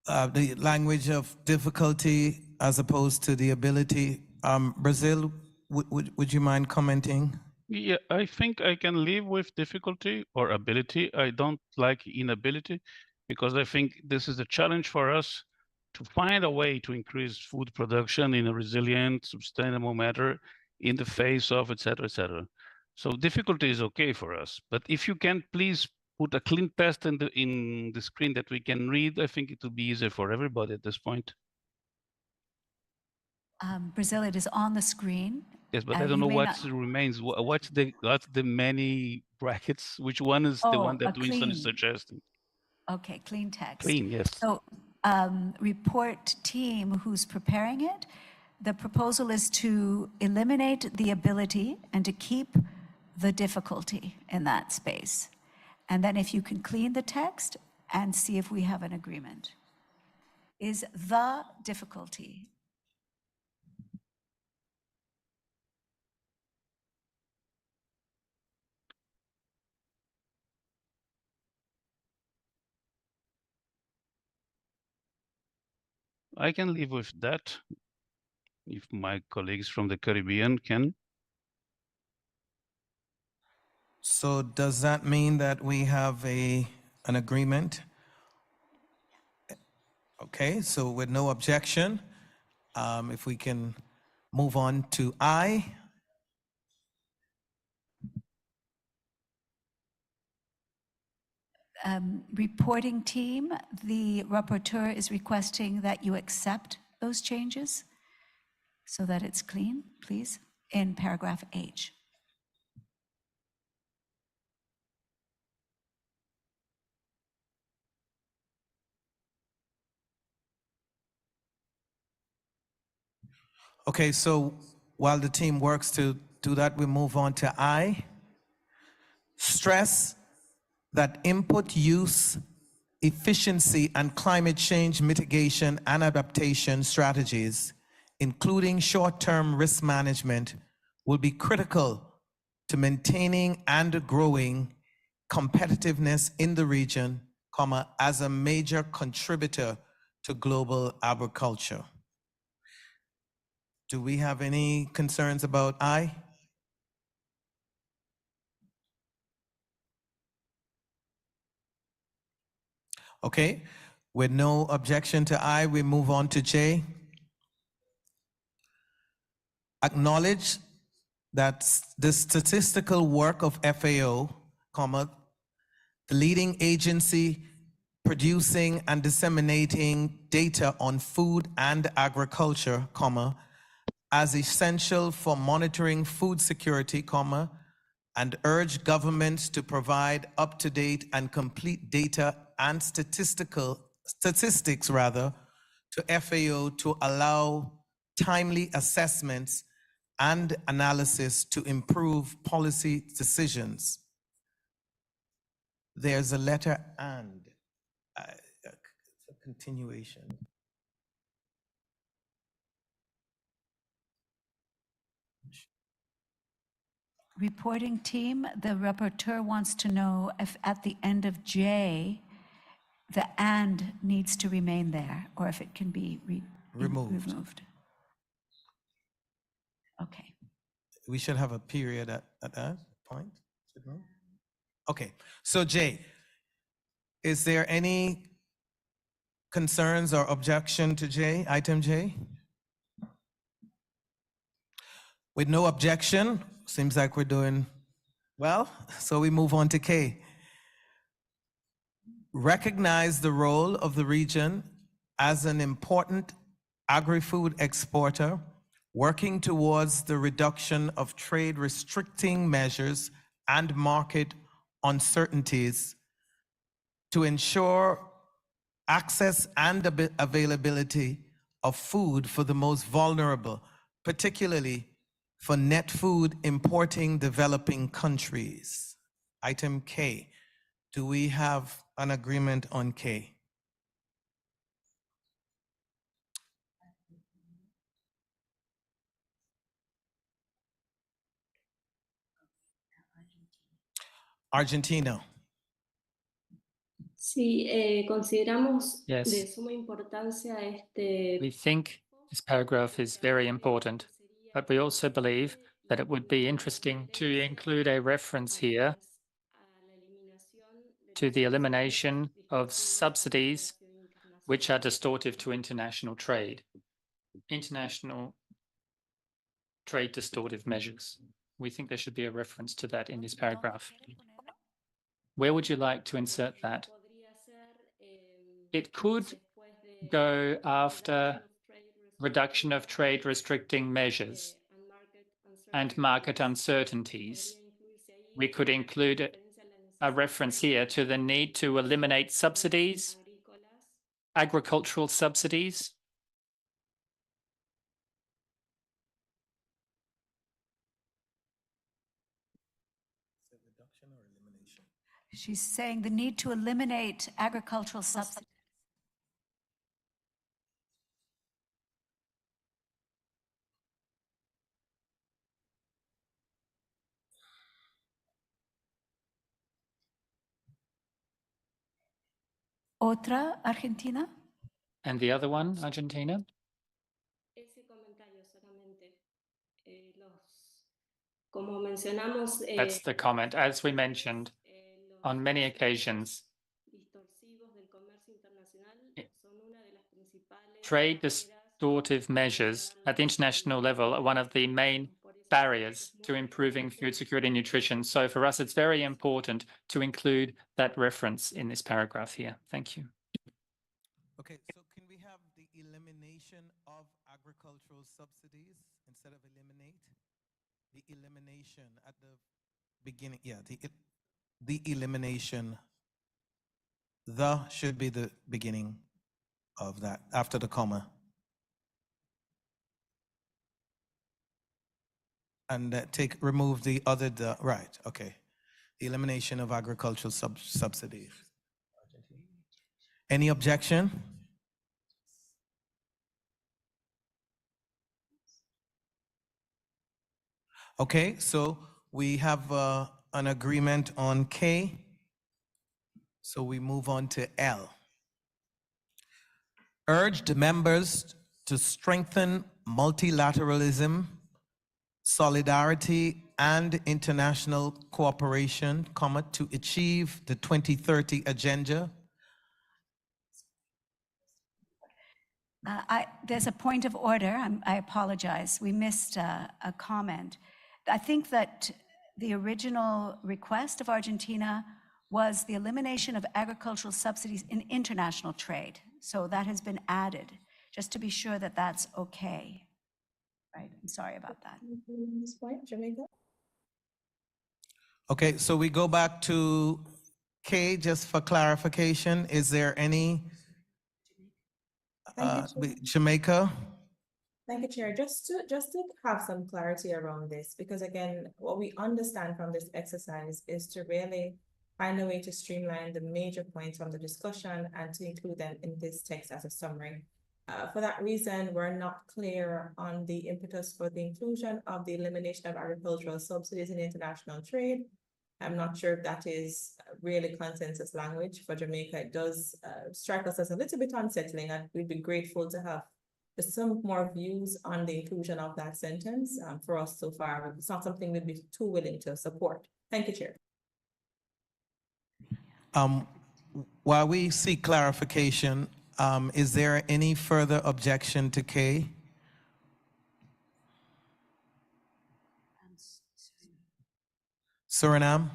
The language of difficulty as opposed to the ability. Brazil, would you mind commenting? Yeah, I think I can live with difficulty or ability. I don't like inability because I think this is a challenge for us to find a way to increase food production in a resilient, sustainable manner in the face of et cetera, et cetera. So difficulty is okay for us, but if you can please put a clean text in the screen that we can read, I think it will be easier for everybody at this point. Brazil, it is on the screen. Yes, but I don't know what remains. What's the many brackets? Which one is the one that Winston is suggesting? Okay, clean text. Clean, yes. So report team who's preparing it, the proposal is to eliminate the ability and to keep the difficulty in that space. And then if you can clean the text and see if we have an agreement. Is the difficulty? I can live with that if my colleagues from the Caribbean can. So does that mean that we have an agreement? Okay, so with no objection, if we can move on to I. Reporting team, the rapporteur is requesting that you accept those changes so that it's clean, please, in paragraph H. Okay, so while the team works to do that, we move on to I. Stress that input use, efficiency, and climate change mitigation and adaptation strategies, including short-term risk management, will be critical to maintaining and growing competitiveness in the region, comma, as a major contributor to global agriculture. Do we have any concerns about I? Okay, with no objection to I, we move on to J. Acknowledge that the statistical work of FAO, comma, the leading agency producing and disseminating data on food and agriculture, comma, as essential for monitoring food security, comma, and urge governments to provide up-to-date and complete data and statistics rather, to FAO to allow timely assessments and analysis to improve policy decisions. There's a letter and, it's a continuation. Reporting team, the rapporteur wants to know if at the end of J, the and needs to remain there, or if it can be removed. Okay. We should have a period at that point. Okay, so J, is there any concerns or objection to J, item J? With no objection, seems like we're doing well, so we move on to K. Recognize the role of the region as an important agri-food exporter, working towards the reduction of trade restricting measures and market uncertainties to ensure access and availability of food for the most vulnerable, particularly for net food importing developing countries. Item K, do we have an agreement on K? Argentina. Sí, consideramos de Yes, suma importancia este. we think this paragraph is very important, but we also believe that it would be interesting to include a reference here to the elimination of subsidies which are distortive to international trade. International trade distortive measures. We think there should be a reference to that in this paragraph. Where would you like to insert that? It could go after reduction of trade restricting measures and market uncertainties. We could include a reference here to the need to eliminate subsidies, agricultural subsidies. She's saying the need to eliminate agricultural subsidies. Otra, Argentina? And the other one, Argentina? Como mencionamos, That's the comment. As we mentioned, on many occasions, trade distortive measures at the international level are one of the main barriers to improving food security and nutrition. So for us, it's very important to include that reference in this paragraph here. Thank you. Okay, so can we have the elimination of agricultural subsidies instead of eliminate? The elimination at the beginning, yeah, the elimination. The should be the beginning of that, after the comma. And remove the other, right, okay. The elimination of agricultural subsidies. Any objection? Okay, so we have an agreement on K. So we move on to L. Urge the members to strengthen multilateralism, solidarity, and international cooperation, to achieve the 2030 agenda. There's a point of order. I apologize. We missed a comment. I think that the original request of Argentina was the elimination of agricultural subsidies in international trade. So that has been added, just to be sure that that's okay. Right, I'm sorry about that. Okay, so we go back to K just for clarification. Is there any, Jamaica? Thank you, Chair. Just to have some clarity around this, because again, what we understand from this exercise is to really find a way to streamline the major points from the discussion and to include them in this text as a summary. For that reason, we're not clear on the impetus for the inclusion of the elimination of agricultural subsidies in international trade. I'm not sure if that is really consensus language for Jamaica. It does strike us as a little bit unsettling, and we'd be grateful to have some more views on the inclusion of that sentence. For us so far, it's not something we'd be too willing to support. Thank you, Chair. While we seek clarification, is there any further objection to K? Suriname?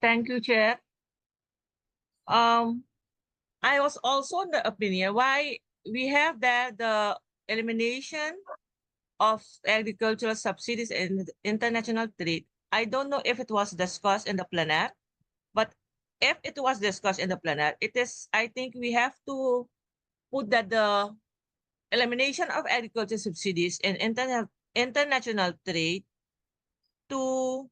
Thank you, Chair. I was also in the opinion why we have that the elimination of agricultural subsidies in international trade. I don't know if it was discussed in the plenary, but if it was discussed in the plenary, it is, I think we have to put that the elimination of agricultural subsidies in international trade to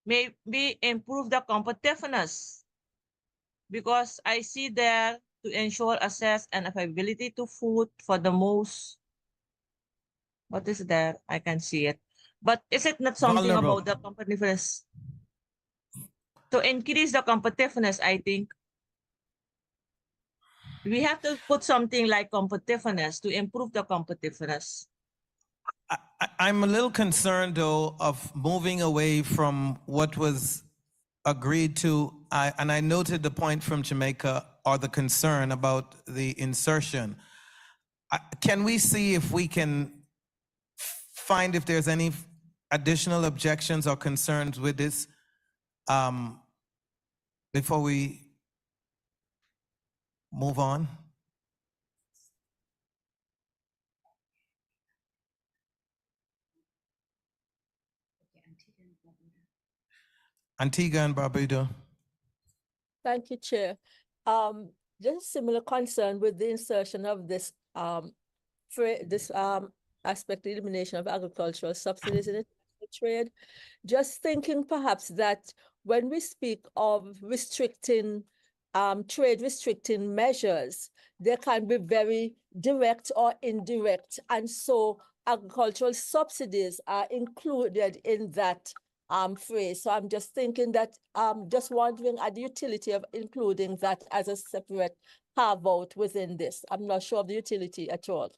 maybe improve the competitiveness, because I see there to ensure access and availability to food for the most, what is there? I can see it. But is it not something Vulnerable. about the competitiveness? To increase the competitiveness, I think we have to put something like competitiveness to improve the competitiveness. I'm a little concerned, though, of moving away from what was agreed to. And I noted the point from Jamaica, or the concern about the insertion. Can we see if we can find if there's any additional objections or concerns with this before we move on? Antigua and Barbuda. Thank you, Chair. Just a similar concern with the insertion of this aspect, the elimination of agricultural subsidies in trade. Just thinking perhaps that when we speak of restricting trade restricting measures, they can be very direct or indirect, and so agricultural subsidies are included in that phrase. So I'm just thinking that, just wondering at the utility of including that as a separate carve out within this. I'm not sure of the utility at all.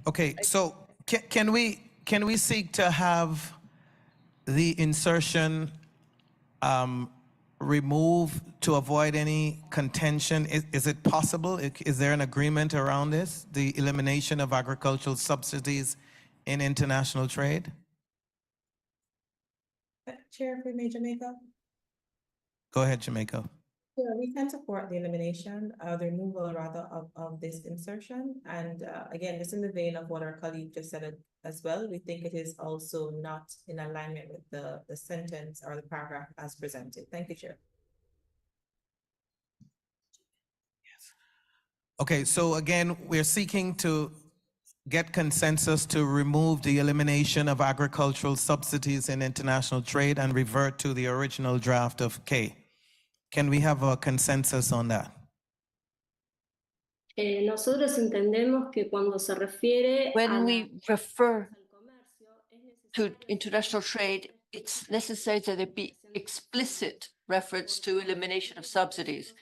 Okay, so can we seek to have the insertion removed to avoid any contention? Is it possible? Is there an agreement around this, the elimination of agricultural subsidies in international trade? Chair, if we may, Jamaica. Go ahead, Jamaica. Yeah, we can support the elimination, the removal rather of this insertion. And again, just in the vein of what our colleague just said as well, we think it is also not in alignment with the sentence or the paragraph as presented. Thank you, Chair. Okay, so again, we're seeking to get consensus to remove the elimination of agricultural subsidies in international trade and revert to the original draft of K. Can we have a consensus on that? Nosotros entendemos que cuando se refiere When we refer to international trade, it's necessary that there be explicit reference to elimination of subsidies,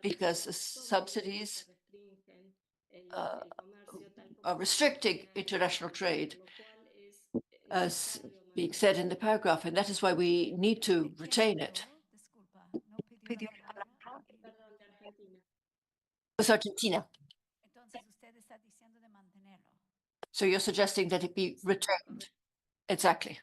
because subsidies are restricting international trade, as being said in the paragraph, and that is why we need to retain it. It's Argentina. So you're suggesting that it be returned? Exactly.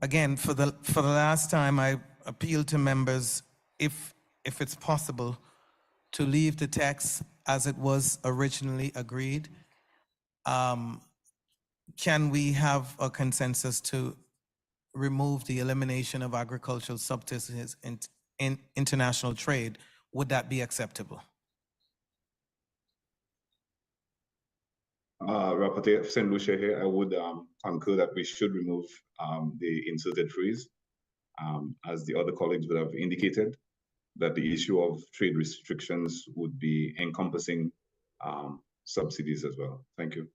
Again, for the last time, I appeal to members, if it's possible, to leave the text as it was originally agreed. Can we have a consensus to remove the elimination of agricultural subsidies in international trade? Would that be acceptable? Rapporteur St. Lucia here, I would concur that we should remove the inserted phrase, as the other colleagues would have indicated, that the issue of trade restrictions would be encompassing subsidies as well. Thank you.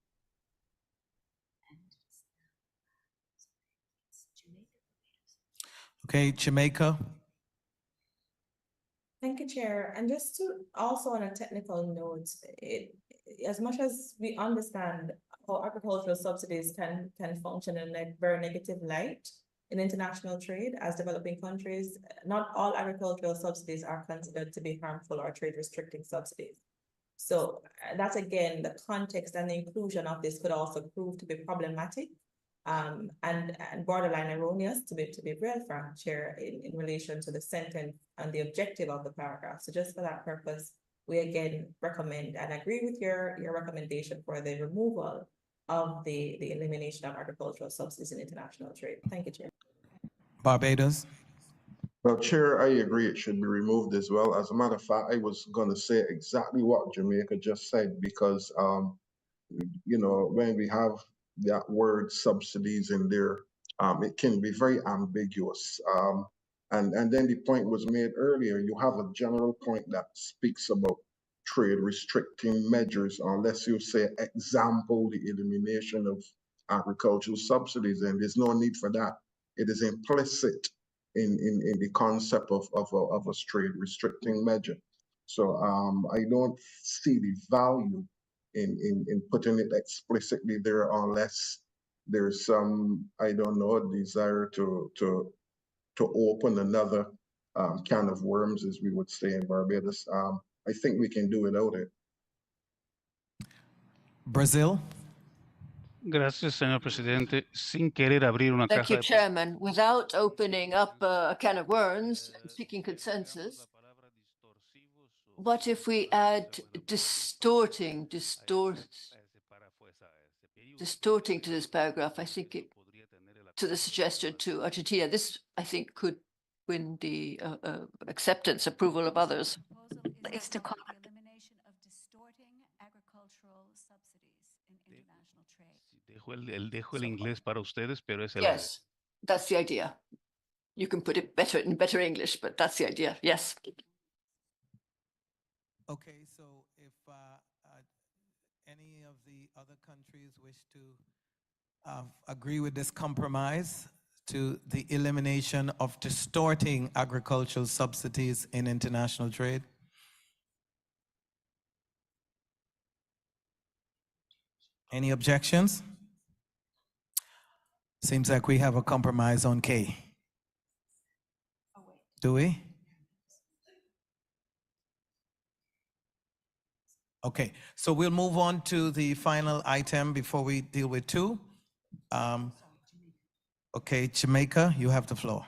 Okay, Jamaica. Thank you, Chair. And just to also on a technical note, as much as we understand how agricultural subsidies can function in a very negative light in international trade as developing countries, not all agricultural subsidies are considered to be harmful or trade restricting subsidies. So that's again, the context and the inclusion of this could also prove to be problematic and borderline erroneous, to be real frank, Chair, in relation to the sentence and the objective of the paragraph. So just for that purpose, we again recommend and agree with your recommendation for the removal of the elimination of agricultural subsidies in international trade. Thank you, Chair. Barbados. Well, Chair, I agree it should be removed as well. As a matter of fact, I was going to say exactly what Jamaica just said, because, you know, when we have that word subsidies in there, it can be very ambiguous. And then the point was made earlier, you have a general point that speaks about trade restricting measures, unless you say, example, the elimination of agricultural subsidies, and there's no need for that. It is implicit in the concept of a trade restricting measure. So I don't see the value in putting it explicitly there, unless there's some, I don't know, desire to open another can of worms, as we would say in Barbados. I think we can do without it. Brazil. Gracias, señor presidente. Sin querer abrir una Thank caja you, de Chairman. Without opening up a can of worms and seeking consensus, what if we add distorting to this paragraph? I think to the suggestion to Argentina. This, I think, could win the acceptance, approval of others. Is to call the elimination of distorting agricultural subsidies in international trade. Dejo el inglés para ustedes, pero es el Yes, that's the idea. You can put it better in better English, but that's the idea. Yes. Okay, so if any of the other countries wish to agree with this compromise to the elimination of distorting agricultural subsidies in international trade. Any objections? Seems like we have a compromise on K. Do we? Okay, so we'll move on to the final item before we deal with 2. Okay, Jamaica, you have the floor.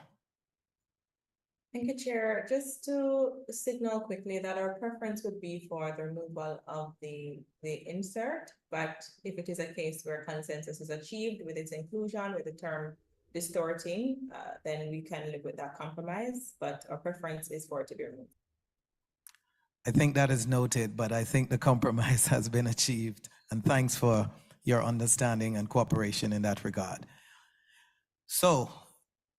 Thank you, Chair. Just to signal quickly that our preference would be for the removal of the insert, but if it is a case where consensus is achieved with its inclusion with the term distorting, then we can live with that compromise, but our preference is for it to be removed. I think that is noted, but I think the compromise has been achieved. And thanks for your understanding and cooperation in that regard. So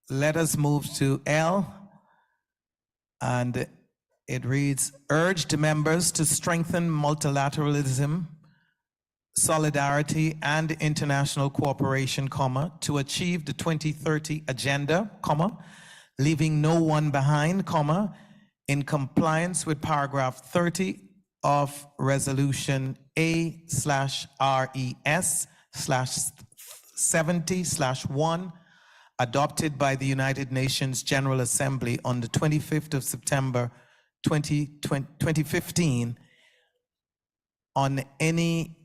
let us move to L. And it reads, urge the members to strengthen multilateralism, solidarity, and international cooperation, comma, to achieve the 2030 agenda, comma, leaving no one behind, comma, in compliance with paragraph 30 of resolution A/RES/70/1 adopted by the United Nations General Assembly on the 25th of September 2015 on any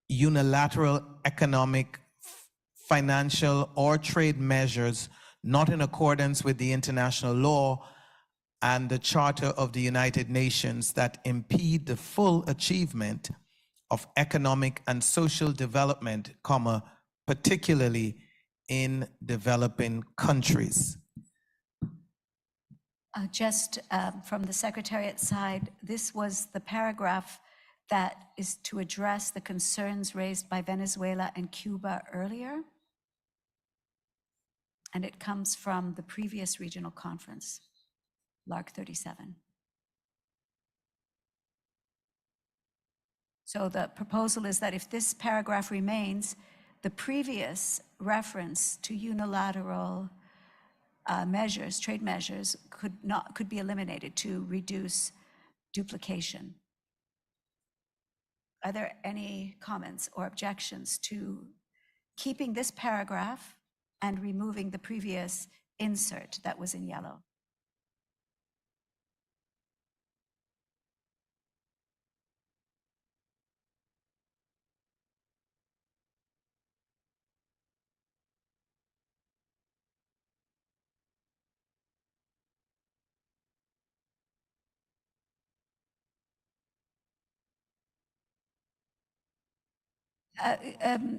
unilateral economic, financial, or trade measures not in accordance with the international law and the Charter of the United Nations that impede the full achievement of economic and social development, comma, particularly in developing countries. Just from the Secretariat side, this was the paragraph that is to address the concerns raised by Venezuela and Cuba earlier. And it comes from the previous regional conference, LARC37. So the proposal is that if this paragraph remains, the previous reference to unilateral measures, trade measures, could be eliminated to reduce duplication. Are there any comments or objections to keeping this paragraph and removing the previous insert that was in yellow?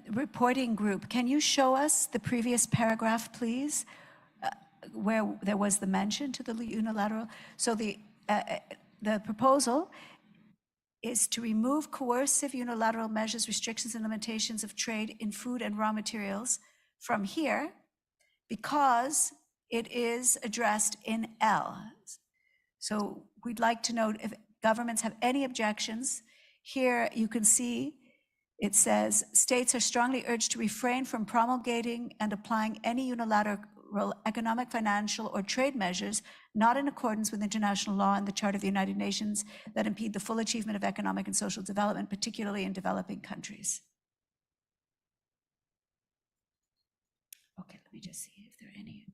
Reporting group, can you show us the previous paragraph, please, where there was the mention to the unilateral? So the proposal is to remove coercive unilateral measures, restrictions, and limitations of trade in food and raw materials from here because it is addressed in L. So we'd like to know if governments have any objections. Here you can see it says, states are strongly urged to refrain from promulgating and applying any unilateral economic, financial, or trade measures not in accordance with international law and the Charter of the United Nations that impede the full achievement of economic and social development, particularly in developing countries. Okay, let me just see if there are any.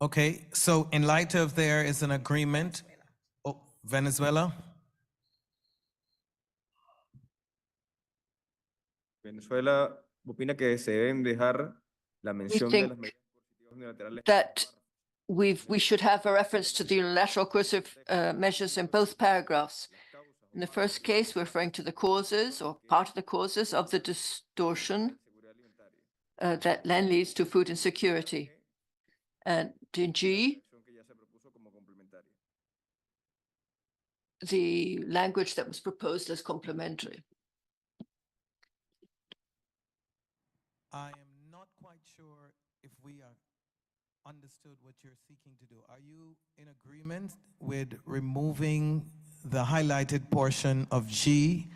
Okay, so in light of there is an agreement. Oh, Venezuela? Venezuela opina que se deben dejar la mención de las medidas coercitivas unilaterales. That we should have a reference to the unilateral coercive measures in both paragraphs. In the first case, we're referring to the causes or part of the causes of the distortion that then leads to food insecurity. And in G, the language that was proposed as complementary. I am not quite sure if we are understood what you're seeking to do. Are you in agreement with removing the highlighted portion of G,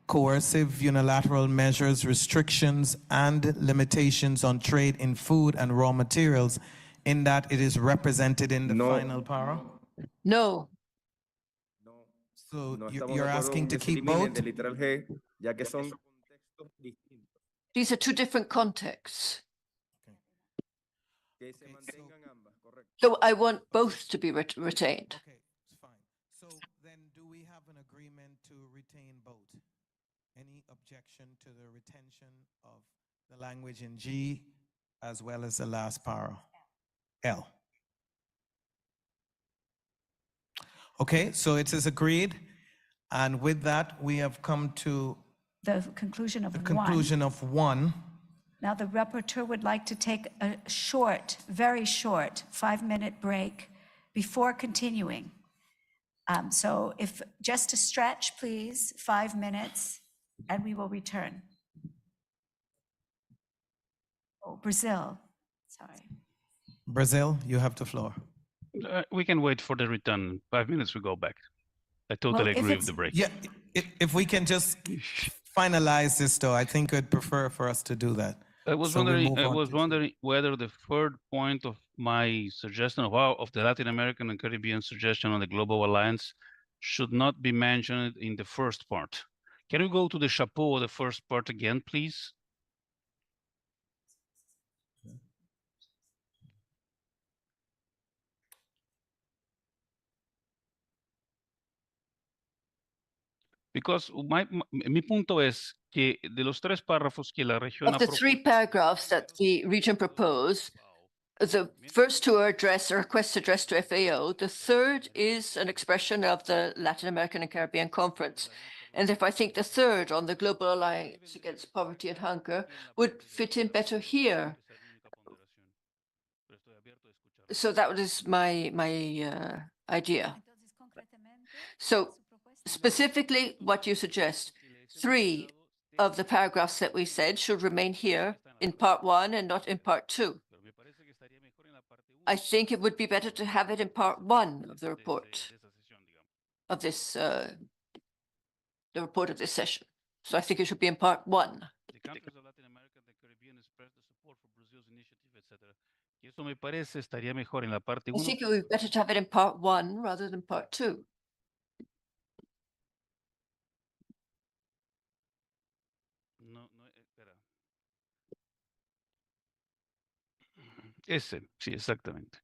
coercive unilateral measures, restrictions, and limitations on trade in food and raw materials, in that it is represented in the final para? No. So you're asking to keep both? These are two different contexts. So I want both to be retained. Okay, fine. So then do we have an agreement to retain both? Any objection to the retention of the language in G as well as the last para? L. Okay, so it is agreed. And with that, we have come to the conclusion of the one. conclusion of one. Now the rapporteur would like to take a short, very short 5-minute break before continuing. So if just to stretch, please, 5 minutes, and we will return. Oh, Brazil, sorry. Brazil, you have the floor. We can wait for the return. 5 minutes, we go back. I totally Well, if agree with it's- the break. Yeah, if we can just finalize this, though, I think I'd prefer for us to do that. I was So we wondering. move I on was to- wondering whether the third point of my suggestion of the Latin American and Caribbean suggestion on the Global Alliance should not be mentioned in the first part. Can we go to the chapeau of the first part again, please? Because mi punto es que de los tres párrafos que la región Of the three paragraphs that the region proposed, the first two are requests addressed to FAO. The third is an expression of the Latin American and Caribbean Conference. And therefore, I think the third on the Global Alliance Against Poverty and Hunger would fit in better here. So that was my idea. So specifically what you suggest, 3 of the paragraphs that we said should remain here in part 1 and not in part 2. I think it would be better to have it in part 1 of the report of this, the report of this session. So I think it should be in part 1. The countries of Latin America and the Caribbean expressed the support for Brazil's initiative, etc. Y eso me parece estaría mejor en la parte I 1. think it would be better to have it in part 1 rather than part 2. No, espera. Ese, sí, exactamente.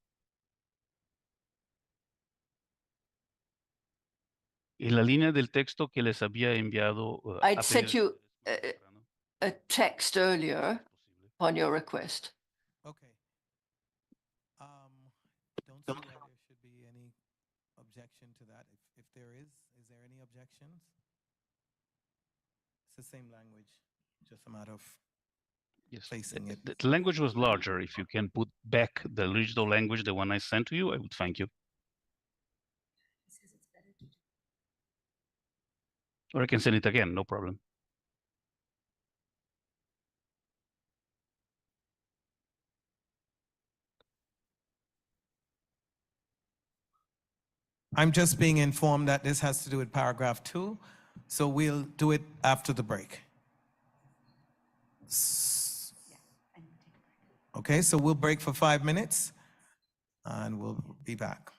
En la línea del texto que les había enviado. I'd sent you a text earlier on your request. Okay. Don't see why there should be any objection to that. If there is there any objections? It's the same language, just a matter of placing it. The language was larger. If you can put back the original language, the one I sent to you, I would thank you. Or I can send it again, no problem. I'm just being informed that this has to do with paragraph 2, so we'll do it after the break. Okay, so we'll break for 5 minutes, and we'll be back.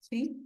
¿Sí?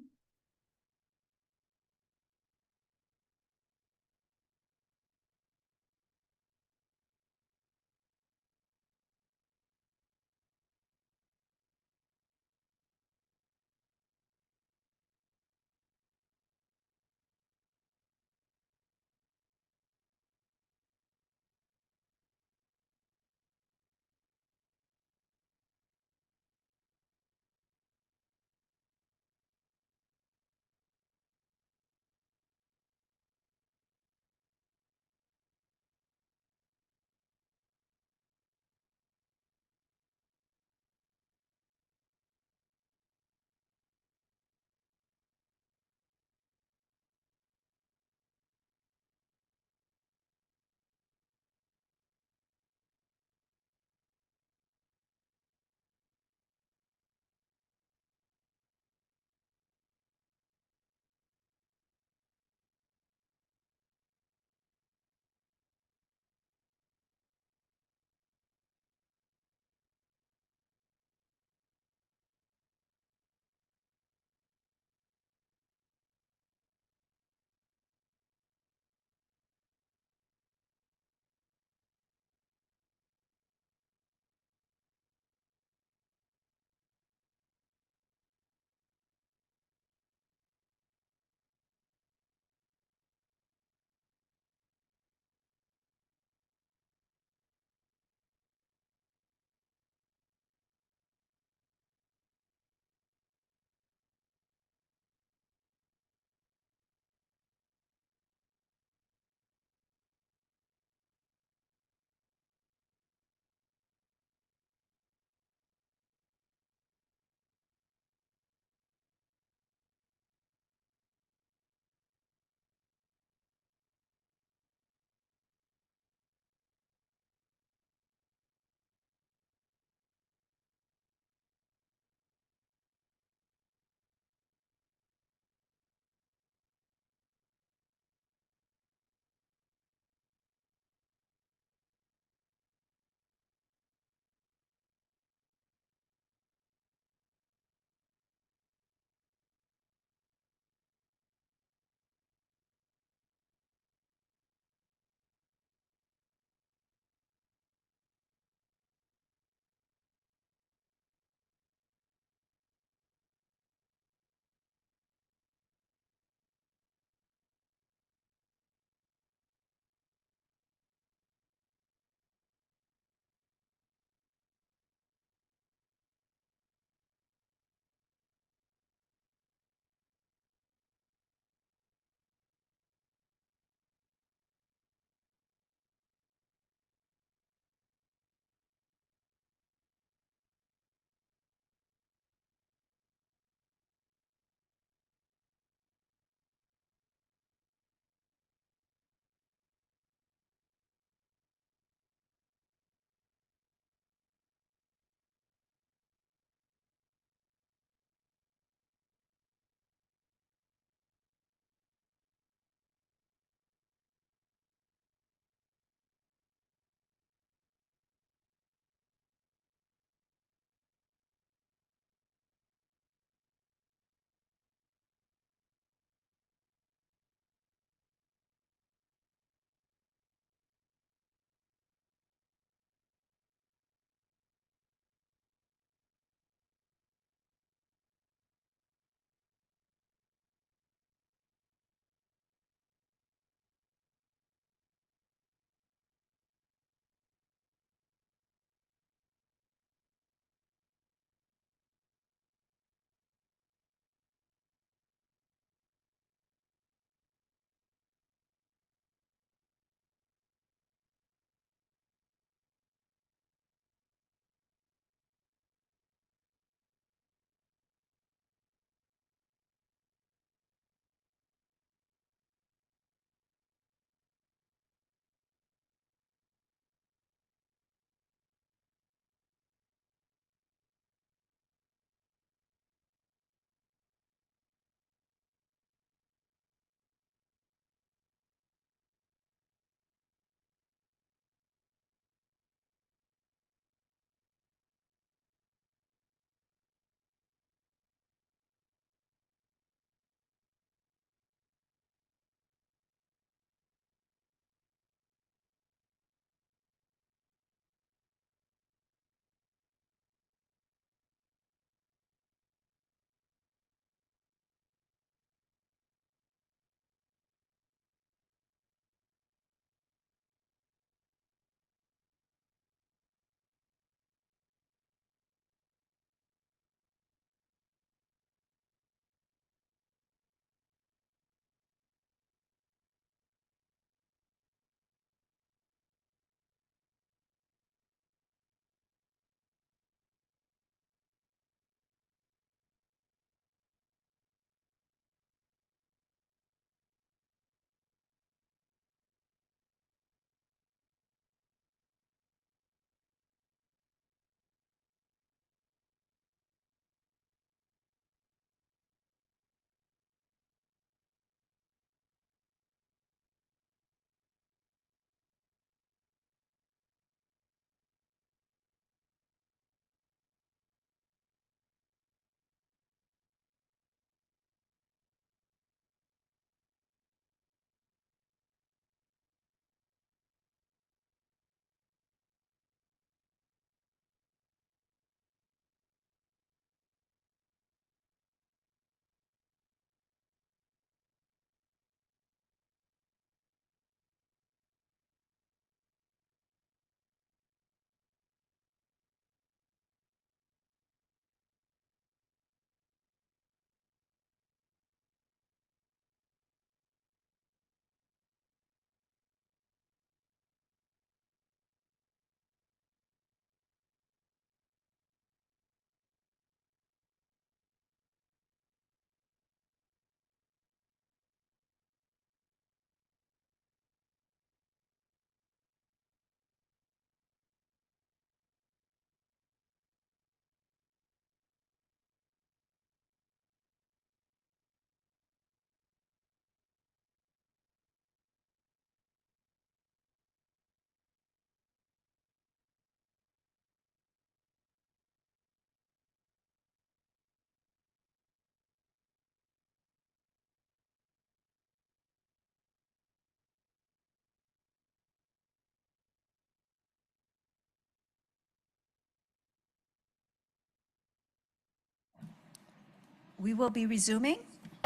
We will be resuming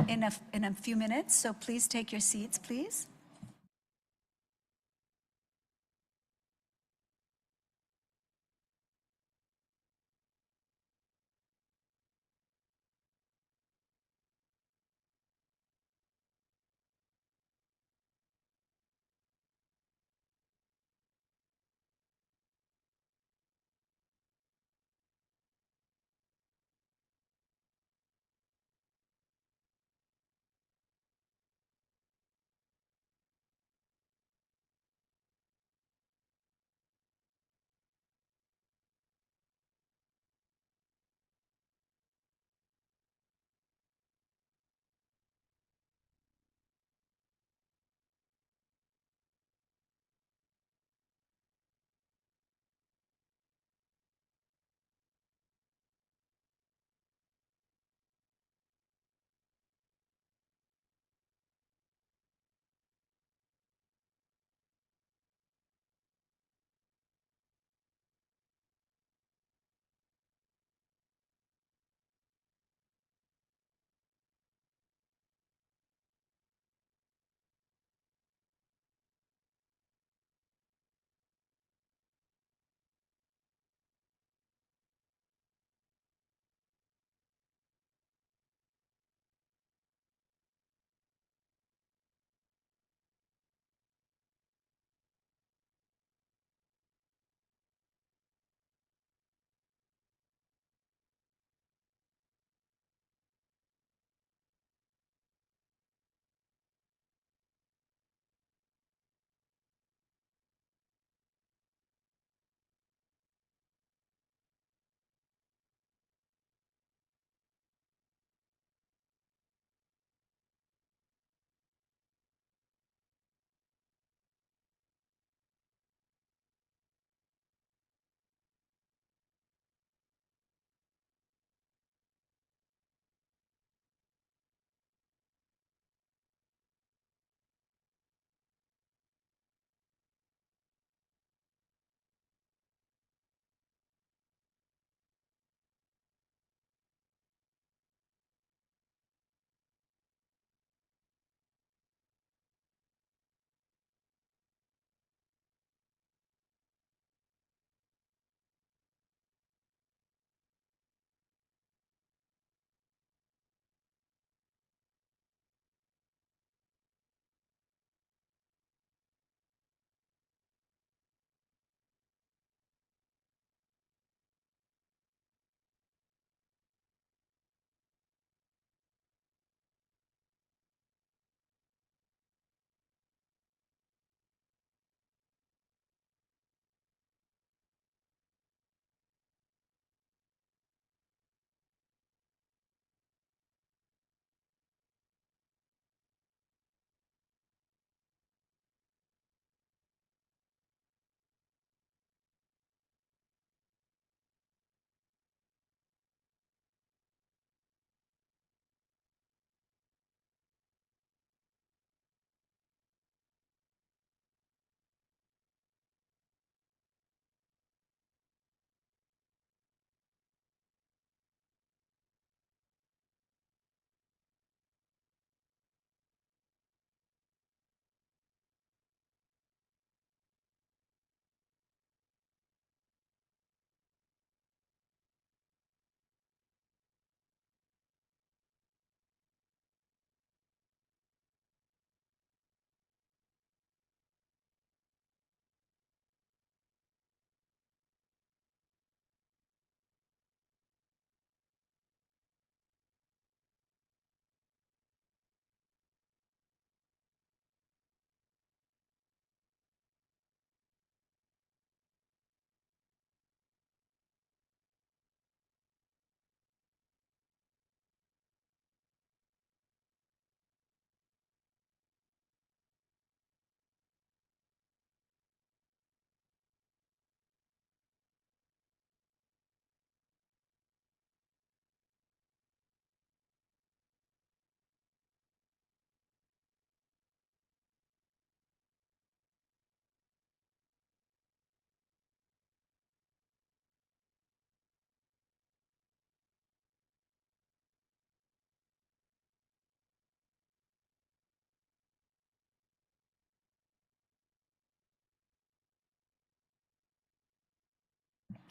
in a few minutes, so please take your seats, please.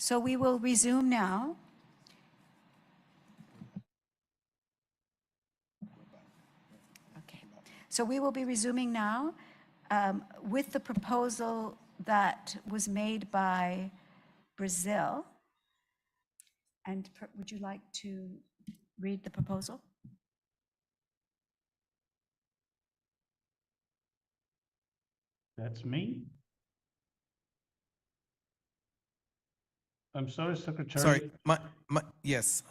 So we will resume now. Okay. So we will be resuming now with the proposal that was made by Brazil. And would you like to read the proposal? That's me. I'm sorry, Secretary. Sorry, yes,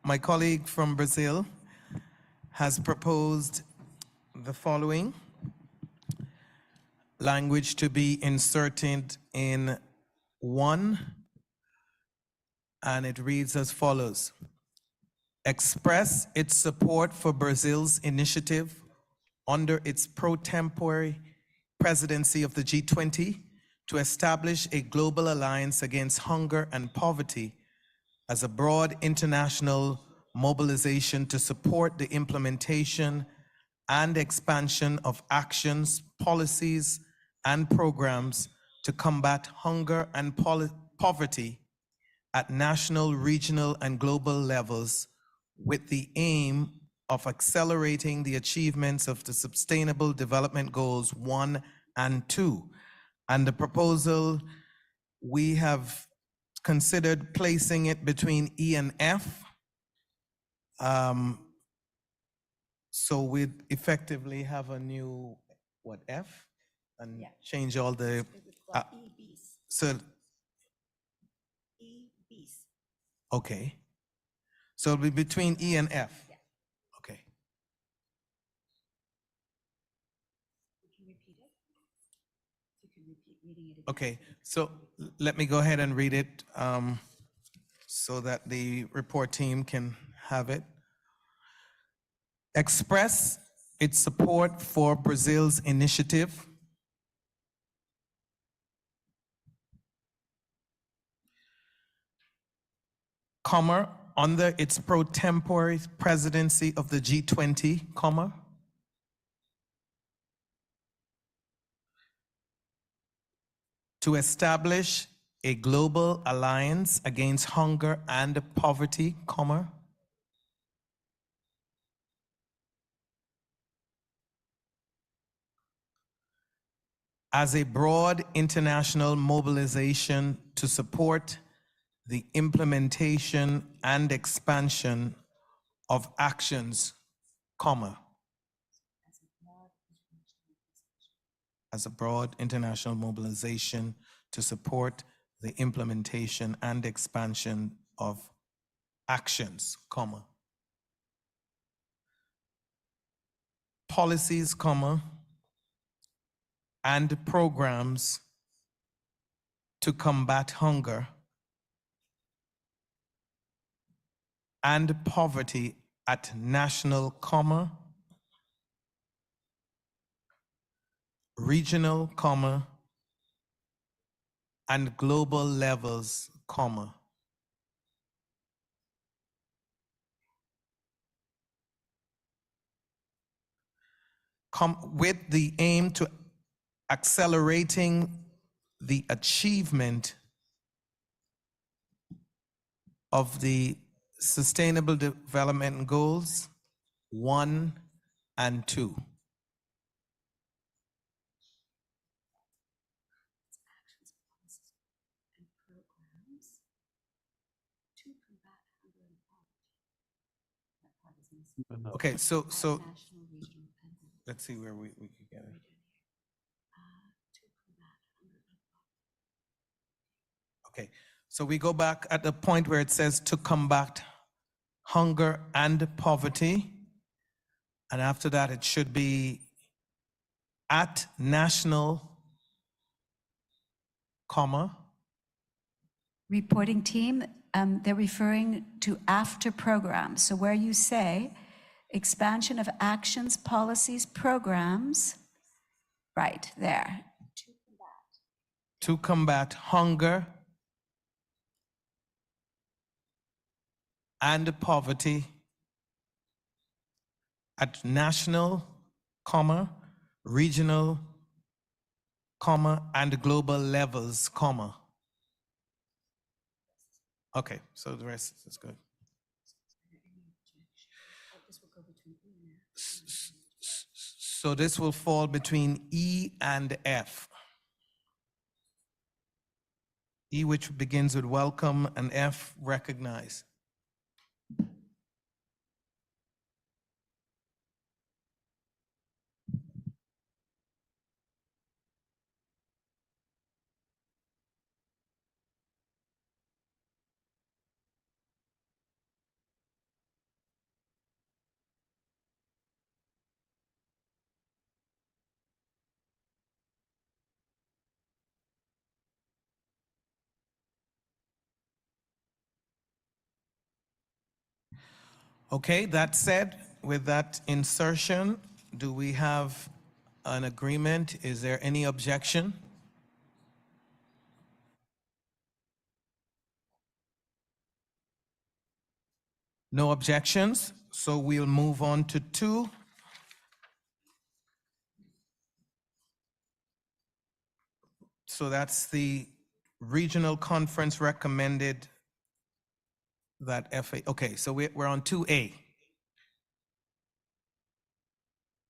my colleague from Brazil has proposed the following language to be inserted in 1, and it reads as follows. Express its support for Brazil's initiative under its pro tempore presidency of the G20 to establish a global alliance against hunger and poverty as a broad international mobilization to support the implementation and expansion of actions, policies, and programs to combat hunger and poverty at national, regional, and global levels with the aim of accelerating the achievements of the Sustainable Development Goals 1 and 2. And the proposal, we have considered placing it between E and F. So we'd effectively have a new, what, F? And change all the, so, okay. So it'll be between E and F. Okay. Okay, so let me go ahead and read it so that the report team can have it. Express its support for Brazil's initiative under its pro tempore presidency of the G20, to establish a global alliance against hunger and poverty, as a broad international mobilization to support the implementation and expansion of actions, as a broad international mobilization to support the implementation and expansion of actions, policies, and programs to combat hunger and poverty at national, regional, and global levels, with the aim to accelerating the achievement of the Sustainable Development Goals 1 and 2. Okay, so let's see where we can get it. Okay, so we go back at the point where it says to combat hunger and poverty. And after that, it should be at national, Reporting team, they're referring to after programs. So where you say expansion of actions, policies, programs, right there. To combat hunger and poverty at national, regional, and global levels, Okay, so the rest is good. So this will fall between E and F. E, which begins with welcome, and F, recognize. Okay, that said, with that insertion, do we have an agreement? Is there any objection? No objections, so we'll move on to 2. So that's the regional conference recommended that FA. Okay, so we're on 2A.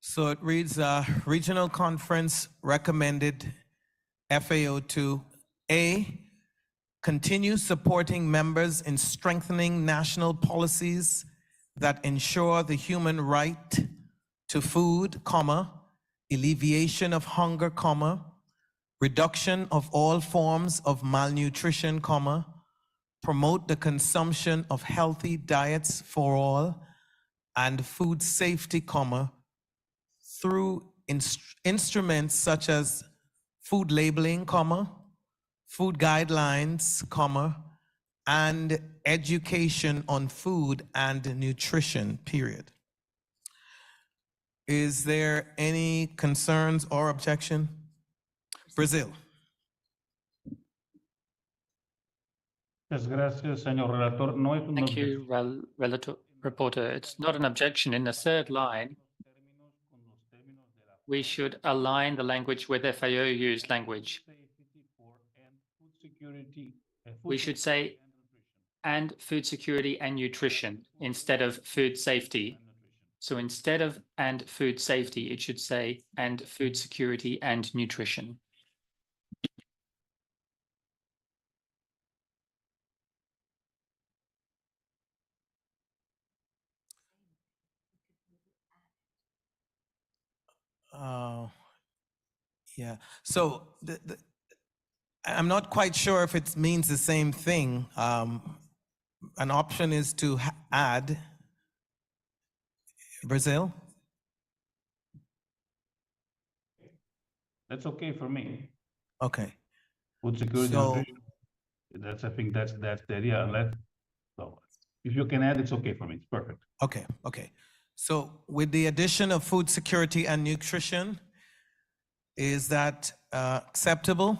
So it reads, regional conference recommended FAO 2A, continue supporting members in strengthening national policies that ensure the human right to food, comma, alleviation of hunger, comma, reduction of all forms of malnutrition, comma, promote the consumption of healthy diets for all, and food safety, comma, through instruments such as food labeling, comma, food guidelines, comma, and education on food and nutrition, period. Is there any concerns or objection? Brazil. Muchas gracias, señor relator. No es una Thank you, reporter. It's not an objection. In the third line, we should align the language with FAO used language. We should say, and food security and nutrition, instead of food safety. So instead of and food safety, it should say, and food security and nutrition. Yeah, so I'm not quite sure if it means the same thing. An option is to add Brazil. That's okay for me. Okay. Food security, So- nutrition. That's, I think that's the idea. So if you can add, it's okay for me. It's perfect. Okay, okay. So with the addition of food security and nutrition, is that acceptable?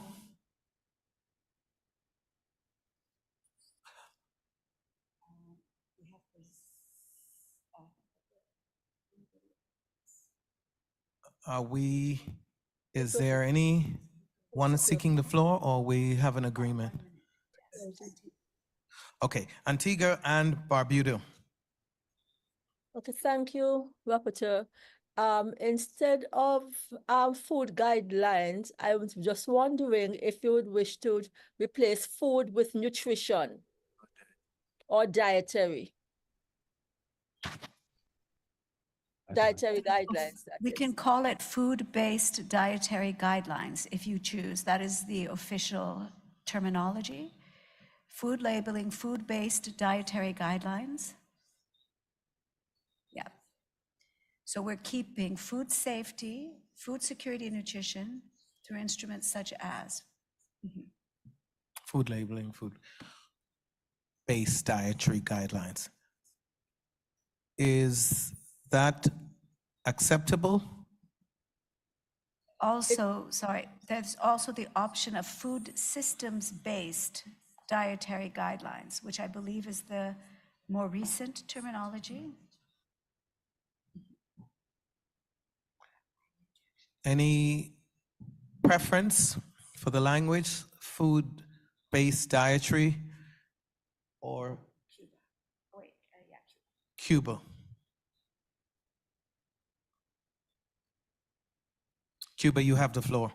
Is there anyone seeking the floor, or we have an agreement? Okay, Antigua and Barbuda. Okay, thank you, Rapporteur. Instead of food guidelines, I was just wondering if you would wish to replace food with nutrition or dietary. Dietary guidelines. We can call it food-based dietary guidelines if you choose. That is the official terminology. Food labeling, food-based dietary guidelines. Yeah. So we're keeping food safety, food security and nutrition through instruments such as. Food labeling, food-based dietary guidelines. Is that acceptable? Also, there's also the option of food systems-based dietary guidelines, which I believe is the more recent terminology. Any preference for the language, food-based dietary or Cuba? Cuba, you have the floor.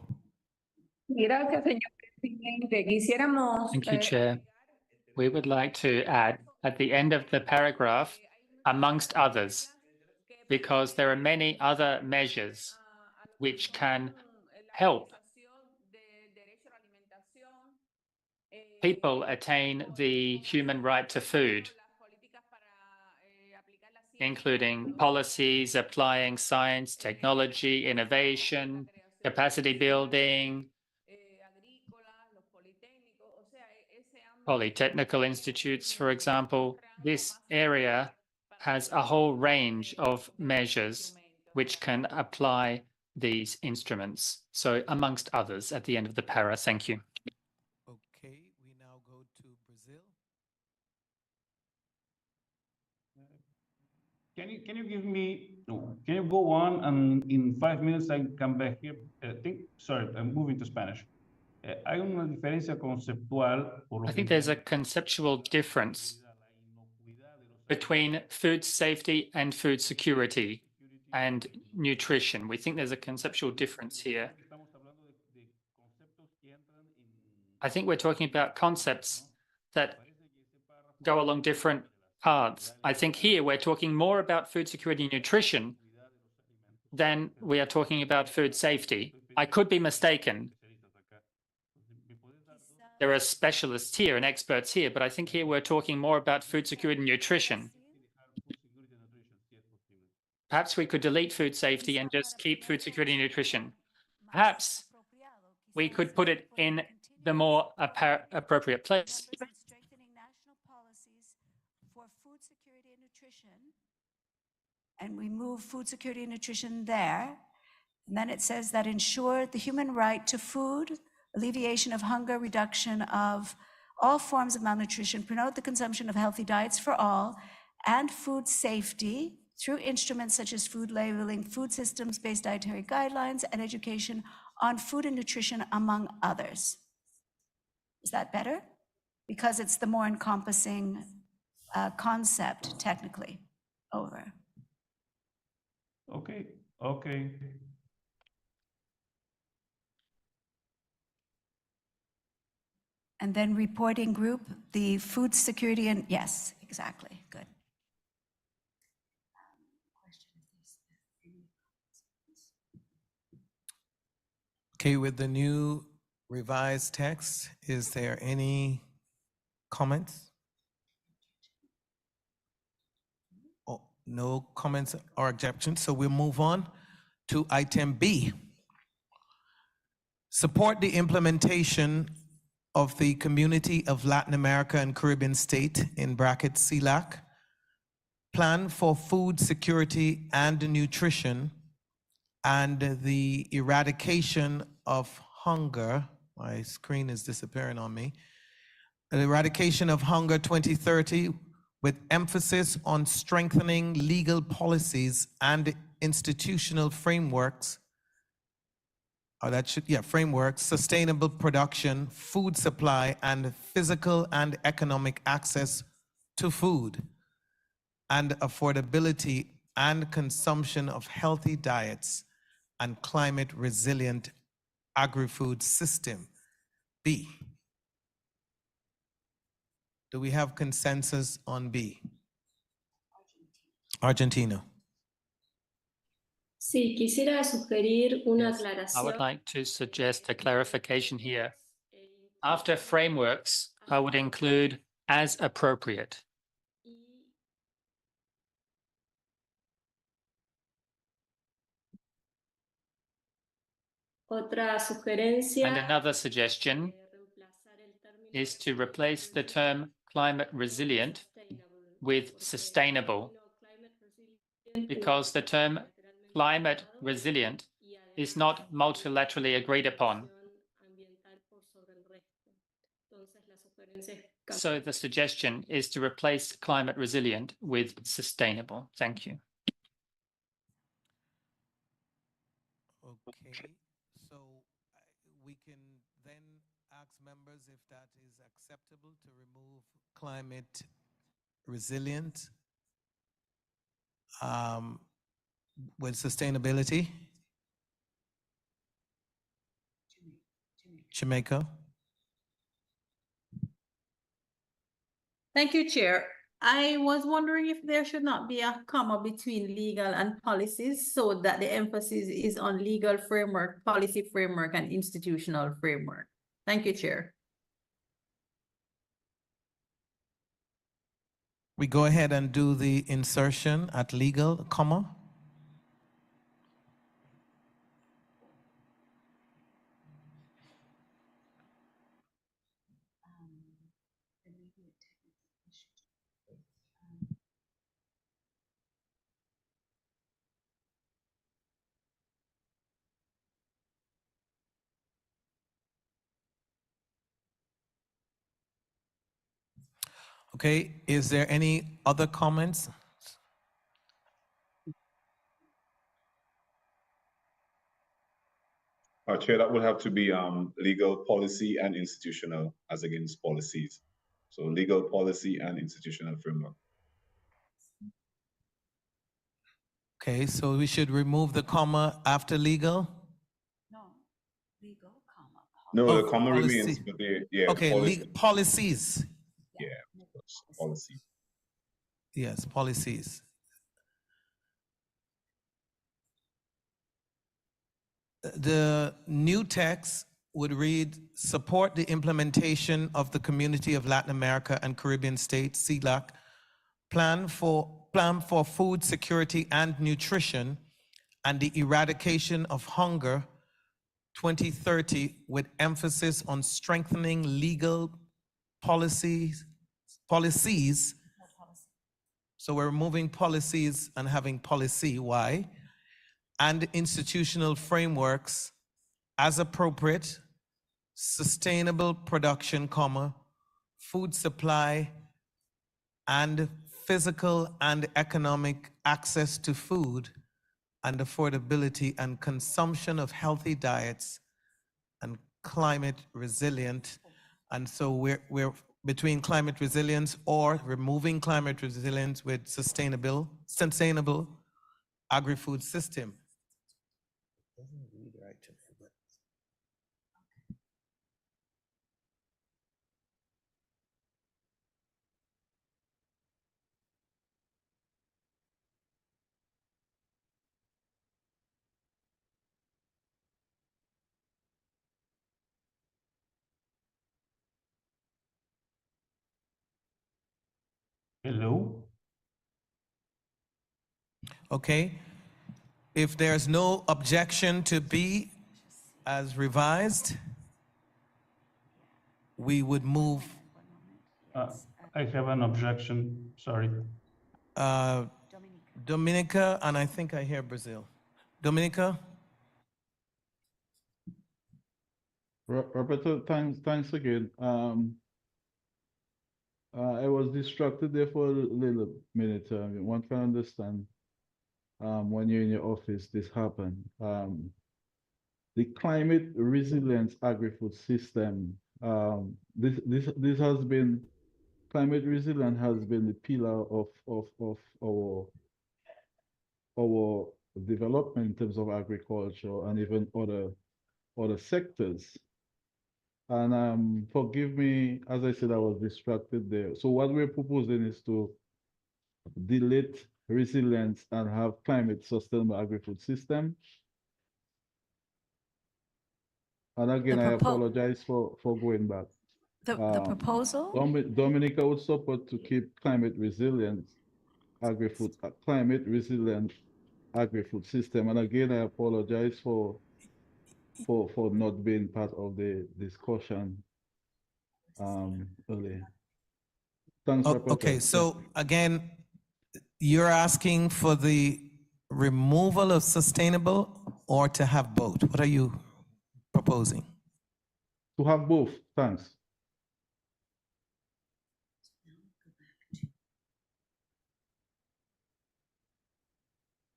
Gracias, señor presidente. Quisiéramos Thank you, Chair. We would like to add at the end of the paragraph, amongst others, because there are many other measures which can help people attain the human right to food, including policies applying science, technology, innovation, capacity building, polytechnical institutes, for example. This area has a whole range of measures which can apply these instruments. So amongst others at the end of the para. Thank you. Okay, we now go to Brazil. Can you give me, can you go on and in 5 minutes I come back here? Sorry, I'm moving to Spanish. Hay una diferencia conceptual. I think there's a conceptual difference between food safety and food security and nutrition. We think there's a conceptual difference here. I think we're talking about concepts that go along different paths. I think here we're talking more about food security and nutrition than we are talking about food safety. I could be mistaken. There are specialists here and experts here, but I think here we're talking more about food security and nutrition. Perhaps we could delete food safety and just keep food security and nutrition. Perhaps we could put it in the more appropriate place. Strengthening national policies for food security and nutrition. And we move food security and nutrition there. And then it says that ensure the human right to food, alleviation of hunger, reduction of all forms of malnutrition, promote the consumption of healthy diets for all, and food safety through instruments such as food labeling, food systems-based dietary guidelines, and education on food and nutrition, among others. Is that better? Because it's the more encompassing concept, technically. Over. Okay. And then reporting group, the food security and, yes, exactly, good. Okay, with the new revised text, is there any comments? Oh, no comments or objections, so we'll move on to item B. Support the implementation of the Community of Latin America and Caribbean State, in brackets CELAC, Plan for Food Security and Nutrition and the Eradication of Hunger. My screen is disappearing on me. The Eradication of Hunger 2030, with emphasis on strengthening legal policies and institutional frameworks, frameworks, sustainable production, food supply, and physical and economic access to food, and affordability and consumption of healthy diets and climate resilient agri-food system. B. Do we have consensus on B? Argentina. Sí, quisiera sugerir una Yes, I would aclaración. like to suggest a clarification here. After frameworks, I would include as appropriate. Otra sugerencia. And another suggestion is to replace the term climate resilient with sustainable, because the term climate resilient is not multilaterally agreed upon. So the suggestion is to replace climate resilient with sustainable. Thank you. Okay, so we can then ask members if that is acceptable to remove climate resilient with sustainability. Jamaica. Thank you, Chair. I was wondering if there should not be a comma between legal and policies so that the emphasis is on legal framework, policy framework, and institutional framework. Thank you, Chair. We go ahead and do the insertion at legal, comma. Okay, is there any other comments? Chair, that would have to be legal, policy, and institutional as against policies. So legal, policy, and institutional framework. Okay, so we should remove the comma after legal? No, legal, comma. No, Oh, the comma policy. remains, but yeah, Okay, policies. Yeah, policy. Yes, policies. The new text would read, support the implementation of the Community of Latin America and Caribbean States, CELAC, plan for food security and nutrition and the eradication of hunger 2030 with emphasis on strengthening legal policies. So we're removing policies and having policy, why? And institutional frameworks as appropriate, sustainable production, comma, food supply, and physical and economic access to food and affordability and consumption of healthy diets and climate resilient. And so we're between climate resilience or removing climate resilience with sustainable agri-food system. Hello? Okay, if there's no objection to B as revised, we would move. I have an objection, sorry. Dominica, and I think I hear Brazil. Dominica? Roberto, thanks again. I was distracted there for a little minute. One can understand when you're in your office, this happened. The climate resilience agri-food system, this has been, climate resilience has been the pillar of our development in terms of agriculture and even other sectors. And forgive me, as I said, I was distracted there. So what we're proposing is to delete resilience and have climate sustainable agri-food system. And again, I apologize for going back. The proposal? Dominica would support to keep climate resilient agri-food system. And again, I apologize for not being part of the discussion earlier. Thanks, Okay, so again, you're asking for the removal of sustainable or to have both? What are you proposing? To have both, thanks.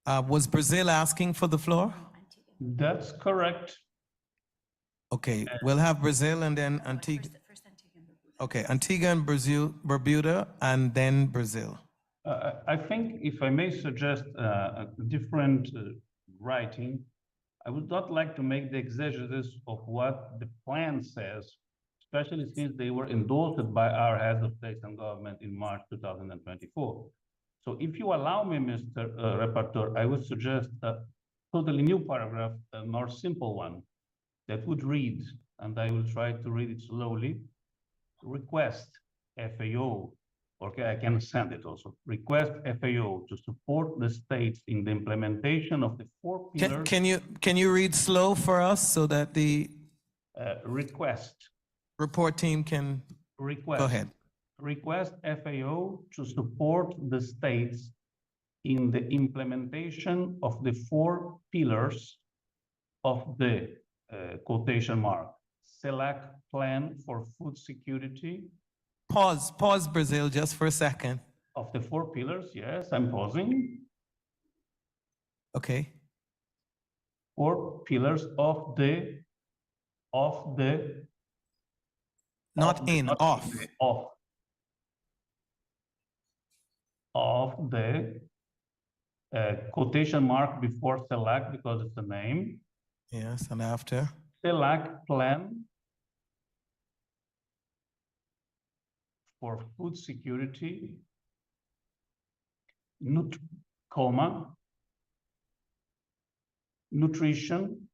Was Brazil asking for the floor? That's correct. Okay, we'll have Brazil and then Antigua. Okay, Antigua and Brazil, Bermuda, and then Brazil. I think if I may suggest a different writing, I would not like to make the exegesis of what the plan says, especially since they were endorsed by our heads of state and government in March 2024. So if you allow me, Mr. Rapporteur, I would suggest a totally new paragraph, a more simple one, that would read, and I will try to read it slowly, request FAO, okay, I can send it also, request FAO to support the states in the implementation of the 4 pillars. Can you read slow for us so that the request report team can request. Go ahead. Request FAO to support the states in the implementation of the 4 pillars of the quotation mark select plan for food security. Pause, Brazil, just for a second. Of the 4 pillars, yes, I'm pausing. Okay. 4 pillars of the Not in, off. Of the quotation mark before select because it's a name. Yes, and after? Select plan for food security, nutrition,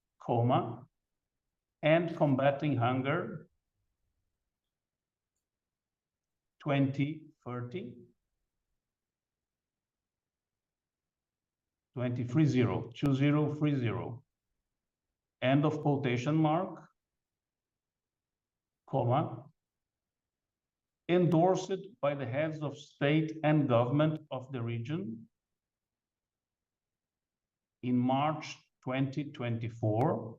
and combating hunger 2030. 2030, end of quotation mark, endorsed by the heads of state and government of the region in March 2024.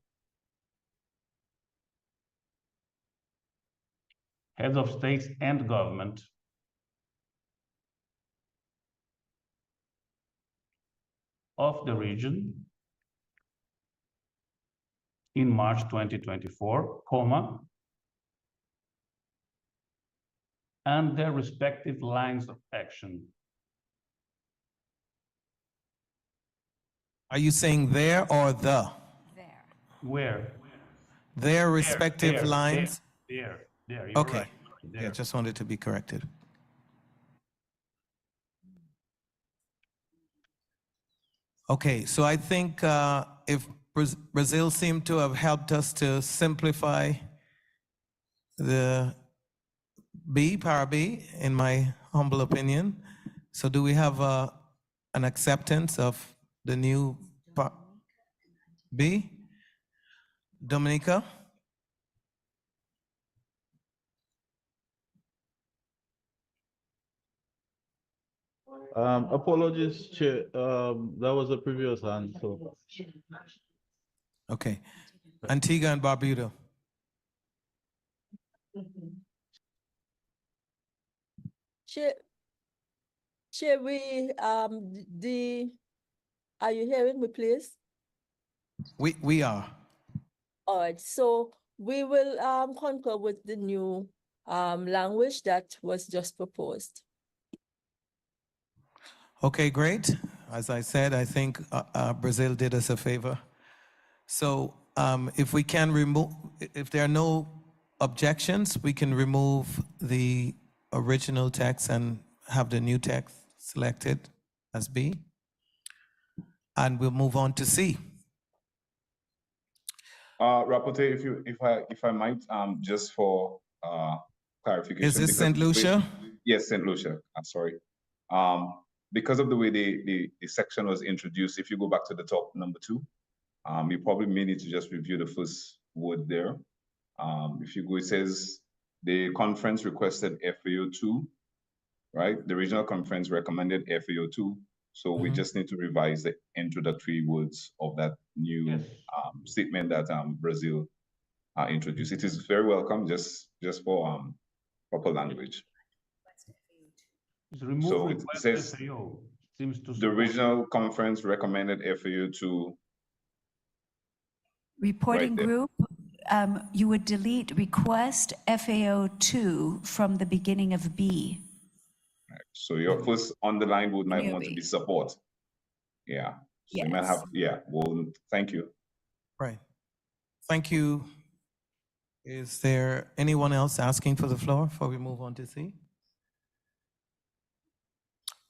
Heads of states and government of the region in March 2024, and their respective lines of action. Are you saying there or the? There. Where? Their respective lines? There, you're okay. Right. There. Yeah, just wanted to be corrected. Okay, so I think if Brazil seemed to have helped us to simplify the para B, in my humble opinion. So do we have an acceptance of the new B? Dominica? Apologies, Chair. That was a previous hand. So. Okay. Antigua and Barbuda. Chair, we are you hearing me, please? We are. All right, so we will concur with the new language that was just proposed. Okay, great. As I said, I think Brazil did us a favor. So if we can remove, if there are no objections, we can remove the original text and have the new text selected as B. And we'll move on to C. Rapporteur, if I might, just for clarification. Is this St. Lucia? Yes, St. Lucia. I'm sorry. Because of the way the section was introduced, if you go back to the top, number 2, you probably may need to just review the first word there. If you go, it says the conference requested FAO2, right? The regional conference recommended FAO2. So we just need to revise the introductory words of that new statement that Brazil introduced. It is very welcome, just for proper language. So it says FAO seems to the regional conference recommended FAO2. Reporting group you would delete request FAO2 from the beginning of B. So your first underlined word might want to Newbie. be support. Yeah. So you might Yes. have, yeah, well, thank you. Right. Thank you. Is there anyone else asking for the floor before we move on to C?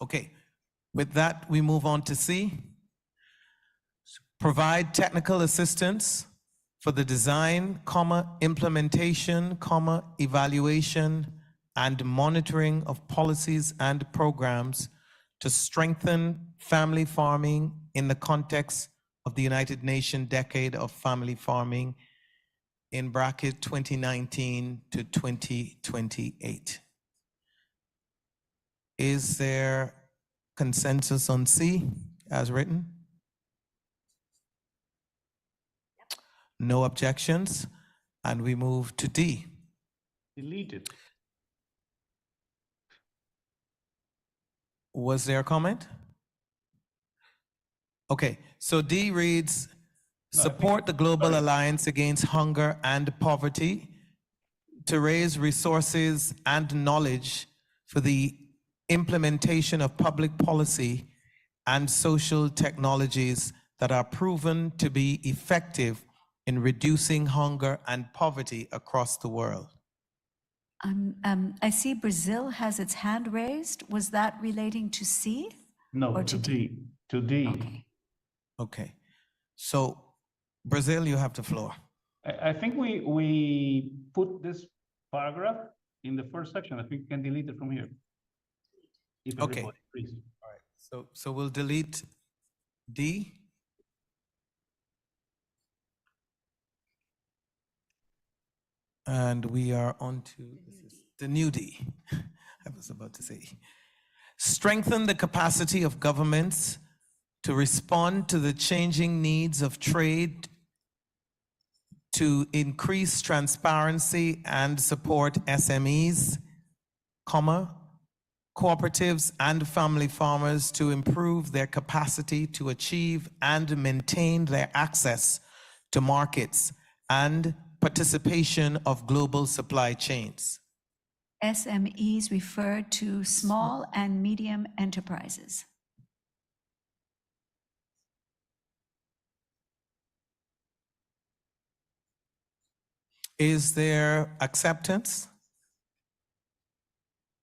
Okay. With that, we move on to C. Provide technical assistance for the design, implementation, evaluation, and monitoring of policies and programs to strengthen family farming in the context of the United Nations Decade of Family Farming in bracket 2019 to 2028. Is there consensus on C as written? No objections, and we move to D. Deleted. Was there a comment? Okay, so D reads, support the Global Alliance Against Hunger and Poverty to raise resources and knowledge for the implementation of public policy and social technologies that are proven to be effective in reducing hunger and poverty across the world. I see Brazil has its hand raised. Was that relating to C? No, or to D. To D. Okay. Okay, so Brazil, you have the floor. I think we put this paragraph in the first section. I think we can delete it from here. If Okay. everybody agrees. All right. So we'll delete D. And we are on to the new D. I was about to say. Strengthen the capacity of governments to respond to the changing needs of trade, to increase transparency and support SMEs, cooperatives and family farmers to improve their capacity to achieve and maintain their access to markets and participation of global supply chains. SMEs refer to small and medium enterprises. Is there acceptance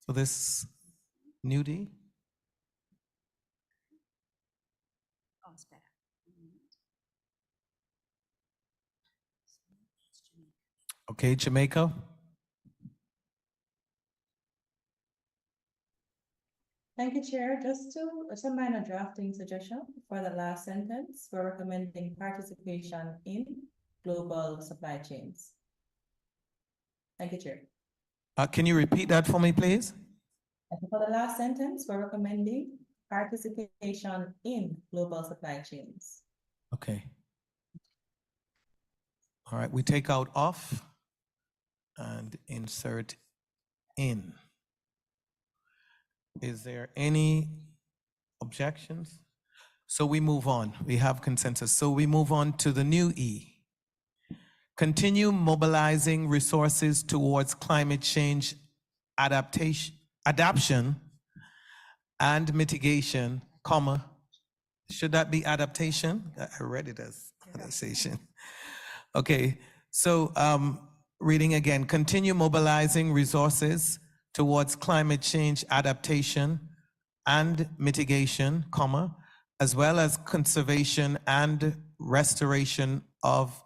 for this new D? Okay, Jamaica. Thank you, Chair. Just a minor drafting suggestion for the last sentence. We're recommending participation in global supply chains. Thank you, Chair. Can you repeat that for me, please? And for the last sentence, we're recommending participation in global supply chains. Okay. All right, we take out off and insert in. Is there any objections? So we move on. We have consensus. So we move on to the new E. Continue mobilizing resources towards climate change adaptation and mitigation, should that be adaptation? I read it as adaptation. Okay, so reading again, continue mobilizing resources towards climate change adaptation and mitigation, as well as conservation and restoration of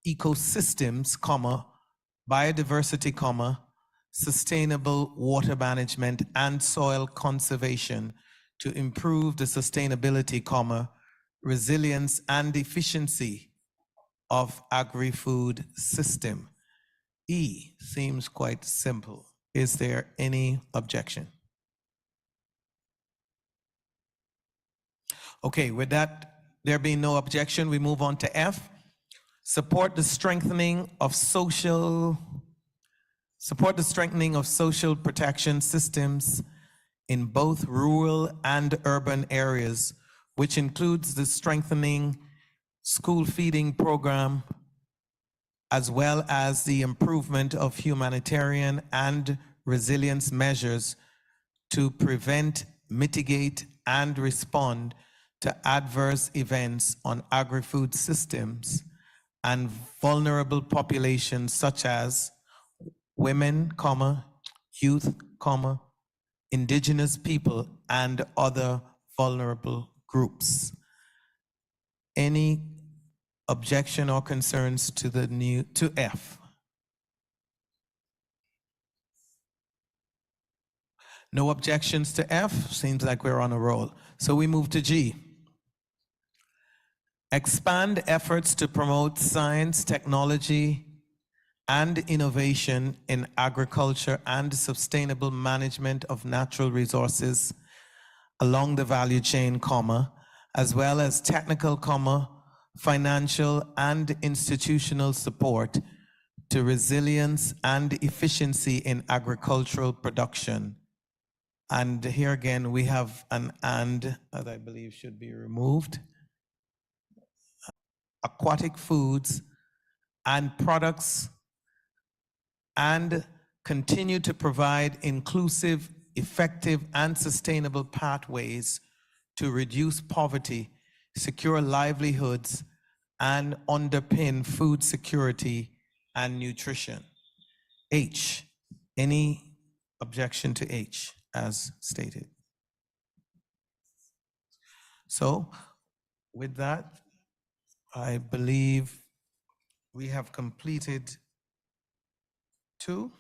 ecosystems, biodiversity, sustainable water management and soil conservation to improve the sustainability, resilience and efficiency of agri-food system. E seems quite simple. Is there any objection? Okay, with that, there being no objection, we move on to F. Support the strengthening of social protection systems in both rural and urban areas, which includes the strengthening school feeding program, as well as the improvement of humanitarian and resilience measures to prevent, mitigate, and respond to adverse events on agri-food systems and vulnerable populations such as women, youth, indigenous people, and other vulnerable groups. Any objection or concerns to to F? No objections to F. Seems like we're on a roll. So we move to G. Expand efforts to promote science, technology, and innovation in agriculture and sustainable management of natural resources along the value chain, as well as technical, financial and institutional support to resilience and efficiency in agricultural production. And here again, we have an and that I believe should be removed. Aquatic foods and products, and continue to provide inclusive, effective, and sustainable pathways to reduce poverty, secure livelihoods, and underpin food security and nutrition. H, any objection to H as stated? So with that, I believe we have completed 2.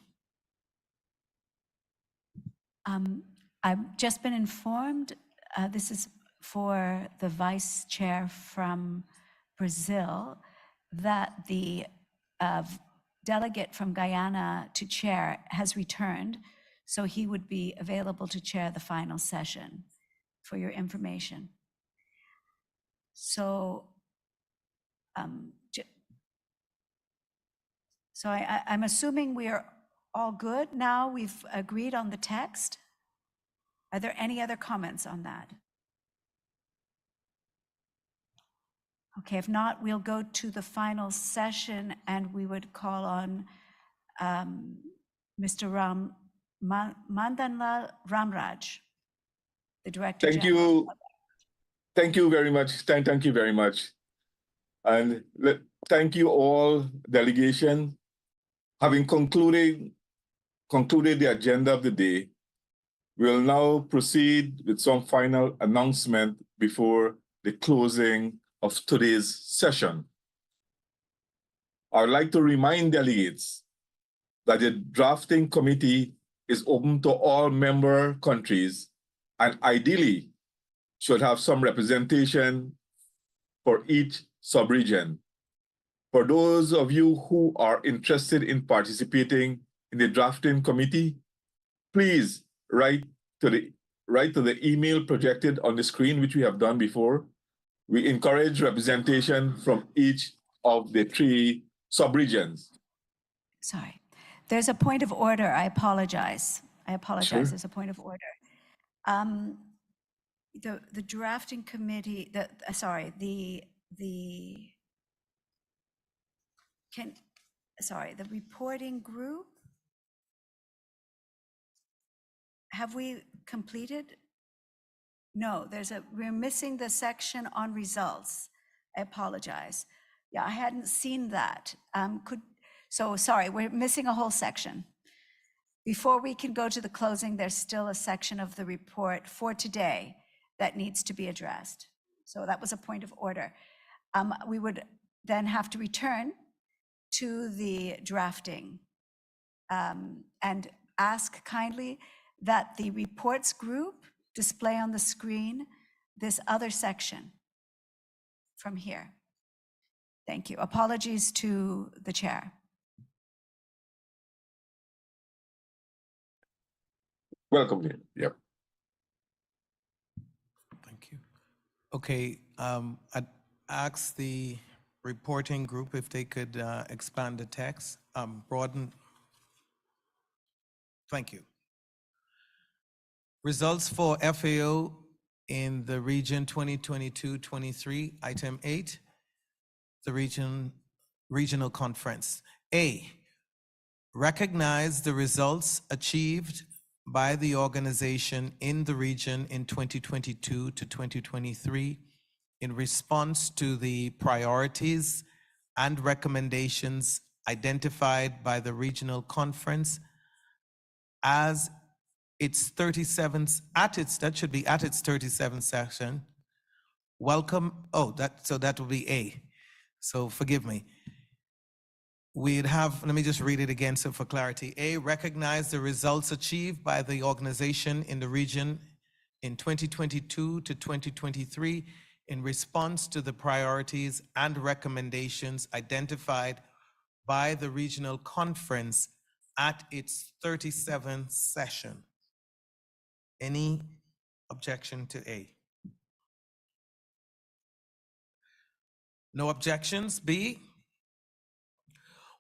I've just been informed, this is for the vice chair from Brazil, that the delegate from Guyana to chair has returned, so he would be available to chair the final session, for your information. So, I'm assuming we are all good now. We've agreed on the text. Are there any other comments on that? Okay, if not, we'll go to the final session and we would call on Mr. Mandanlal Ramraj, the Director Thank General. you. Thank you very much. Thank you very much. And thank you all, delegation. Having concluded the agenda of the day, we'll now proceed with some final announcement before the closing of today's session. I would like to remind delegates that the drafting committee is open to all member countries and ideally should have some representation for each sub-region. For those of you who are interested in participating in the drafting committee, please write to the email projected on the screen, which we have done before. We encourage representation from each of the 3 sub-regions. Sorry, there's a point of order. I apologize. Sure. There's a point of order. The drafting committee, the reporting group, have we completed? No, we're missing the section on results. I apologize. Yeah, I hadn't seen that. Sorry, we're missing a whole section. Before we can go to the closing, there's still a section of the report for today that needs to be addressed. So that was a point of order. We would then have to return to the drafting and ask kindly that the reports group display on the screen this other section from here. Thank you. Apologies to the chair. Welcome. Yep. Thank you. Okay, I'd ask the reporting group if they could expand the text, broaden. Thank you. Results for FAO in the region 2022-23, item 8. The region regional conference. A, recognize the results achieved by the organization in the region in 2022 to 2023 in response to the priorities and recommendations identified by the regional conference as its 37th, that should be at its 37th session. Welcome, so that will be A. So forgive me. We'd have, let me just read it again so for clarity. A, recognize the results achieved by the organization in the region in 2022 to 2023 in response to the priorities and recommendations identified by the regional conference at its 37th session. Any objection to A? No objections. B,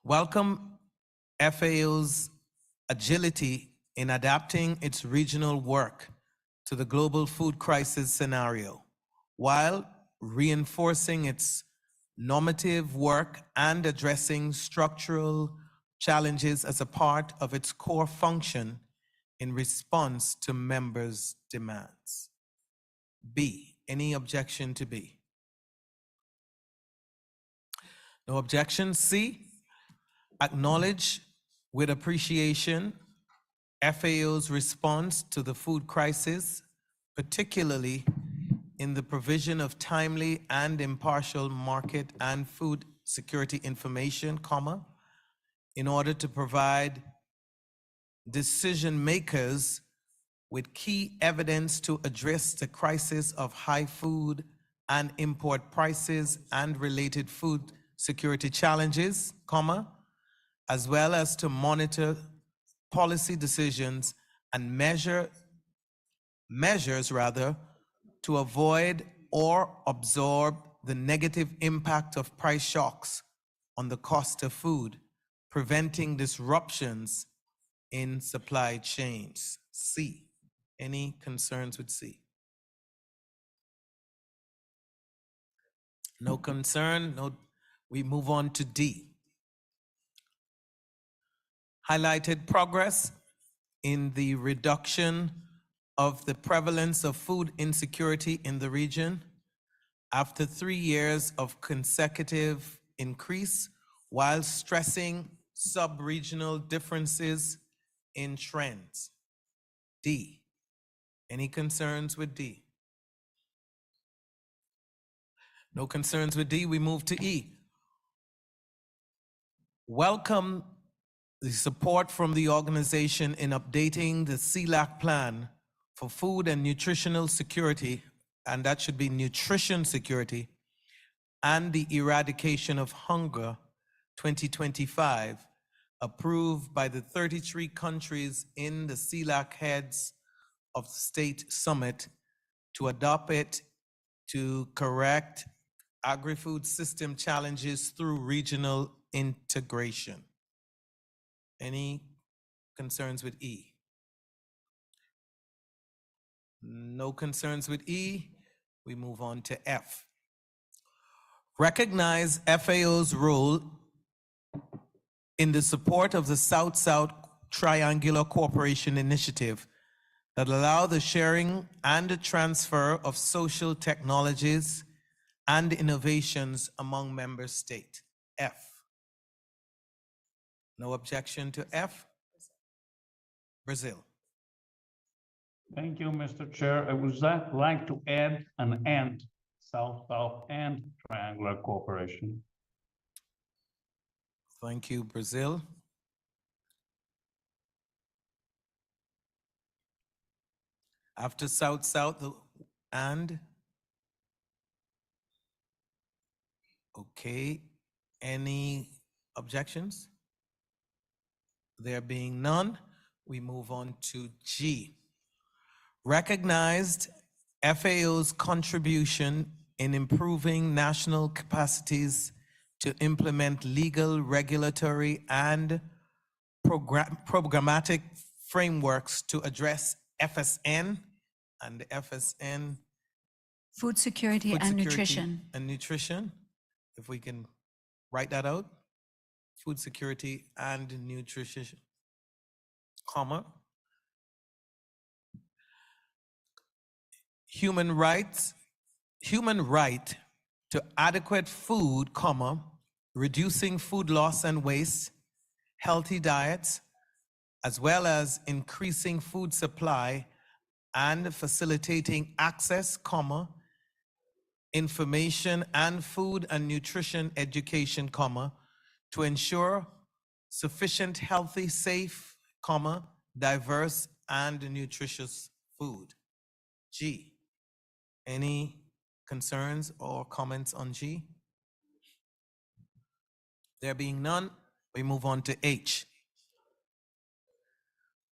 welcome FAO's agility in adapting its regional work to the global food crisis scenario, while reinforcing its normative work and addressing structural challenges as a part of its core function in response to members' demands. B, any objection to B? No objection. C, acknowledge with appreciation FAO's response to the food crisis, particularly in the provision of timely and impartial market and food security information, in order to provide decision makers with key evidence to address the crisis of high food and import prices and related food security challenges, as well as to monitor policy decisions and measures to avoid or absorb the negative impact of price shocks on the cost of food, preventing disruptions in supply chains. C, any concerns with C? No concern, no. We move on to D. Highlighted progress in the reduction of the prevalence of food insecurity in the region after 3 years of consecutive increase, while stressing sub-regional differences in trends. D, any concerns with D? No concerns with D. We move to E. Welcome the support from the organization in updating the CLAC plan for food and nutritional security, and that should be nutrition security, and the eradication of hunger 2025, approved by the 33 countries in the CLAC Heads of State Summit to adopt it to correct agri-food system challenges through regional integration. Any concerns with E? No concerns with E. We move on to F. Recognize FAO's role in the support of the South-South Triangular Cooperation Initiative that allow the sharing and the transfer of social technologies and innovations among member states. F. No objection to F? Brazil. Thank you, Mr. Chair. I would like to add an and, South-South and triangular cooperation. Thank you, Brazil. After South-South, and? Okay, any objections? There being none, we move on to G. Recognized FAO's contribution in improving national capacities to implement legal, regulatory, and programmatic frameworks to address FSN and FSN. Food security and nutrition. And nutrition, if we can Write that out. Food security and nutrition, comma. Human right to adequate food, comma, reducing food loss and waste, healthy diets, as well as increasing food supply and facilitating access, comma, information and food and nutrition education, comma, to ensure sufficient, healthy, safe, comma, diverse and nutritious food. G. Any concerns or comments on G? There being none, we move on to H.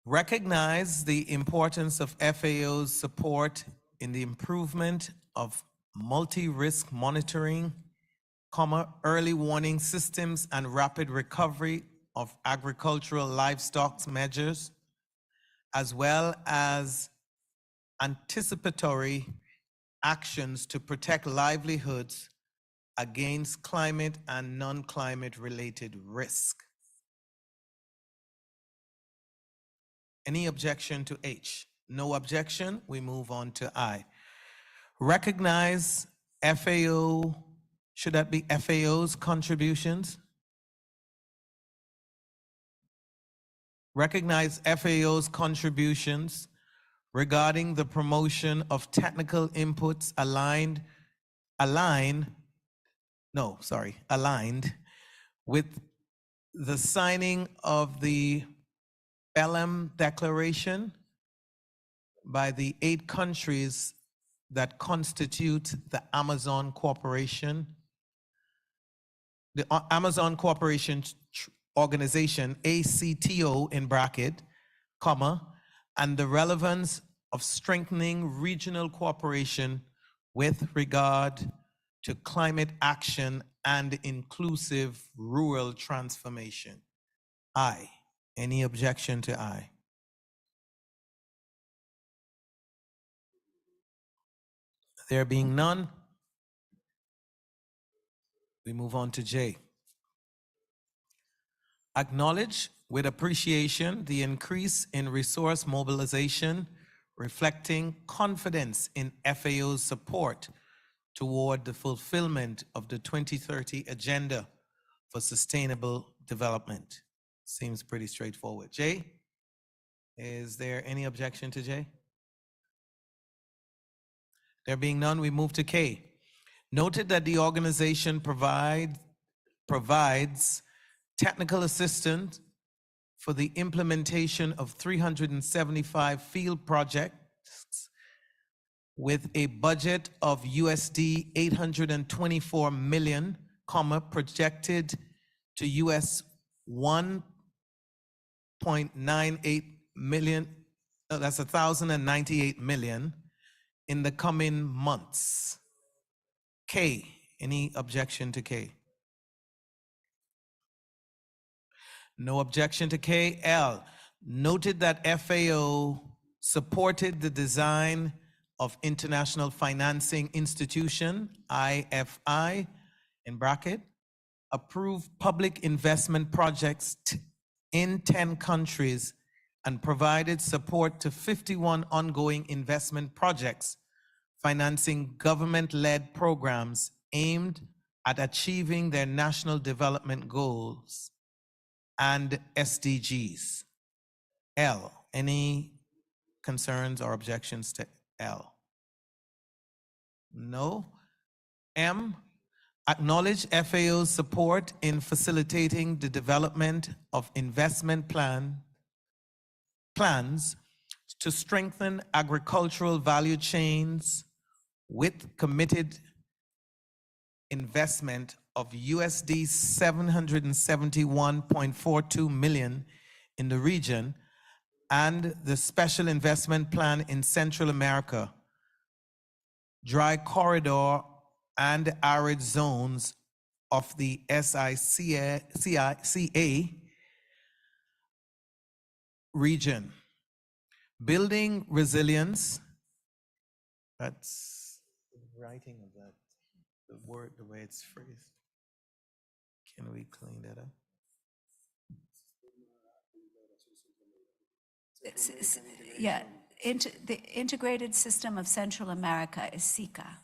Recognize the importance of FAO's support in the improvement of multi-risk monitoring, comma, early warning systems and rapid recovery of agricultural livestock measures, as well as anticipatory actions to protect livelihoods against climate and non-climate related risk. Any objection to H? No objection, we move on to I. Recognize FAO, should that be FAO's contributions? Recognize FAO's contributions regarding the promotion of technical inputs aligned with the signing of the Belém Declaration by the 8 countries that constitute the Amazon Corporation. The Amazon Corporation Organization, ACTO in bracket, comma, and the relevance of strengthening regional cooperation with regard to climate action and inclusive rural transformation. I. Any objection to I? There being none, we move on to J. Acknowledge with appreciation the increase in resource mobilization, reflecting confidence in FAO's support toward the fulfillment of the 2030 Agenda for Sustainable Development. Seems pretty straightforward. J, is there any objection to J? There being none, we move to K. Noted that the organization provides technical assistance for the implementation of 375 field projects with a budget of USD 824 million, comma, projected to US 1.98 million, that's 1,098 million in the coming months. K, any objection to K? No objection to K. L, noted that FAO supported the design of International Financing Institution, IFI, in bracket, approved public investment projects in 10 countries and provided support to 51 ongoing investment projects financing government-led programs aimed at achieving their national development goals and SDGs. L, any concerns or objections to L? No. M, acknowledge FAO's support in facilitating the development of investment plans to strengthen agricultural value chains with committed investment of USD 771.42 million in the region and the Special Investment Plan in Central America, dry corridor and arid zones of the SICA region. Building resilience, that's the writing of that, the word, the way it's phrased. Can we clean that up? Yeah, the Integrated System of Central America is SICA.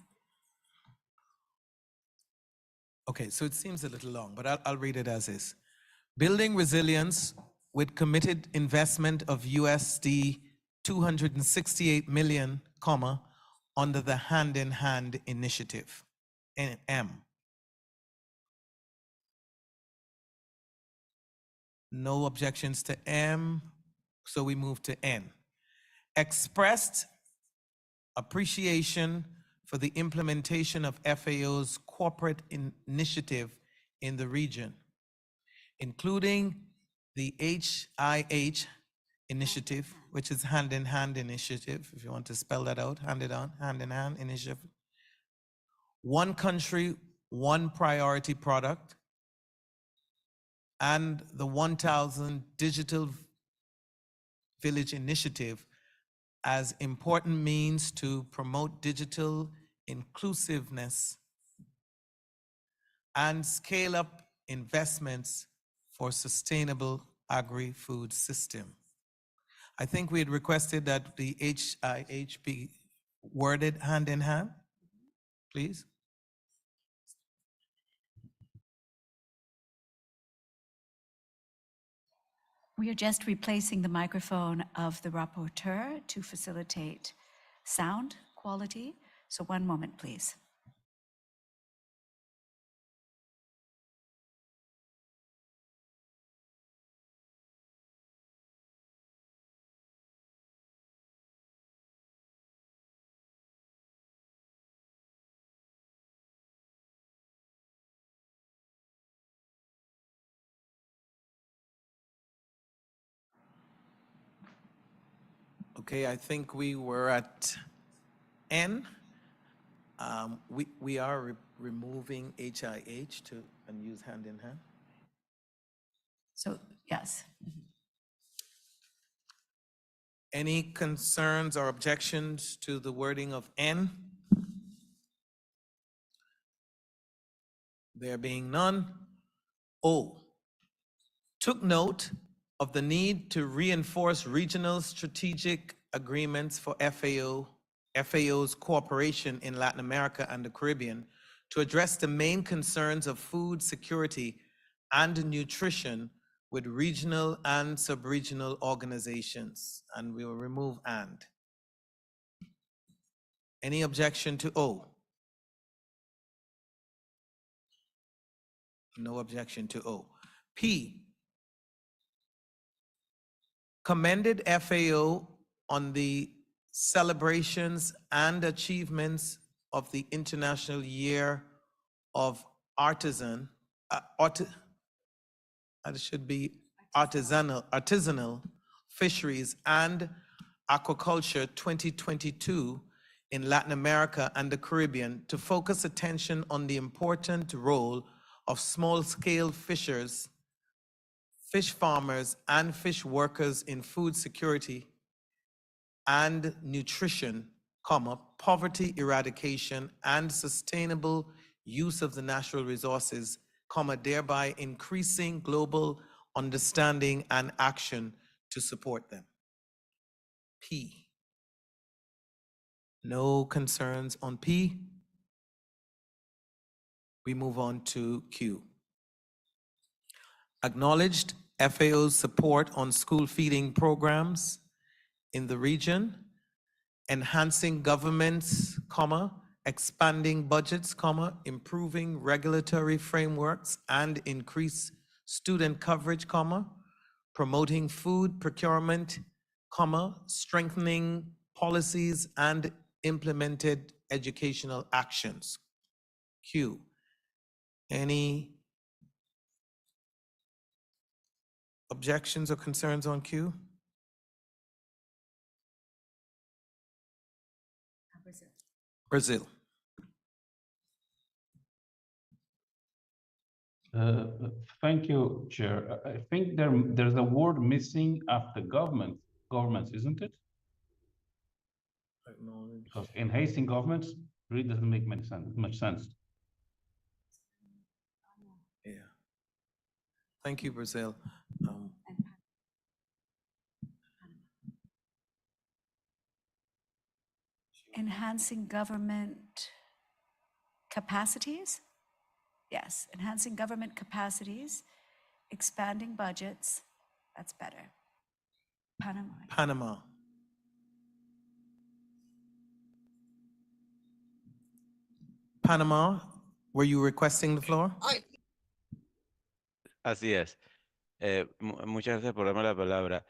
Okay, so it seems a little long, but I'll read it as is. Building resilience with committed investment of USD 268 million, comma, under the Hand in Hand initiative, M. No objections to M, so we move to N. Expressed appreciation for the implementation of FAO's corporate initiative in the region, including the HIH initiative, which is Hand in Hand initiative, if you want to spell that out, Hand in Hand initiative. One country, one priority product, and the 1,000 Digital Village initiative as important means to promote digital inclusiveness and scale up investments for sustainable agri-food system. I think we had requested that the HIH be worded hand in hand, please. We are just replacing the microphone of the rapporteur to facilitate sound quality. So one moment, please. Okay, I think we were at N. We are removing HIH and use hand in hand. So, yes. Any concerns or objections to the wording of N? There being none. O. Took note of the need to reinforce regional strategic agreements for FAO's cooperation in Latin America and the Caribbean to address the main concerns of food security and nutrition with regional and sub-regional organizations. And we will remove and. Any objection to O? No objection to O. P. Commended FAO on the celebrations and achievements of the International Year of Artisanal Fisheries and Aquaculture 2022 in Latin America and the Caribbean to focus attention on the important role of small-scale fishers, fish farmers, and fish workers in food security and nutrition, poverty eradication, and sustainable use of the natural resources, thereby increasing global understanding and action to support them. P. No concerns on P. We move on to Q. Acknowledged FAO's support on school feeding programs in the region, enhancing governments, expanding budgets, improving regulatory frameworks and increase student coverage, promoting food procurement, strengthening policies and implemented educational actions. Q. Any objections or concerns on Q? Brazil. Thank you, Chair. I think there's a word missing after governments, isn't it? Because enhancing governments really doesn't make much sense. Yeah. Thank you, Brazil. Enhancing government capacities? Yes, enhancing government capacities, expanding budgets, that's better. Panama. Panama. Panama, were you requesting the floor? Así es. Muchas gracias por darme la palabra.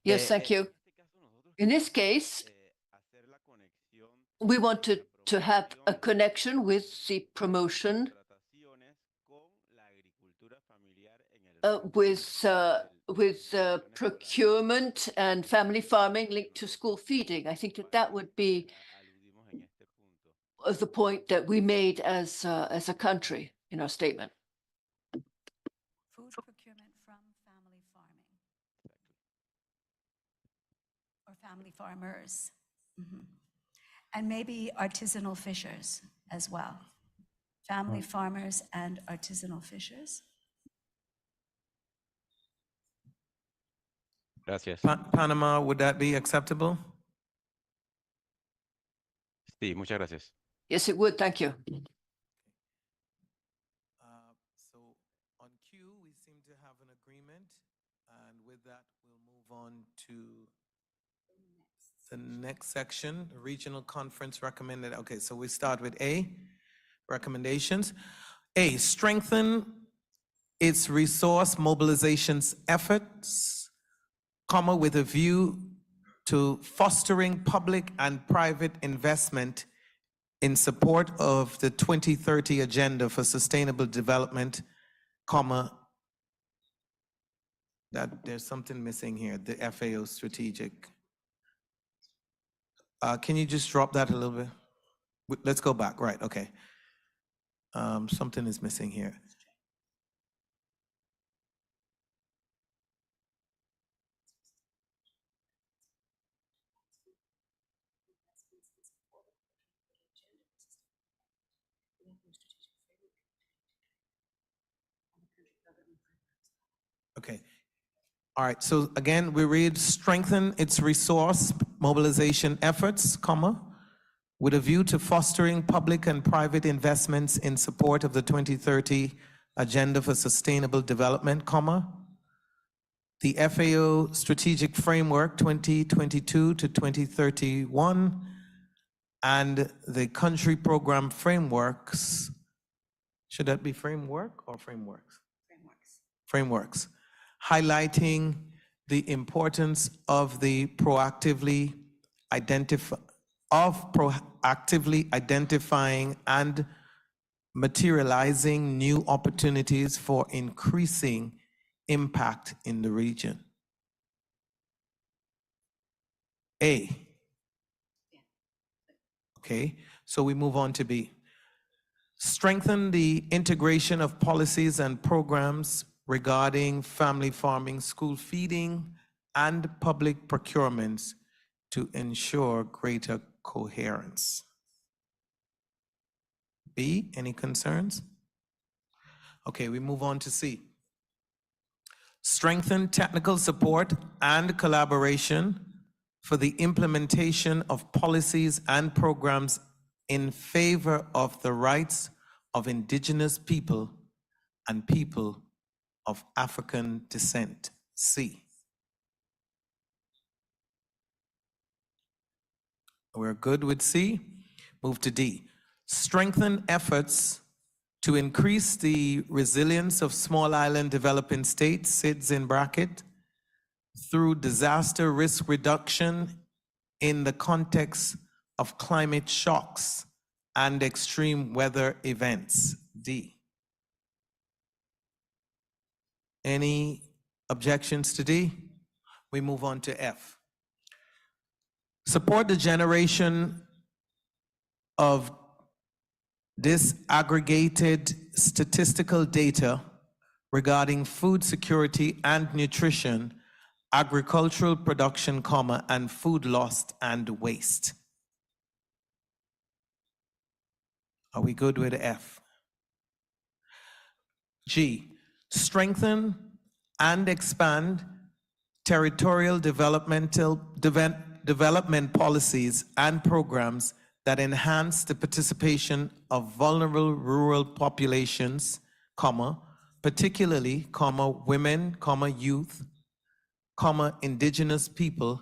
Yes, thank you. In this case, we wanted to have a connection with the promotion with procurement and family farming linked to school feeding. I think that would be the point that we made as a country in our statement. Food procurement from family farming or family farmers. And maybe artisanal fishers as well. Family farmers and artisanal fishers. Gracias. Panama, would that be acceptable? Sí, muchas gracias. Yes, it would. Thank you. So on Q, we seem to have an agreement. And with that, we'll move on to the next section, regional conference recommended. Okay, so we start with A, recommendations. A, strengthen its resource mobilizations efforts, comma, with a view to fostering public and private investment in support of the 2030 Agenda for Sustainable Development, comma, that there's something missing here, the FAO strategic. Can you just drop that a little bit? Let's go back, right, okay. Something is missing here. Okay. All right, so again, we read strengthen its resource mobilization efforts, comma, with a view to fostering public and private investments in support of the 2030 Agenda for Sustainable Development, comma, the FAO Strategic Framework 2022 to 2031, and the country program frameworks. Should that be framework or frameworks? Frameworks. Highlighting the importance of the proactively identifying and materializing new opportunities for increasing impact in the region. A. Okay, so we move on to B. Strengthen the integration of policies and programs regarding family farming, school feeding, and public procurements to ensure greater coherence. B, any concerns? Okay, we move on to C. Strengthen technical support and collaboration for the implementation of policies and programs in favor of the rights of indigenous people and people of African descent. C. We're good with C. Move to D. Strengthen efforts to increase the resilience of small island developing states, SIDS in bracket, through disaster risk reduction in the context of climate shocks and extreme weather events. D. Any objections to D? We move on to F. Support the generation of disaggregated statistical data regarding food security and nutrition, agricultural production, comma, and food loss and waste. Are we good with F? G, strengthen and expand territorial development policies and programs that enhance the participation of vulnerable rural populations, particularly, women, youth, indigenous peoples,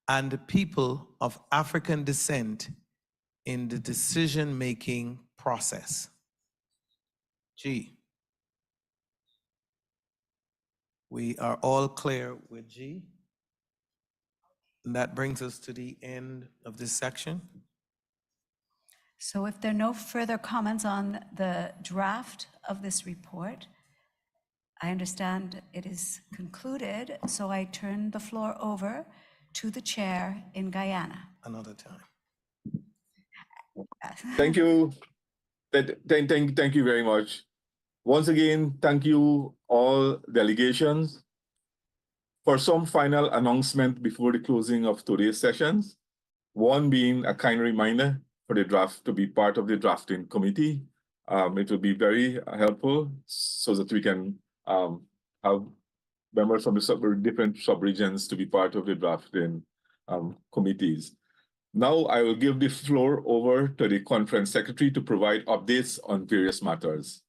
and people of African descent in the decision-making process. G. We are all clear with G. And that brings us to the end of this section. So if there are no further comments on the draft of this report, I understand it is concluded, so I turn the floor over to the chair in Guyana. Another time. Thank you. Thank you very much. Once again, thank you all delegations. For some final announcement before the closing of today's sessions, one being a kind reminder for the draft to be part of the drafting committee. It will be very helpful so that we can have members from the different sub-regions to be part of the drafting committees. Now I will give the floor over to the conference secretary to provide updates on various matters.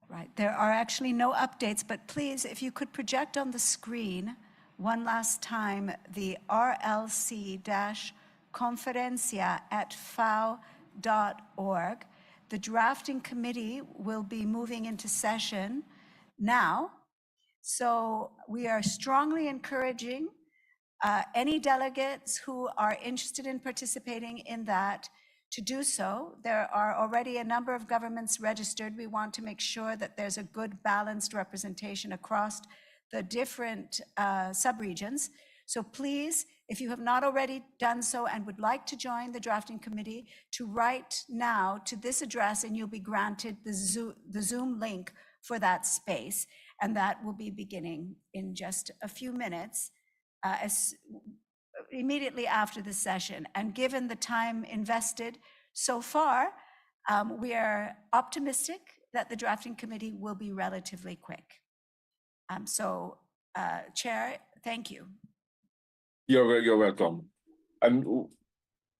Right, there are actually no updates, but please, if you could project on the screen one last time the rlc-conferencia@fao.org. The drafting committee will be moving into session now. So we are strongly encouraging any delegates who are interested in participating in that to do so. There are already a number of governments registered. We want to make sure that there's a good balanced representation across the different subregions. So please, if you have not already done so and would like to join the drafting committee, to write now to this address and you'll be granted the Zoom link for that space. And that will be beginning in just a few minutes, immediately after the session. And given the time invested so far, we are optimistic that the drafting committee will be relatively quick. Chair, thank you. You're welcome. And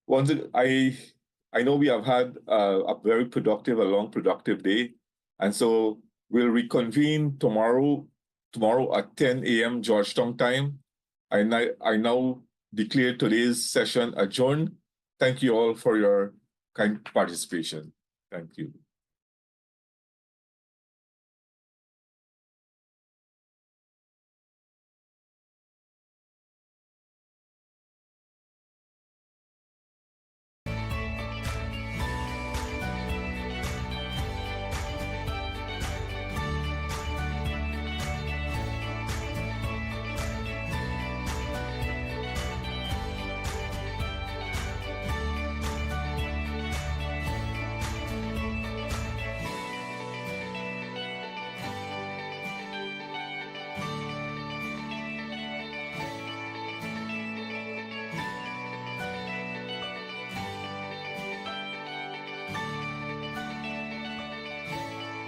once I know we have had a very productive, a long productive day, and so we'll reconvene tomorrow at 10 a.m. Georgetown time. I now declare today's session adjourned. Thank you all for your kind participation. Thank you.